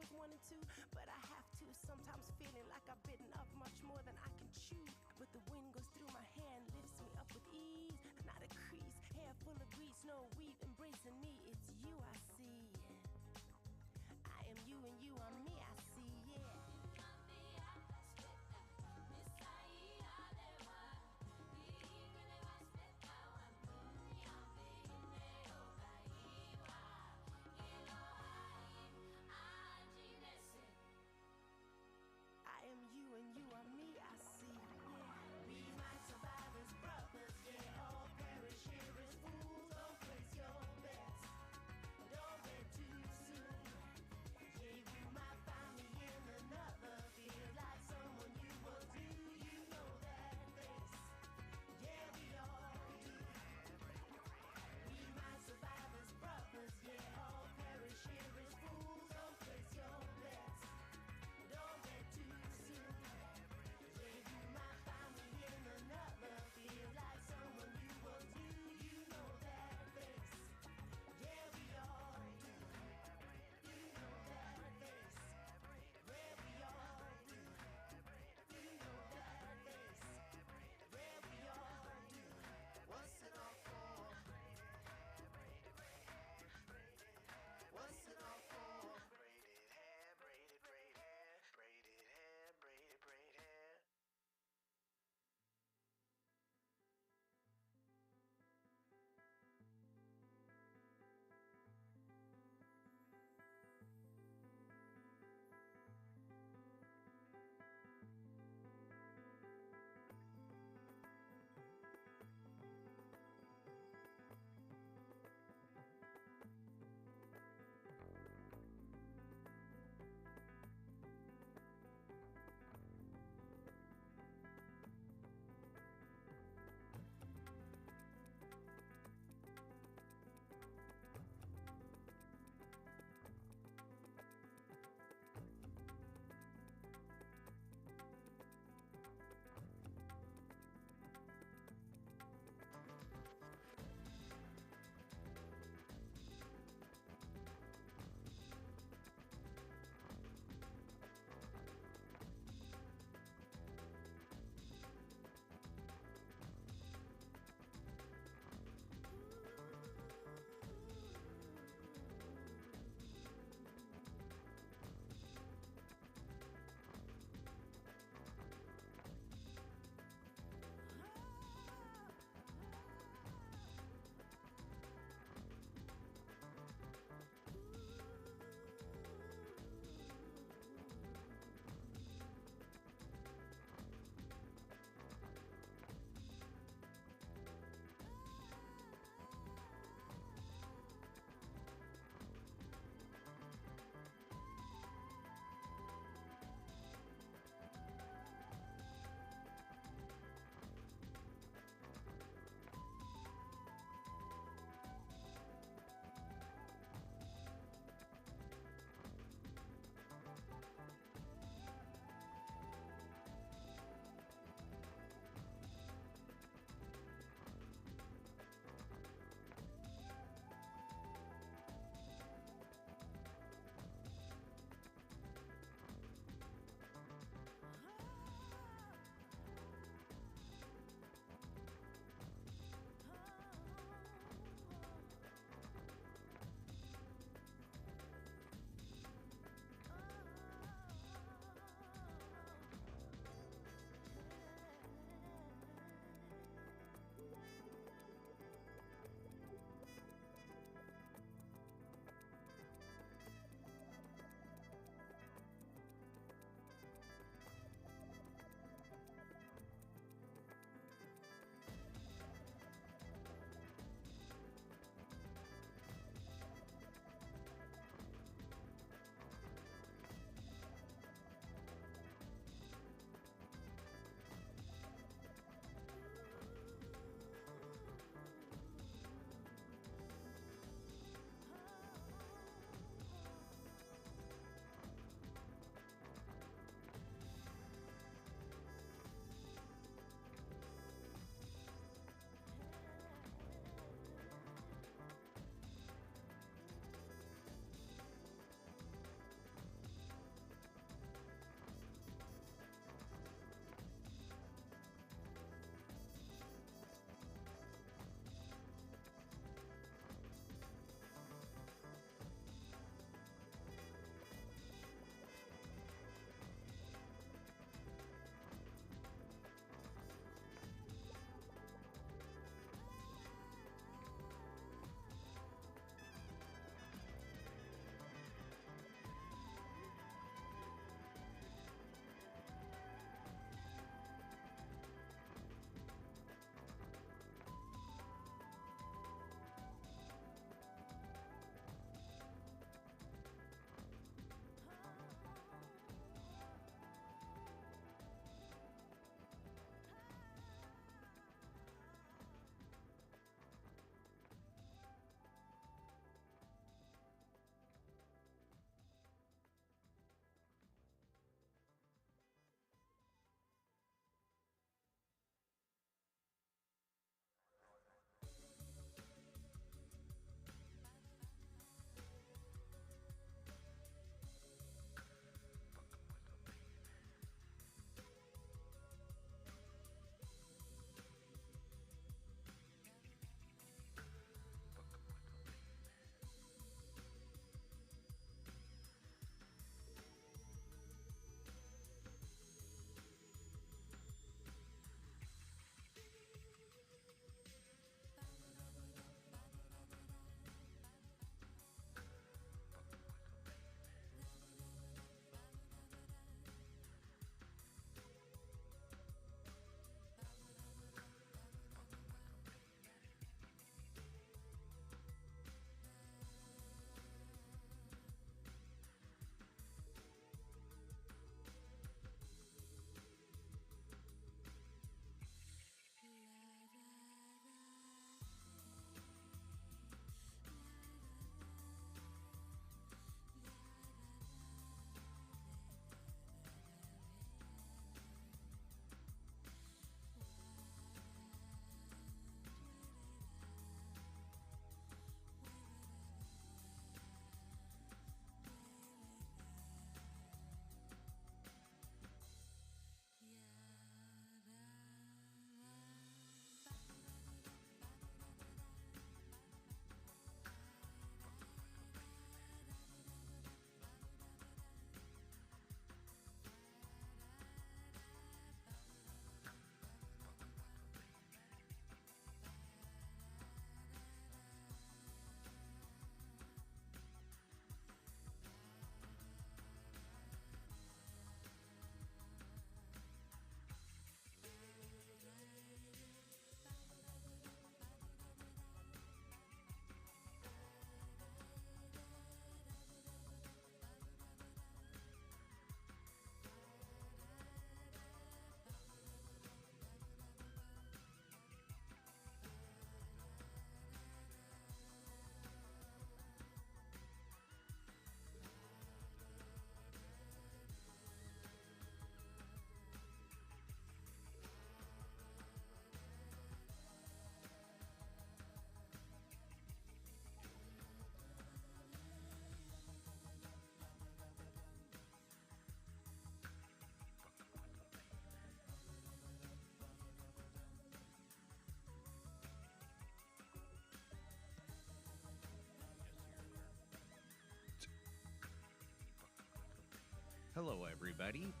Hello, everybody.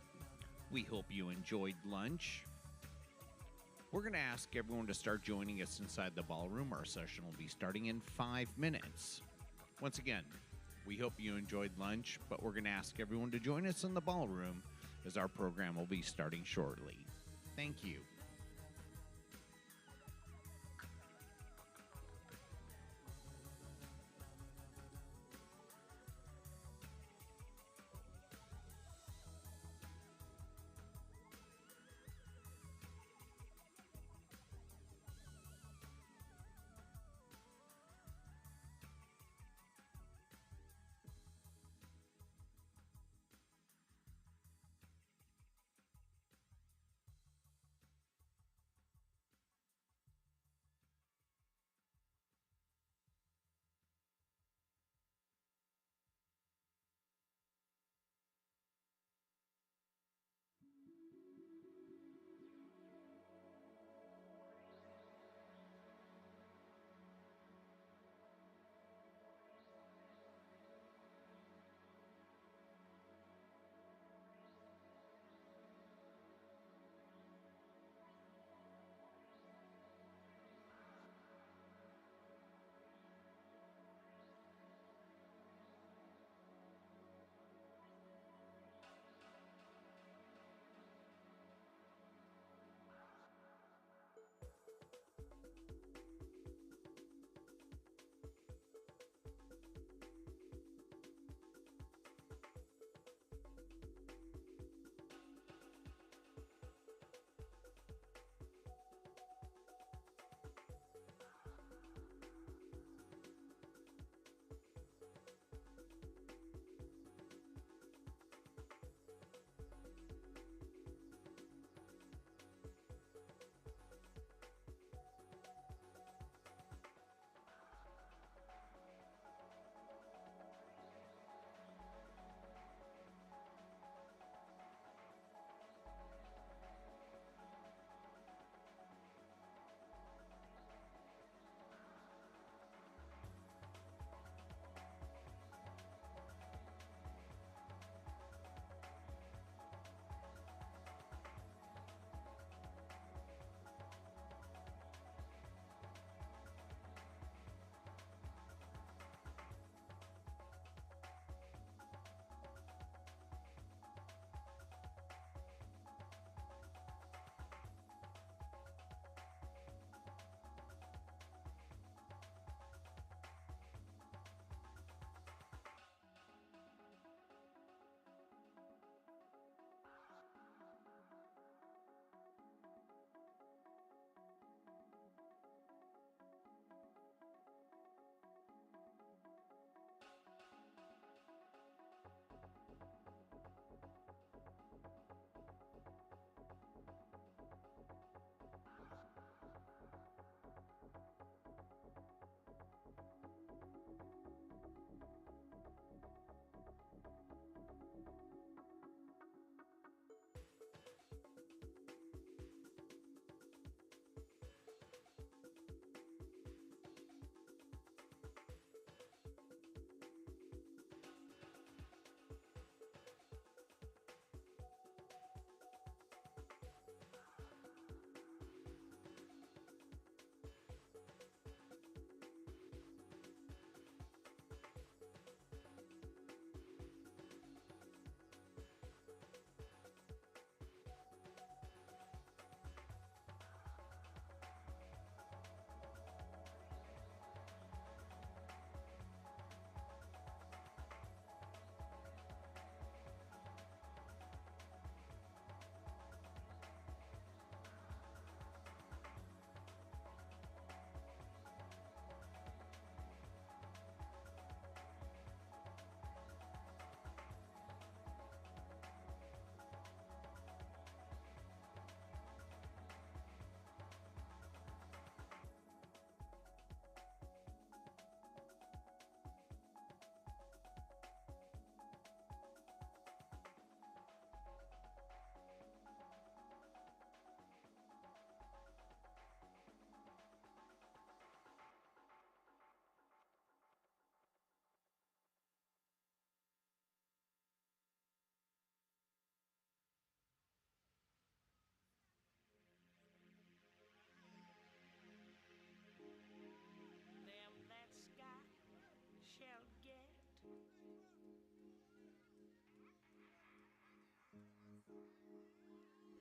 We hope you enjoyed lunch. We're going to ask everyone to start joining us inside the ballroom. Our session will be starting in 5 minutes. Once again, we hope you enjoyed lunch, but we're going to ask everyone to join us in the ballroom as our program will be starting shortly. Thank you.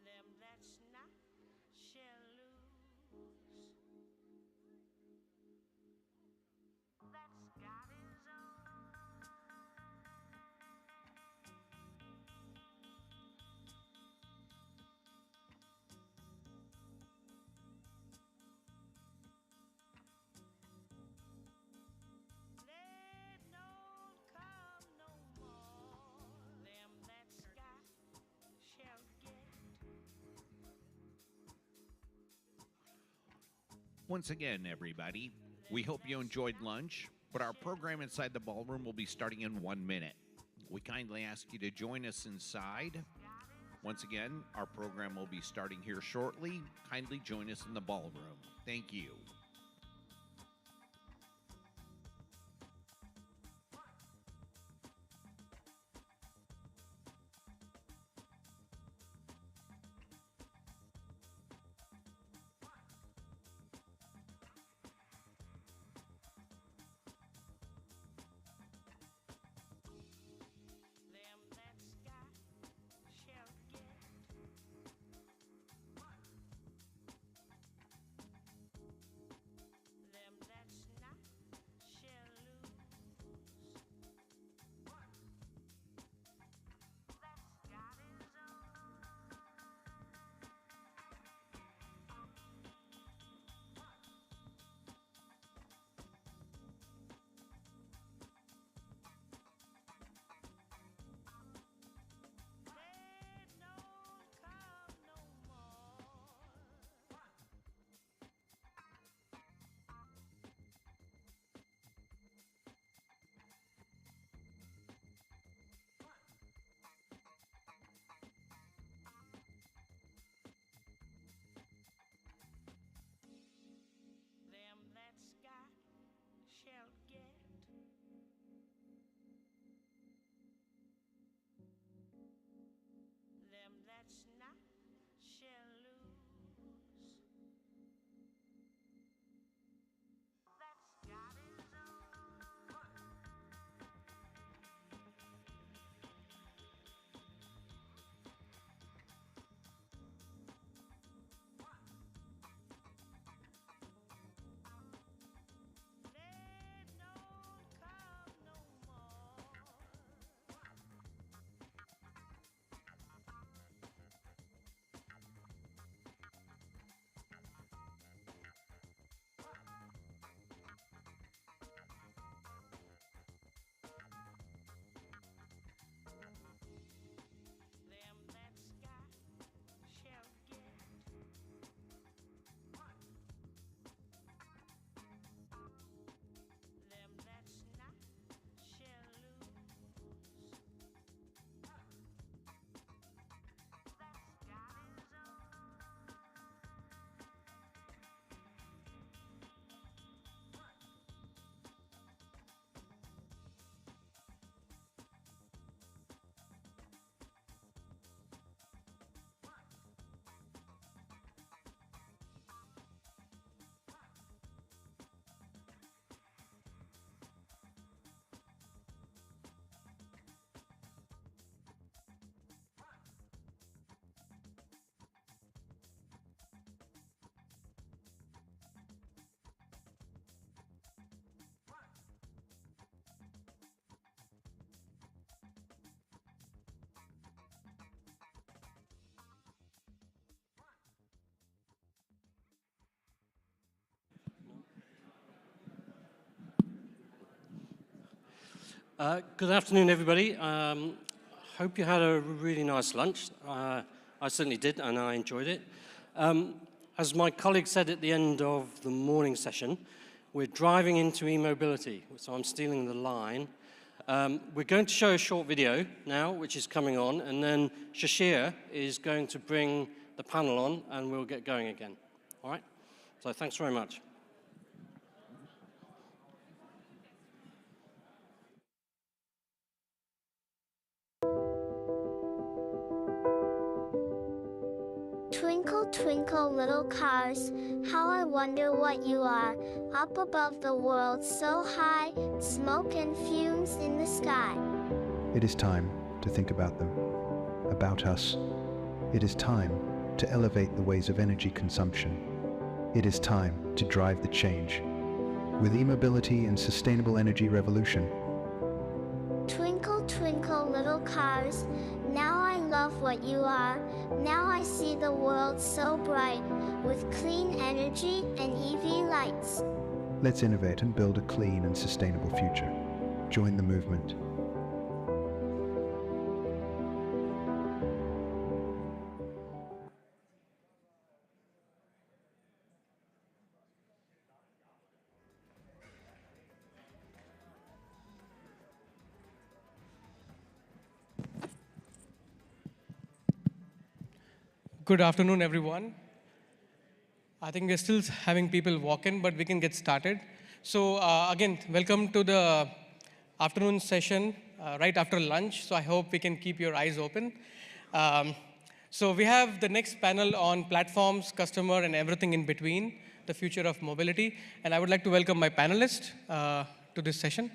Them that's not shall lose. That's got his own. They don't come no more. Them that's got shall get. Once again, everybody, we hope you enjoyed lunch, but our program inside the ballroom will be starting in 1 minute. We kindly ask you to join us inside. Once again, our program will be starting here shortly. Kindly join us in the ballroom. Thank you. Them that's got shall get. Them that's not shall lose. That's got his own. They don't come no more. Them that's got shall get. Them that's not shall lose. That's got his own. They don't come no more. Them that's got shall get. Them that's not shall lose. That's got his own. Good afternoon, everybody. Hope you had a really nice lunch. I certainly did, and I enjoyed it. As my colleague said at the end of the morning session, we're driving into e-mobility, so I'm stealing the line. We're going to show a short video now, which is coming on, and then Shashir is going to bring the panel on, and we'll get going again. All right? So thanks very much. Twinkle, twinkle, little cars, how I wonder what you are. Up above the world so high, smoke and fumes in the sky. It is time to think about them, about us, It is time to elevate the ways of energy consumption. It is time to drive the change. With e-mobility and sustainable energy revolution. Twinkle, twinkle, little cars, now I love what you are. Now I see the world so bright, with clean energy and EV lights. Let's innovate and build a clean and sustainable future. Join the movement. Good afternoon, everyone. I think we're still having people walk in, but we can get started. So again, welcome to the afternoon session right after lunch. So I hope we can keep your eyes open. So we have the next panel on platforms, customer, and everything in between, the future of mobility. And I would like to welcome my panelists to this session.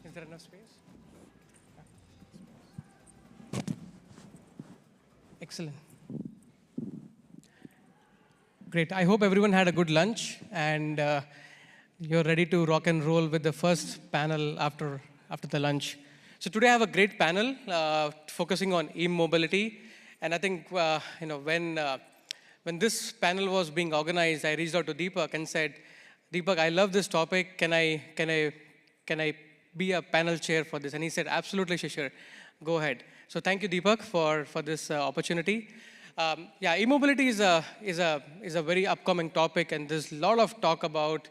Is there enough space? Excellent. Great. I hope everyone had a good lunch and you're ready to rock and roll with the first panel after the lunch. So today I have a great panel focusing on e-mobility. And I think when this panel was being organized, I reached out to Deepak and said, Deepak, I love this topic. Can I be a panel chair for this? And he said, absolutely, Shishir, go ahead. So thank you, Deepak, for this opportunity. Yeah, e-mobility is a very upcoming topic, and there's a lot of talk about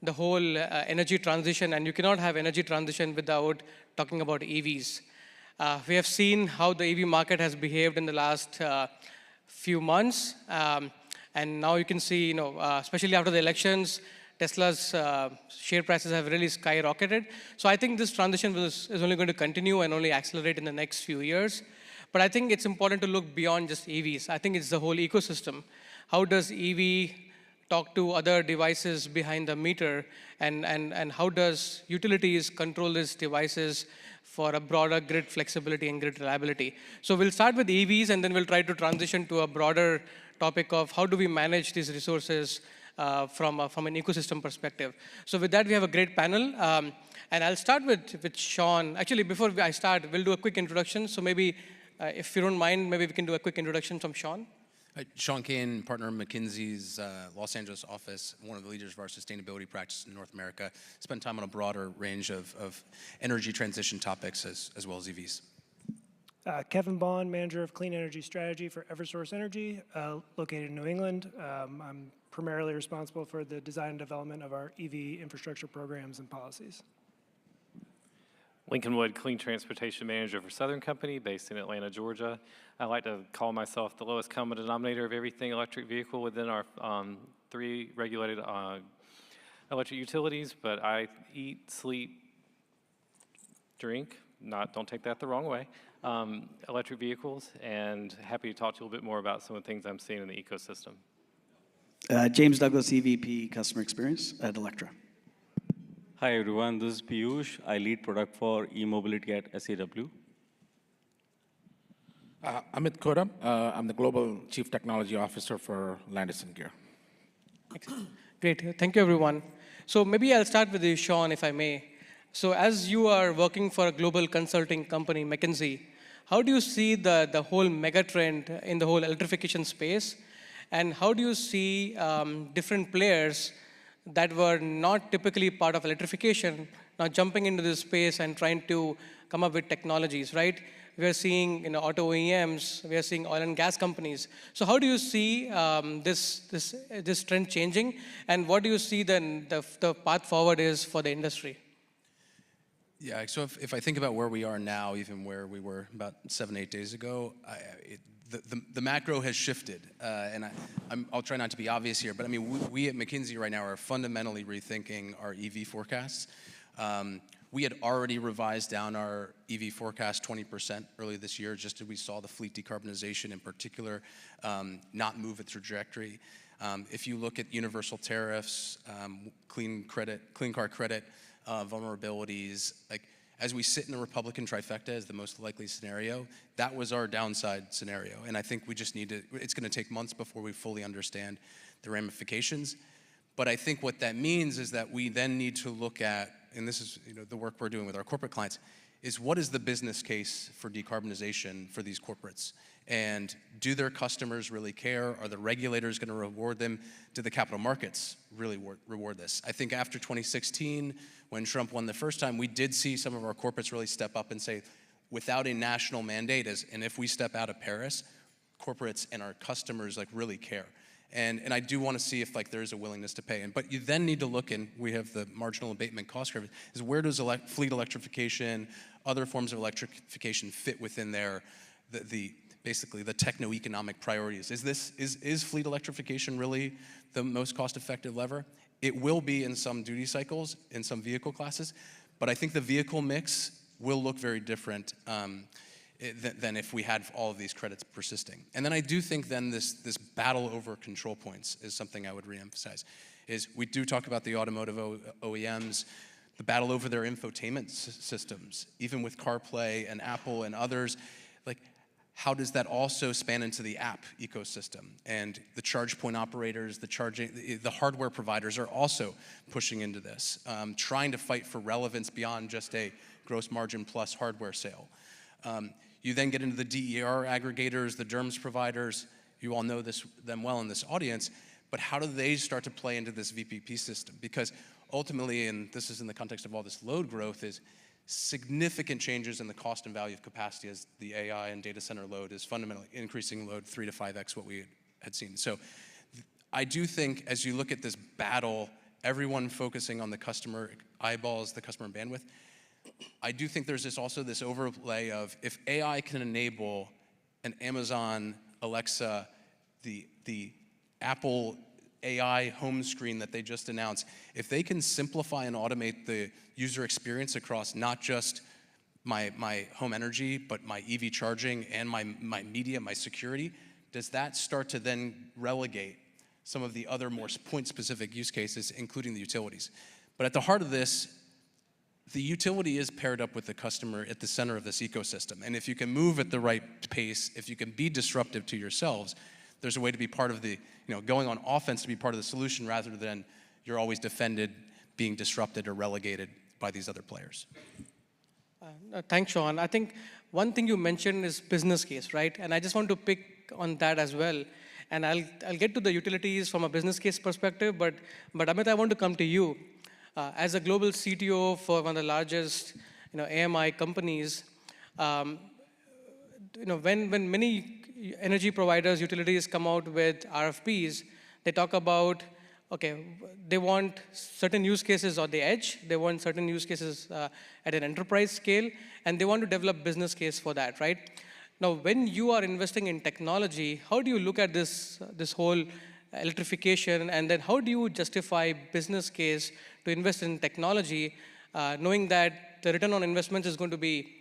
the whole energy transition, and you cannot have energy transition without talking about EVs. We have seen how the EV market has behaved in the last few months, and now you can see, especially after the elections, Tesla's share prices have really skyrocketed. So I think this transition is only going to continue and only accelerate in the next few years. But I think it's important to look beyond just EVs. I think it's the whole ecosystem. How does EV talk to other devices behind the meter? And how does utilities control these devices for a broader grid flexibility and grid reliability? So we'll start with EVs, and then we'll try to transition to a broader topic of how do we manage these resources from an ecosystem perspective. So with that, we have a great panel. And I'll start with Sean. Actually, before I start, we'll do a quick introduction. So maybe, if you don't mind, maybe we can do a quick introduction from Sean. Sean Kane, partner of McKinsey's Los Angeles office, one of the leaders of our sustainability practice in North America. Spent time on a broader range of energy transition topics as well as EVs. Kevin Bond, manager of clean energy strategy for Eversource Energy, located in New England. I'm primarily responsible for the design and development of our EV infrastructure programs and policies. Lincoln Wood, clean transportation manager for Southern Company, based in Atlanta, Georgia. I like to call myself the lowest common denominator of everything electric vehicle within our 3 regulated electric utilities, but I eat, sleep, drink, don't take that the wrong way, electric vehicles, and happy to talk to you a little bit more about some of the things I'm seeing in the ecosystem. James Douglas, EVP Customer Experience at Electra. Hi everyone, this is Piyush. I lead product for e-mobility at SAW. Amit Kodam, I'm the Global Chief Technology Officer for Landis & Gear. Great, thank you everyone. So maybe I'll start with you, Sean, if I may. So as you are working for a global consulting company, McKinsey, how do you see the whole mega trend in the whole electrification space? And how do you see different players that were not typically part of electrification now jumping into this space and trying to come up with technologies, right? We are seeing auto OEMs, we are seeing oil and gas companies. So how do you see this trend changing? And what do you see then the path forward is for the industry? Yeah, so if I think about where we are now, even where we were about 7, 8 days ago, the macro has shifted, and I'll try not to be obvious here, but I mean, we at McKinsey right now are fundamentally rethinking our EV forecasts. We had already revised down our EV forecast 20% early this year, just as we saw the fleet decarbonization in particular not move its trajectory. If you look at universal tariffs, clean car credit vulnerabilities, like as we sit in the Republican trifecta as the most likely scenario, that was our downside scenario. And I think we just need to, it's gonna take months before we fully understand the ramifications. But I think what that means is that we then need to look at, and this is the work we're doing with our corporate clients, is what is the business case for decarbonization for these corporates? And do their customers really care? Are the regulators gonna reward them? Do the capital markets really reward this? I think after 2016, when Trump won the first time, we did see some of our corporates really step up and say, without a national mandate, and if we step out of Paris, corporates and our customers really care. And I do want to see if there is a willingness to pay. But you then need to look, and we have the marginal abatement cost curve, is where does fleet electrification, other forms of electrification fit within there, basically the techno-economic priorities. Is fleet electrification really the most cost-effective lever? It will be in some duty cycles, in some vehicle classes, but I think the vehicle mix will look very different than if we had all of these credits persisting. And then I do think then this battle over control points is something I would reemphasize. Is we do talk about the automotive OEMs, the battle over their infotainment systems, even with CarPlay and Apple and others, how does that also span into the app ecosystem? And the charge point operators, the hardware providers are also pushing into this, trying to fight for relevance beyond just a gross margin plus hardware sale. You then get into the DER aggregators, the DERMS providers. You all know them well in this audience, but how do they start to play into this VPP system? Because ultimately, and this is in the context of all this load growth, is significant changes in the cost and value of capacity as the AI and data center load is fundamentally increasing load 3 to 5x what we had seen. So I do think as you look at this battle, everyone focusing on the customer eyeballs, the customer bandwidth, I do think there's also this overlay of if AI can enable an Amazon Alexa, the Apple AI home screen that they just announced, if they can simplify and automate the user experience across not just my home energy, but my EV charging and my media, my security, does that start to then relegate some of the other more point-specific use cases, including the utilities? But at the heart of this, the utility is paired up with the customer at the center of this ecosystem. And if you can move at the right pace, if you can be disruptive to yourselves, there's a way to be part of the, going on offense to be part of the solution rather than you're always defended, being disrupted or relegated by these other players. Thanks, Sean. I think one thing you mentioned is business case, right? And I just want to pick on that as well. And I'll get to the utilities from a business case perspective, but Amit, I want to come to you. As a global CTO for one of the largest AMI companies, when many energy providers, utilities come out with RFPs, they talk about, okay, they want certain use cases on the edge, they want certain use cases at an enterprise scale, and they want to develop business case for that, right? Now, when you are investing in technology, how do you look at this whole electrification, and then how do you justify business case to invest in technology, knowing that the return on investment is going to be,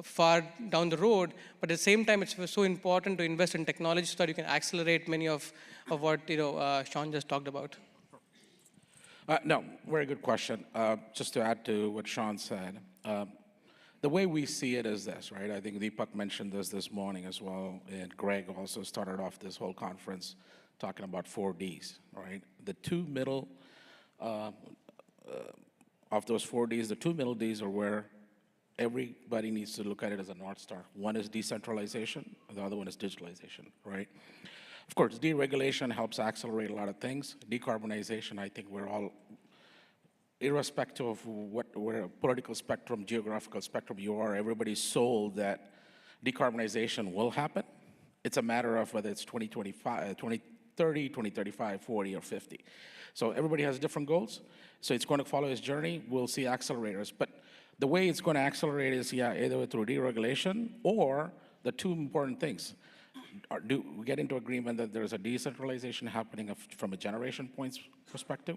far down the road, but at the same time, it's so important to invest in technology so that you can accelerate many of what Sean just talked about. No, very good question. Just to add to what Sean said, the way we see it is this, right? I think Deepak mentioned this morning as well, and Greg also started off this whole conference talking about 4 Ds, right? The two middle of those 4 Ds, the two middle Ds are where everybody needs to look at it as a North Star. One is decentralization, and the other one is digitalization, right? Of course, deregulation helps accelerate a lot of things. Decarbonization, I think we're all, irrespective of where political spectrum, geographical spectrum you are, everybody's sold that decarbonization will happen. It's a matter of whether it's 2025, 2030, 2035, 40, or 50. So everybody has different goals. So it's going to follow its journey. We'll see accelerators. But the way it's going to accelerate is, either through deregulation or the two important things. Do we get into agreement that there's a decentralization happening from a generation points perspective?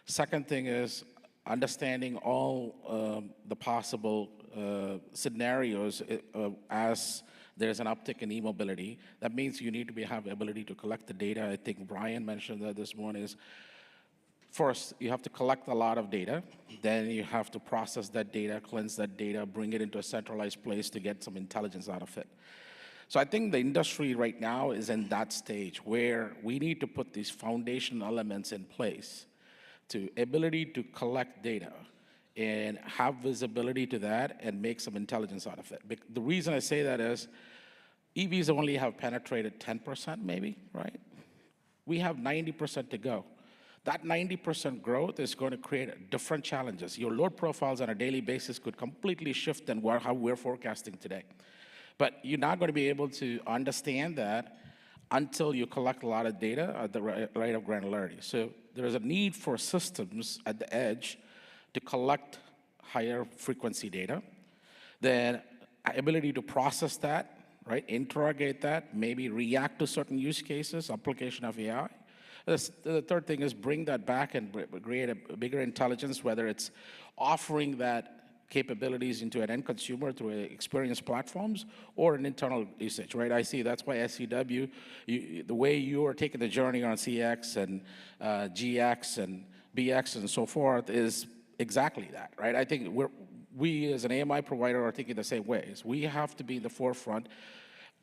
Second thing is understanding all the possible scenarios as there's an uptick in e-mobility. That means you need to have the ability to collect the data. I think Brian mentioned that this morning is, first, you have to collect a lot of data. Then you have to process that data, cleanse that data, bring it into a centralized place to get some intelligence out of it. So I think the industry right now is in that stage where we need to put these foundation elements in place to ability to collect data and have visibility to that and make some intelligence out of it. The reason I say that is EVs only have penetrated 10% maybe, right? We have 90% to go. That 90% growth is going to create different challenges. Your load profiles on a daily basis could completely shift than how we're forecasting today. But you're not going to be able to understand that until you collect a lot of data at the rate of granularity. So there's a need for systems at the edge to collect higher frequency data, then ability to process that, right, interrogate that, maybe react to certain use cases, application of AI. The third thing is bring that back and create a bigger intelligence, whether it's offering that capabilities into an end consumer through experience platforms or an internal usage, right? I see that's why SCW, the way you are taking the journey on CX and GX and BX and so forth is exactly that, right? I think we as an AMI provider are thinking the same ways. We have to be in the forefront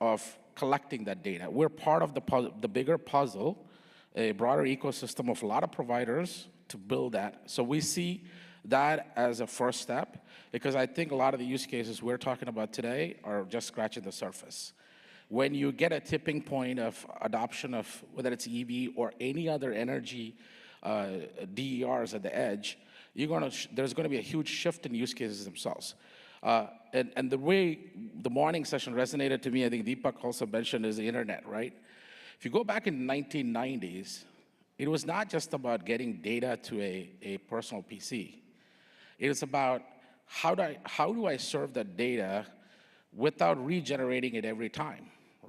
of collecting that data. We're part of the bigger puzzle, a broader ecosystem of a lot of providers to build that. So we see that as a first step, because I think a lot of the use cases we're talking about today are just scratching the surface. When you get a tipping point of adoption of whether it's EV or any other energy DERs at the edge, there's going to be a huge shift in use cases themselves. And the way the morning session resonated to me, I think Deepak also mentioned, is the internet, right? If you go back in the 1990s, it was not just about getting data to a personal PC. It was about how do I serve that data without regenerating it every time,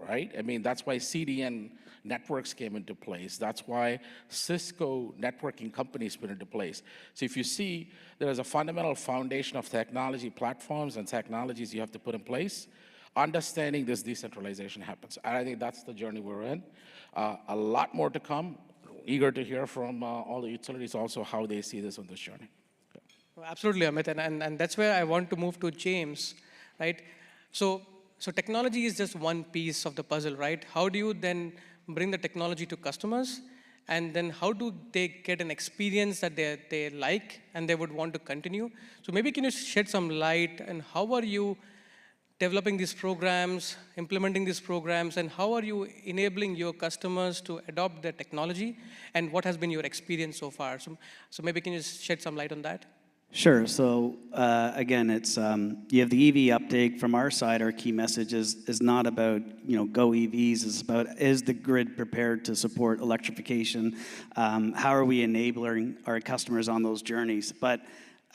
right? I mean, that's why CDN networks came into place. That's why Cisco networking companies put into place. So if you see, there is a fundamental foundation of technology platforms and technologies you have to put in place. Understanding this decentralization happens. And I think that's the journey we're in. A lot more to come. Eager to hear from all the utilities also how they see this on this journey. Well, absolutely, Amit, and that's where I want to move to James, right? So technology is just one piece of the puzzle, right? How do you then bring the technology to customers, and then how do they get an experience that they like and they would want to continue? So maybe can you shed some light, and how are you developing these programs, implementing these programs, and how are you enabling your customers to adopt the technology, and what has been your experience so far? So maybe can you shed some light on that? Sure. So again, it's you have the EV uptake. From our side, our key message is not about go EVs. It's about, is the grid prepared to support electrification? How are we enabling our customers on those journeys? But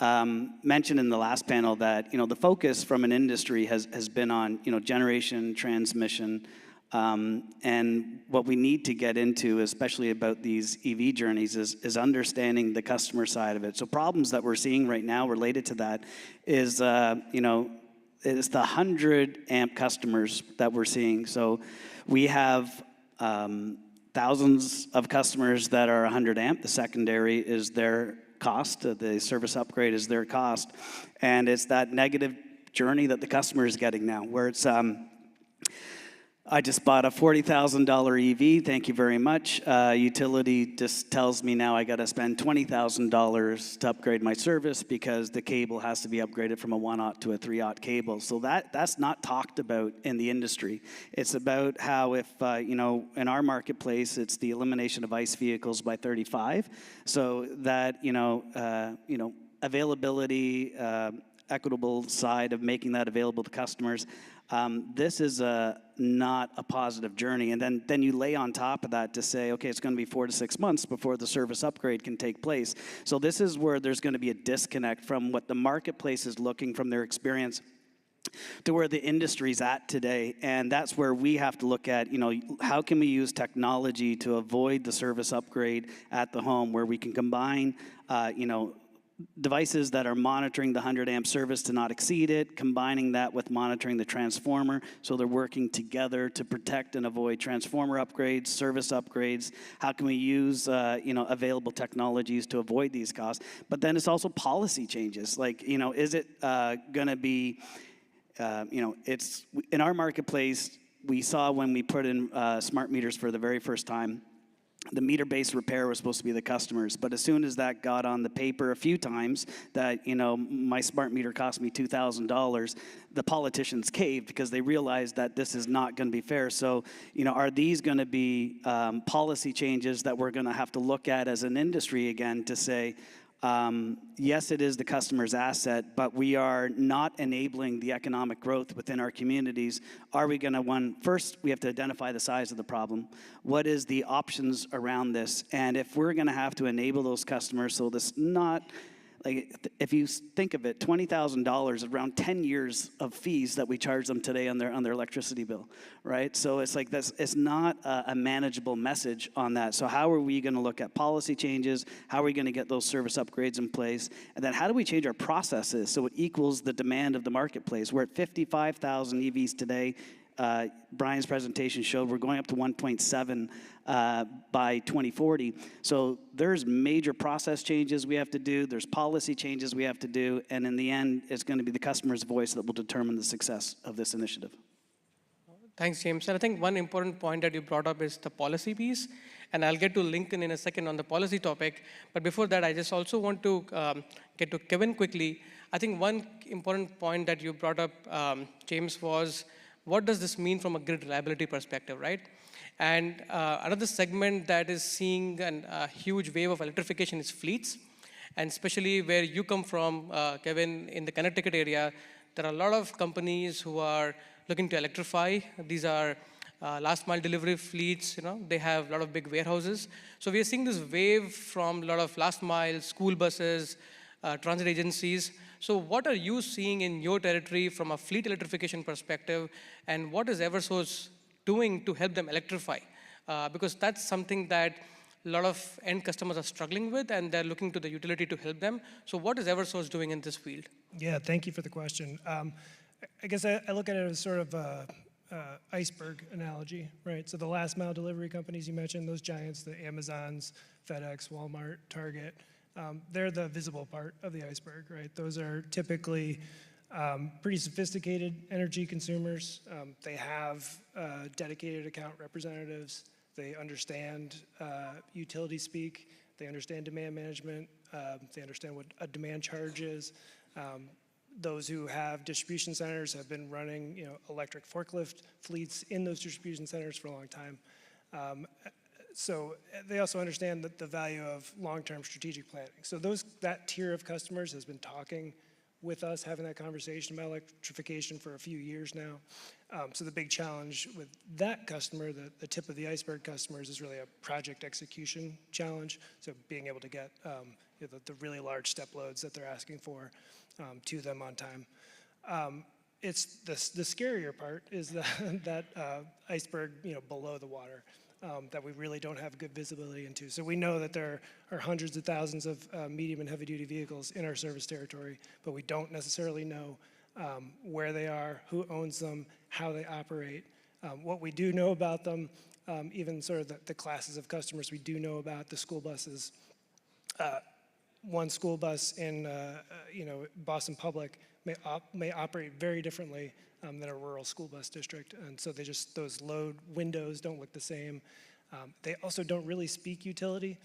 mentioned in the last panel that the focus from an industry has been on generation, transmission. And what we need to get into, especially about these EV journeys, is understanding the customer side of it. So problems that we're seeing right now related to that is, is the 100 amp customers that we're seeing. So we have thousands of customers that are 100 amp. The secondary is their cost. The service upgrade is their cost. And it's that negative journey that the customer is getting now, where it's I just bought a $40,000 EV, thank you very much. Utility just tells me now I got to spend $20,000 to upgrade my service because the cable has to be upgraded from a 1/0 to a 3/0 cable. So that's not talked about in the industry. It's about how if, in our marketplace, it's the elimination of ICE vehicles by 35. So that, availability, equitable side of making that available to customers. This is not a positive journey. And then you lay on top of that to say, okay, it's going to be 4 to 6 months before the service upgrade can take place. So this is where there's going to be a disconnect from what the marketplace is looking from their experience to where the industry's at today. And that's where we have to look at, how can we use technology to avoid the service upgrade at the home, where we can combine, devices that are monitoring the 100 amp service to not exceed it, combining that with monitoring the transformer, so they're working together to protect and avoid transformer upgrades, service upgrades. How can we use available technologies to avoid these costs? But then it's also policy changes. Like, is it going to be, it's in our marketplace, we saw when we put in smart meters for the very first time, the meter-based repair was supposed to be the customers. But as soon as that got on the paper a few times, that, my smart meter cost me $2,000, the politicians caved because they realized that this is not going to be fair. So, are these going to be policy changes that we're going to have to look at as an industry again to say, yes, it is the customer's asset, but we are not enabling the economic growth within our communities. Are we going to, first, we have to identify the size of the problem. What is the options around this? And if we're going to have to enable those customers, so this not, like, if you think of it, $20,000, around 10 years of fees that we charge them today on their electricity bill, right? So it's like this, it's not a manageable message on that. So how are we going to look at policy changes? How are we going to get those service upgrades in place? And then how do we change our processes so it equals the demand of the marketplace? We're at 55,000 EVs today. Brian's presentation showed we're going up to 1.7 by 2040. So there's major process changes we have to do. There's policy changes we have to do. And in the end, it's going to be the customer's voice that will determine the success of this initiative. Thanks, James. And I think one important point that you brought up is the policy piece. And I'll get to Lincoln in a second on the policy topic. But before that, I just also want to get to Kevin quickly. I think one important point that you brought up, James, was what does this mean from a grid reliability perspective, right? And another segment that is seeing a huge wave of electrification is fleets. And especially where you come from, Kevin, in the Connecticut area, there are a lot of companies who are looking to electrify. These are last mile delivery fleets, they have a lot of big warehouses. So we are seeing this wave from a lot of last mile, school buses, transit agencies. So what are you seeing in your territory from a fleet electrification perspective, and what is Eversource doing to help them electrify? Because that's something that a lot of end customers are struggling with, and they're looking to the utility to help them. So what is Eversource doing in this field? Yeah, thank you for the question. I guess I look at it as sort of a iceberg analogy, right? So the last mile delivery companies you mentioned, those giants, the Amazons, FedEx, Walmart, Target, they're the visible part of the iceberg, right? Those are typically pretty sophisticated energy consumers. They have dedicated account representatives. They understand utility speak. They understand demand management. They understand what a demand charge is. Those who have distribution centers have been running, electric forklift fleets in those distribution centers for a long time. So they also understand the value of long-term strategic planning. So that tier of customers has been talking with us, having that conversation about electrification for a few years now. So the big challenge with that customer, the tip of the iceberg customers, is really a project execution challenge. So being able to get the really large step loads that they're asking for to them on time. It's the scarier part is that iceberg below the water. That we really don't have good visibility into. So we know that there are hundreds of thousands of medium and heavy duty vehicles in our service territory, but we don't necessarily know where they are, who owns them, how they operate. What we do know about them, even sort of the classes of customers we do know about, the school buses. One school bus in Boston Public may operate very differently than a rural school bus district, and so those load windows don't look the same. They also don't really speak utility,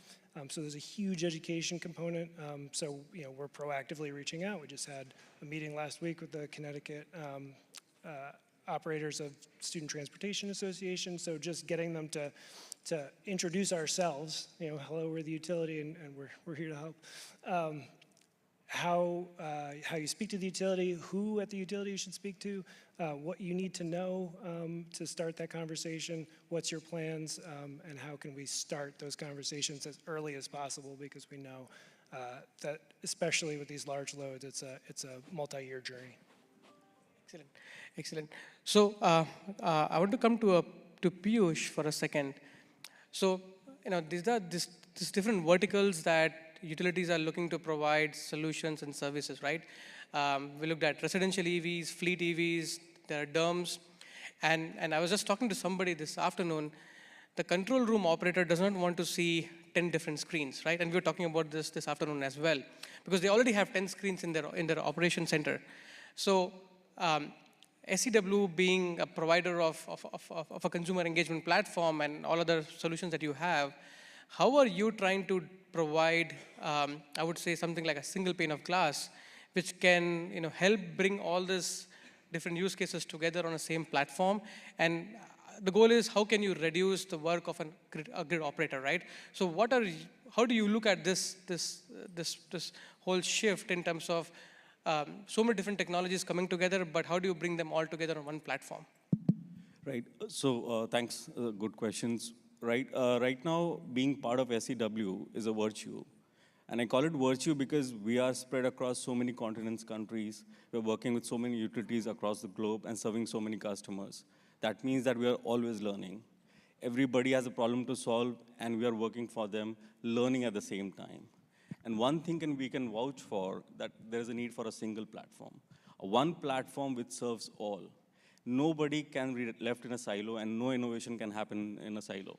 so there's a huge education component. So we're proactively reaching out. We just had a meeting last week with the Connecticut operators of Student Transportation Association. So just getting them to introduce ourselves. Hello, we're the utility, and we're here to help. How you speak to the utility, who at the utility you should speak to, what you need to know to start that conversation, what's your plans, and how can we start those conversations as early as possible, because we know that especially with these large loads, it's a multi-year journey. Excellent, excellent. So I want to come to Piyush for a second. So these are these different verticals that utilities are looking to provide solutions and services, right? We looked at residential EVs, fleet EVs, there are DERMs, and I was just talking to somebody this afternoon. The control room operator does not want to see 10 different screens, right? And we were talking about this afternoon as well, because they already have 10 screens in their operation center. So SEW being a provider of a consumer engagement platform and all other solutions that you have, how are you trying to provide, I would say, something like a single pane of glass, which can help bring all these different use cases together on the same platform? And the goal is, how can you reduce the work of a grid operator, right? So how do you look at this whole shift in terms of so many different technologies coming together, but how do you bring them all together on one platform? Right. So thanks. Good questions. Right. Right now, being part of SEW is a virtue. And I call it virtue because we are spread across so many continents, countries. We're working with so many utilities across the globe and serving so many customers. That means that we are always learning. Everybody has a problem to solve, and we are working for them, learning at the same time. And one thing we can vouch for, that there is a need for a single platform. One platform which serves all. Nobody can be left in a silo, and no innovation can happen in a silo.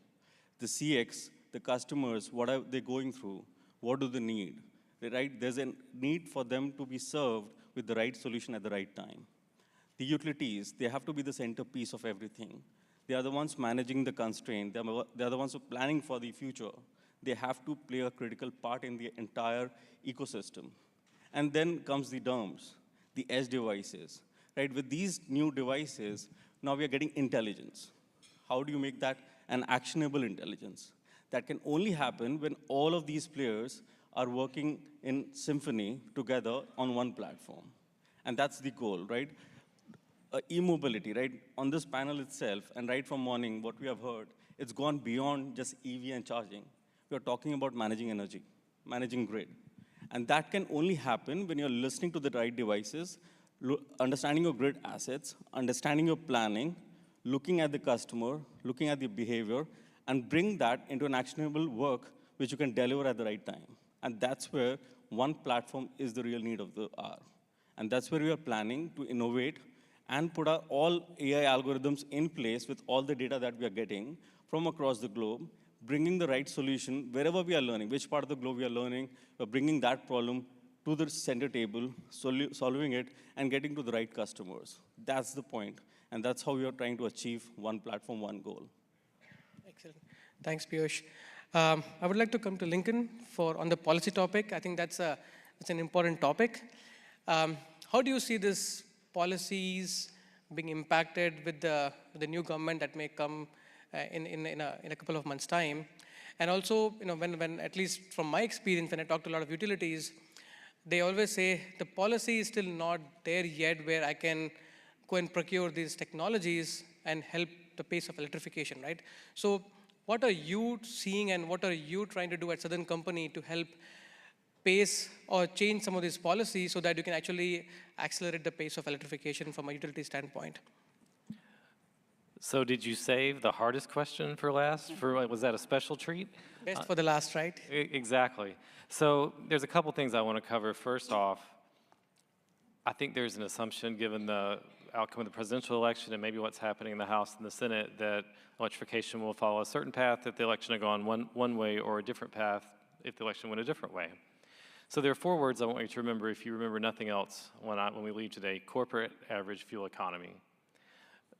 The CX, the customers, what are they going through? What do they need? Right? There's a need for them to be served with the right solution at the right time. The utilities, they have to be the centerpiece of everything. They are the ones managing the constraint. They are the ones who are planning for the future. They have to play a critical part in the entire ecosystem. And then comes the DERMs, the edge devices. Right? With these new devices, now we are getting intelligence. How do you make that an actionable intelligence? That can only happen when all of these players are working in symphony together on one platform. And that's the goal, right? E-mobility, right? On this panel itself, and right from morning, what we have heard, it's gone beyond just EV and charging. We are talking about managing energy, managing grid. And that can only happen when you're listening to the right devices, understanding your grid assets, understanding your planning, looking at the customer, looking at the behavior, and bring that into an actionable work which you can deliver at the right time. And that's where one platform is the real need of the hour. And that's where we are planning to innovate and put our all AI algorithms in place with all the data that we are getting from across the globe, bringing the right solution wherever we are learning, which part of the globe we are learning, we're bringing that problem to the center table, solving it, and getting to the right customers. That's the point. And that's how we are trying to achieve one platform, one goal. Excellent. Thanks, Piyush. I would like to come to Lincoln on the policy topic. I think that's an important topic. How do you see this policies being impacted with the new government that may come in a couple of months' time? And also, when at least from my experience, when I talk to a lot of utilities, they always say the policy is still not there yet where I can go and procure these technologies and help the pace of electrification, right? So what are you seeing and what are you trying to do at Southern Company to help pace or change some of these policies so that you can actually accelerate the pace of electrification from a utility standpoint? So did you save the hardest question for last? Was that a special treat? Best for the last, right? Exactly. So there's a couple things I want to cover. First off, I think there's an assumption, given the outcome of the presidential election and maybe what's happening in the House and the Senate, that electrification will follow a certain path if the election will go on one way, or a different path if the election went a different way. So there are 4 words I want you to remember, if you remember nothing else, when we leave today: corporate average fuel economy.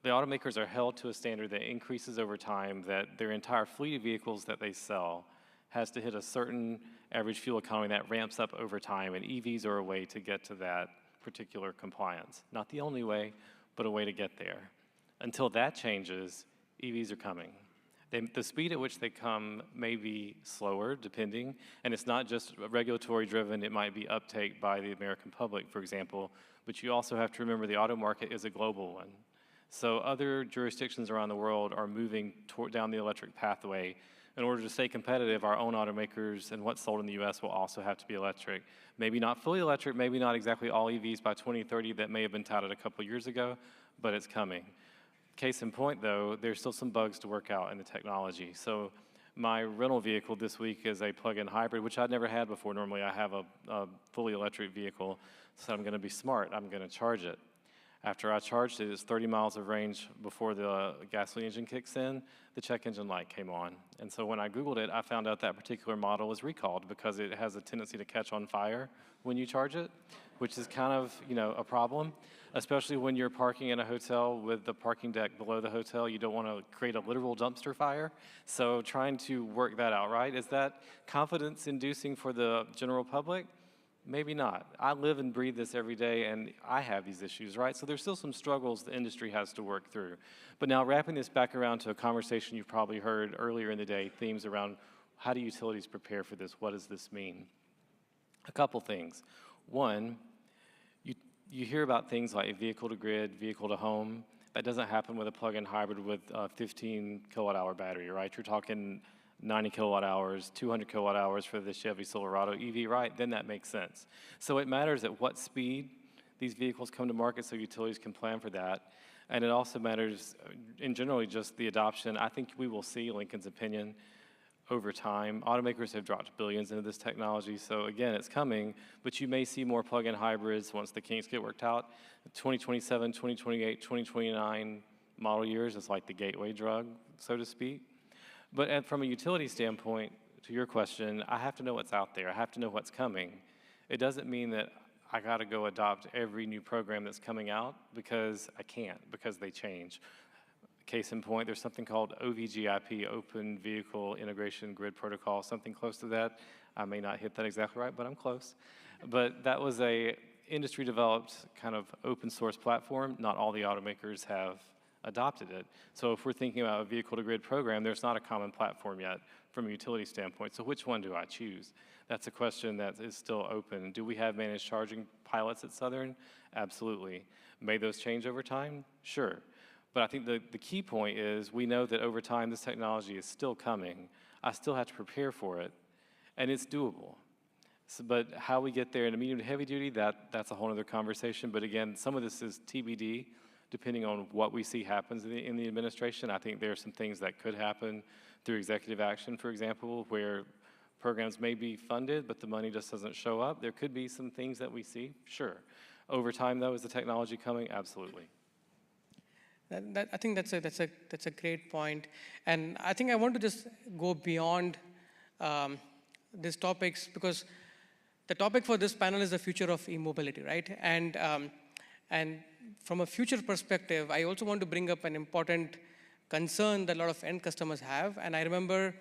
The automakers are held to a standard that increases over time, that their entire fleet of vehicles that they sell has to hit a certain average fuel economy that ramps up over time, and EVs are a way to get to that particular compliance. Not the only way, but a way to get there. Until that changes, EVs are coming. The speed at which they come may be slower, depending, and it's not just regulatory driven. It might be uptake by the American public, for example, but you also have to remember the auto market is a global one. So other jurisdictions around the world are moving down the electric pathway In order to stay competitive, our own automakers and what's sold in the US will also have to be electric. Maybe not fully electric, maybe not exactly all EVs by 2030 that may have been touted a couple years ago, but it's coming. Case in point, though, there's still some bugs to work out in the technology. So my rental vehicle this week is a plug-in hybrid, which I'd never had before. Normally I have a fully electric vehicle, so I'm gonna be smart. I'm gonna charge it. After I charged it, it's 30 miles of range before the gasoline engine kicks in, the check engine light came on. And so when I Googled it, I found out that particular model was recalled because it has a tendency to catch on fire when you charge it, which is kind of, a problem, especially when you're parking in a hotel with the parking deck below the hotel. You don't want to create a literal dumpster fire. So trying to work that out, right? Is that confidence-inducing for the general public? Maybe not. I live and breathe this every day, and I have these issues, right? So there's still some struggles the industry has to work through. But now wrapping this back around to a conversation you've probably heard earlier in the day, themes around how do utilities prepare for this? What does this mean? A couple things. One, you hear about things like vehicle to grid, vehicle to home. That doesn't happen with a plug-in hybrid with a 15 kilowatt hour battery, right? You're talking 90 kilowatt hours, 200 kilowatt hours for the Chevy Silverado EV, right? Then that makes sense. So it matters at what speed these vehicles come to market so utilities can plan for that. And it also matters in generally just the adoption. I think we will see, Lincoln's opinion, over time. Automakers have dropped billions into this technology, so again, it's coming, but you may see more plug-in hybrids once the kinks get worked out. 2027, 2028, 2029 model years is like the gateway drug, so to speak. But from a utility standpoint, to your question, I have to know what's out there. I have to know what's coming. It doesn't mean that I got to go adopt every new program that's coming out because I can't, because they change. Case in point, there's something called OVGIP, Open Vehicle Integration Grid Protocol, something close to that. I may not hit that exactly right, but I'm close. But that was a industry-developed kind of open source platform. Not all the automakers have adopted it. So if we're thinking about a vehicle-to-grid program, there's not a common platform yet from a utility standpoint. So which one do I choose? That's a question that is still open. Do we have managed charging pilots at Southern? Absolutely. May those change over time? Sure. But I think the key point is we know that over time this technology is still coming. I still have to prepare for it, and it's doable. So, but how we get there in a medium to heavy duty, that's a whole other conversation. But again, some of this is TBD, depending on what we see happens in the administration. I think there are some things that could happen through executive action, for example, where programs may be funded, but the money just doesn't show up. There could be some things that we see, sure. Over time, though, is the technology coming? Absolutely. I think that's a great point, and I think I want to just go beyond these topics because the topic for this panel is the future of e-mobility, right? And from a future perspective, I also want to bring up an important concern that a lot of end customers have. And I remember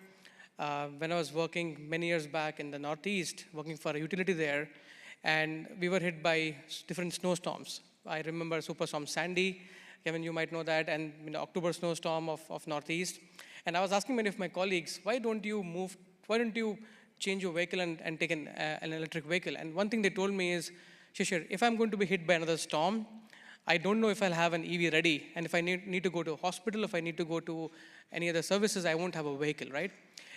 when I was working many years back in the Northeast, working for a utility there, and we were hit by different snowstorms. I remember Superstorm Sandy. Kevin, you might know that, and the October snowstorm of Northeast. And I was asking many of my colleagues, why don't you change your vehicle and take an electric vehicle? And one thing they told me is, Shishir, if I'm going to be hit by another storm, I don't know if I'll have an EV ready. And if I need to go to a hospital, if I need to go to any other services, I won't have a vehicle, right?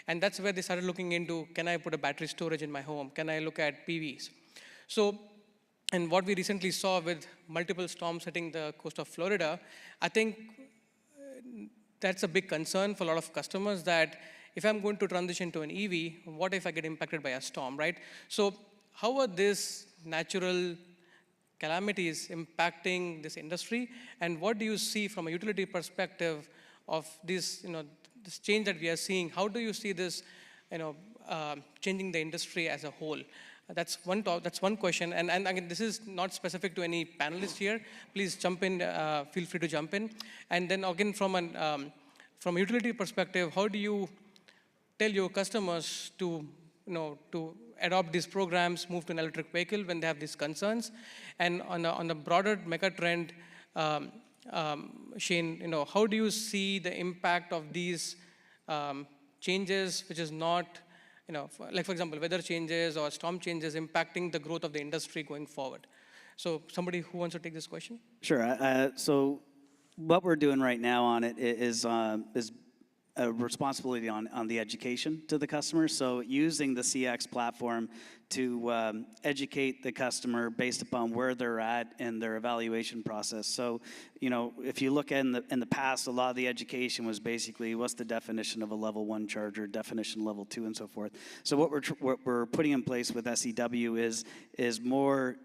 And that's where they started looking into, can I put a battery storage in my home? Can I look at PVs? So, and what we recently saw with multiple storms hitting the coast of Florida, I think that's a big concern for a lot of customers that if I'm going to transition to an EV, what if I get impacted by a storm, right? So how are these natural calamities impacting this industry? And what do you see from a utility perspective of this, this change that we are seeing? How do you see this, changing the industry as a whole? That's one question, and again, this is not specific to any panelist here. Please jump in, feel free to jump in. And then again, from a utility perspective, how do you tell your customers to adopt these programs, move to an electric vehicle when they have these concerns? And on the broader mega trend, Shane, how do you see the impact of these changes, which is not like for example, weather changes or storm changes impacting the growth of the industry going forward? So somebody who wants to take this question? Sure. So what we're doing right now on it is a responsibility on the education to the customer. So using the CX platform to educate the customer based upon where they're at in their evaluation process. So, you know, if you look in the past, a lot of the education was basically what's the definition of a level 1 charger, definition level 2, and so forth. So what we're putting in place with SEW is more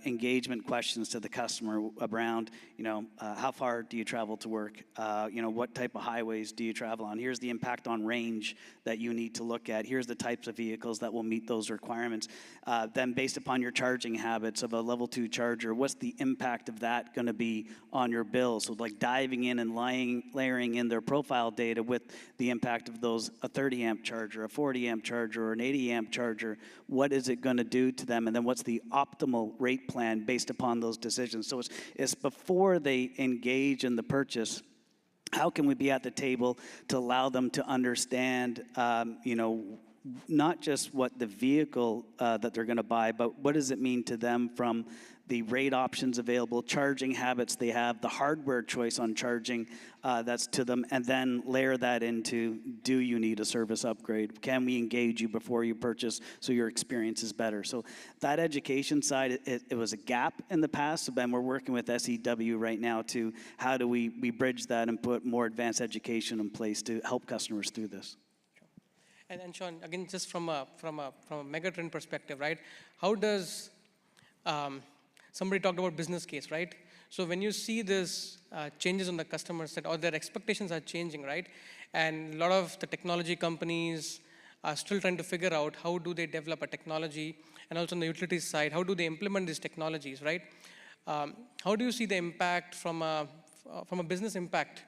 engagement questions to the customer around, you know, how far do you travel to work? You know, what type of highways do you travel on? Here's the impact on range that you need to look at. Here's the types of vehicles that will meet those requirements. Then based upon your charging habits of a level 2 charger, what's the impact of that going to be on your bill? So like diving in and layering in their profile data with the impact of those, a 30 amp charger, a 40 amp charger, or an 80 amp charger, what is it going to do to them? And then what's the optimal rate plan based upon those decisions? So it's before they engage in the purchase, how can we be at the table to allow them to understand, you know, not just what the vehicle that they're going to buy, but what does it mean to them from the rate options available, charging habits they have, the hardware choice on charging that's to them, and then layer that into, do you need a service upgrade? Can we engage you before you purchase so your experience is better? So that education side, it was a gap in the past, so then we're working with SEW right now to how do we bridge that and put more advanced education in place to help customers through this. And Sean, again, just from a megatrend perspective, right? How does somebody talked about business case, right? So when you see this changes on the customer side, or their expectations are changing, right? And a lot of the technology companies are still trying to figure out how do they develop a technology, and also on the utilities side, how do they implement these technologies, right? How do you see the impact from a business impact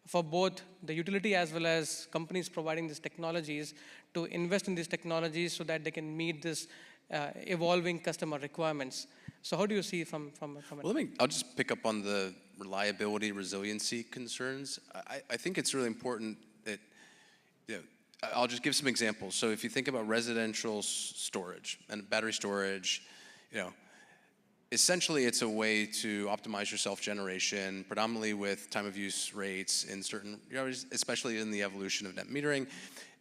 for both the utility as well as companies providing these technologies to invest in these technologies so that they can meet this evolving customer requirements? So how do you see from Well, I'll just pick up on the reliability, resiliency concerns. I think it's really important that, you know, I'll just give some examples. So if you think about residential storage and battery storage, you know, essentially it's a way to optimize your self-generation, predominantly with time of use rates in certain, you know, especially in the evolution of net metering.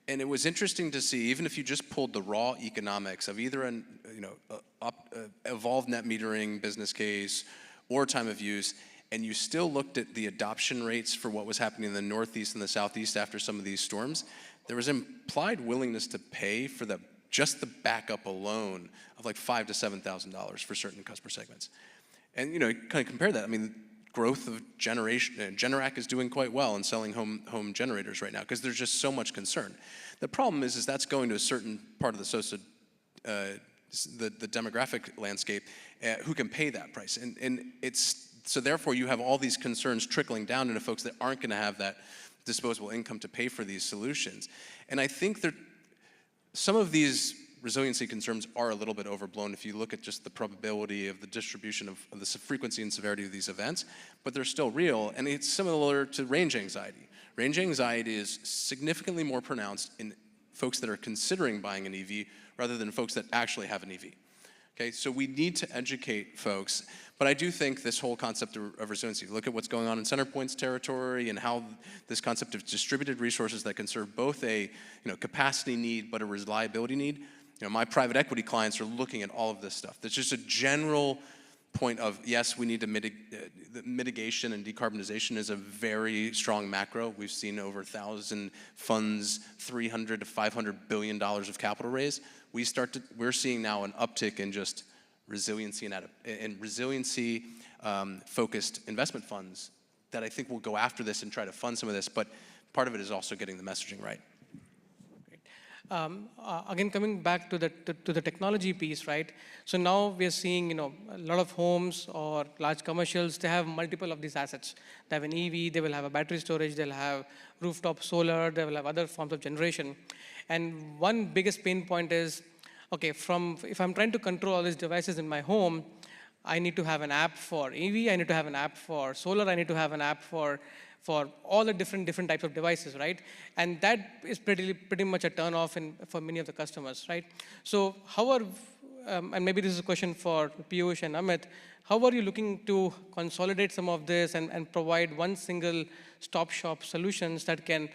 And it was interesting to see, even if you just pulled the raw economics of either an, you know, evolved net metering business case or time of use, and you still looked at the adoption rates for what was happening in the Northeast and the Southeast after some of these storms, there was implied willingness to pay for just the backup alone of like $5,000 to $7,000 for certain customer segments. And, you know, kind of compare that. I mean, growth of generation, Generac is doing quite well in selling home generators right now because there's just so much concern. The problem is that's going to a certain part of the demographic landscape who can pay that price. And so therefore you have all these concerns trickling down into folks that aren't going to have that disposable income to pay for these solutions. And I think some of these resiliency concerns are a little bit overblown if you look at just the probability of the distribution of the frequency and severity of these events, but they're still real, and it's similar to range anxiety. Range anxiety is significantly more pronounced in folks that are considering buying an EV rather than folks that actually have an EV. Okay, so we need to educate folks, but I do think this whole concept of resiliency, look at what's going on in CenterPoint's territory and how this concept of distributed resources that can serve both a capacity need but a reliability need. You know, my private equity clients are looking at all of this stuff. There's just a general point of, yes, we need to mitigation and decarbonization is a very strong macro. We've seen over 1,000 funds, $300 to $500 billion of capital raise. We're seeing now an uptick in just resiliency and resiliency focused investment funds that I think will go after this and try to fund some of this, but part of it is also getting the messaging right. Again, coming back to the technology piece, right? So now we are seeing, a lot of homes or large commercials, they have multiple of these assets. They have an EV, they will have a battery storage, they'll have rooftop solar, they will have other forms of generation. And one biggest pain point is, okay, if I'm trying to control all these devices in my home, I need to have an app for EV, I need to have an app for solar, I need to have an app for all the different types of devices, right? And that is pretty much a turn-off for many of the customers, right? So and maybe this is a question for Piyush and Amit, how are you looking to consolidate some of this and provide one single stop-shop solutions that can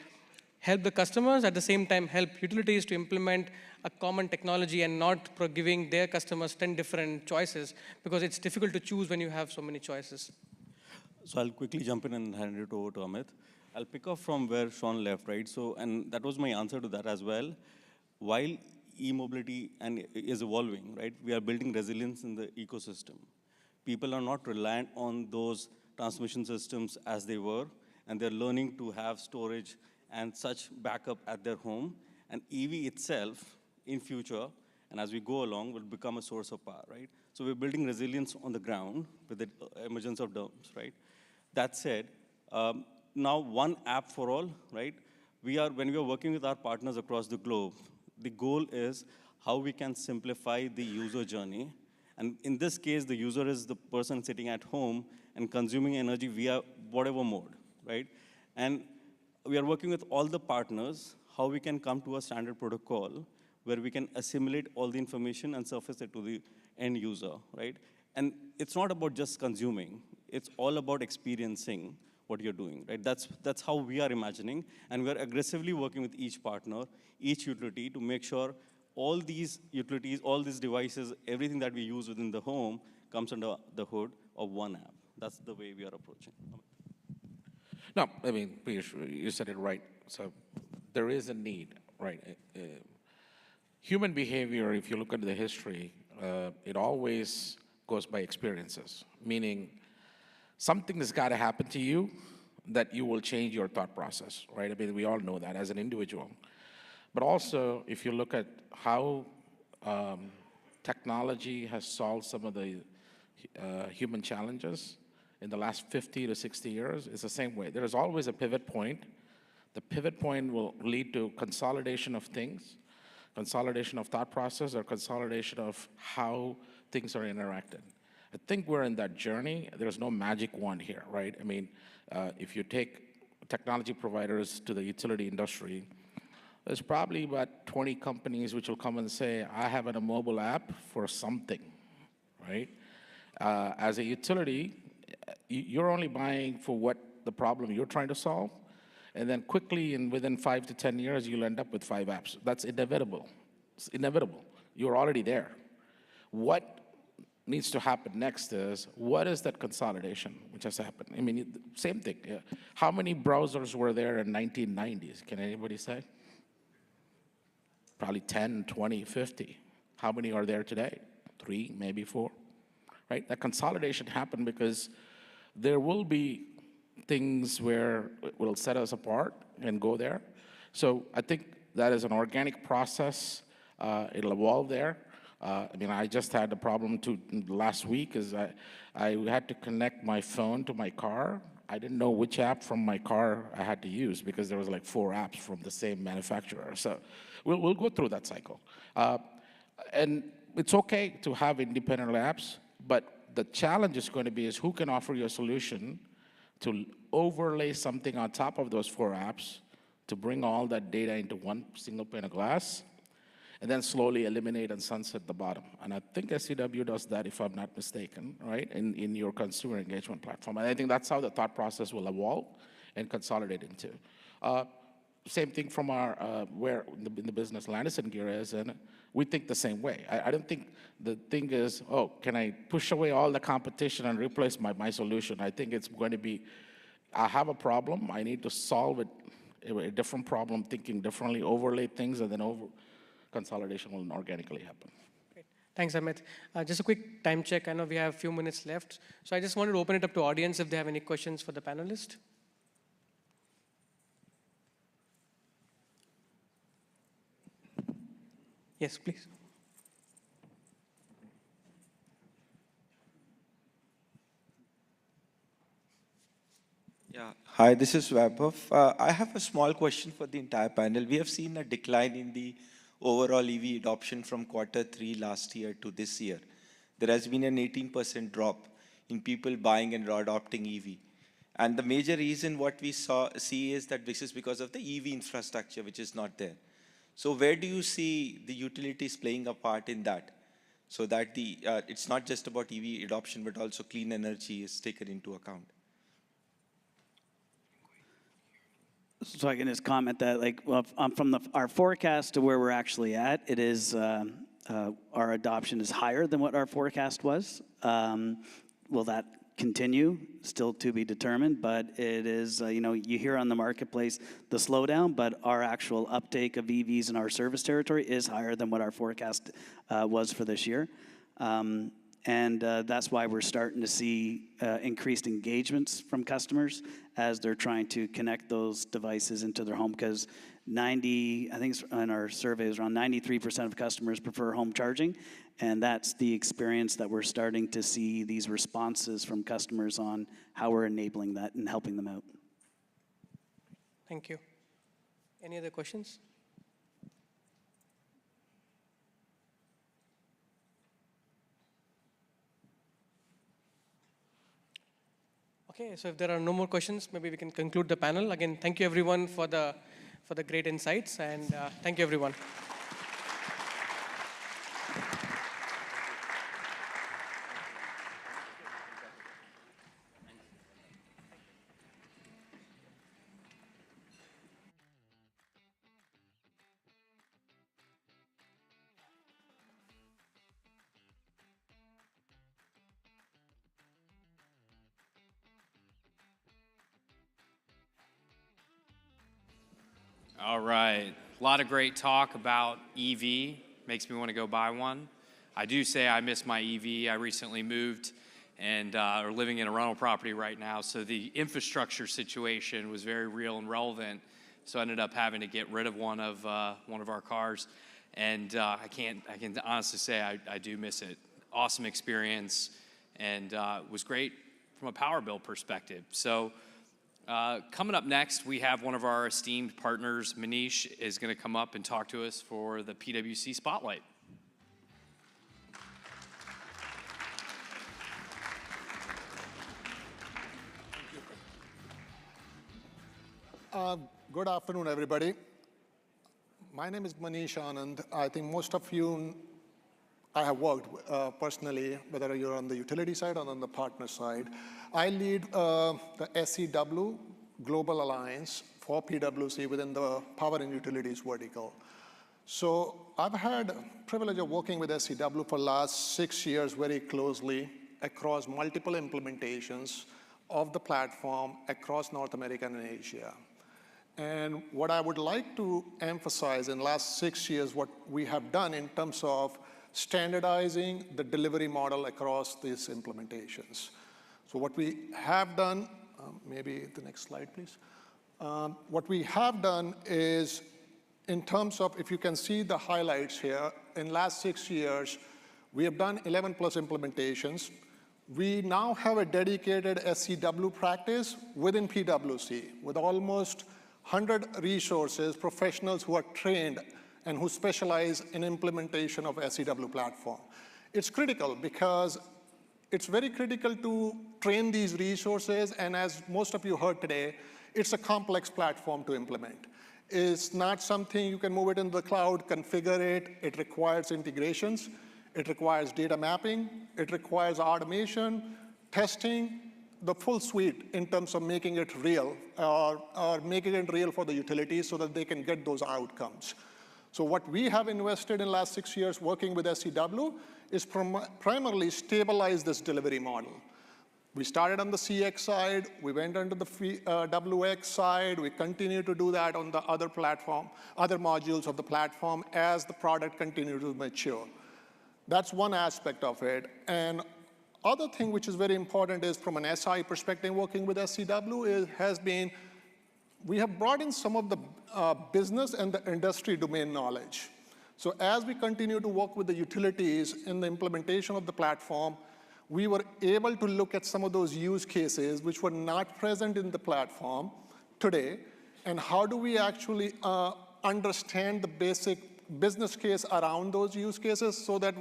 help the customers, at the same time help utilities to implement a common technology and not giving their customers 10 different choices, because it's difficult to choose when you have so many choices. So I'll quickly jump in and hand it over to Amit. I'll pick up from where Sean left, right? So, and that was my answer to that as well. While e-mobility is evolving, right, we are building resilience in the ecosystem. People are not reliant on those transmission systems as they were, and they're learning to have storage and such backup at their home. And EV itself, in future, and as we go along, will become a source of power, right? So we're building resilience on the ground with the emergence of DERMS, right? That said, now one app for all, right? When we are working with our partners across the globe, the goal is how we can simplify the user journey. And in this case, the user is the person sitting at home and consuming energy via whatever mode, right? And we are working with all the partners, how we can come to a standard protocol where we can assimilate all the information and surface it to the end user, right? And it's not about just consuming. It's all about experiencing what you're doing, right? That's how we are imagining, and we're aggressively working with each partner, each utility, to make sure all these utilities, all these devices, everything that we use within the home comes under the hood of one app. That's the way we are approaching. No, I mean, Piyush, you said it right. So there is a need, right? Human behavior, if you look into the history, it always goes by experiences, meaning something has got to happen to you that you will change your thought process, right? I mean, we all know that as an individual. But also, if you look at how technology has solved some of the human challenges in the last 50 to 60 years, it's the same way. There is always a pivot point. The pivot point will lead to consolidation of things, consolidation of thought process, or consolidation of how things are interacted. I think we're in that journey. There's no magic wand here, right? I mean, if you take technology providers to the utility industry, there's probably about 20 companies which will come and say, I have a mobile app for something, right? As a utility, you're only buying for what the problem you're trying to solve, and then quickly, and within 5 to 10 years, you'll end up with 5 apps. That's inevitable. It's inevitable. You're already there. What needs to happen next is, what is that consolidation which has happened? I mean, same thing. Yeah. How many browsers were there in 1990s? Can anybody say? Probably 10, 20, 50. How many are there today? 3, maybe 4, right? That consolidation happened because there will be things where it will set us apart and go there. So I think that is an organic process. It'll evolve there. I mean, I just had a problem last week is I had to connect my phone to my car. I didn't know which app from my car I had to use because there was like 4 apps from the same manufacturer. So we'll go through that cycle. And it's okay to have independent apps, but the challenge is going to be is who can offer you a solution to overlay something on top of those 4 apps to bring all that data into one single pane of glass, and then slowly eliminate and sunset the bottom. And I think SCW does that, if I'm not mistaken, right, in your consumer engagement platform. And I think that's how the thought process will evolve and consolidate into. Same thing from our, where in the business Landis& Gear is, and we think the same way. I don't think the thing is, oh, can I push away all the competition and replace my solution? I think it's going to be, I have a problem, I need to solve it, a different problem, thinking differently, overlay things, and then consolidation will organically happen. Great. Thanks, Amit. Just a quick time check. I know we have a few minutes left. So I just wanted to open it up to audience if they have any questions for the panelists. Yes, please. Yeah. Hi, this is Vaibhav. I have a small question for the entire panel. We have seen a decline in the overall EV adoption from Q3 last year to this year. There has been an 18% drop in people buying and adopting EV. And the major reason what we see is that this is because of the EV infrastructure, which is not there. So where do you see the utilities playing a part in that? So that it's not just about EV adoption, but also clean energy is taken into account. So I can just comment that, like, well, from our forecast to where we're actually at, it is our adoption is higher than what our forecast was. Will that continue? Still to be determined, but it is, you hear on the marketplace the slowdown, but our actual uptake of EVs in our service territory is higher than what our forecast was for this year. And that's why we're starting to see increased engagements from customers as they're trying to connect those devices into their home, because I think in our surveys, around 93% of customers prefer home charging, and that's the experience that we're starting to see these responses from customers on how we're enabling that and helping them out. Thank you. Any other questions? Okay, so if there are no more questions, maybe we can conclude the panel. Again, thank you everyone for the great insights, and thank you everyone. All right, a lot of great talk about EV. Makes me want to go buy one. I do say I miss my EV. I recently moved and are living in a rental property right now, so the infrastructure situation was very real and relevant. So I ended up having to get rid of one of our cars, and I can honestly say I do miss it. Awesome experience, and was great from a power bill perspective. So. Coming up next, we have one of our esteemed partners, Manish, is going to come up and talk to us for the PwC Spotlight. Good afternoon, everybody. My name is Manish Anand. I think most of you I have worked personally, whether you're on the utility side or on the partner side. I lead the SEW Global Alliance for PwC within the power and utilities vertical. So I've had the privilege of working with SEW for the last 6 years very closely across multiple implementations of the platform across North America and Asia. And what I would like to emphasize in the last 6 years, what we have done in terms of standardizing the delivery model across these implementations. So what we have done, maybe the next slide, please. What we have done is, in terms of, if you can see the highlights here, in the last 6 years, we have done 11 plus implementations. We now have a dedicated SEW practice within PwC with almost 100 resources, professionals who are trained and who specialize in implementation of SEW platform. It's critical because it's very critical to train these resources, and as most of you heard today, it's a complex platform to implement. It's not something you can move it in the cloud, configure it. It requires integrations. It requires data mapping. It requires automation, testing, the full suite in terms of making it real, or making it real for the utilities so that they can get those outcomes. So what we have invested in the last 6 years working with SEW is primarily stabilize this delivery model. We started on the CX side, we went onto the WX side, we continue to do that on the other platform, other modules of the platform as the product continues to mature. That's one aspect of it. And other thing which is very important is from an SI perspective working with SEW has been, we have brought in some of the business and the industry domain knowledge. So as we continue to work with the utilities in the implementation of the platform, we were able to look at some of those use cases which were not present in the platform today, and how do we actually understand the basic business case around those use cases so that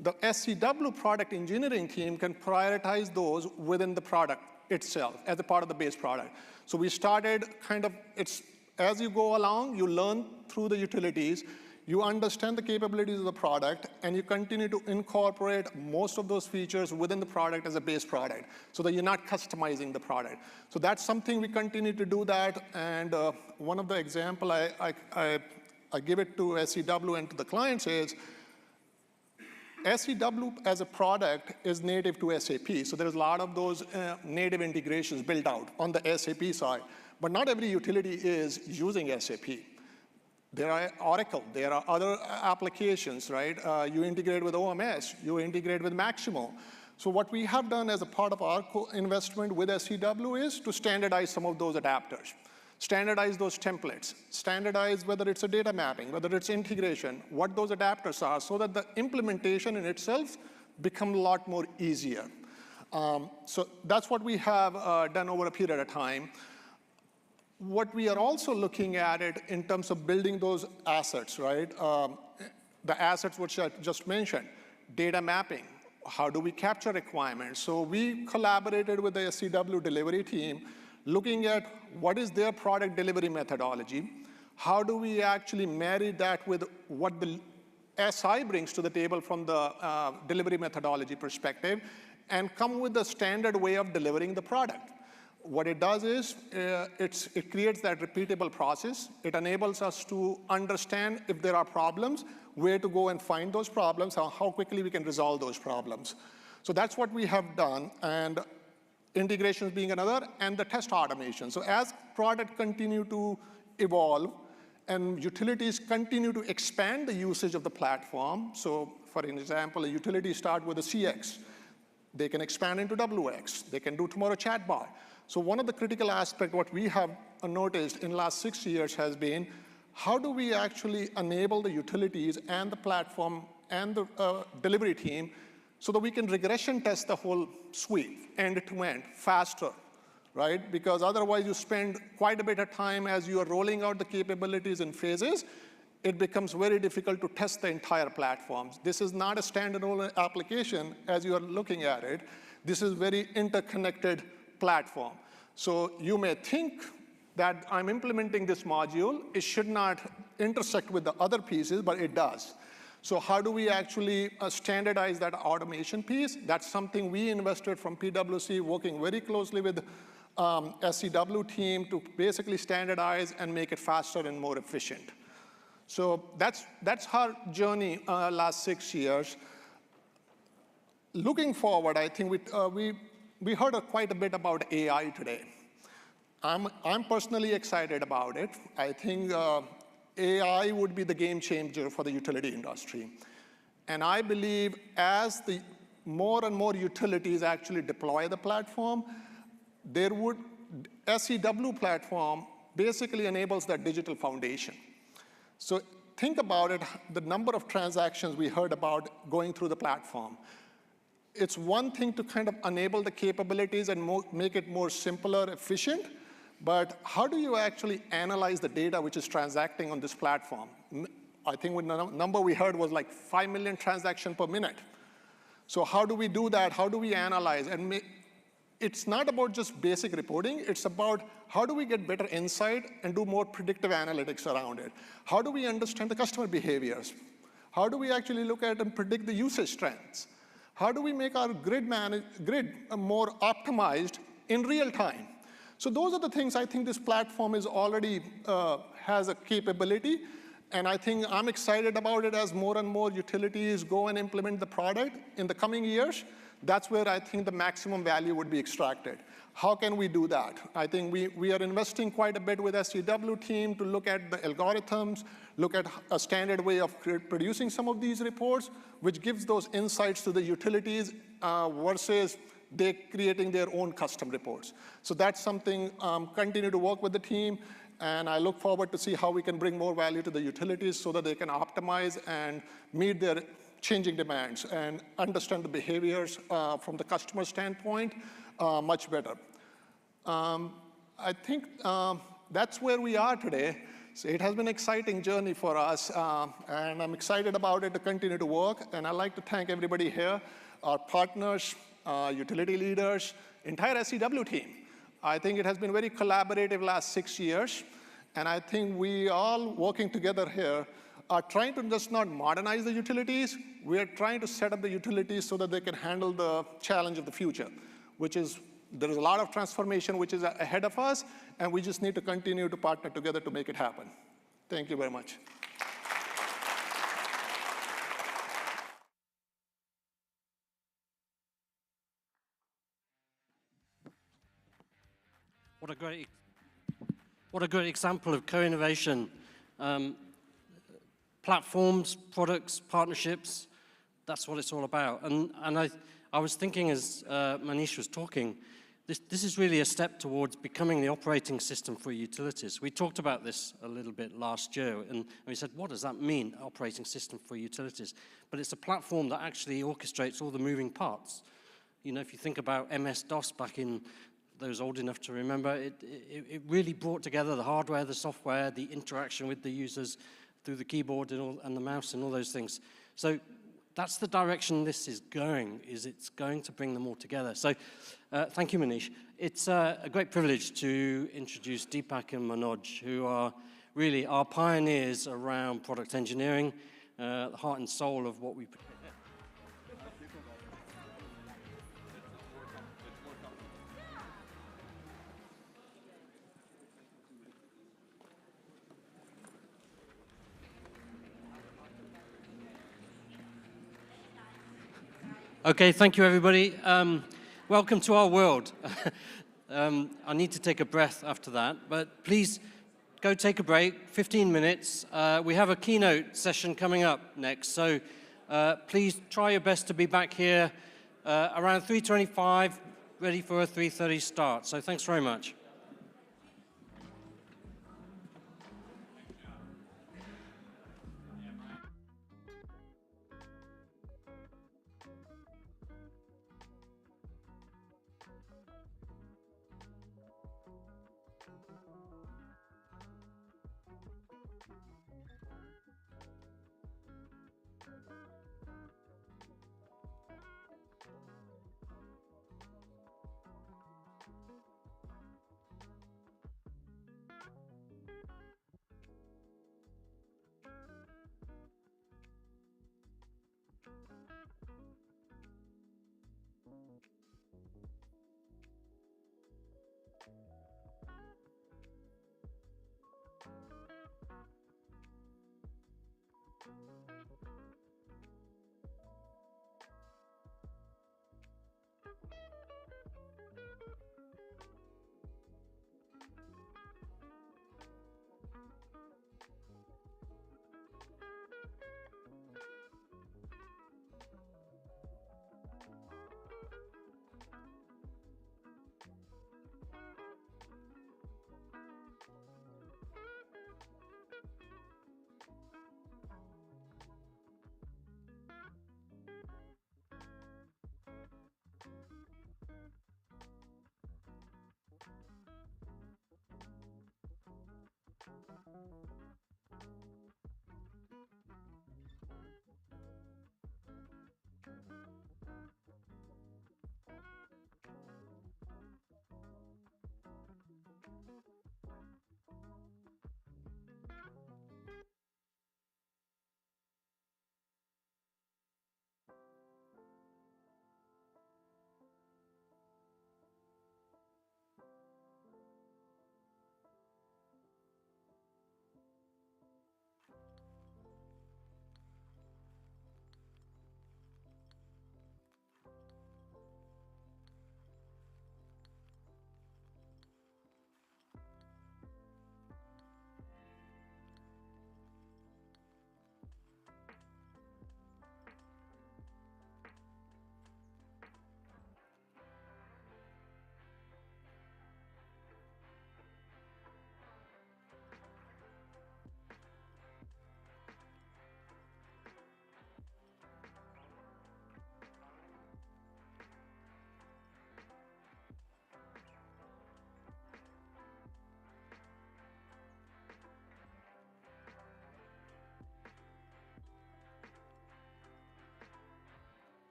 the SEW product engineering team can prioritize those within the product itself as a part of the base product. So we started kind of, it's as you go along, you learn through the utilities, you understand the capabilities of the product, and you continue to incorporate most of those features within the product as a base product, so that you're not customizing the product. So that's something we continue to do that, and one of the example I give it to SEW and to the clients is, SEW as a product is native to SAP, so there's a lot of those native integrations built out on the SAP side, but not every utility is using SAP. There are Oracle, there are other applications, right? You integrate with OMS, you integrate with Maximo. So what we have done as a part of our investment with SEW is to standardize some of those adapters, standardize those templates, standardize whether it's a data mapping, whether it's integration, what those adapters are, so that the implementation in itself become a lot more easier. So that's what we have done over a period of time. What we are also looking at it in terms of building those assets, right? The assets which I just mentioned, data mapping, how do we capture requirements? So we collaborated with the SEW delivery team, looking at what is their product delivery methodology, how do we actually marry that with what the SI brings to the table from the delivery methodology perspective, and come with the standard way of delivering the product. What it does is, it creates that repeatable process. It enables us to understand if there are problems, where to go and find those problems, how quickly we can resolve those problems. So that's what we have done, and integrations being another, and the test automation. So as product continue to evolve, and utilities continue to expand the usage of the platform, so for example, a utility start with a CX, they can expand into WX, they can do tomorrow chatbot. So one of the critical aspects, what we have noticed in the last 6 years has been, how do we actually enable the utilities and the platform and the delivery team so that we can regression test the whole suite end to end faster, right? Because otherwise you spend quite a bit of time as you are rolling out the capabilities in phases, it becomes very difficult to test the entire platform. This is not a standalone application as you are looking at it. This is very interconnected platform. So you may think that I'm implementing this module, it should not intersect with the other pieces, but it does. So how do we actually standardize that automation piece? That's something we invested from PwC, working very closely with SEW team to basically standardize and make it faster and more efficient. So that's our journey last 6 years. Looking forward, I think we heard quite a bit about AI today. I'm personally excited about it. I think AI would be the game changer for the utility industry. And I believe as the more and more utilities actually deploy the platform, SEW platform basically enables that digital foundation. So think about it, the number of transactions we heard about going through the platform. It's one thing to kind of enable the capabilities and make it more simpler, efficient, but how do you actually analyze the data which is transacting on this platform? I think the number we heard was like 5 million transactions per minute. So how do we do that? How do we analyze? And it's not about just basic reporting. It's about how do we get better insight and do more predictive analytics around it? How do we understand the customer behaviors? How do we actually look at and predict the usage trends? How do we make our grid more optimized in real time? So those are the things I think this platform is already has a capability, and I think I'm excited about it as more and more utilities go and implement the product in the coming years. That's where I think the maximum value would be extracted. How can we do that? I think we are investing quite a bit with SEW team to look at the algorithms, look at a standard way of producing some of these reports, which gives those insights to the utilities versus they creating their own custom reports. So that's something, continue to work with the team, and I look forward to see how we can bring more value to the utilities so that they can optimize and meet their changing demands and understand the behaviors from the customer standpoint much better. I think that's where we are today. So it has been an exciting journey for us, and I'm excited about it to continue to work. And I'd like to thank everybody here, our partners, utility leaders, entire SEW team. I think it has been very collaborative last 6 years, and I think we all working together here are trying to just not modernize the utilities, we are trying to set up the utilities so that they can handle the challenge of the future, which is, there is a lot of transformation which is ahead of us, and we just need to continue to partner together to make it happen. Thank you very much. What a great example of co-innovation. Platforms, products, partnerships, that's what it's all about. And I was thinking as Manish was talking, this is really a step towards becoming the operating system for utilities. We talked about this a little bit last year, and we said, what does that mean, operating system for utilities? But it's a platform that actually orchestrates all the moving parts. You know, if you think about MS-DOS back in, those old enough to remember, it really brought together the hardware, the software, the interaction with the users through the keyboard and the mouse and all those things. So that's the direction this is going, is it's going to bring them all together. So thank you, Manish. It's a great privilege to introduce Deepak and Manoj, who are really our pioneers around product engineering, the heart and soul of what we Okay, thank you, everybody. Welcome to our world. I need to take a breath after that, but please go take a break, 15 minutes. We have a keynote session coming up next, so please try your best to be back here around 3:25, ready for a 3:30 start. So thanks very much.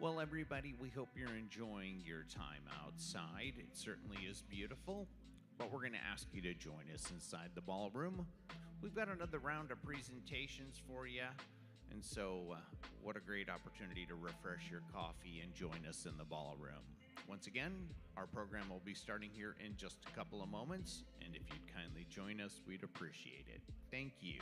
Well, everybody, we hope you're enjoying your time outside. It certainly is beautiful, but we're going to ask you to join us inside the ballroom. We've got another round of presentations for you, and so what a great opportunity to refresh your coffee and join us in the ballroom. Once again, our program will be starting here in just a couple of moments, and if you'd kindly join us, we'd appreciate it. Thank you.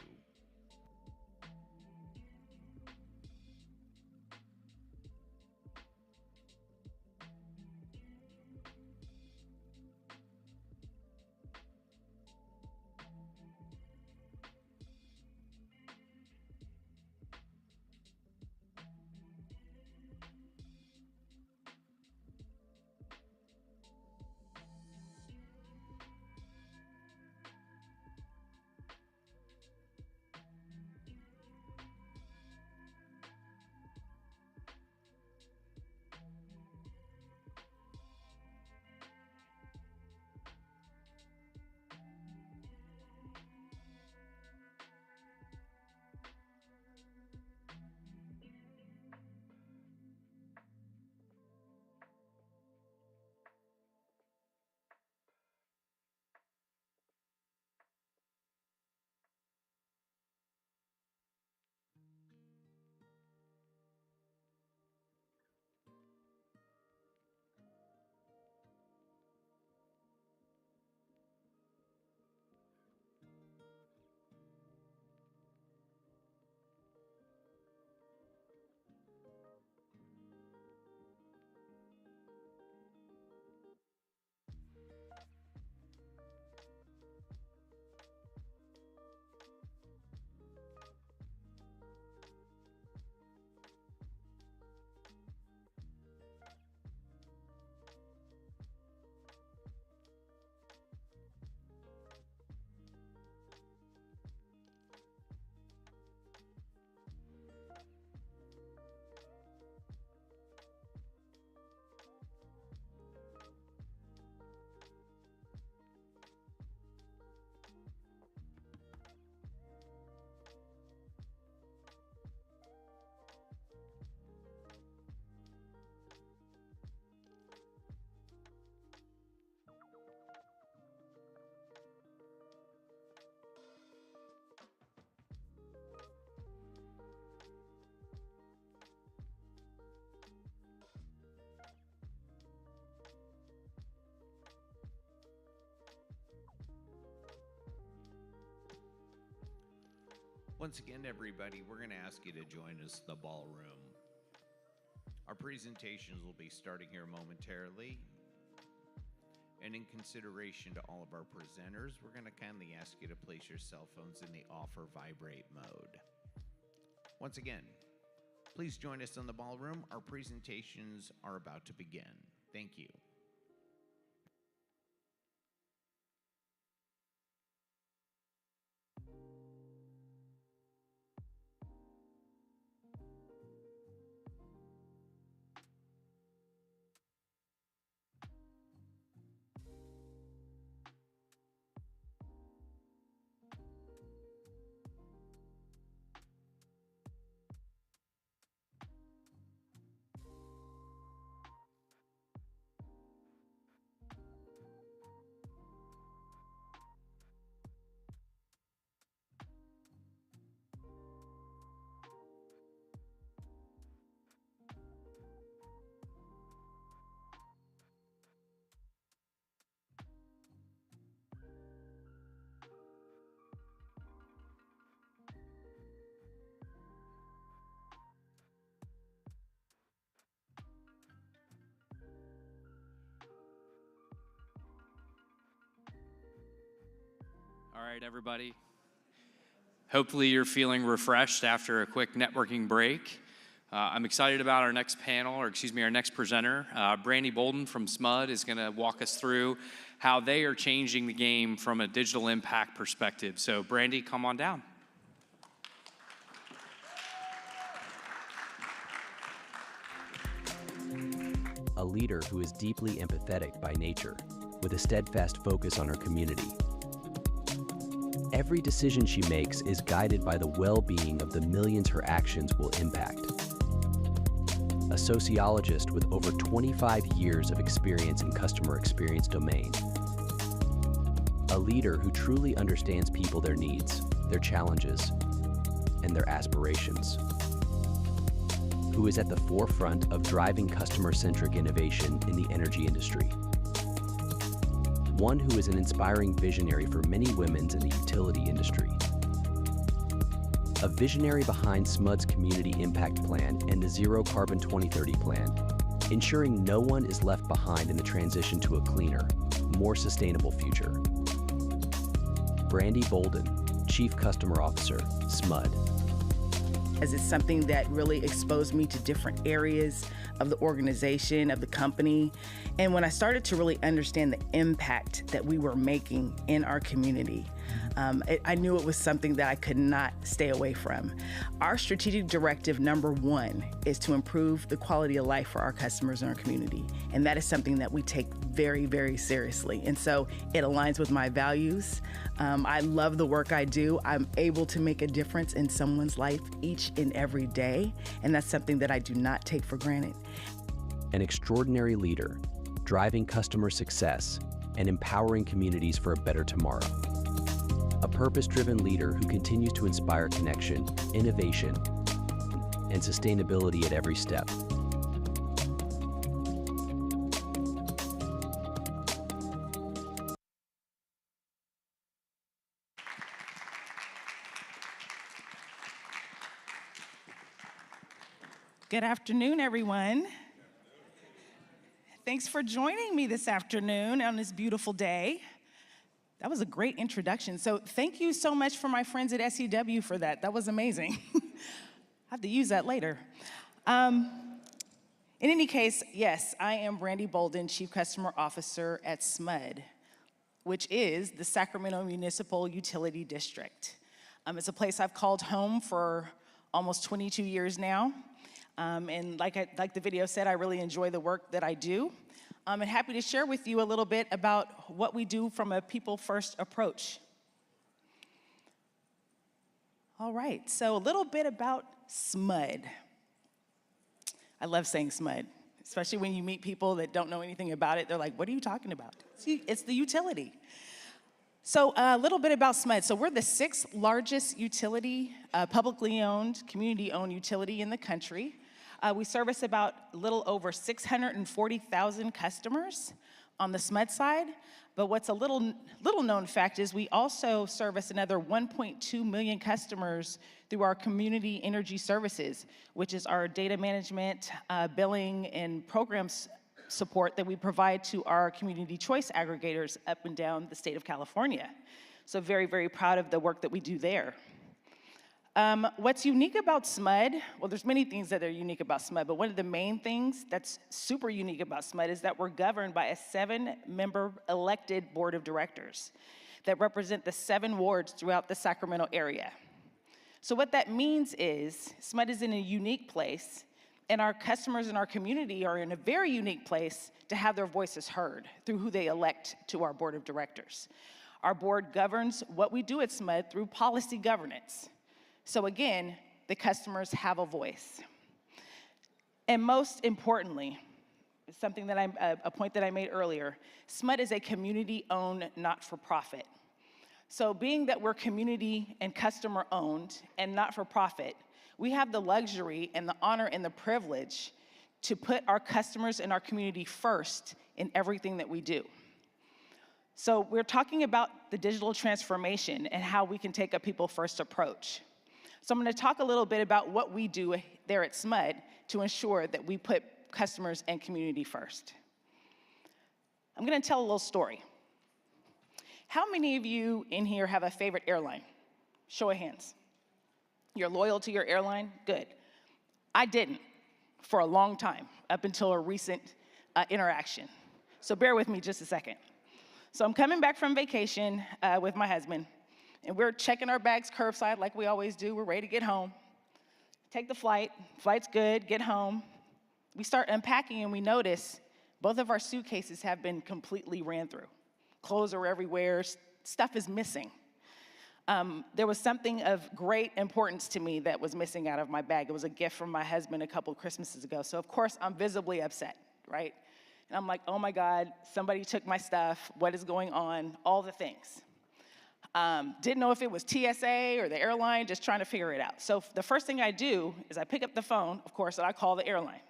Once again, everybody, we're going to ask you to join us in the ballroom. Our presentations will be starting here momentarily. And in consideration to all of our presenters, we're going to kindly ask you to place your cell phones in the off or vibrate mode. Once again, please join us in the ballroom. Our presentations are about to begin. Thank you. All right, everybody. Hopefully you're feeling refreshed after a quick networking break. I'm excited about our next panel, or excuse me, our next presenter. Brandy Bolden from SMUD is going to walk us through how they are changing the game from a digital impact perspective. So Brandy, come on down. A leader who is deeply empathetic by nature, with a steadfast focus on her community. Every decision she makes is guided by the well-being of the millions her actions will impact. a sociologist with over 25 years of experience in customer experience domain. A leader who truly understands people, their needs, their challenges, and their aspirations. Who is at the forefront of driving customer-centric innovation in the energy industry. One who is an inspiring visionary for many women in the utility industry. A visionary behind SMUD's Community Impact Plan and the Zero Carbon 2030 Plan, ensuring no one is left behind in the transition to a cleaner, more sustainable future. Brandy Bolden, Chief Customer Officer, SMUD. As it's something that really exposed me to different areas of the organization, of the company. And when I started to really understand the impact that we were making in our community, I knew it was something that I could not stay away from. Our strategic directive #1 is to improve the quality of life for our customers in our community. And that is something that we take very, very seriously. And so it aligns with my values. I love the work I do. I'm able to make a difference in someone's life each and every day. And that's something that I do not take for granted. An extraordinary leader, driving customer success and empowering communities for a better tomorrow. A purpose-driven leader who continues to inspire connection, innovation, and sustainability at every step. Good afternoon, everyone. Thanks for joining me this afternoon on this beautiful day. That was a great introduction. So thank you so much for my friends at SEW for that. That was amazing. I have to use that later. In any case, yes, I am Brandy Bolden, Chief Customer Officer at SMUD, which is the Sacramento Municipal Utility District. It's a place I've called home for almost 22 years now. And like the video said, I really enjoy the work that I do. I'm happy to share with you a little bit about what we do from a people-first approach. All right, so a little bit about SMUD. I love saying SMUD, especially when you meet people that don't know anything about it. They're like, what are you talking about? It's the utility. So a little bit about SMUD. So we're the 6th largest utility, publicly owned, community-owned utility in the country. We service about a little over 640,000 customers on the SMUD side. But what's a little known fact is we also service another 1.2 million customers through our community energy services, which is our data management, billing, and programs support that we provide to our community choice aggregators up and down the state of California. So very, very proud of the work that we do there. What's unique about SMUD, well, there's many things that are unique about SMUD, but one of the main things that's super unique about SMUD is that we're governed by a 7-member elected board of directors that represent the 7 wards throughout the Sacramento area. So what that means is SMUD is in a unique place, and our customers in our community are in a very unique place to have their voices heard through who they elect to our board of directors. Our board governs what we do at SMUD through policy governance. So again, the customers have a voice. And most importantly, something that a point that I made earlier, SMUD is a community-owned, not-for-profit. So being that we're community and customer-owned and not-for-profit, we have the luxury and the honor and the privilege to put our customers and our community first in everything that we do. So we're talking about the digital transformation and how we can take a people-first approach. So I'm going to talk a little bit about what we do there at SMUD to ensure that we put customers and community first. I'm going to tell a little story. How many of you in here have a favorite airline? Show of hands. You're loyal to your airline? Good. I didn't for a long time, up until a recent interaction. So bear with me just a second. So I'm coming back from vacation with my husband, and we're checking our bags curbside like we always do. We're ready to get home. Take the flight. Flight's good. Get home. We start unpacking, and we notice both of our suitcases have been completely ran through. Clothes are everywhere. Stuff is missing. There was something of great importance to me that was missing out of my bag. It was a gift from my husband a couple Christmases ago. So of course I'm visibly upset, right? And I'm like, oh my God, somebody took my stuff. What is going on? All the things. Didn't know if it was TSA or the airline, just trying to figure it out. So the first thing I do is I pick up the phone, of course, and I call the airline.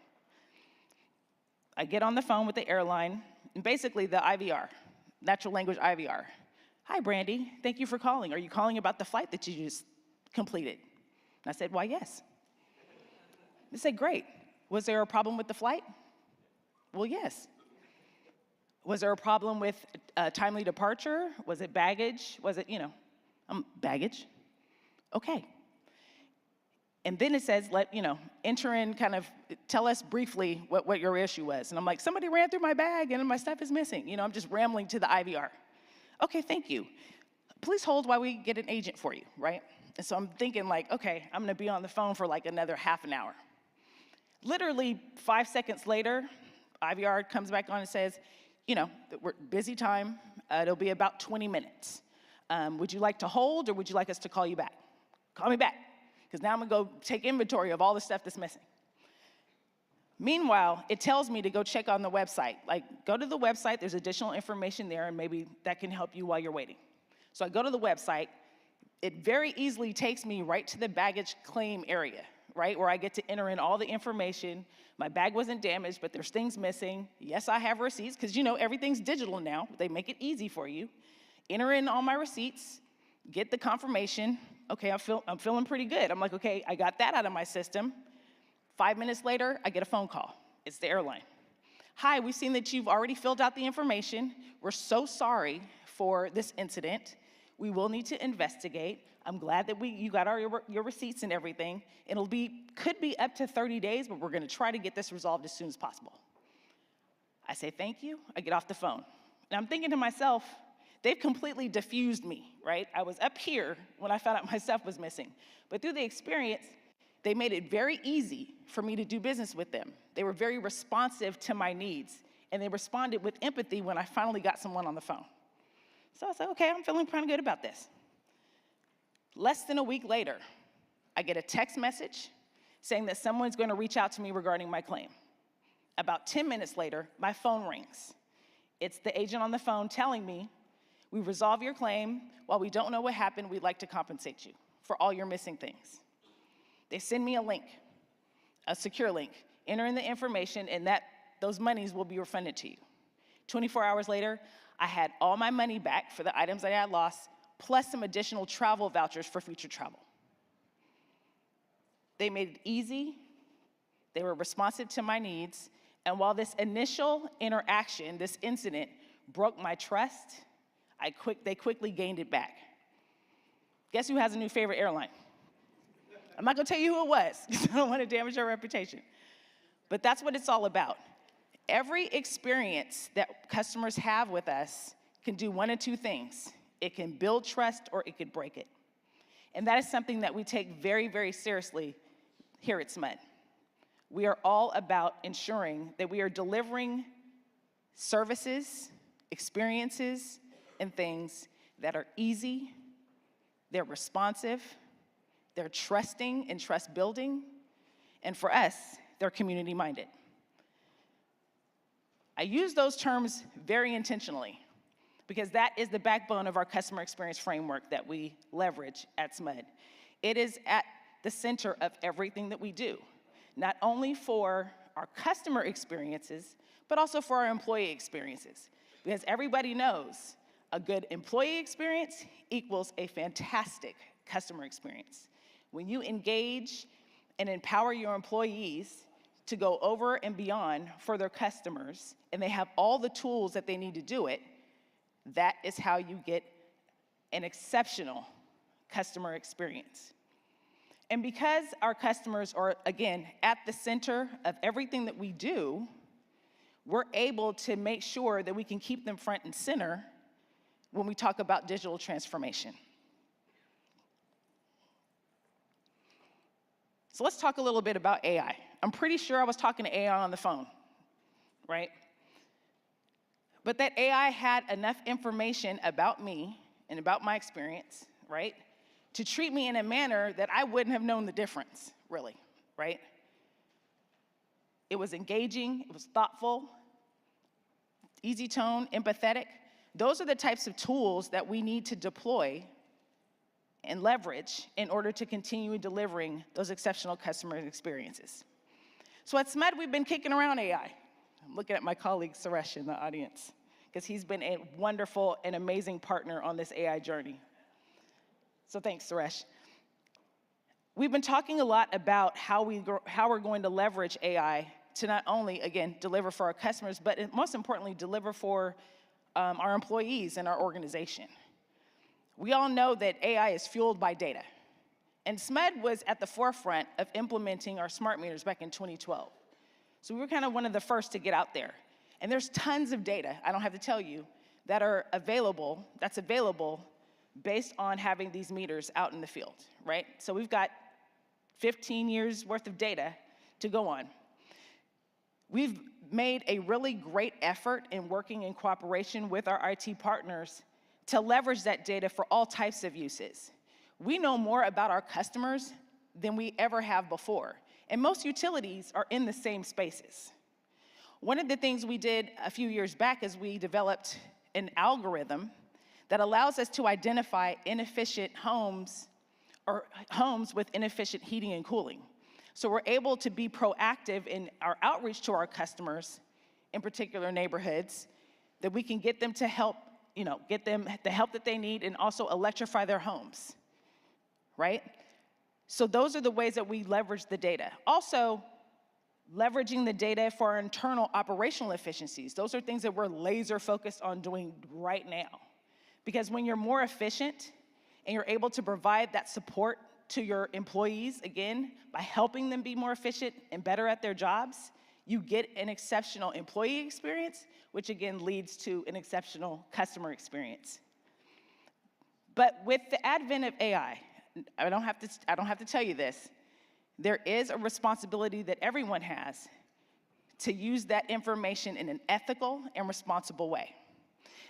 I get on the phone with the airline, and basically the IVR, natural language IVR. Hi, Brandy, thank you for calling. Are you calling about the flight that you just completed? And I said, why, yes. They said, great. Was there a problem with the flight? Well, yes. Was there a problem with timely departure? Was it baggage? Was it, baggage? Okay. And then it says, enter in tell us briefly what your issue was. And I'm like, somebody ran through my bag and my stuff is missing. I'm just rambling to the IVR. Okay, thank you. Please hold while we get an agent for you, right? And so I'm thinking okay, I'm gonna be on the phone for another half an hour. Literally 5 seconds later, IVR comes back on and says, we're busy time, it'll be about 20 minutes. Would you like to hold or would you like us to call you back? Call me back, because now I'm gonna go take inventory of all the stuff that's missing. Meanwhile, it tells me to go check on the website. Go to the website, there's additional information there, and maybe that can help you while you're waiting. So I go to the website, it very easily takes me right to the baggage claim area, right, where I get to enter in all the information. My bag wasn't damaged, but there's things missing. Yes, I have receipts, because everything's digital now. They make it easy for you. Enter in all my receipts, get the confirmation. Okay, I'm feeling pretty good. I'm like, okay, I got that out of my system. 5 minutes later, I get a phone call. It's the airline. Hi, we've seen that you've already filled out the information. We're so sorry for this incident. We will need to investigate. I'm glad that you got your receipts and everything. Could be up to 30 days, but we're gonna try to get this resolved as soon as possible. I say thank you, I get off the phone. And I'm thinking to myself, they've completely diffused me, right? I was up here when I found out my stuff was missing. But through the experience, they made it very easy for me to do business with them. They were very responsive to my needs, and they responded with empathy when I finally got someone on the phone. So I said, okay, I'm feeling kind of good about this. Less than a week later, I get a text message saying that someone's going to reach out to me regarding my claim. About 10 minutes later, my phone rings. It's the agent on the phone telling me, we resolve your claim. While we don't know what happened, we'd like to compensate you for all your missing things. They send me a link, a secure link. Enter in the information, and those monies will be refunded to you. 24 hours later, I had all my money back for the items I had lost, plus some additional travel vouchers for future travel. They made it easy, they were responsive to my needs, and while this initial interaction, this incident, broke my trust, they quickly gained it back. Guess who has a new favorite airline? I'm not gonna tell you who it was, because I don't want to damage your reputation. But that's what it's all about. Every experience that customers have with us can do one of two things. It can build trust or it could break it. And that is something that we take very, very seriously here at SMUD. We are all about ensuring that we are delivering services, experiences, and things that are easy, they're responsive, they're trusting and trust building, and for us, they're community minded. I use those terms very intentionally because that is the backbone of our customer experience framework that we leverage at SMUD. It is at the center of everything that we do, not only for our customer experiences, but also for our employee experiences. Because everybody knows a good employee experience equals a fantastic customer experience. When you engage and empower your employees to go over and beyond for their customers, and they have all the tools that they need to do it, that is how you get an exceptional customer experience. And because our customers are, again, at the center of everything that we do, we're able to make sure that we can keep them front and center when we talk about digital transformation. So let's talk a little bit about AI. I'm pretty sure I was talking to AI on the phone, right? But that AI had enough information about me and about my experience, right? To treat me in a manner that I wouldn't have known the difference, really, right? It was engaging, it was thoughtful, easy tone, empathetic. Those are the types of tools that we need to deploy and leverage in order to continue delivering those exceptional customer experiences. So at SMED, we've been kicking around AI. I'm looking at my colleague Suresh in the audience, because he's been a wonderful and amazing partner on this AI journey. So thanks, Suresh. We've been talking a lot about how we're going to leverage AI to not only, again, deliver for our customers, but most importantly, deliver for our employees and our organization. We all know that AI is fueled by data. And SMED was at the forefront of implementing our smart meters back in 2012. So we were kind of one of the first to get out there. And there's tons of data, I don't have to tell you, that's available based on having these meters out in the field, right? So we've got 15 years worth of data to go on. We've made a really great effort in working in cooperation with our IT partners to leverage that data for all types of uses. We know more about our customers than we ever have before, and most utilities are in the same spaces. One of the things we did a few years back is we developed an algorithm that allows us to identify inefficient homes or homes with inefficient heating and cooling. So we're able to be proactive in our outreach to our customers, in particular neighborhoods, that we can get them to help, get them the help that they need and also electrify their homes, right? So those are the ways that we leverage the data. Also, leveraging the data for our internal operational efficiencies. Those are things that we're laser focused on doing right now. Because when you're more efficient and you're able to provide that support to your employees, again, by helping them be more efficient and better at their jobs, you get an exceptional employee experience, which again leads to an exceptional customer experience. But with the advent of AI, I don't have to tell you this, there is a responsibility that everyone has to use that information in an ethical and responsible way.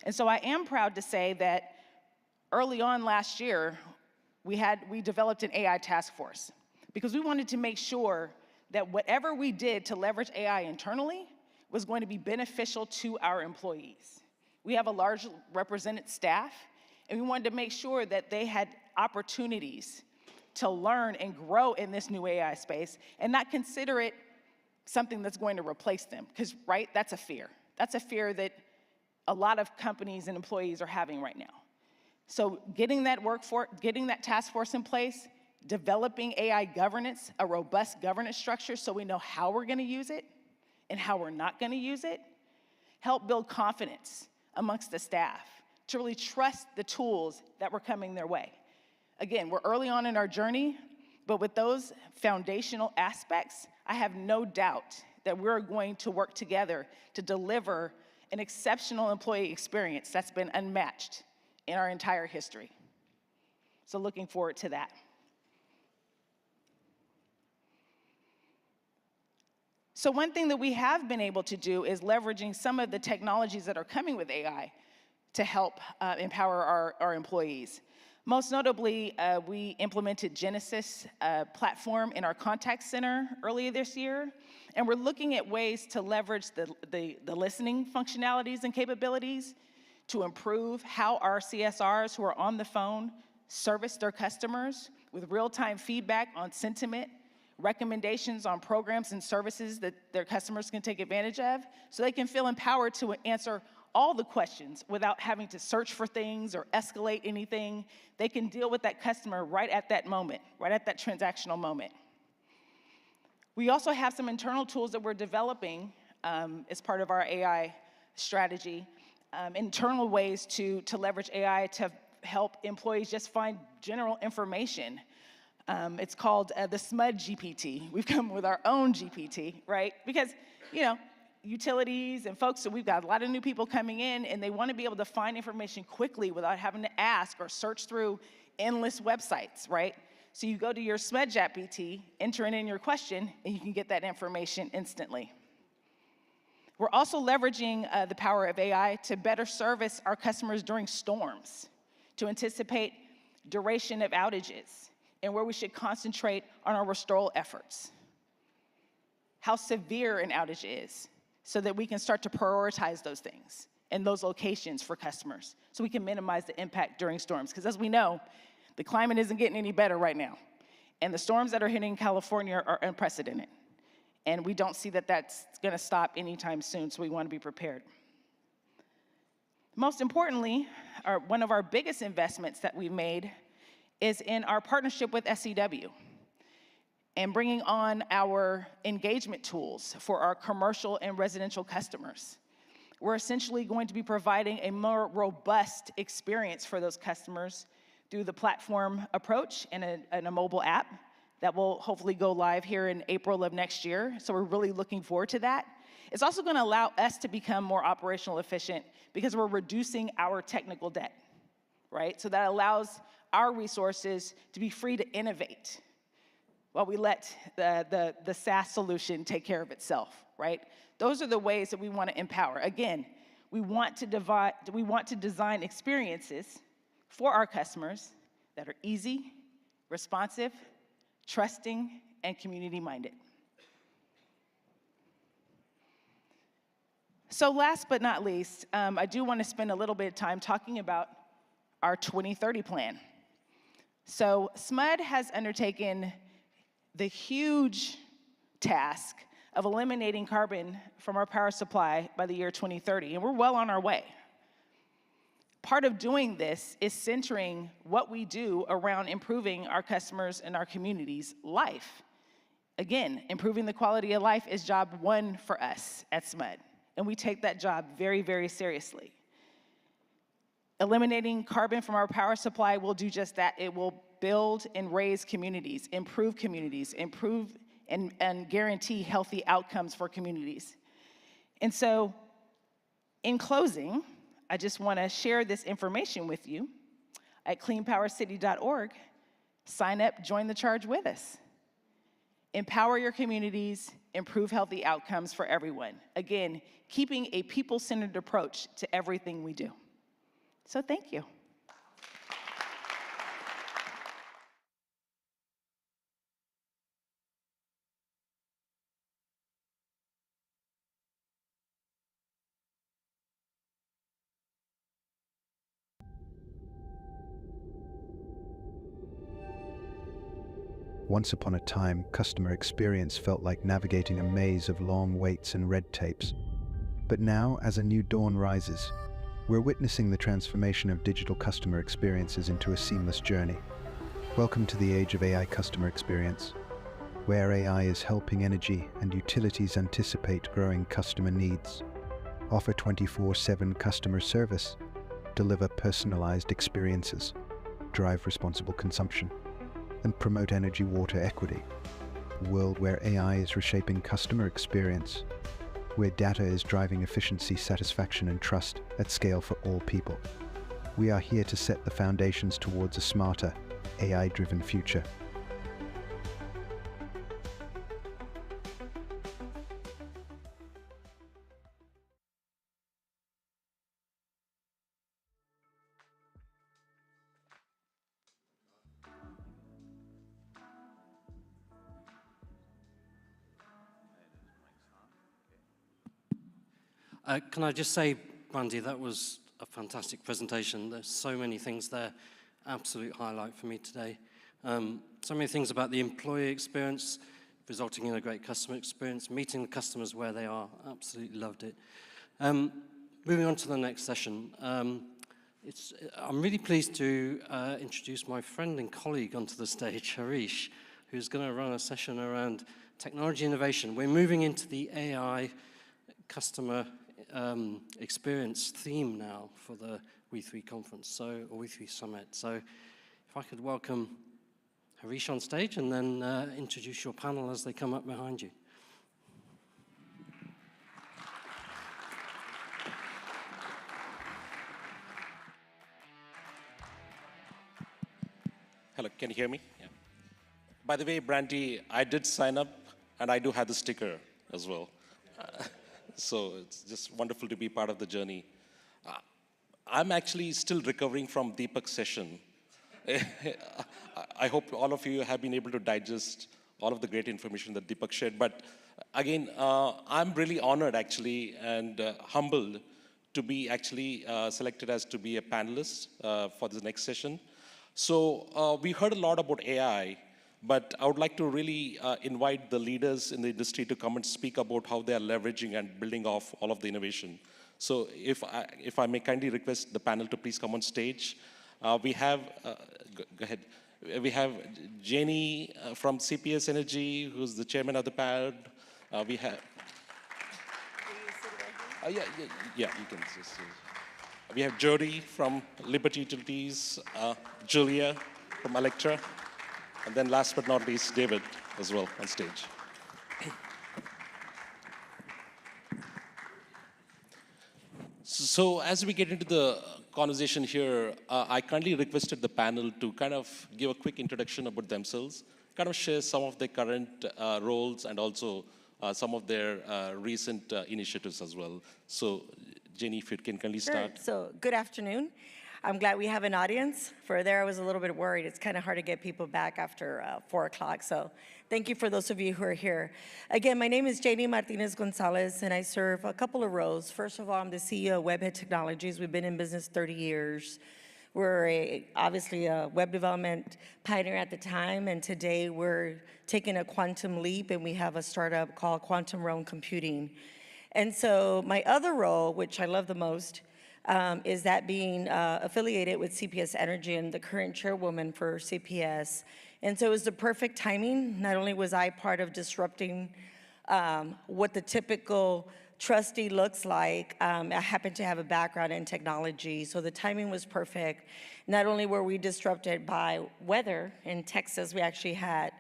And so I am proud to say that early on last year, we developed an AI task force because we wanted to make sure that whatever we did to leverage AI internally was going to be beneficial to our employees. We have a large represented staff, and we wanted to make sure that they had opportunities to learn and grow in this new AI space and not consider it something that's going to replace them, because, right, that's a fear. That's a fear that a lot of companies and employees are having right now. So getting that task force in place, developing AI governance, a robust governance structure so we know how we're gonna use it and how we're not gonna use it, help build confidence amongst the staff to really trust the tools that were coming their way. Again, we're early on in our journey, but with those foundational aspects, I have no doubt that we're going to work together to deliver an exceptional employee experience that's been unmatched in our entire history. So looking forward to that. So one thing that we have been able to do is leveraging some of the technologies that are coming with AI to help empower our employees. Most notably, we implemented Genesis platform in our contact center earlier this year, and we're looking at ways to leverage the listening functionalities and capabilities to improve how our CSRs who are on the phone service their customers with real-time feedback on sentiment, recommendations on programs and services that their customers can take advantage of, so they can feel empowered to answer all the questions without having to search for things or escalate anything. They can deal with that customer right at that moment, right at that transactional moment. We also have some internal tools that we're developing as part of our AI strategy, internal ways to leverage AI to help employees just find general information. It's called the SMUD GPT. We've come with our own GPT, right? Because, utilities and folks, so we've got a lot of new people coming in and they want to be able to find information quickly without having to ask or search through endless websites, right? So you go to your SMUD GPT, enter in your question, and you can get that information instantly. We're also leveraging the power of AI to better service our customers during storms, to anticipate duration of outages, and where we should concentrate on our restoral efforts. How severe an outage is, so that we can start to prioritize those things and those locations for customers, so we can minimize the impact during storms. Because as we know, the climate isn't getting any better right now. And the storms that are hitting California are unprecedented. And we don't see that that's gonna stop anytime soon, so we wanna be prepared. Most importantly, one of our biggest investments that we've made is in our partnership with SEW and bringing on our engagement tools for our commercial and residential customers. We're essentially going to be providing a more robust experience for those customers through the platform approach and a mobile app that will hopefully go live here in April of next year. So we're really looking forward to that. It's also gonna allow us to become more operational efficient because we're reducing our technical debt, right? So that allows our resources to be free to innovate while we let the SaaS solution take care of itself, right? Those are the ways that we want to empower. Again, we want to design experiences for our customers that are easy, responsive, trusting, and community-minded. So last but not least, I do want to spend a little bit of time talking about our 2030 plan. So SMUD has undertaken the huge task of eliminating carbon from our power supply by the year 2030, and we're well on our way. Part of doing this is centering what we do around improving our customers and our communities' life. Again, improving the quality of life is job one for us at SMUD, and we take that job very, very seriously. Eliminating carbon from our power supply will do just that. It will build and raise communities, improve and guarantee healthy outcomes for communities. And so, in closing, I just want to share this information with you. At cleanpowercity.org, sign up, join the charge with us. Empower your communities, improve healthy outcomes for everyone. Again, keeping a people-centered approach to everything we do. So thank you. Once upon a time, customer experience felt like navigating a maze of long waits and red tapes. But now, as a new dawn rises, we're witnessing the transformation of digital customer experiences into a seamless journey. Welcome to the age of AI customer experience, where AI is helping energy and utilities anticipate growing customer needs, offer 24/7 customer service, deliver personalized experiences, drive responsible consumption, and promote energy-water equity. A world where AI is reshaping customer experience, where data is driving efficiency, satisfaction, and trust at scale for all people. We are here to set the foundations towards a smarter, AI-driven future. Can I just say, Brandy, that was a fantastic presentation. There's so many things there. Absolute highlight for me today. So many things about the employee experience, resulting in a great customer experience, meeting the customers where they are. Absolutely loved it. Moving on to the next session. I'm really pleased to introduce my friend and colleague onto the stage, Harish, who's going to run a session around technology innovation. We're moving into the AI customer experience theme now for the WE3 conference, or WE3 summit. So if I could welcome Harish on stage and then introduce your panel as they come up behind you. Hello, can you hear me? Yeah. By the way, Brandy, I did sign up and I do have the sticker as well. So it's just wonderful to be part of the journey. I'm actually still recovering from Deepak's session. I hope all of you have been able to digest all of the great information that Deepak shared. But again, I'm really honored actually and humbled to be actually selected as to be a panelist for this next session. So we heard a lot about AI, but I would like to really invite the leaders in the industry to come and speak about how they are leveraging and building off all of the innovation. So if I may kindly request the panel to please come on stage. We have, go ahead. We have Jenny from CPS Energy, who's the chairman of the panel. We have, yeah, you can just. We have Jody from Liberty Utilities, Julia from Electra, and then last but not least, David as well on stage. So as we get into the conversation here, I kindly requested the panel to kind of give a quick introduction about themselves, kind of share some of their current roles and also some of their recent initiatives as well. So Jenny, if you can kindly start. So good afternoon. I'm glad we have an audience. For there, I was a little bit worried. It's kind of hard to get people back after 4 o'clock. So thank you for those of you who are here. Again, my name is Jenny Martinez Gonzalez, and I serve a couple of roles. First of all, I'm the CEO of Webhead Technologies. We've been in business 30 years. We're obviously a web development pioneer at the time, and today we're taking a quantum leap, and we have a startup called Quantum Realm Computing. And so my other role, which I love the most, is that being affiliated with CPS Energy and the current chairwoman for CPS. And so it was the perfect timing. Not only was I part of disrupting what the typical trustee looks like, I happen to have a background in technology, so the timing was perfect. Not only were we disrupted by weather in Texas, we actually had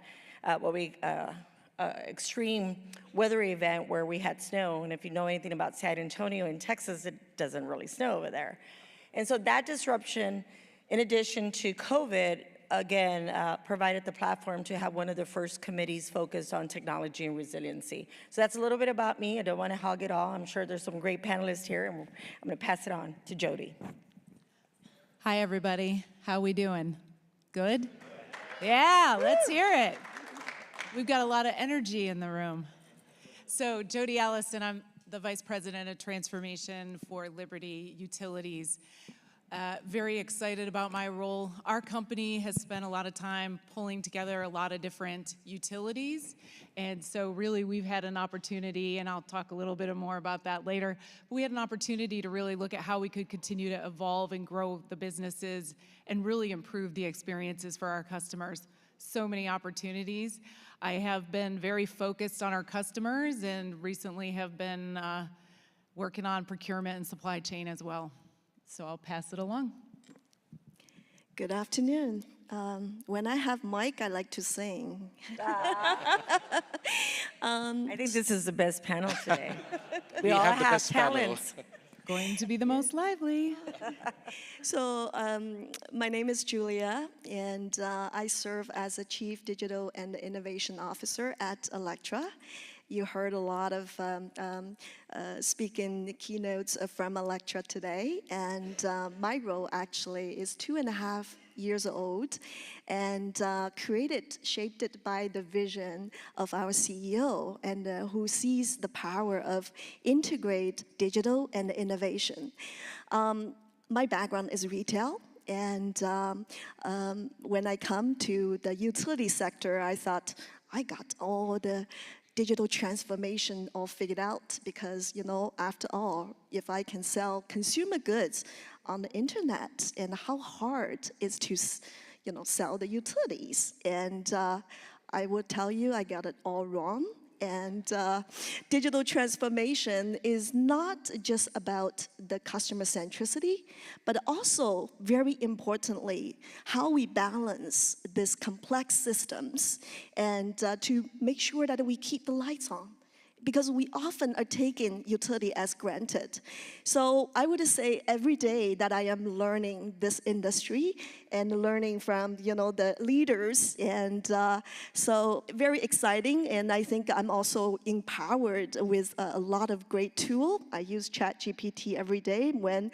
extreme weather event where we had snow, and if you know anything about San Antonio in Texas, it doesn't really snow over there. And so that disruption, in addition to COVID, again, provided the platform to have one of the first committees focused on technology and resiliency. So that's a little bit about me. I don't want to hog it all. I'm sure there's some great panelists here, and I'm going to pass it on to Jody. Hi, everybody. How we doing? Good? Yeah, let's hear it. We've got a lot of energy in the room. So Jody Allison, I'm the Vice President of Transformation for Liberty Utilities. Very excited about my role. Our company has spent a lot of time pulling together a lot of different utilities. And so really we've had an opportunity, and I'll talk a little bit more about that later, but we had an opportunity to really look at how we could continue to evolve and grow the businesses and really improve the experiences for our customers. So many opportunities. I have been very focused on our customers and recently have been working on procurement and supply chain as well. So I'll pass it along. Good afternoon. When I have mic, I like to sing. I think this is the best panel today. We all have talents. Going to be the most lively. So my name is Julia, and I serve as a Chief Digital and Innovation Officer at Electra. You heard a lot of speaking keynotes from Electra today, and my role actually is 2.5 years old, and shaped it by the vision of our CEO, and who sees the power of integrate digital and innovation. My background is retail, and when I come to the utility sector, I thought I got all the digital transformation all figured out, because, you know, after all, if I can sell consumer goods on the internet, and how hard it's to, you know, sell the utilities. And I would tell you I got it all wrong. And digital transformation is not just about the customer centricity, but also, very importantly, how we balance these complex systems and to make sure that we keep the lights on. because we often are taking utility as granted. So I would say every day that I am learning this industry and learning from, the leaders, and so very exciting. And I think I'm also empowered with a lot of great tool. I use ChatGPT every day. When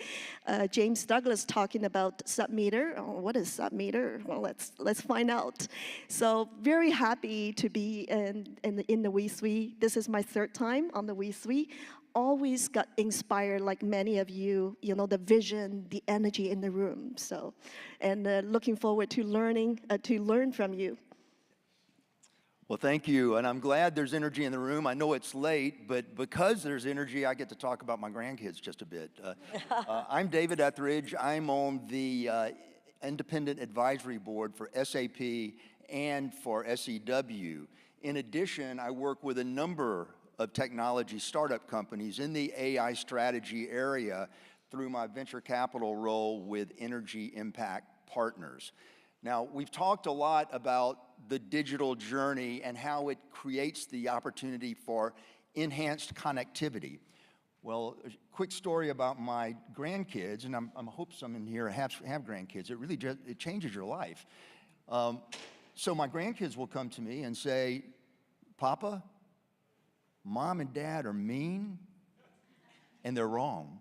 James Douglas talking about submeter, what is submeter? Well, let's find out. So very happy to be in the WE3. This is my third time on the WE3. Always got inspired, like many of you, the vision, the energy in the room. So, and looking forward to learn from you. Well, thank you, and I'm glad there's energy in the room. I know it's late, but because there's energy, I get to talk about my grandkids just a bit. I'm David Etheridge. I'm on the Independent Advisory Board for SAP and for SEW. In addition, I work with a number of technology startup companies in the AI strategy area through my venture capital role with Energy Impact Partners. Now, we've talked a lot about the digital journey and how it creates the opportunity for enhanced connectivity. Well, a quick story about my grandkids, and I hope some in here have grandkids. It really it changes your life. So my grandkids will come to me and say, Papa, Mom and Dad are mean, and they're wrong.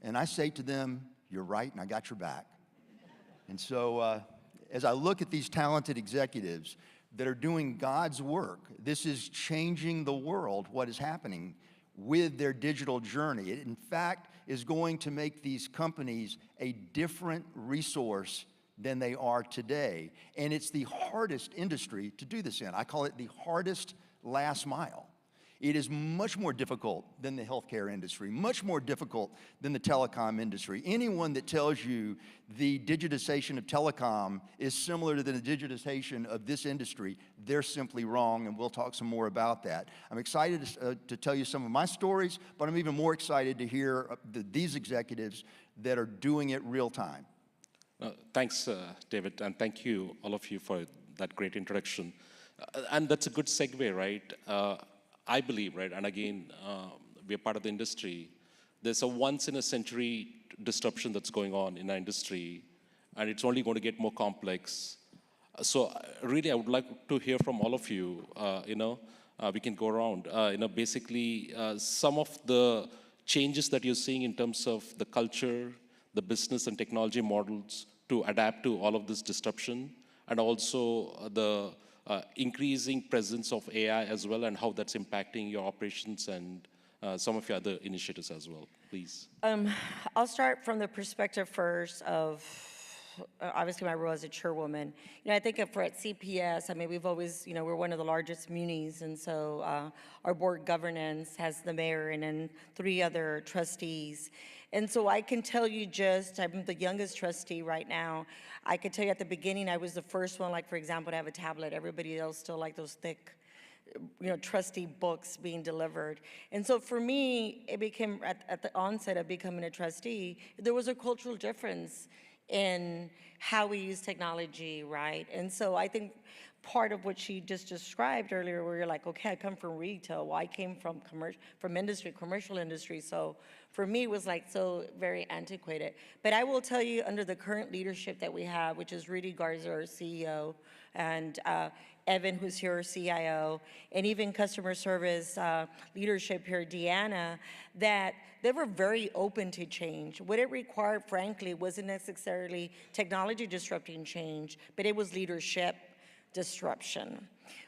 And I say to them, you're right, and I got your back. And so as I look at these talented executives that are doing God's work, this is changing the world, what is happening with their digital journey. It, in fact, is going to make these companies a different resource than they are today. And it's the hardest industry to do this in. I call it the hardest last mile. It is much more difficult than the healthcare industry, much more difficult than the telecom industry. Anyone that tells you the digitization of telecom is similar to the digitization of this industry, they're simply wrong, and we'll talk some more about that. I'm excited to tell you some of my stories, but I'm even more excited to hear these executives that are doing it real time. Thanks, David, and thank you, all of you, for that great introduction. And that's a good segue, right? I believe, right, and again, we're part of the industry. There's a once-in-a-century disruption that's going on in our industry, and it's only going to get more complex. So really, I would like to hear from all of you. We can go around. Basically, some of the changes that you're seeing in terms of the culture, the business and technology models to adapt to all of this disruption, and also the increasing presence of AI as well, and how that's impacting your operations and some of your other initiatives as well, please. I'll start from the perspective first of, obviously my role as a chairwoman. I think for at CPS, we've always, we're one of the largest munis, and so our board governance has the mayor and then 3 other trustees. And so I can tell you I'm the youngest trustee right now. I could tell you at the beginning, I was the first one, like for example, to have a tablet. Everybody else still like those thick, trustee books being delivered. And so for me, it became, at the onset of becoming a trustee, there was a cultural difference in how we use technology, right? And so I think part of what she just described earlier, where you're like, okay, I come from retail, well, I came from commercial industry, so for me it was like so very antiquated. But I will tell you, under the current leadership that we have, which is Rudy Garza, our CEO, and Evan, who's here, our CIO, and even customer service leadership here, Deanna, that they were very open to change. What it required, frankly, wasn't necessarily technology disrupting change, but it was leadership disruption.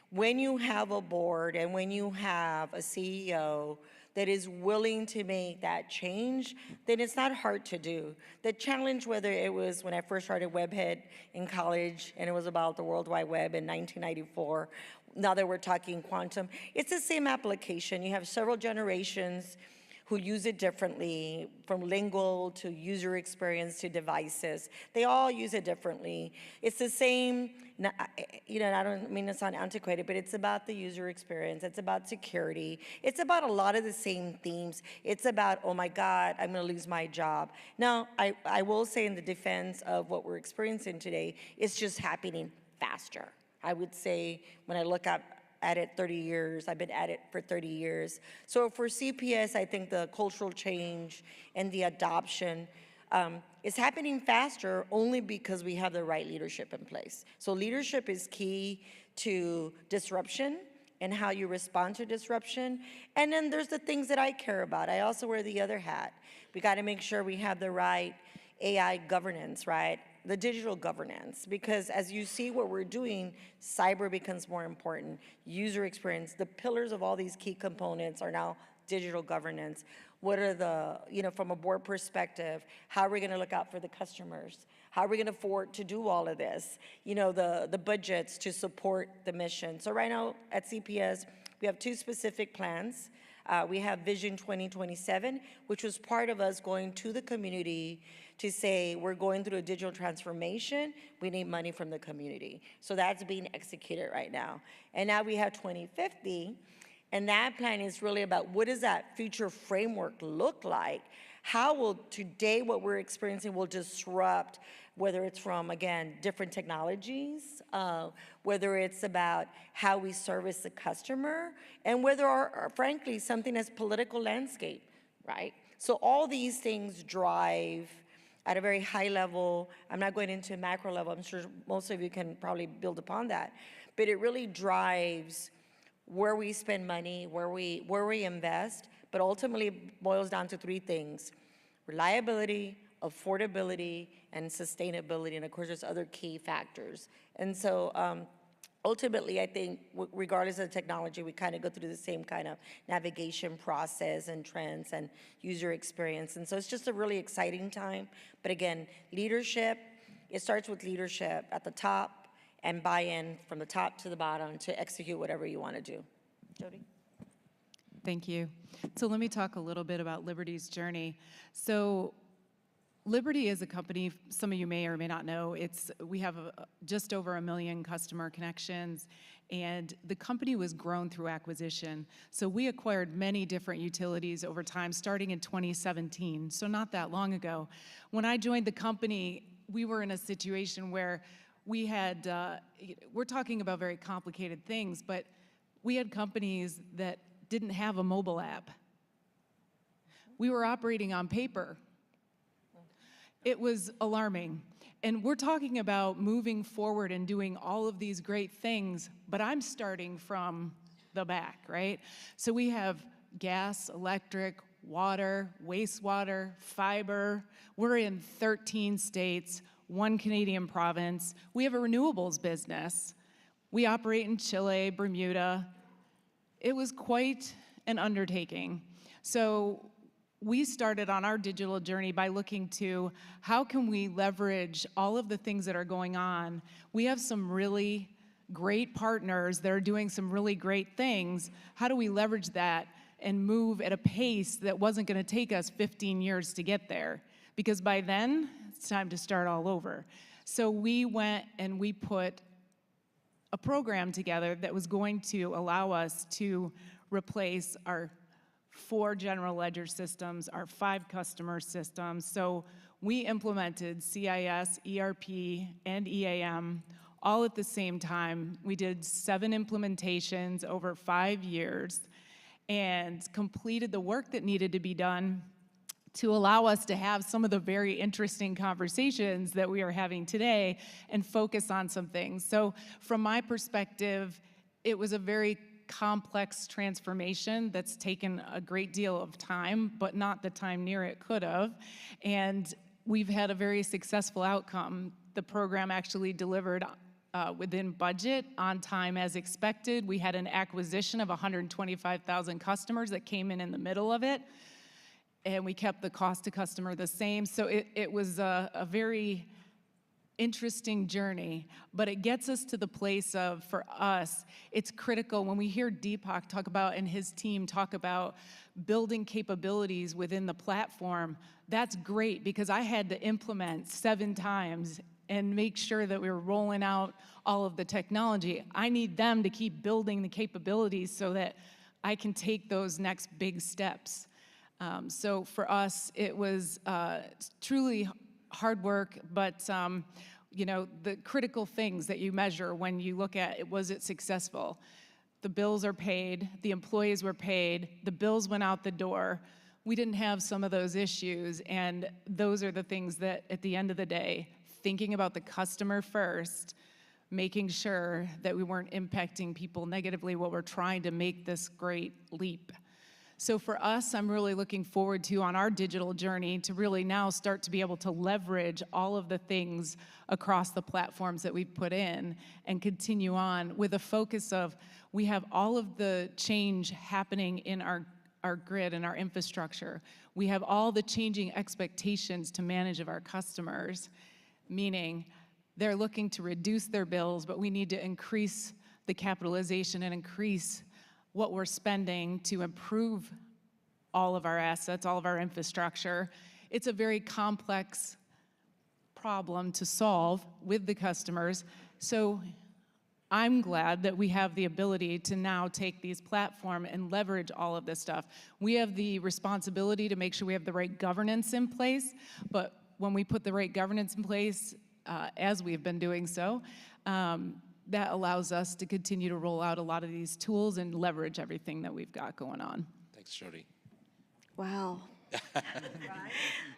When you have a board and when you have a CEO that is willing to make that change, then it's not hard to do. The challenge, whether it was when I first started Webhead in college and it was about the World Wide Web in 1994, now that we're talking quantum, it's the same application. You have several generations who use it differently, from lingual to user experience to devices. They all use it differently. It's the same, I don't mean to sound antiquated, but it's about the user experience. It's about security. It's about a lot of the same themes. It's about, oh my God, I'm gonna lose my job. Now, I will say in the defense of what we're experiencing today, it's just happening faster. I would say when I look at at it 30 years. I've been at it for 30 years. So for CPS, I think the cultural change and the adoption is happening faster only because we have the right leadership in place. So leadership is key to disruption and how you respond to disruption. And then there's the things that I care about. I also wear the other hat. We got to make sure we have the right AI governance, right? The digital governance, because as you see what we're doing, cyber becomes more important, user experience, the pillars of all these key components are now digital governance. What are the, from a board perspective, how are we gonna look out for the customers? How are we gonna afford to do all of this? The budgets to support the mission. So right now at CPS, we have two specific plans. We have Vision 2027, which was part of us going to the community to say, we're going through a digital transformation, we need money from the community. So that's being executed right now. And now we have 2050, and that plan is really about what does that future framework look like? How will today what we're experiencing will disrupt, whether it's from, again, different technologies, whether it's about how we service the customer, and whether, frankly, something as political landscape, right? So all these things drive at a very high level. I'm not going into macro level. I'm sure most of you can probably build upon that. But it really drives where we spend money, where we invest, but ultimately it boils down to three things: reliability, affordability, and sustainability. And of course, there's other key factors. And so ultimately, I think regardless of the technology, we kind of go through the same kind of navigation process and trends and user experience. And so it's just a really exciting time. But again, leadership, it starts with leadership at the top and buy-in from the top to the bottom to execute whatever you want to do. Jody? Thank you. So let me talk a little bit about Liberty's journey. So Liberty is a company, some of you may or may not know, we have just over 1 million customer connections, and the company was grown through acquisition. So we acquired many different utilities over time, starting in 2017, so not that long ago. When I joined the company, we were in a situation where we had, we're talking about very complicated things, but we had companies that didn't have a mobile app. We were operating on paper. It was alarming. And we're talking about moving forward and doing all of these great things, but I'm starting from the back, right? So we have gas, electric, water, wastewater, fiber. We're in 13 states, 1 Canadian province. We have a renewables business. We operate in Chile, Bermuda. It was quite an undertaking. So we started on our digital journey by looking to how can we leverage all of the things that are going on. We have some really great partners that are doing some really great things. How do we leverage that and move at a pace that wasn't going to take us 15 years to get there? Because by then, it's time to start all over. So we went and we put a program together that was going to allow us to replace our 4 general ledger systems, our 5 customer systems. So we implemented CIS, ERP, and EAM all at the same time. We did 7 implementations over 5 years and completed the work that needed to be done to allow us to have some of the very interesting conversations that we are having today and focus on some things. So from my perspective, it was a very complex transformation that's taken a great deal of time, but not the time near it could have. And we've had a very successful outcome. The program actually delivered within budget, on time as expected. We had an acquisition of 125,000 customers that came in the middle of it, and we kept the cost to customer the same. So it was a very interesting journey, but it gets us to the place of, for us, it's critical when we hear Deepak talk about, and his team talk about building capabilities within the platform. That's great, because I had to implement 7 times and make sure that we were rolling out all of the technology. I need them to keep building the capabilities so that I can take those next big steps. So for us, it was truly hard work, but you know, the critical things that you measure when you look at, was it successful? the bills are paid, the employees were paid, the bills went out the door. We didn't have some of those issues, and those are the things that, at the end of the day, thinking about the customer first, making sure that we weren't impacting people negatively while we're trying to make this great leap. So for us, I'm really looking forward to, on our digital journey, to really now start to be able to leverage all of the things across the platforms that we've put in and continue on with a focus of, we have all of the change happening in our grid and our infrastructure. We have all the changing expectations to manage of our customers, meaning they're looking to reduce their bills, but we need to increase the capitalization and increase what we're spending to improve all of our assets, all of our infrastructure. It's a very complex problem to solve with the customers. So I'm glad that we have the ability to now take these platforms and leverage all of this stuff. We have the responsibility to make sure we have the right governance in place, but when we put the right governance in place, as we've been doing so, that allows us to continue to roll out a lot of these tools and leverage everything that we've got going on. Thanks, Jody. Wow.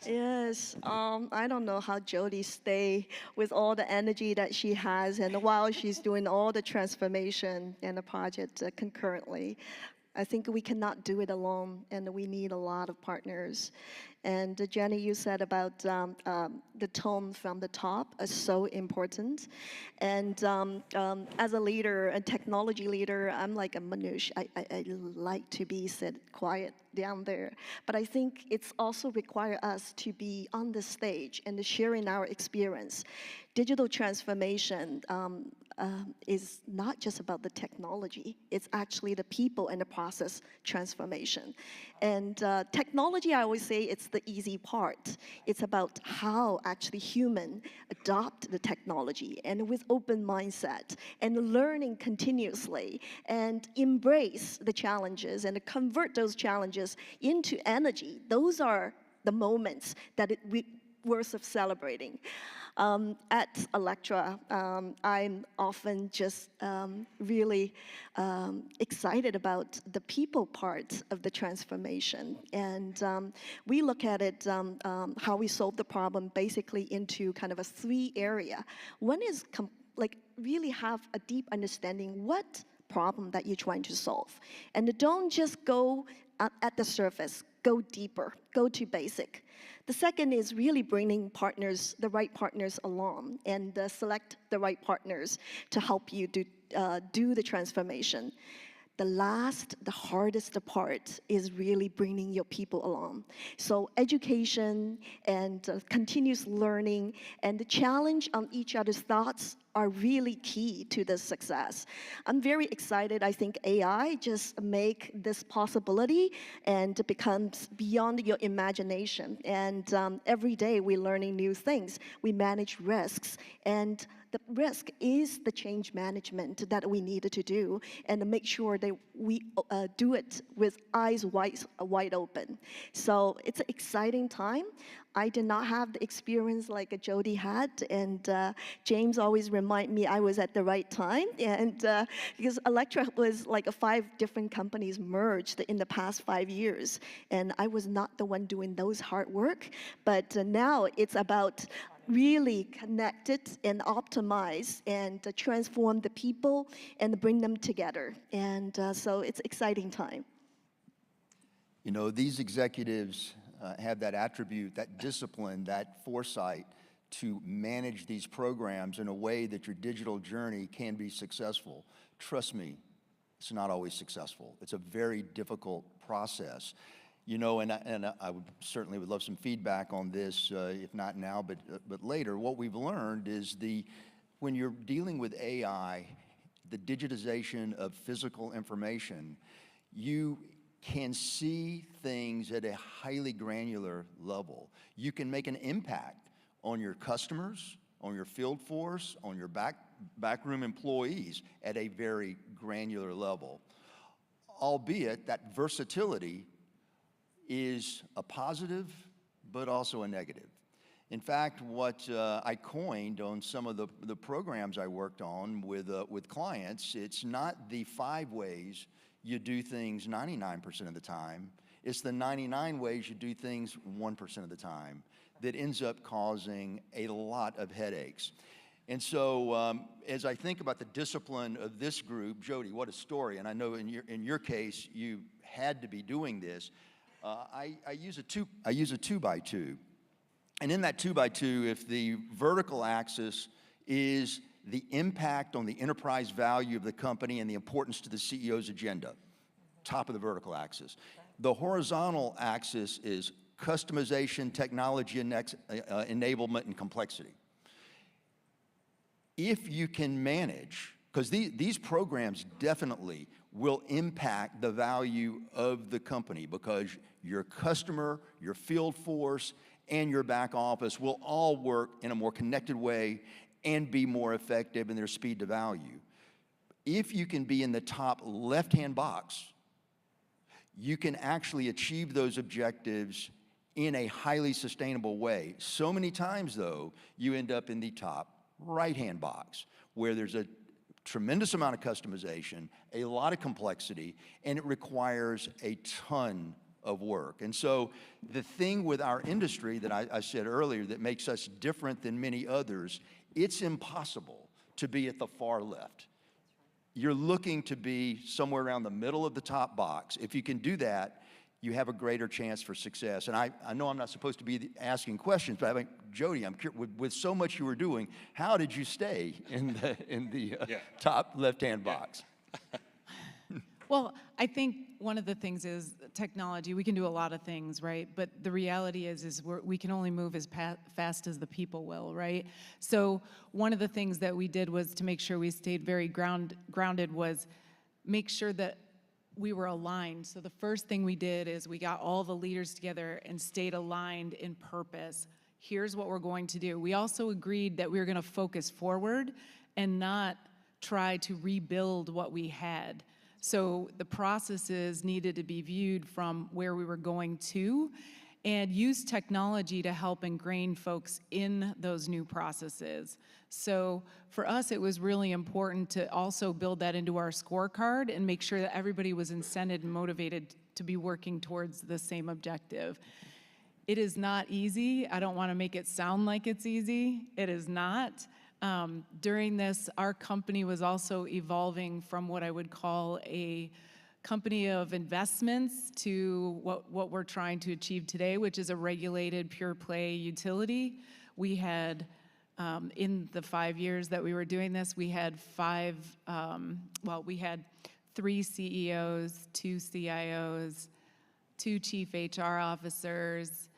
Yes, I don't know how Jody stay with all the energy that she has, and while she's doing all the transformation and the project concurrently. I think we cannot do it alone, and we need a lot of partners. And Jenny, you said about the tone from the top is so important. And as a leader, a technology leader, I'm like a Manush. I like to be sit quiet down there. But I think it's also require us to be on the stage and sharing our experience. Digital transformation is not just about the technology. It's actually the people and the process transformation. And technology, I always say, it's the easy part. It's about how actually human adopt the technology and with open mindset and learning continuously and embrace the challenges and convert those challenges into energy. Those are the moments that worth of celebrating. At Electra, I'm often just really excited about the people part of the transformation. And we look at it, how we solve the problem basically into kind of a 3 area. One is like really have a deep understanding what problem that you're trying to solve. And don't just go at the surface, go deeper, go to basic. The second is really bringing partners, the right partners along, and select the right partners to help you do the transformation. The last, the hardest part is really bringing your people along. So education and continuous learning and the challenge on each other's thoughts are really key to this success. I'm very excited. I think AI just make this possibility and it becomes beyond your imagination. And every day we're learning new things. We manage risks, and the risk is the change management that we needed to do and to make sure that we do it with eyes wide open. So it's an exciting time. I did not have the experience like Jody had, and James always remind me I was at the right time. And because Electra was like 5 different companies merged in the past 5 years, and I was not the one doing those hard work. But now it's about really connect it and optimize and transform the people and bring them together. And so it's exciting time. You know, these executives have that attribute, that discipline, that foresight to manage these programs in a way that your digital journey can be successful. Trust me, it's not always successful. It's a very difficult process. You know, and I would certainly would love some feedback on this, if not now, but later. What we've learned is when you're dealing with AI, the digitization of physical information, you can see things at a highly granular level. You can make an impact on your customers, on your field force, on your backroom employees at a very granular level. Albeit that versatility is a positive, but also a negative. In fact, what I coined on some of the programs I worked on with clients, it's not the 5 ways you do things 99% of the time. It's the 99 ways you do things 1% of the time that ends up causing a lot of headaches. And so as I think about the discipline of this group, Jody, what a story. And I know in your case, you had to be doing this. I use a 2x2. And in that 2x2, if the vertical axis is the impact on the enterprise value of the company and the importance to the CEO's agenda, top of the vertical axis. The horizontal axis is customization, technology enablement, and complexity. If you can manage, because these programs definitely will impact the value of the company, because your customer, your field force, and your back office will all work in a more connected way and be more effective in their speed to value. If you can be in the top left-hand box, you can actually achieve those objectives in a highly sustainable way. So many times, though, you end up in the top right-hand box, where there's a tremendous amount of customization, a lot of complexity, and it requires a ton of work. And so the thing with our industry that I said earlier that makes us different than many others, it's impossible to be at the far left. You're looking to be somewhere around the middle of the top box. If you can do that, you have a greater chance for success. And I know I'm not supposed to be asking questions, but I think, Jody, I'm curious, with so much you were doing, how did you stay in the top left-hand box? Well, I think one of the things is technology. We can do a lot of things, right? But the reality is we can only move as fast as the people will, right? So one of the things that we did was to make sure we stayed very grounded was make sure that we were aligned. So the first thing we did is we got all the leaders together and stayed aligned in purpose. Here's what we're going to do. We also agreed that we were going to focus forward and not try to rebuild what we had. So the processes needed to be viewed from where we were going to and use technology to help ingrain folks in those new processes. So for us, it was really important to also build that into our scorecard and make sure that everybody was incented and motivated to be working towards the same objective. It is not easy. I don't want to make it sound like it's easy. It is not. During this, our company was also evolving from what I would call a company of investments to what we're trying to achieve today, which is a regulated pure play utility. We had, in the 5 years that we were doing this, we had we had 3 CEOs, 2 CIOs, 2 chief HR officers,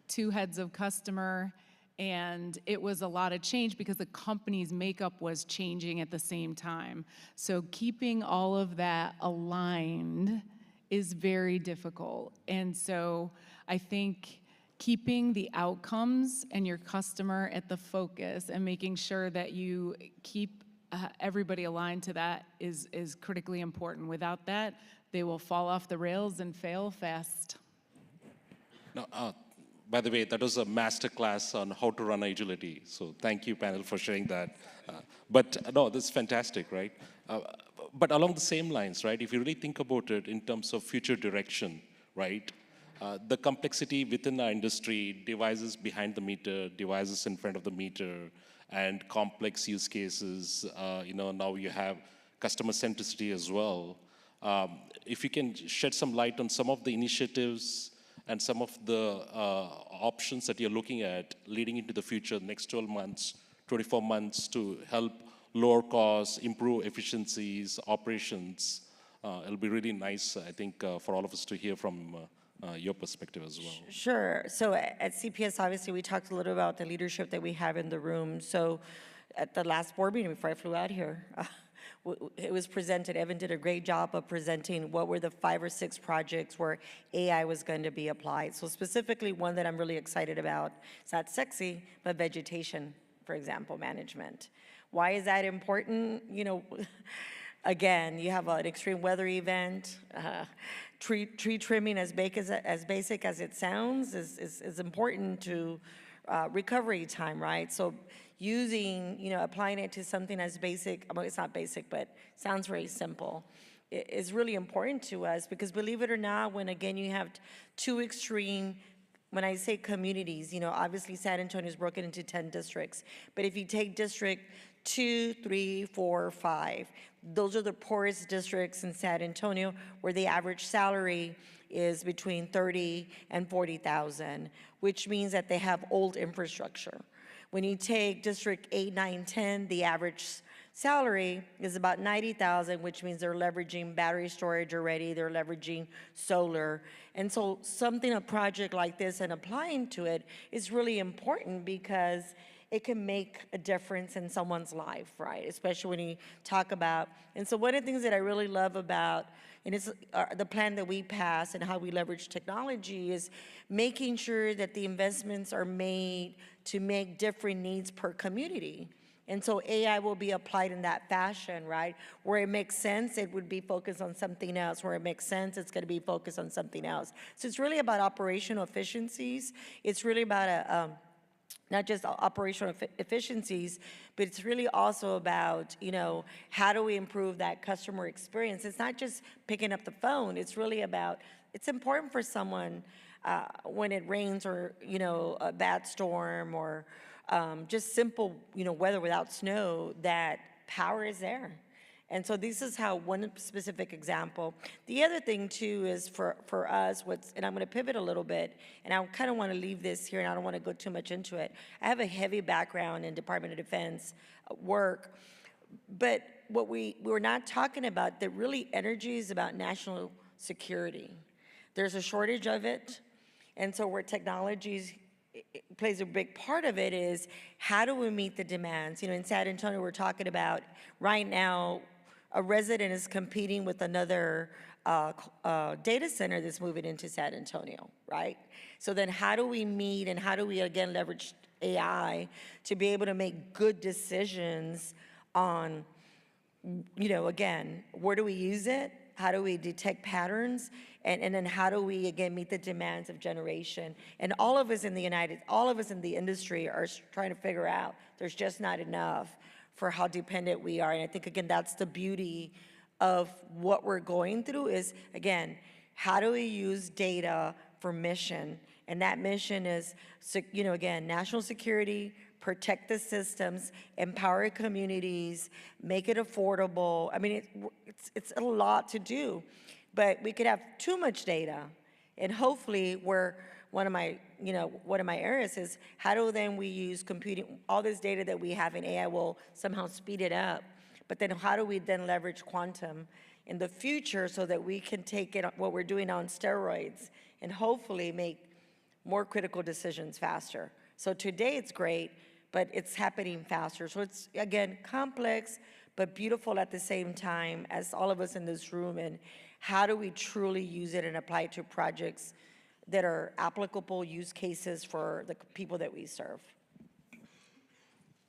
2 heads of customer, and it was a lot of change because the company's makeup was changing at the same time. So keeping all of that aligned is very difficult. And so I think keeping the outcomes and your customer at the focus and making sure that you keep everybody aligned to that is critically important. Without that, they will fall off the rails and fail fast. No, by the way, that was a masterclass on how to run agility. So thank you, panel, for sharing that. But no, this is fantastic, right? But along the same lines, right, if you really think about it in terms of future direction, right, the complexity within our industry, devices behind the meter, devices in front of the meter, and complex use cases, now you have customer centricity as well. If you can shed some light on some of the initiatives and some of the options that you're looking at leading into the future, next 12 months, 24 months, to help lower costs, improve efficiencies, operations. It'll be really nice, I think, for all of us to hear from your perspective as well. Sure. So at CPS, obviously, we talked a little about the leadership that we have in the room. So at the last board meeting before I flew out here, it was presented. Evan did a great job of presenting what were the 5 or 6 projects where AI was going to be applied. So specifically, one that I'm really excited about, it's not sexy, but vegetation, for example, management. Why is that important? Again, you have an extreme weather event. tree trimming, as basic as it sounds, is important to recovery time, right? So using, applying it to something as basic, well, it's not basic, but sounds very simple, is really important to us, because believe it or not, when again you have two extreme, when I say communities, obviously San Antonio is broken into 10 districts, but if you take district 2, 3, 4, 5, those are the poorest districts in San Antonio, where the average salary is between 30 and 40,000, which means that they have old infrastructure. When you take district 8, 9, 10, the average salary is about 90,000, which means they're leveraging battery storage already, they're leveraging solar. And so a project like this and applying to it is really important, because it can make a difference in someone's life, right? Especially when you talk about, and so one of the things that I really love about, and it's the plan that we pass and how we leverage technology, is making sure that the investments are made to make different needs per community. And so AI will be applied in that fashion, right? Where it makes sense, it would be focused on something else. Where it makes sense, it's gonna be focused on something else. So it's really about operational efficiencies. It's really about not just operational efficiencies, but it's really also about, how do we improve that customer experience? It's not just picking up the phone. It's really about, it's important for someone when it rains, or, a bad storm, or just simple, weather without snow, that power is there. And so this is how one specific example. The other thing too is for us, and I'm gonna pivot a little bit, and I kind of wanna leave this here, and I don't wanna go too much into it. I have a heavy background in Department of Defense work, but what we're not talking about, that really energy is about national security. There's a shortage of it, and so where technologies plays a big part of it is, how do we meet the demands? In San Antonio, we're talking about right now, a resident is competing with another data center that's moving into San Antonio, right? So then how do we meet, and how do we again leverage AI to be able to make good decisions on, again, where do we use it? How do we detect patterns? And then how do we, again, meet the demands of generation? And all of us in the industry are trying to figure out, there's just not enough for how dependent we are. And I think, again, that's the beauty of what we're going through is, again, how do we use data for mission? And that mission is, again, national security, protect the systems, empower communities, make it affordable. I mean, it's a lot to do, but we could have too much data. And hopefully one of my areas is, how do then we use computing, all this data that we have in AI will somehow speed it up, but then how do we then leverage quantum in the future so that we can take it, what we're doing on steroids, and hopefully make more critical decisions faster. So today it's great, but it's happening faster. So it's, again, complex, but beautiful at the same time, as all of us in this room, and how do we truly use it and apply it to projects that are applicable use cases for the people that we serve.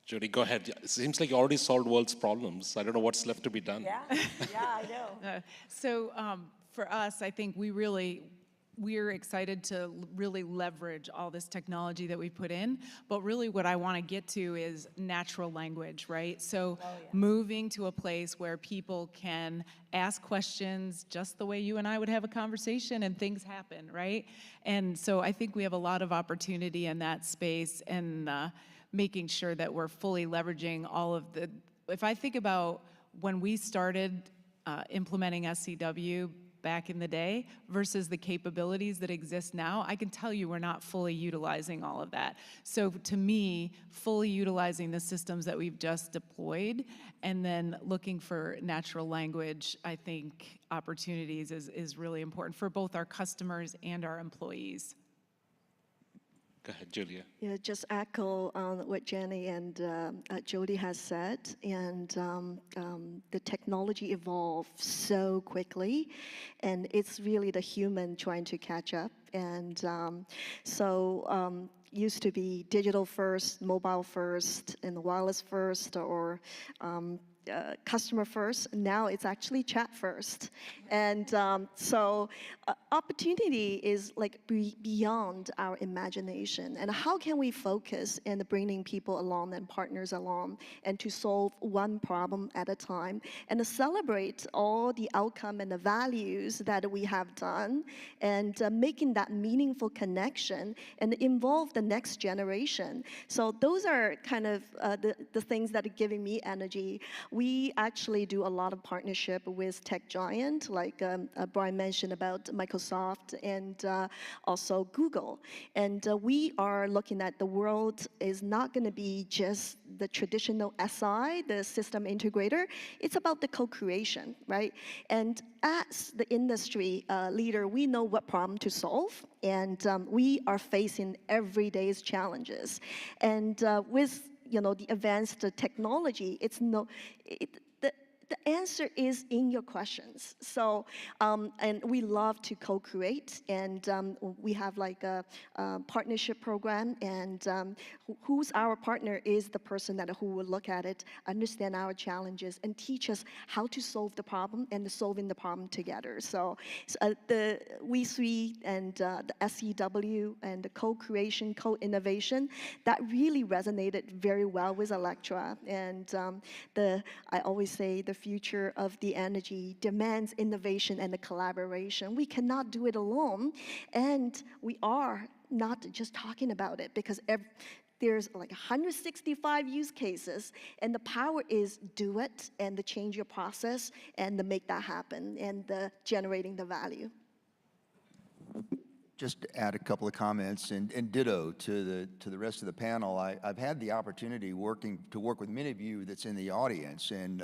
Jody, go ahead. It seems like you already solved world's problems. I don't know what's left to be done. Yeah, I know. So for us, I think we're excited to really leverage all this technology that we put in, but really what I want to get to is natural language, right? So moving to a place where people can ask questions just the way you and I would have a conversation and things happen, right? And so I think we have a lot of opportunity in that space, and making sure that we're fully leveraging all of the, if I think about when we started implementing SCW back in the day versus the capabilities that exist now, I can tell you we're not fully utilizing all of that. So to me, fully utilizing the systems that we've just deployed and then looking for natural language, I think opportunities is really important for both our customers and our employees. Go ahead, Julia. Yeah, just echo what Jenny and Jody has said. And the technology evolves so quickly, and it's really the human trying to catch up. And used to be digital first, mobile first, and wireless first, or customer first. Now it's actually chat first. And opportunity is like beyond our imagination. And how can we focus in bringing people along and partners along and to solve one problem at a time and to celebrate all the outcome and the values that we have done and making that meaningful connection and involve the next generation. So those are kind of the things that are giving me energy. We actually do a lot of partnership with tech giant, like Brian mentioned about Microsoft and also Google. And we are looking at the world is not going to be just the traditional SI, the system integrator. It's about the co-creation, right? And as the industry leader, we know what problem to solve, and we are facing everyday's challenges. And with the advanced technology, the answer is in your questions. So, and we love to co-create, and we have like a partnership program, and who's our partner is the person who will look at it, understand our challenges, and teach us how to solve the problem and solving the problem together. So the WE3 and the SEW and the co-creation, co-innovation, that really resonated very well with Electra. And I always say the future of the energy demands innovation and the collaboration. We cannot do it alone, and we are not just talking about it because there's like 165 use cases, and the power is do it and to change your process and to make that happen and generating the value. Just to add a couple of comments and ditto to the rest of the panel. I've had the opportunity to work with many of you that's in the audience, and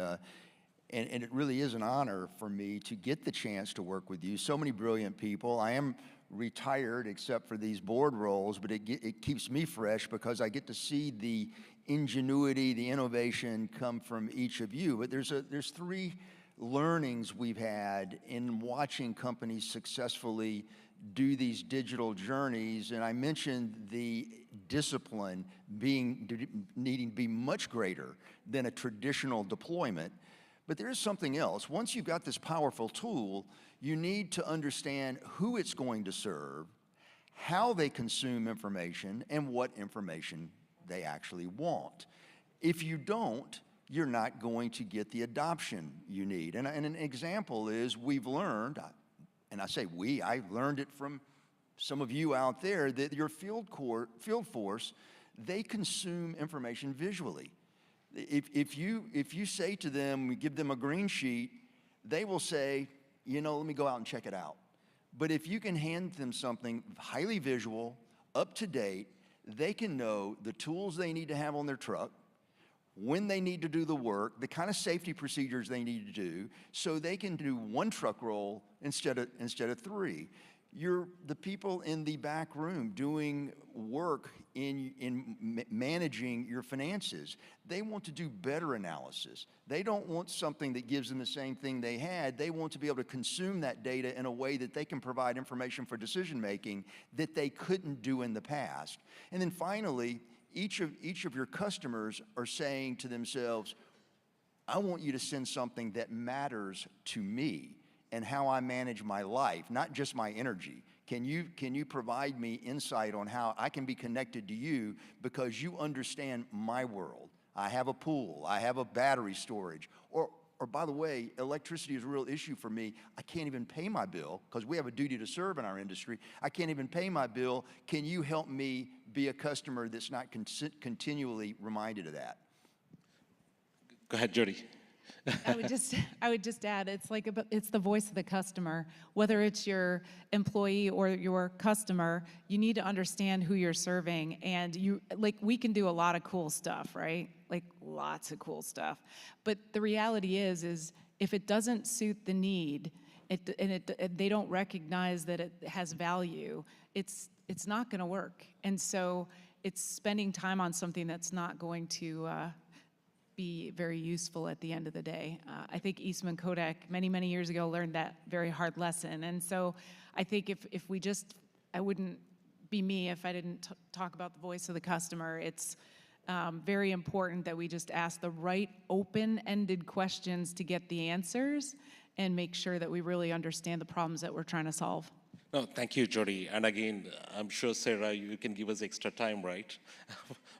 it really is an honor for me to get the chance to work with you. So many brilliant people. I am retired except for these board roles, but it keeps me fresh because I get to see the ingenuity, the innovation come from each of you. But there's three learnings we've had in watching companies successfully do these digital journeys, and I mentioned the discipline needing to be much greater than a traditional deployment. But there is something else. Once you've got this powerful tool, you need to understand who it's going to serve, how they consume information, and what information they actually want. If you don't, you're not going to get the adoption you need. And an example is we've learned, and I say we, I learned it from some of you out there, that your field force, they consume information visually. If you say to them, we give them a green sheet, they will say, let me go out and check it out. But if you can hand them something highly visual, up to date, they can know the tools they need to have on their truck, when they need to do the work, the kind of safety procedures they need to do, so they can do one truck roll instead of three. You're the people in the back room doing work in managing your finances. They want to do better analysis. They don't want something that gives them the same thing they had. They want to be able to consume that data in a way that they can provide information for decision making that they couldn't do in the past. And then finally, each of your customers are saying to themselves, I want you to send something that matters to me and how I manage my life, not just my energy. Can you provide me insight on how I can be connected to you because you understand my world? I have a pool, I have a battery storage, or by the way, electricity is a real issue for me. I can't even pay my bill because we have a duty to serve in our industry. I can't even pay my bill. Can you help me be a customer that's not continually reminded of that? Go ahead, Jody. I would just add, it's the voice of the customer. Whether it's your employee or your customer, you need to understand who you're serving. And we can do a lot of cool stuff, right? Like lots of cool stuff. But the reality is if it doesn't suit the need, they don't recognize that it has value, it's not going to work. And so it's spending time on something that's not going to be very useful at the end of the day. I think Eastman Kodak many, many years ago learned that very hard lesson. And so I think if I wouldn't be me if I didn't talk about the voice of the customer. It's very important that we just ask the right open-ended questions to get the answers and make sure that we really understand the problems that we're trying to solve. No, thank you, Jody. And again, I'm sure, Sarah, you can give us extra time, right?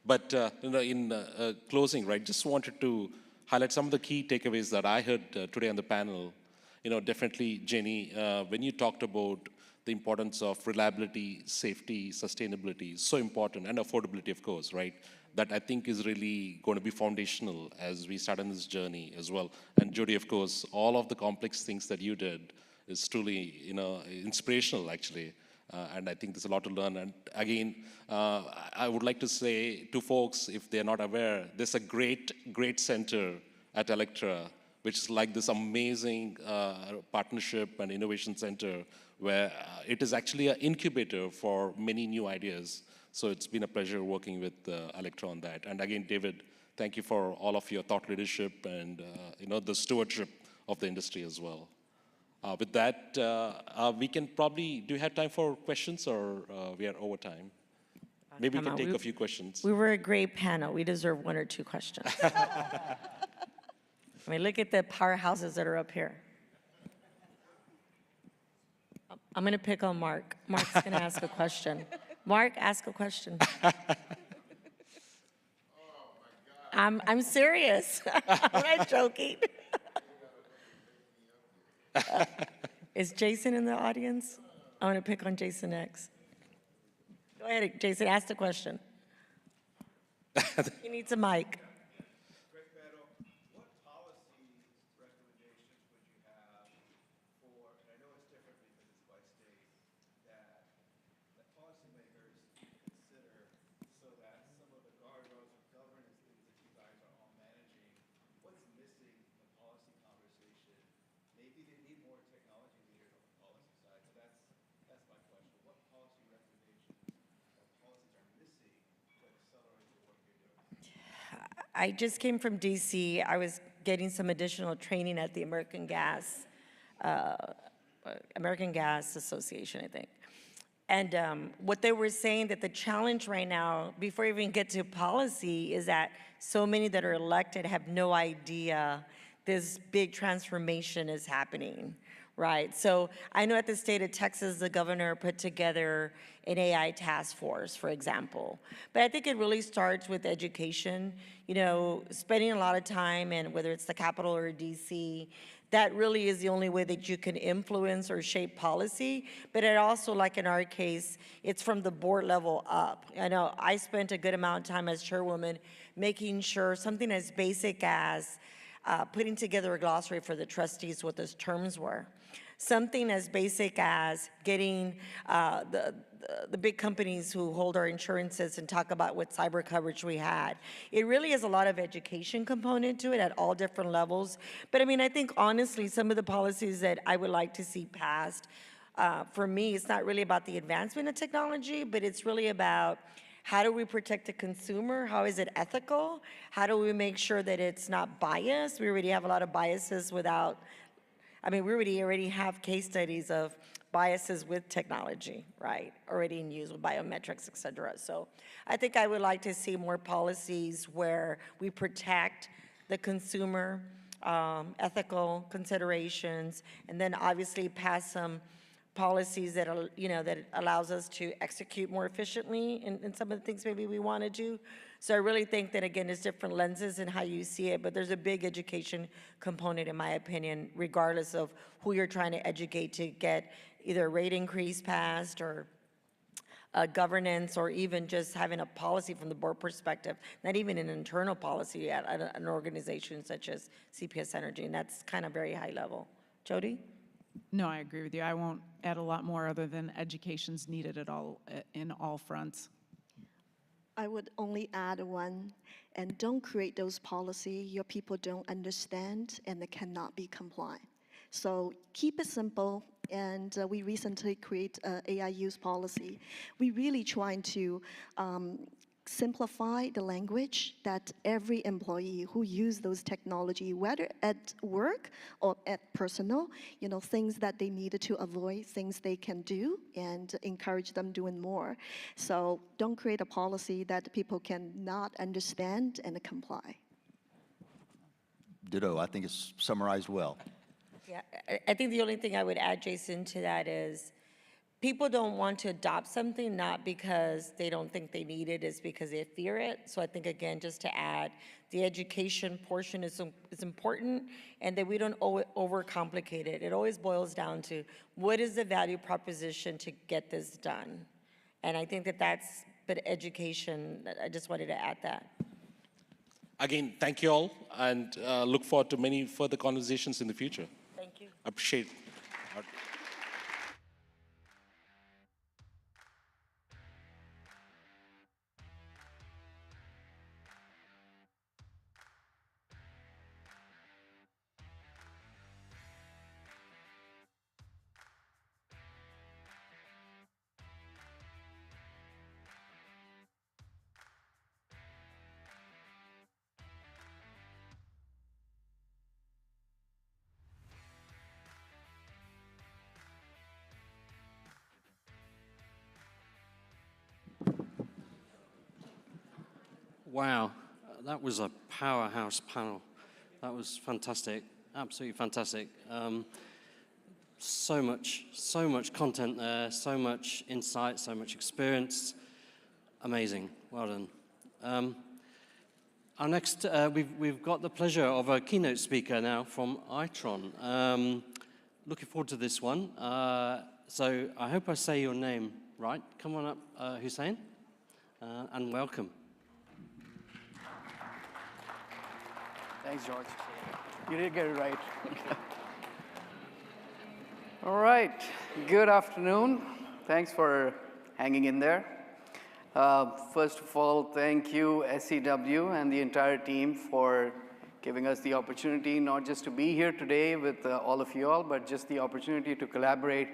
But in closing, right, just wanted to highlight some of the key takeaways that I heard today on the panel. Definitely, Jenny, when you talked about the importance of reliability, safety, sustainability, so important, and affordability, of course, right? That I think is really going to be foundational as we start on this journey as well. And Jody, of course, all of the complex things that you did is truly, inspirational, actually. And I think there's a lot to learn. And again, I would like to say to folks, if they're not aware, there's a great center at Electra, which is like this amazing partnership and innovation center where it is actually an incubator for many new ideas. So it's been a pleasure working with Electra on that. And again, David, thank you for all of your thought leadership and the stewardship of the industry as well. With that, we can probably, do you have time for questions or we are over time? Maybe we can take a few questions. We were a great panel. We deserve one or two questions. I mean, look at the powerhouses that are up here. I'm going to pick on Mark. Mark's going to ask a question. Mark, ask a question. I'm serious. I'm not joking. Is Jason in the audience? I'm going to pick on Jason next. Go ahead, Jason, ask the question. He needs a mic. I just came from DC. I was getting some additional training at the American Gas Association, I think. And what they were saying that the challenge right now, before we even get to policy, is that so many that are elected have no idea this big transformation is happening, right? So I know at the state of Texas, the governor put together an AI task force, for example. But I think it really starts with education, spending a lot of time, and whether it's the Capitol or DC, that really is the only way that you can influence or shape policy. But it also, like in our case, it's from the board level up. I know I spent a good amount of time as chairwoman making sure something as basic as putting together a glossary for the trustees, what those terms were. Something as basic as getting the big companies who hold our insurances and talk about what cyber coverage we had. It really is a lot of education component to it at all different levels. But I mean, I think honestly, some of the policies that I would like to see passed, for me, it's not really about the advancement of technology, but it's really about how do we protect the consumer? How is it ethical? How do we make sure that it's not biased? We already have a lot of biases without, we already have case studies of biases with technology, right? Already in use with biometrics, et cetera. So I think I would like to see more policies where we protect the consumer, ethical considerations, and then obviously pass some policies that are, that allows us to execute more efficiently in some of the things maybe we want to do. So I really think that, again, there's different lenses in how you see it, but there's a big education component, in my opinion, regardless of who you're trying to educate to get either a rate increase passed or governance, or even just having a policy from the board perspective, not even an internal policy at an organization such as CPS Energy, and that's kind of very high level. Jody? No, I agree with you. I won't add a lot more other than education's needed at all, in all fronts. I would only add one, and don't create those policies your people don't understand and they cannot be compliant. So keep it simple, and we recently created AI use policy. We really trying to simplify the language that every employee who use those technology, whether at work or at personal, things that they needed to avoid, things they can do, and encourage them doing more. So don't create a policy that people cannot understand and comply. Ditto. I think it's summarized well. Yeah, I think the only thing I would add, Jason, to that is people don't want to adopt something not because they don't think they need it, it's because they fear it. So I think, again, just to add, the education portion is important, and that we don't overcomplicate it. It always boils down to what is the value proposition to get this done? And I think that that's but education. I just wanted to add that. Again, thank you all, and look forward to many further conversations in the future. Thank you. Appreciate it. Wow, that was a powerhouse panel. That was fantastic, absolutely fantastic. So much content there, so much insight, so much experience. Amazing, well done. Our next, we've got the pleasure of a keynote speaker now from Itron. Looking forward to this one. So I hope I say your name right. Come on up, Hussein, and welcome. Thanks, George. You did get it right. All right, good afternoon. Thanks for hanging in there. First of all, thank you, SEW and the entire team for giving us the opportunity not just to be here today with all of you all, but just the opportunity to collaborate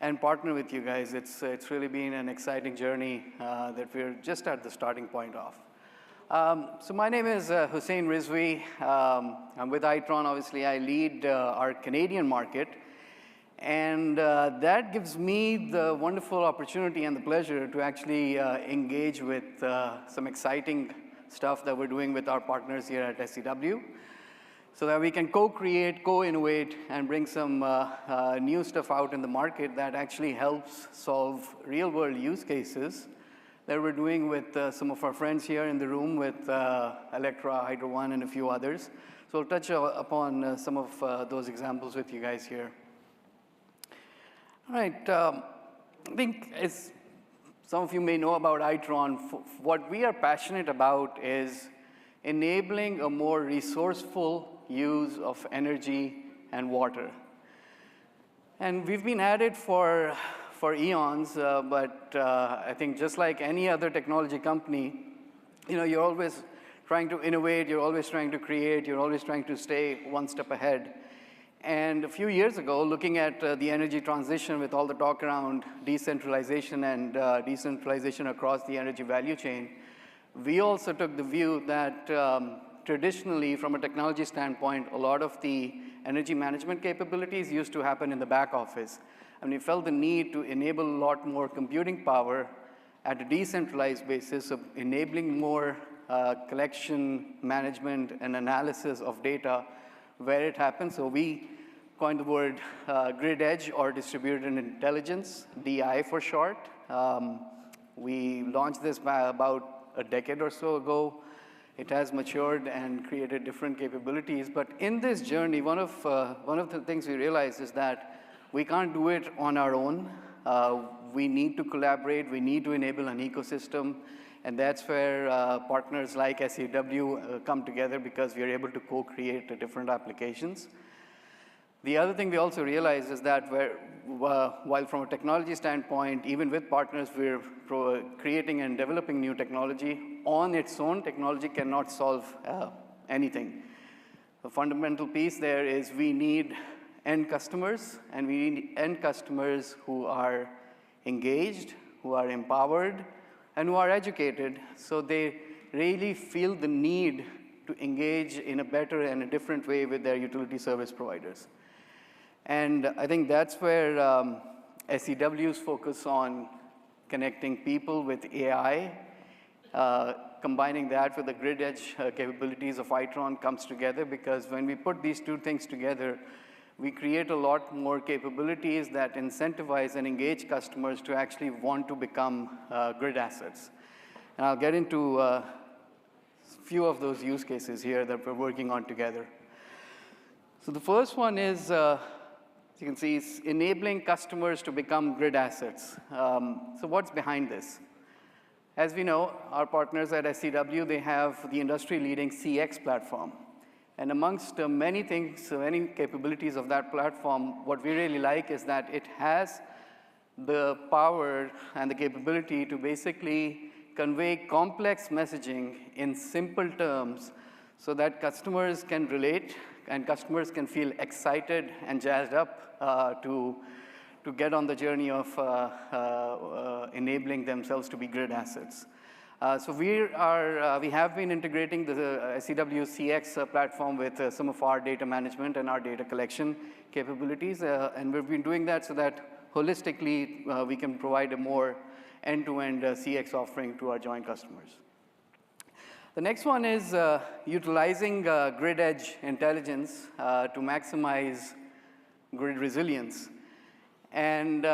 and partner with you guys. It's really been an exciting journey that we're just at the starting point of. So my name is Hussein Rizvi. I'm with Itron. Obviously, I lead our Canadian market. And that gives me the wonderful opportunity and the pleasure to actually engage with some exciting stuff that we're doing with our partners here at SEW, so that we can co-create, co-innovate, and bring some new stuff out in the market that actually helps solve real-world use cases that we're doing with some of our friends here in the room with Electra, Hydro One, and a few others. So I'll touch upon some of those examples with you guys here. All right, I think as some of you may know about Itron, what we are passionate about is enabling a more resourceful use of energy and water. And we've been at it for eons, but I think just like any other technology company, you're always trying to innovate, you're always trying to create, you're always trying to stay one step ahead. And a few years ago, looking at the energy transition with all the talk around decentralization and decentralization across the energy value chain, we also took the view that traditionally, from a technology standpoint, a lot of the energy management capabilities used to happen in the back office. And we felt the need to enable a lot more computing power at a decentralized basis of enabling more collection, management, and analysis of data where it happens. So we coined the word grid edge, or distributed intelligence, DI for short. We launched this about a decade or so ago. It has matured and created different capabilities. But in this journey, one of the things we realized is that we can't do it on our own. We need to collaborate. We need to enable an ecosystem. And that's where partners like SEW come together, because we are able to co-create different applications. The other thing we also realize is that while from a technology standpoint, even with partners, we're creating and developing new technology, on its own, technology cannot solve anything. The fundamental piece there is we need end customers, and we need end customers who are engaged, who are empowered, and who are educated, so they really feel the need to engage in a better and a different way with their utility service providers. And I think that's where SEW's focus on connecting people with AI, combining that with the grid edge capabilities of Itron comes together, because when we put these two things together, we create a lot more capabilities that incentivize and engage customers to actually want to become grid assets. And I'll get into a few of those use cases here that we're working on together. So the first one is, you can see, is enabling customers to become grid assets. So what's behind this? As we know, our partners at SEW, they have the industry-leading CX platform. And amongst many things, many capabilities of that platform, what we really like is that it has the power and the capability to basically convey complex messaging in simple terms so that customers can relate and customers can feel excited and jazzed up to get on the journey of enabling themselves to be grid assets. So we have been integrating the SEW CX platform with some of our data management and our data collection capabilities, and we've been doing that so that holistically we can provide a more end-to-end CX offering to our joint customers. The next one is utilizing grid edge intelligence to maximize grid resilience. And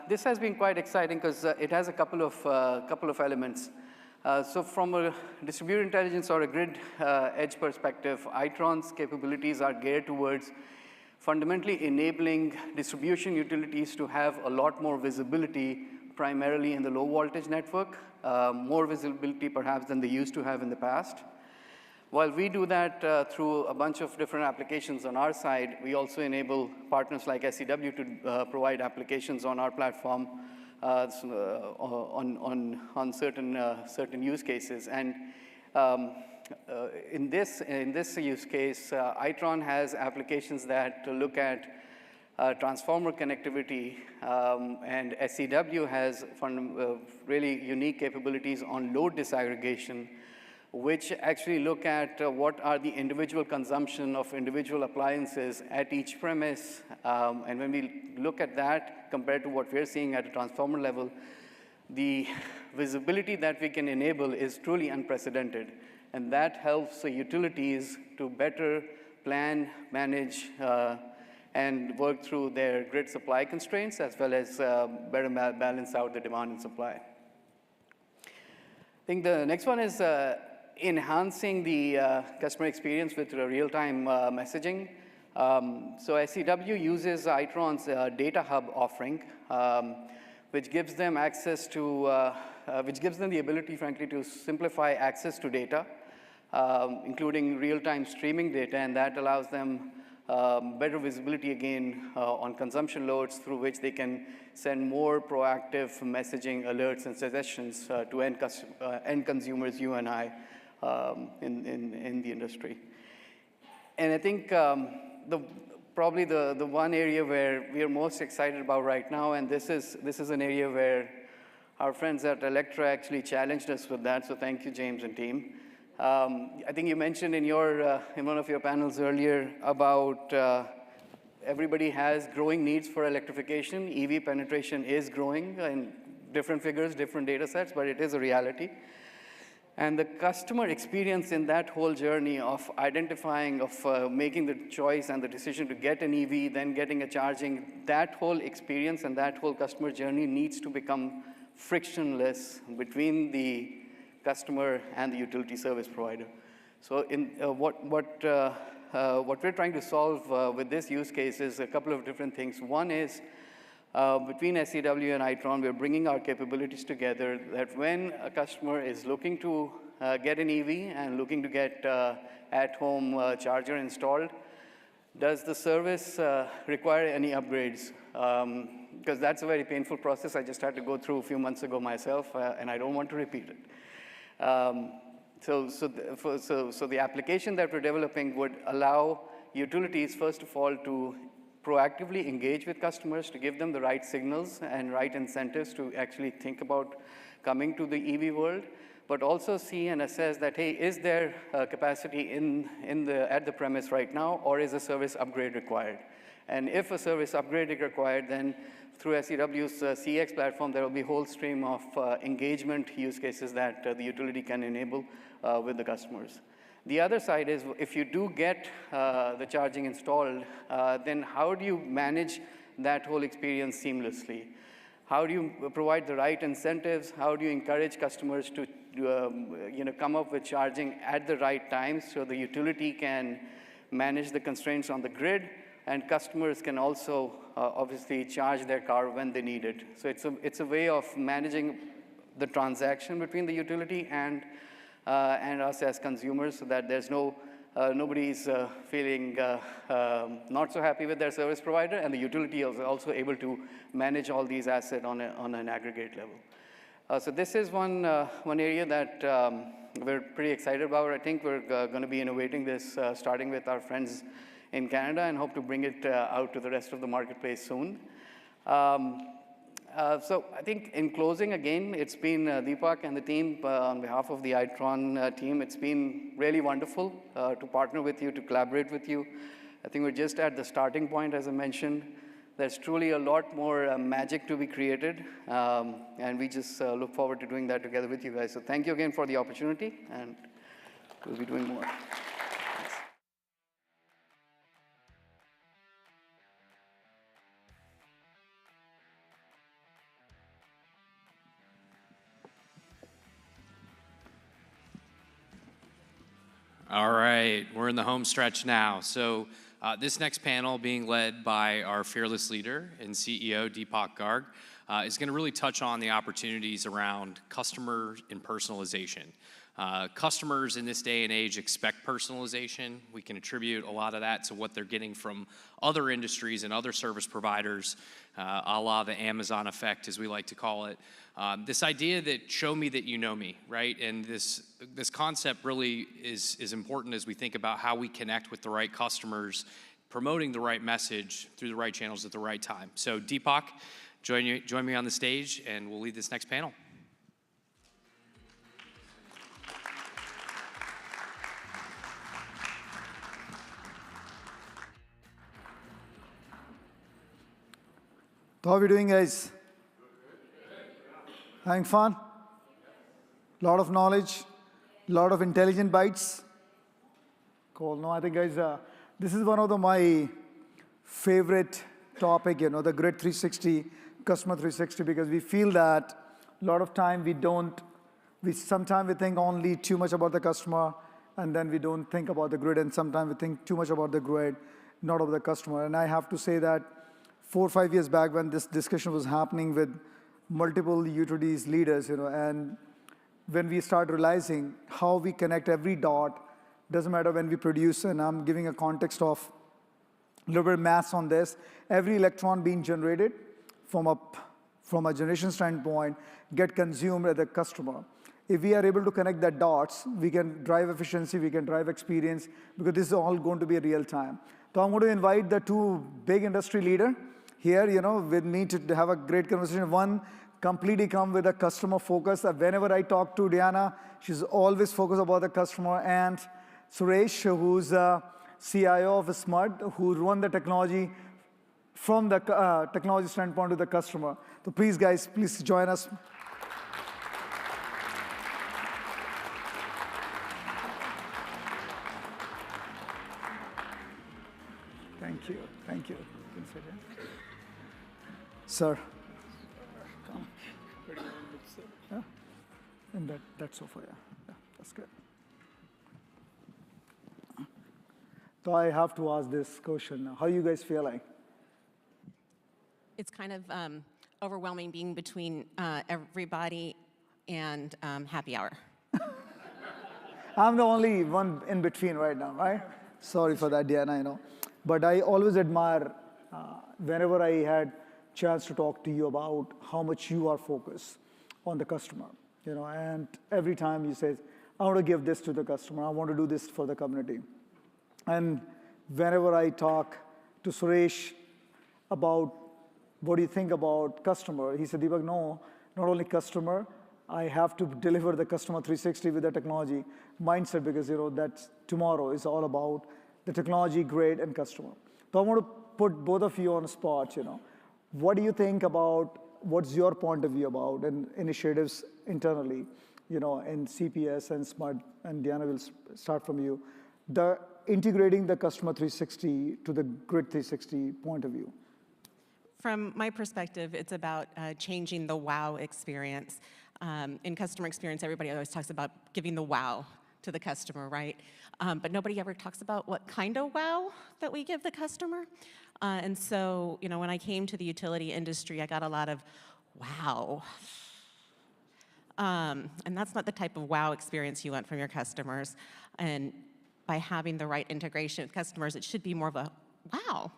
this has been quite exciting because it has a couple of elements. So from a distributed intelligence or a grid edge perspective, Itron's capabilities are geared towards fundamentally enabling distribution utilities to have a lot more visibility, primarily in the low voltage network, more visibility perhaps than they used to have in the past. While we do that through a bunch of different applications on our side, we also enable partners like SEW to provide applications on our platform on certain use cases. And in this use case, Itron has applications that look at transformer connectivity, and SEW has really unique capabilities on load disaggregation, which actually look at what are the individual consumption of individual appliances at each premise. And when we look at that compared to what we're seeing at a transformer level, the visibility that we can enable is truly unprecedented. And that helps the utilities to better plan, manage, and work through their grid supply constraints, as well as better balance out the demand and supply. I think the next one is enhancing the customer experience with real-time messaging. So SEW uses Itron's Data Hub offering, which gives them access to, which gives them the ability, frankly, to simplify access to data, including real-time streaming data, and that allows them better visibility again on consumption loads through which they can send more proactive messaging alerts and suggestions to end consumers, you and I, in the industry. And I think probably the one area where we are most excited about right now, and this is an area where our friends at Electra actually challenged us with that, so thank you, James and team. I think you mentioned in one of your panels earlier about everybody has growing needs for electrification. EV penetration is growing in different figures, different data sets, but it is a reality. And the customer experience in that whole journey of identifying, of making the choice and the decision to get an EV, then getting a charging, that whole experience and that whole customer journey needs to become frictionless between the customer and the utility service provider. So what we're trying to solve with this use case is a couple of different things. One is between SEW and Itron, we're bringing our capabilities together that when a customer is looking to get an EV and looking to get at-home charger installed, does the service require any upgrades? Because that's a very painful process I just had to go through a few months ago myself, and I don't want to repeat it. So the application that we're developing would allow utilities, first of all, to proactively engage with customers, to give them the right signals and right incentives to actually think about coming to the EV world, but also see and assess that, hey, is there capacity at the premise right now, or is a service upgrade required? And if a service upgrade is required, then through SEW's CX platform, there will be a whole stream of engagement use cases that the utility can enable with the customers. The other side is, if you do get the charging installed, then how do you manage that whole experience seamlessly? How do you provide the right incentives? How do you encourage customers to come up with charging at the right time so the utility can manage the constraints on the grid, and customers can also obviously charge their car when they need it. So it's a way of managing the transaction between the utility and us as consumers, so that there's nobody's feeling not so happy with their service provider, and the utility is also able to manage all these assets on an aggregate level. So this is one area that we're pretty excited about. I think we're going to be innovating this, starting with our friends in Canada, and hope to bring it out to the rest of the marketplace soon. So I think in closing, again, it's been Deepak and the team, on behalf of the Itron team, it's been really wonderful to partner with you, to collaborate with you. I think we're just at the starting point, as I mentioned. There's truly a lot more magic to be created, and we just look forward to doing that together with you guys. So thank you again for the opportunity, and we'll be doing more. All right, we're in the home stretch now. So this next panel, being led by our fearless leader and CEO, Deepak Garg, is going to really touch on the opportunities around customer and personalization. Customers in this day and age expect personalization. We can attribute a lot of that to what they're getting from other industries and other service providers, a la the Amazon effect, as we like to call it. This idea that show me that you know me, right? And this concept really is important as we think about how we connect with the right customers, promoting the right message through the right channels at the right time. So Deepak, join me on the stage, and we'll lead this next panel. How are we doing, guys? Having fun? Lot of knowledge, lot of intelligent bites. Cool. No, I think, guys, this is one of my favorite topic, the Grid 360, Customer 360, because we feel that a lot of time sometimes we think only too much about the customer, and then we don't think about the grid, and sometimes we think too much about the grid, not about the customer. And I have to say that 4 or 5 years back, when this discussion was happening with multiple utilities leaders, and when we start realizing how we connect every dot, doesn't matter when we produce, and I'm giving a context of a little bit of math on this, every electron being generated from a generation standpoint get consumed at the customer. If we are able to connect the dots, we can drive efficiency, we can drive experience, because this is all going to be real time. So I'm going to invite the 2 big industry leaders here, with me to have a great conversation. One completely come with a customer focus. Whenever I talk to Diana, she's always focused about the customer. And Suresh, who's CIO of Smart, who run the technology from the technology standpoint to the customer. So please, guys, please join us. Thank you. Thank you. You can sit here. Sir. Come. Yeah. And that sofa, yeah, that's good. So I have to ask this question now. How are you guys feeling? It's kind of overwhelming being between everybody and happy hour. I'm the only one in between right now, right? Sorry for that, Diana, I know. But I always admire whenever I had chance to talk to you about how much you are focused on the customer, and every time you say, I want to give this to the customer, I want to do this for the community. And whenever I talk to Suresh about what do you think about customer, he said, Deepak, no, not only customer, I have to deliver the customer 360 with the technology mindset, because that tomorrow is all about the technology, grid, and customer. So I want to put both of you on the spot. What do you think about, what's your point of view about and initiatives internally, in CPS and Smart, and Diana will start from you, integrating the customer 360 to the grid 360 point of view? From my perspective, it's about changing the wow experience. In customer experience, everybody always talks about giving the wow to the customer, right? But nobody ever talks about what kind of wow that we give the customer. And so, when I came to the utility industry, I got a lot of wow. And that's not the type of wow experience you want from your customers. And by having the right integration with customers, it should be more of a wow.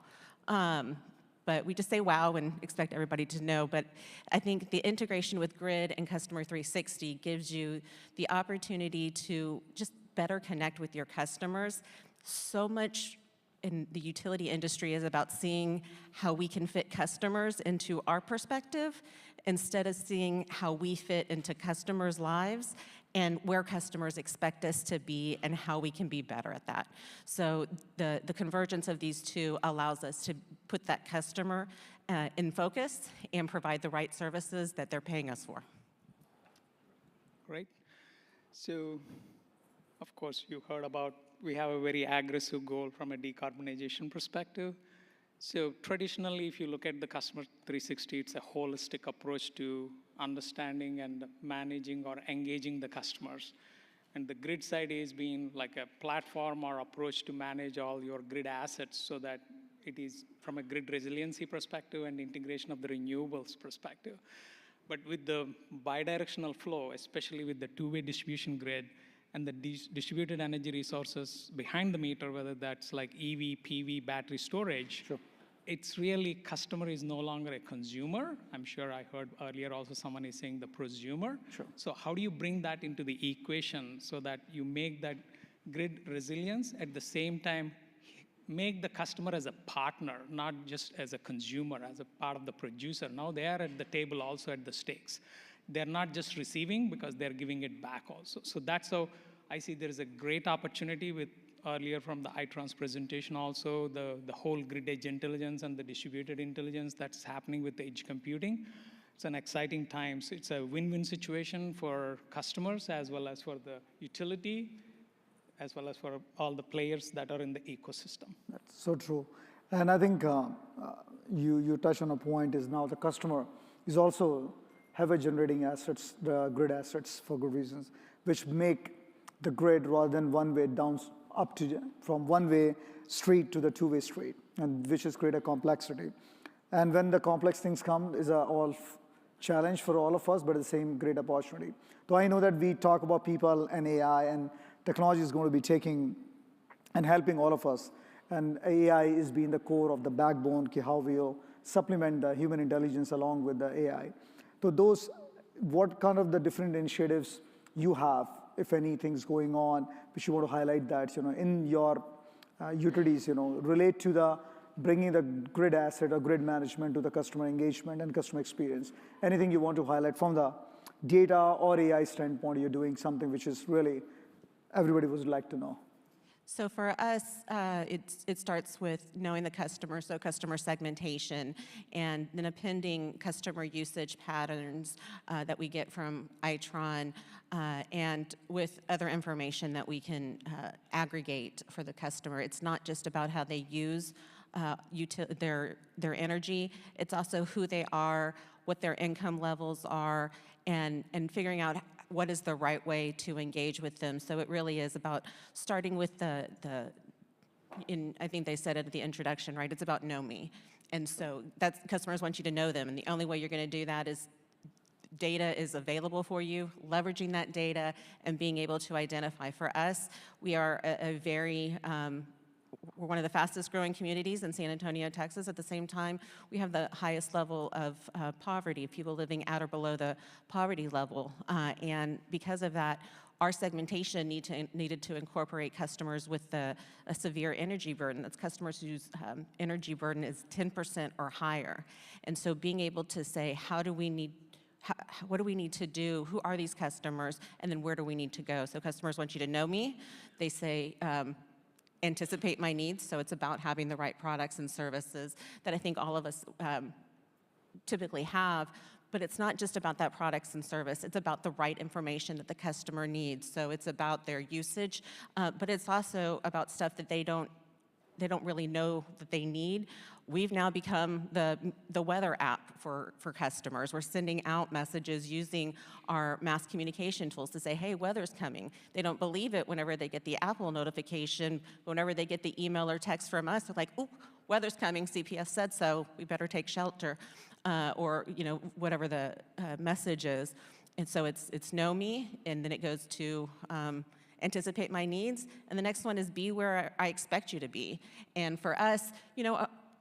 But we just say wow and expect everybody to know. But I think the integration with Grid and Customer 360 gives you the opportunity to just better connect with your customers. So much in the utility industry is about seeing how we can fit customers into our perspective instead of seeing how we fit into customers' lives and where customers expect us to be and how we can be better at that. So the convergence of these two allows us to put that customer in focus and provide the right services that they're paying us for. Great. So, of course, you heard about, we have a very aggressive goal from a decarbonization perspective. So traditionally, if you look at the Customer 360, it's a holistic approach to understanding and managing or engaging the customers. And the grid side is being like a platform or approach to manage all your grid assets so that it is from a grid resiliency perspective and integration of the renewables perspective. But with the bidirectional flow, especially with the two-way distribution grid and the distributed energy resources behind the meter, whether that's like EV, PV, battery storage, sure. It's really customer is no longer a consumer. I'm sure I heard earlier also someone is saying the prosumer. Sure. So how do you bring that into the equation so that you make that grid resilience at the same time make the customer as a partner, not just as a consumer, as a part of the producer. Now they are at the table also at the stakes. They're not just receiving because they're giving it back also. So that's how I see there is a great opportunity with earlier from the iTrans presentation also, the whole grid edge intelligence and the distributed intelligence that's happening with edge computing. It's an exciting time. So it's a win-win situation for customers as well as for the utility, as well as for all the players that are in the ecosystem. That's so true. And I think you touch on a point is now the customer is also heavy generating assets, the grid assets for good reasons, which make the grid rather than one-way down up to from one-way street to the two-way street, and which is greater complexity. And when the complex things come, is a all challenge for all of us, but the same great opportunity. So I know that we talk about people and AI, and technology is going to be taking and helping all of us. And AI is being the core of the backbone, how we'll supplement the human intelligence along with the AI. So those, what kind of the different initiatives you have, if anything's going on, which you want to highlight that, in your utilities, relate to the bringing the grid asset or grid management to the customer engagement and customer experience. Anything you want to highlight from the data or AI standpoint, you're doing something which is really, everybody would like to know. So for us, it starts with knowing the customer, so customer segmentation, and then appending customer usage patterns that we get from Itron, and with other information that we can aggregate for the customer. It's not just about how they use their energy, it's also who they are, what their income levels are, and figuring out what is the right way to engage with them. So it really is about starting with I think they said it at the introduction, right? It's about know me. And so that's, customers want you to know them, and the only way you're gonna do that is data is available for you, leveraging that data and being able to identify. For us, we are a very, we're one of the fastest growing communities in San Antonio, Texas. At the same time, we have the highest level of poverty, people living at or below the poverty level. And because of that, our segmentation needed to incorporate customers with a severe energy burden. That's customers whose energy burden is 10% or higher. And so being able to say, how do we what do we need to do? Who are these customers? And then where do we need to go? So customers want you to know me. They say, anticipate my needs. So it's about having the right products and services that I think all of us typically have. But it's not just about that products and service. It's about the right information that the customer needs. So it's about their usage, but it's also about stuff that they don't really know that they need. We've now become the weather app for customers. We're sending out messages using our mass communication tools to say, hey, weather's coming. They don't believe it whenever they get the Apple notification. Whenever they get the email or text from us, they're like, oh, weather's coming, CPS said so, we better take shelter, or whatever the message is. And so it's know me, and then it goes to anticipate my needs, and the next one is be where I expect you to be. And for us,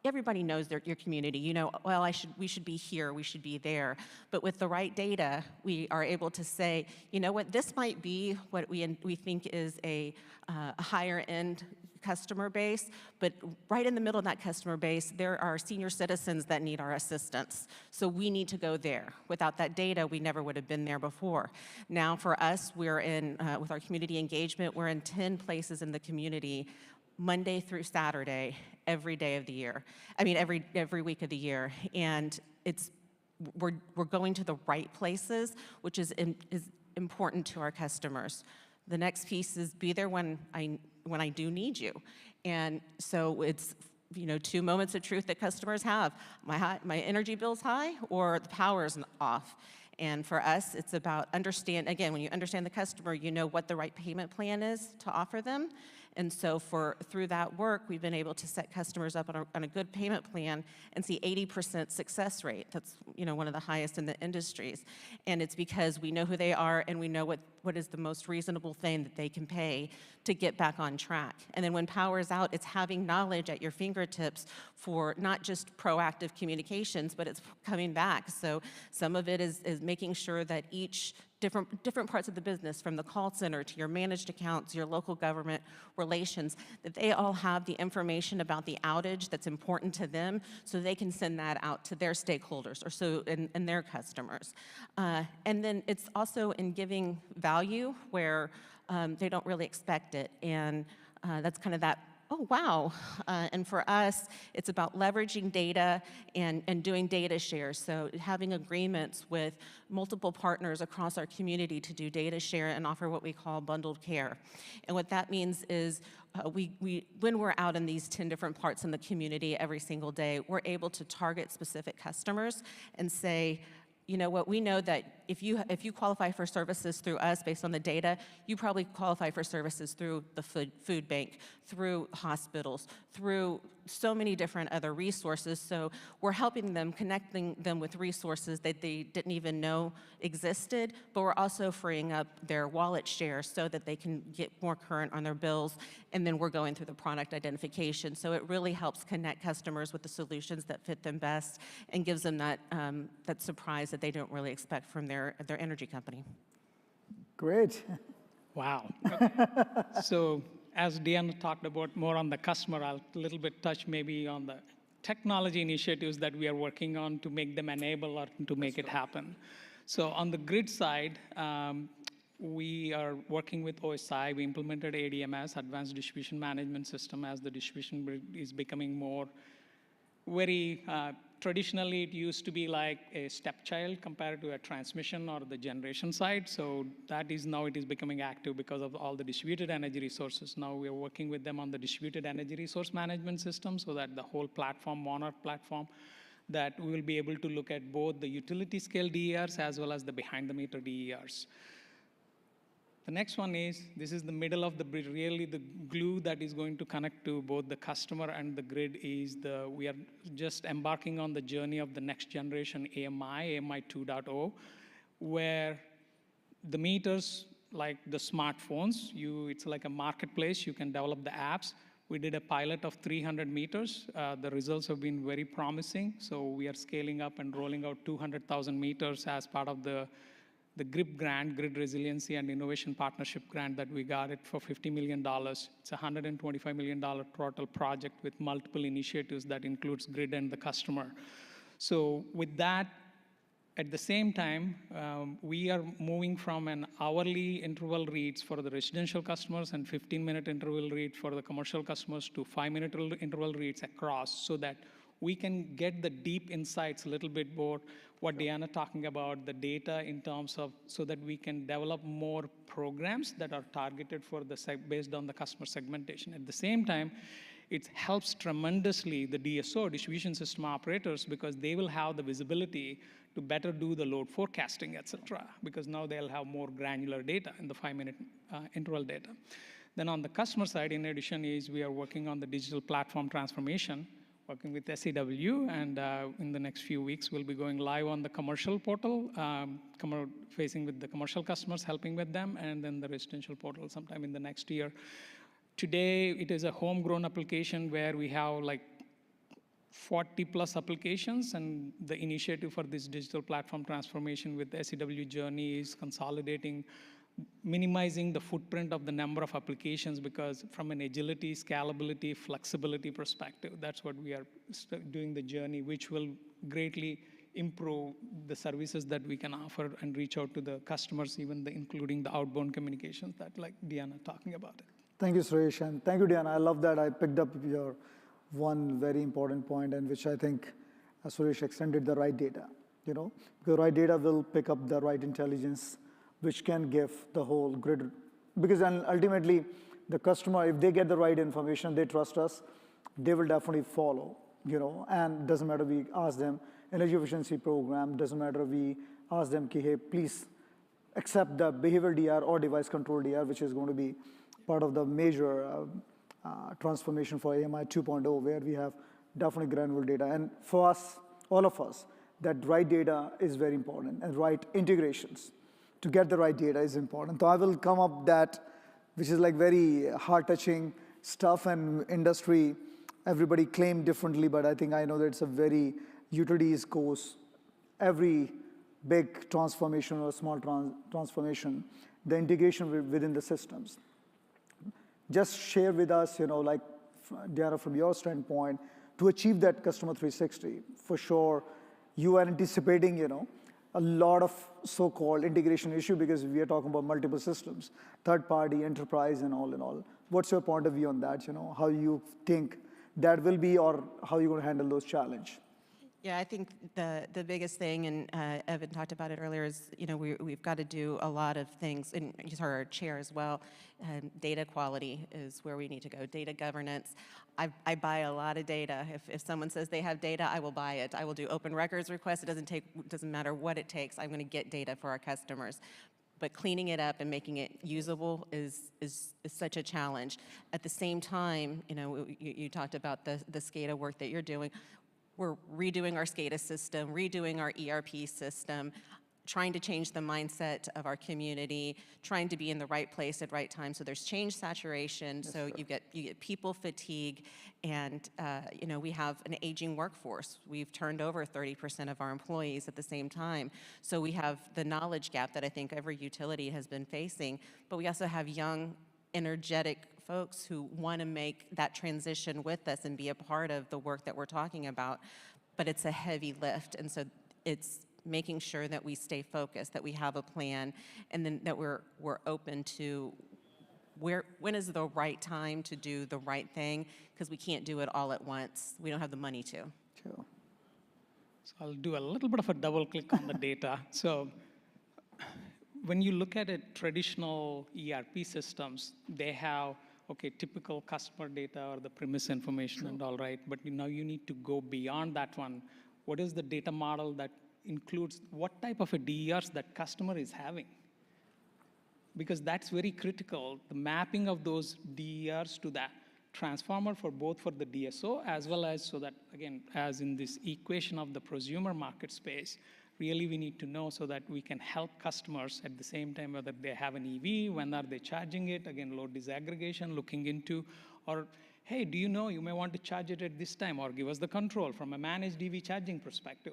everybody knows your community. Well, we should be here, we should be there. But with the right data, we are able to say, you know what, this might be what we think is a higher end customer base, but right in the middle of that customer base, there are senior citizens that need our assistance. So we need to go there. Without that data, we never would have been there before. Now for us, we're in, with our community engagement, we're in 10 places in the community, Monday through Saturday, every day of the year. I mean, every week of the year. And we're going to the right places, which is important to our customers. The next piece is be there when I do need you. And so it's 2 moments of truth that customers have. My energy bill's high or the power's off. And for us, it's about when you understand the customer, you know what the right payment plan is to offer them. And so through that work, we've been able to set customers up on a good payment plan and see 80% success rate. That's one of the highest in the industries. And it's because we know who they are and we know what is the most reasonable thing that they can pay to get back on track. And then when power is out, it's having knowledge at your fingertips for not just proactive communications, but it's coming back. So some of it is making sure that each different parts of the business, from the call center to your managed accounts, your local government relations, that they all have the information about the outage that's important to them so they can send that out to their stakeholders and their customers. And then it's also in giving value where they don't really expect it. And that's kind of that, oh, wow. And for us, it's about leveraging data and doing data shares. So having agreements with multiple partners across our community to do data share and offer what we call bundled care. And what that means is when we're out in these 10 different parts in the community every single day, we're able to target specific customers and say, you know what, we know that if you qualify for services through us based on the data, you probably qualify for services through the food bank, through hospitals, through so many different other resources. So we're helping them, connecting them with resources that they didn't even know existed, but we're also freeing up their wallet share so that they can get more current on their bills, and then we're going through the product identification. So it really helps connect customers with the solutions that fit them best and gives them that surprise that they don't really expect from their energy company. Great. Wow. So as Deanna talked about more on the customer, I'll a little bit touch maybe on the technology initiatives that we are working on to make them enable or to make it happen. So on the grid side, we are working with OSI. We implemented ADMS, Advanced Distribution Management System, as the distribution grid is becoming more very traditionally, it used to be like a stepchild compared to a transmission or the generation side. So that is now it is becoming active because of all the distributed energy resources. Now we are working with them on the distributed energy resource management system so that the whole platform, Monarch platform, that we will be able to look at both the utility scale DERs as well as the behind the meter DERs. The next one is, this is the middle of the bridge, really the glue that is going to connect to both the customer and the grid is we are just embarking on the journey of the next generation AMI 2.0, where the meters, like the smartphones, it's like a marketplace, you can develop the apps. We did a pilot of 300 meters. The results have been very promising. So we are scaling up and rolling out 200,000 meters as part of the GRIP grant, Grid Resiliency and Innovation Partnership grant that we got it for $50 million. It's a $125 million total project with multiple initiatives that includes grid and the customer. So with that, At the same time, we are moving from an hourly interval reads for the residential customers and 15-minute interval read for the commercial customers to 5-minute interval reads across, so that we can get the deep insights a little bit more, what Deanna talking about, the data in terms of, so that we can develop more programs that are targeted for based on the customer segmentation. At the same time, it helps tremendously the DSO, distribution system operators, because they will have the visibility to better do the load forecasting, et cetera, because now they'll have more granular data in the 5-minute interval data. Then on the customer side, in addition, is we are working on the digital platform transformation, working with SEW, and in the next few weeks, we'll be going live on the commercial portal, facing with the commercial customers, helping with them, and then the residential portal sometime in the next year. Today, it is a homegrown application where we have like 40+ applications, and the initiative for this digital platform transformation with the SEW journey is consolidating, minimizing the footprint of the number of applications, because from an agility, scalability, flexibility perspective, that's what we are doing the journey, which will greatly improve the services that we can offer and reach out to the customers, even including the outbound communications that like Deanna talking about it. Thank you, Suresh, and thank you, Deanna. I love that. I picked up your one very important point, and which I think Suresh extended, the right data. You know, the right data will pick up the right intelligence, which can give the whole grid. Because ultimately, the customer, if they get the right information, they trust us, they will definitely follow. You know, and doesn't matter we ask them energy efficiency program, doesn't matter we ask them, hey, please accept the behavioral DR or device control DR, which is going to be part of the major transformation for AMI 2.0, where we have definitely granular data. And for us, all of us, that right data is very important, and right integrations to get the right data is important. So I will come up that, which is like very heart-touching stuff, and industry, everybody claim differently, but I think I know that it's a very utilities goes, every big transformation or small transformation, the integration within the systems. Just share with us, you know, like Deanna, from your standpoint, to achieve that customer 360, for sure, you are anticipating, you know, a lot of so-called integration issue, because we are talking about multiple systems, third-party, enterprise, and all in all. What's your point of view on that? You know, how you think that will be, or how you're going to handle those challenges? Yeah, I think the biggest thing, and Evan talked about it earlier, is, you know, we've got to do a lot of things, and you saw our chair as well. Data quality is where we need to go. Data governance. I buy a lot of data. If someone says they have data, I will buy it. I will do open records requests. It doesn't matter what it takes. I'm going to get data for our customers. But cleaning it up and making it usable is such a challenge. At the same time, you know, you talked about the SCADA work that you're doing. We're redoing our SCADA system, redoing our ERP system, trying to change the mindset of our community, trying to be in the right place at right time. So there's change saturation. Yes, so you get people fatigue, and you know, we have an aging workforce. We've turned over 30% of our employees at the same time. So we have the knowledge gap that I think every utility has been facing. But we also have young, energetic folks who want to make that transition with us and be a part of the work that we're talking about, but it's a heavy lift. And so it's making sure that we stay focused, that we have a plan, and then that we're open to when is the right time to do the right thing, because we can't do it all at once. We don't have the money to. Sure. So I'll do a little bit of a double click on the data. So when you look at it, traditional ERP systems, they have typical customer data or the premise information and all right, but now you need to go beyond that one. What is the data model that includes what type of a DERs that customer is having? Because that's very critical, the mapping of those DERs to that transformer for the DSO, as well as, so that, again, as in this equation of the prosumer market space, really we need to know so that we can help customers at the same time, whether they have an EV, when are they charging it, again, load disaggregation, looking into, or hey, do you know you may want to charge it at this time, or give us the control from a managed EV charging perspective.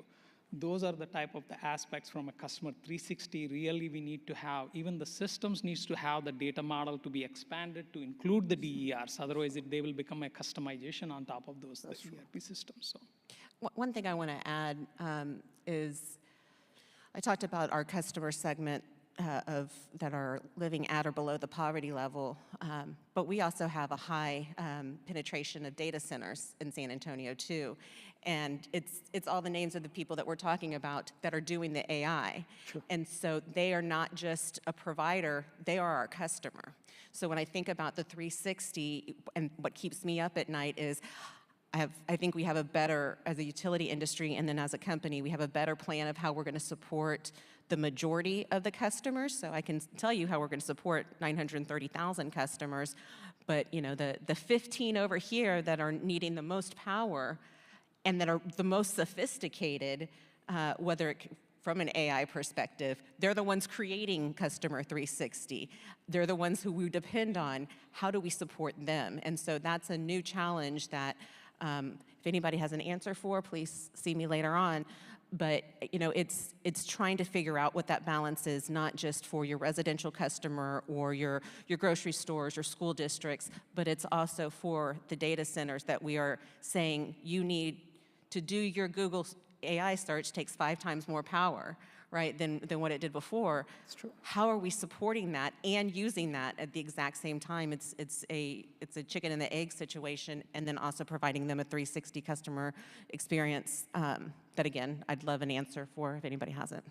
Those are the type of the aspects from a customer 360 really we need to have. Even the systems needs to have the data model to be expanded to include the DERs. Otherwise, they will become a customization on top of those ERP systems. So, one thing I want to add is I talked about our customer segment that are living at or below the poverty level, but we also have a high penetration of data centers in San Antonio too. And it's all the names of the people that we're talking about that are doing the AI. Sure. And so they are not just a provider, they are our customer. So when I think about the 360, and what keeps me up at night is I think we have a better, as a utility industry and then as a company, we have a better plan of how we're going to support the majority of the customers. So I can tell you how we're going to support 930,000 customers, but you know, the 15 over here that are needing the most power and that are the most sophisticated, whether from an AI perspective, they're the ones creating Customer 360. They're the ones who we depend on. How do we support them? And so that's a new challenge that if anybody has an answer for, please see me later on. But you know, it's trying to figure out what that balance is, not just for your residential customer or your grocery stores or school districts, but it's also for the data centers that we are saying you need to do your Google AI search takes 5 times more power, right, than what it did before. It's true. How are we supporting that and using that at the exact same time? It's a chicken and the egg situation, and then also providing them a 360 customer experience that, again, I'd love an answer for if anybody has it.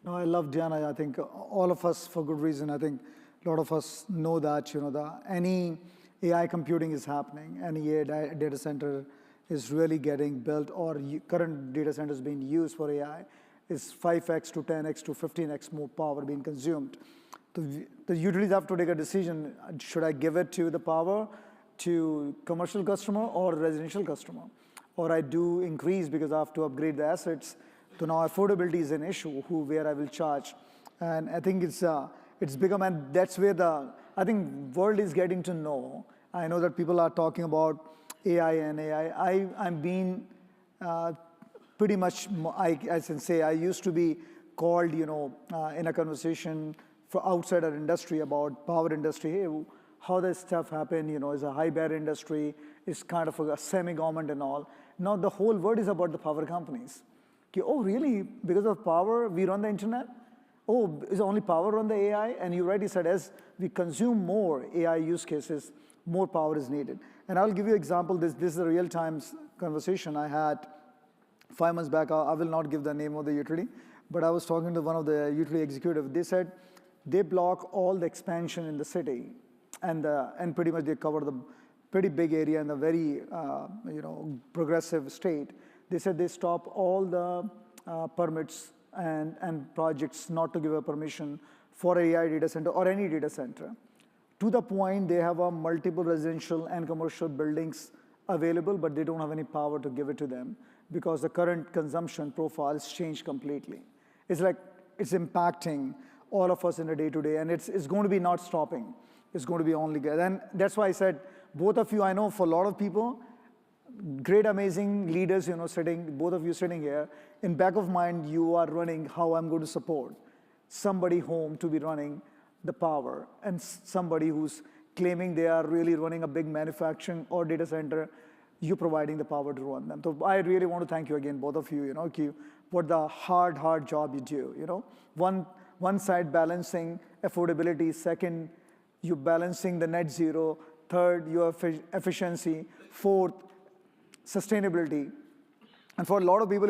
No, I love Diana. I think all of us, for good reason, I think a lot of us know that, you know, any AI computing is happening, any AI data center is really getting built, or current data centers being used for AI is 5x to 10x to 15x more power being consumed. The utilities have to take a decision, should I give it to the power to commercial customer or residential customer? Or I do increase because I have to upgrade the assets. So now affordability is an issue, where I will charge. And I think it's become, and that's where I think world is getting to know. I know that people are talking about AI and AI. I'm being pretty much, I can say, I used to be called, you know, in a conversation for outside our industry about power industry, hey, how does stuff happen, you know, is a high barrier industry, is kind of a semi-government and all. Now the whole word is about the power companies. Okay, oh, really? Because of power, we run the internet? Oh, is only power on the AI? And you rightly said, as we consume more AI use cases, more power is needed. And I'll give you an example. This is a real-time conversation I had 5 months back. I will not give the name of the utility, but I was talking to one of the utility executives. They said they block all the expansion in the city, and pretty much they cover the pretty big area in a very you know, progressive state. They said they stop all the permits and projects not to give a permission for AI data center or any data center. To the point they have a multiple residential and commercial buildings available, but they don't have any power to give it to them because the current consumption profiles change completely. It's like it's impacting all of us in a day-to-day, and it's going to be not stopping. It's going to be only good. And that's why I said, both of you, I know for a lot of people, great, amazing leaders, you know, both of you sitting here, in back of mind, you are running how I'm going to support somebody home to be running the power, and somebody who's claiming they are really running a big manufacturing or data center, you providing the power to run them. So I really want to thank you again, both of you, you know, what the hard job you do, you know. One side balancing affordability, second, you balancing the net zero, third, your efficiency, fourth, sustainability. And for a lot of people,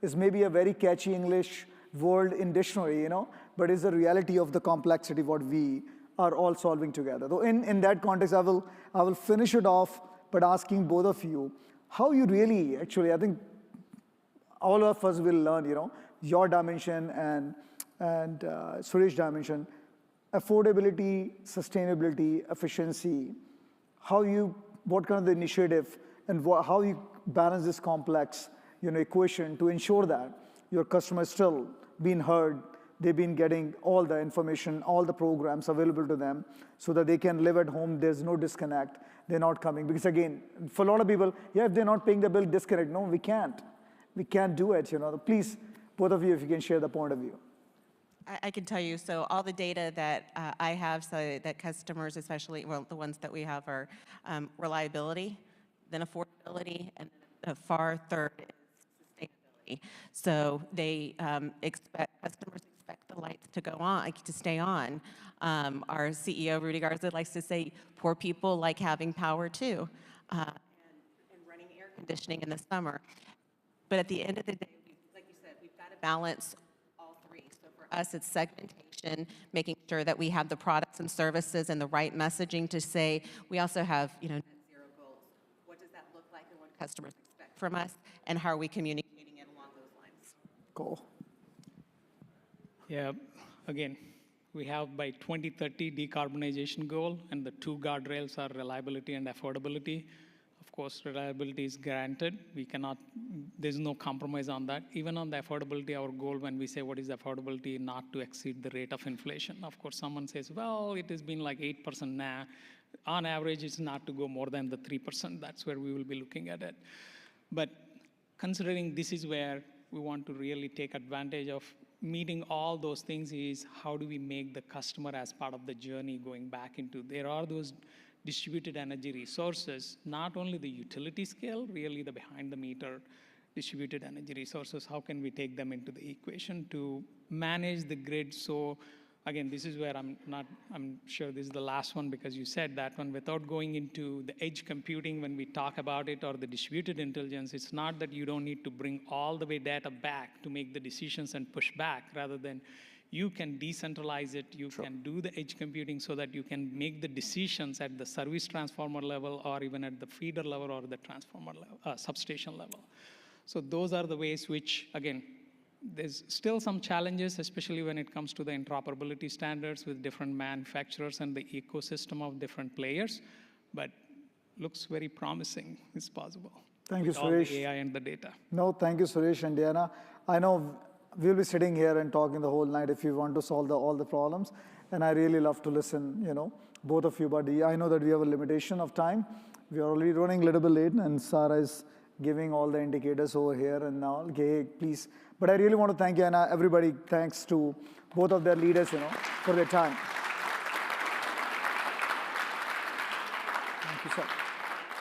is maybe a very catchy English word in dictionary, you know, but it's the reality of the complexity what we are all solving together. So in that context, I will finish it off by asking both of you how you really, actually, I think all of us will learn, you know, your dimension and Suresh dimension, affordability, sustainability, efficiency, what kind of the initiative and how you balance this complex, you know, equation to ensure that your customers still being heard, they've been getting all the information, all the programs available to them so that they can live at home, there's no disconnect, they're not coming. Because again, for a lot of people, yeah, if they're not paying the bill, disconnect. No, we can't. We can't do it, you know. Please, both of you, if you can share the point of view. I can tell you, so all the data that I have, so that customers, especially, well, the ones that we have are reliability, then affordability, and a far third is sustainability. So they customers expect the lights to go on, to stay on. Our CEO, Rudy Garza, likes to say, poor people like having power too, and running air conditioning in the summer. But at the end of the day, like you said, we've got to balance all three. So for us, it's segmentation, making sure that we have the products and services and the right messaging to say, we also have, net zero goals. What does that look like and what customers expect from us, and how are we communicating it along those lines? Cool. Yeah, again, we have by 2030 decarbonization goal, and the two guardrails are reliability and affordability. Of course, reliability is granted. There's no compromise on that. Even on the affordability, our goal when we say what is affordability, not to exceed the rate of inflation. Of course, someone says, well, it has been like 8% now. On average, it's not to go more than the 3%. That's where we will be looking at it. But considering this is where we want to really take advantage of meeting all those things is how do we make the customer as part of the journey going back into, there are those distributed energy resources, not only the utility scale, really the behind the meter distributed energy resources, how can we take them into the equation to manage the grid? So again, this is where I'm sure this is the last one because you said that one, without going into the edge computing when we talk about it or the distributed intelligence, it's not that you don't need to bring all the way data back to make the decisions and push back, rather than you can decentralize it, you can do the edge computing so that you can make the decisions at the service transformer level or even at the feeder level or the transformer level, substation level. So those are the ways which, again, there's still some challenges, especially when it comes to the interoperability standards with different manufacturers and the ecosystem of different players, but looks very promising. It's possible. Thank you, with all Suresh. the AI and the data. No, thank you, Suresh and Diana. I know we'll be sitting here and talking the whole night if you want to solve all the problems, and I really love to listen, both of you, but I know that we have a limitation of time. We are already running a little bit late, and Sarah is giving all the indicators over here, and now, okay, please. But I really want to thank you, and everybody, thanks to both of their leaders, for their time. Thank you, sir.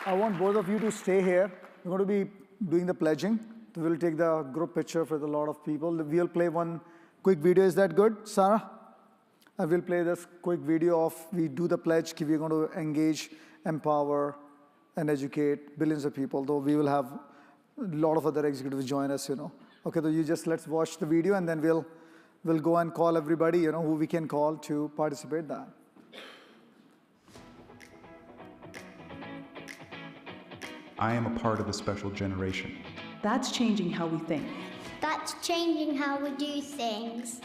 I want both of you to stay here. We're going to be doing the pledging. We'll take the group picture for a lot of people. We'll play one quick video. Is that good, Sarah? I will play this quick video of we do the pledge. We're going to engage, empower, and educate billions of people, though we will have a lot of other executives join us, Okay, so let's watch the video, and then we'll go and call everybody, who we can call to participate in that. I am a part of a special generation. That's changing how we think. That's changing how we do things.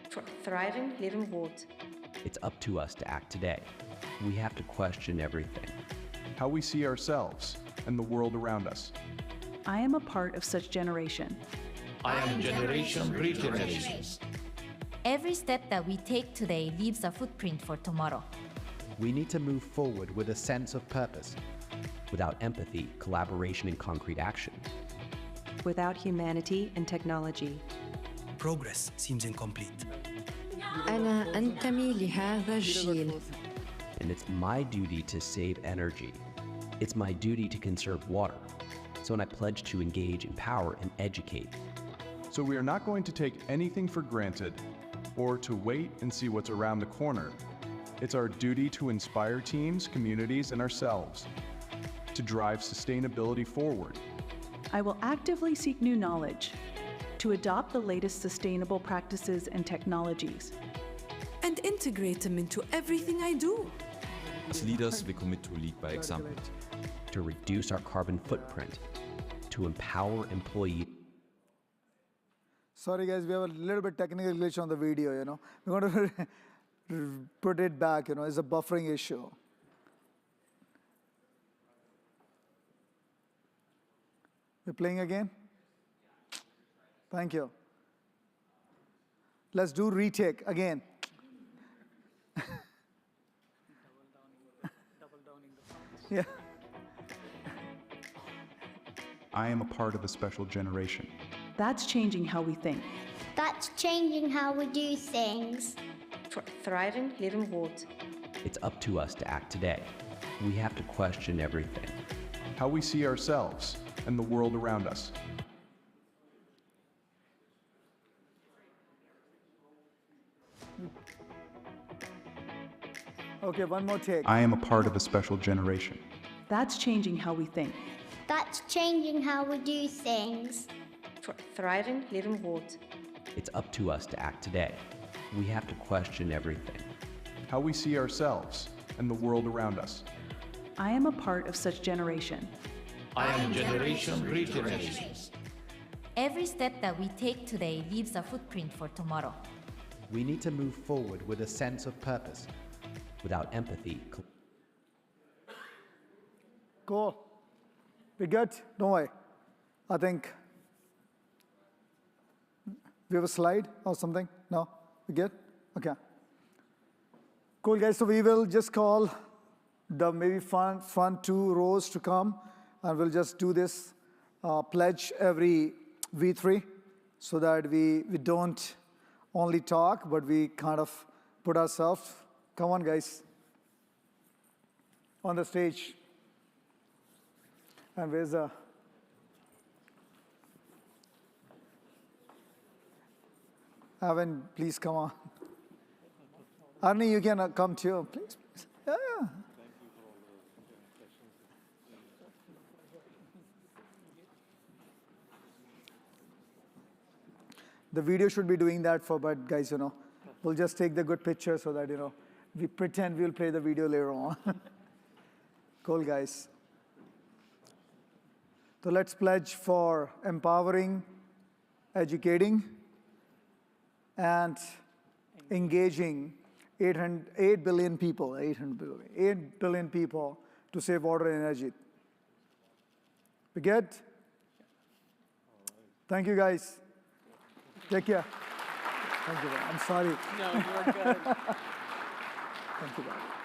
For a thriving living world. It's up to us to act today. We have to question everything. How we see ourselves and the world around us. I am a part of such generation. I am generation regeneration. Every step that we take today leaves a footprint for tomorrow. We need to move forward with a sense of purpose. Without empathy, collaboration, and concrete action. Without humanity and technology. Progress seems incomplete. أنا أنتمي لهذا الجيل. And it's my duty to save energy. It's my duty to conserve water. So when I pledge to engage, empower, and educate. So we are not going to take anything for granted or to wait and see what's around the corner. It's our duty to inspire teams, communities, and ourselves to drive sustainability forward. I will actively seek new knowledge to adopt the latest sustainable practices and technologies. And integrate them into everything I do. As leaders, we commit to lead by example. To reduce our carbon footprint, to empower employees. Sorry guys, we have a little bit technical glitch on the video, We're going to put it back, it's a buffering issue. We're playing again? Thank you. Let's do retake again. Yeah. I am a part of a special generation. That's changing how we think. That's changing how we do things. For a thriving living world. It's up to us to act today. We have to question everything. How we see ourselves and the world around us. Okay, one more take. I am a part of a special generation. That's changing how we think. That's changing how we do things. For a thriving living world. It's up to us to act today. We have to question everything. How we see ourselves and the world around us. I am a part of such generation. I am generation regenerations. Every step that we take today leaves a footprint for tomorrow. We need to move forward with a sense of purpose. Without empathy, Cool. We good? Don't worry. I think we have a slide or something? No? We good? Okay. Cool, guys. So we will just call the maybe front 2 rows to come, and we'll just do this pledge every W3 so that we don't only talk, but we kind of put ourselves. Come on, guys, on the stage. And where's Evan, please come on. Arnie, you can come too, please. Yeah. The video should be doing that but guys, we'll just take the good picture so that, we pretend we'll play the video later on. Cool, guys. So let's pledge for empowering, educating, and engaging 8 billion people, 8 billion people to save water and energy. We good? Thank you, guys. Take care. Thank you. I'm sorry. No, you're good. Thank you, guys.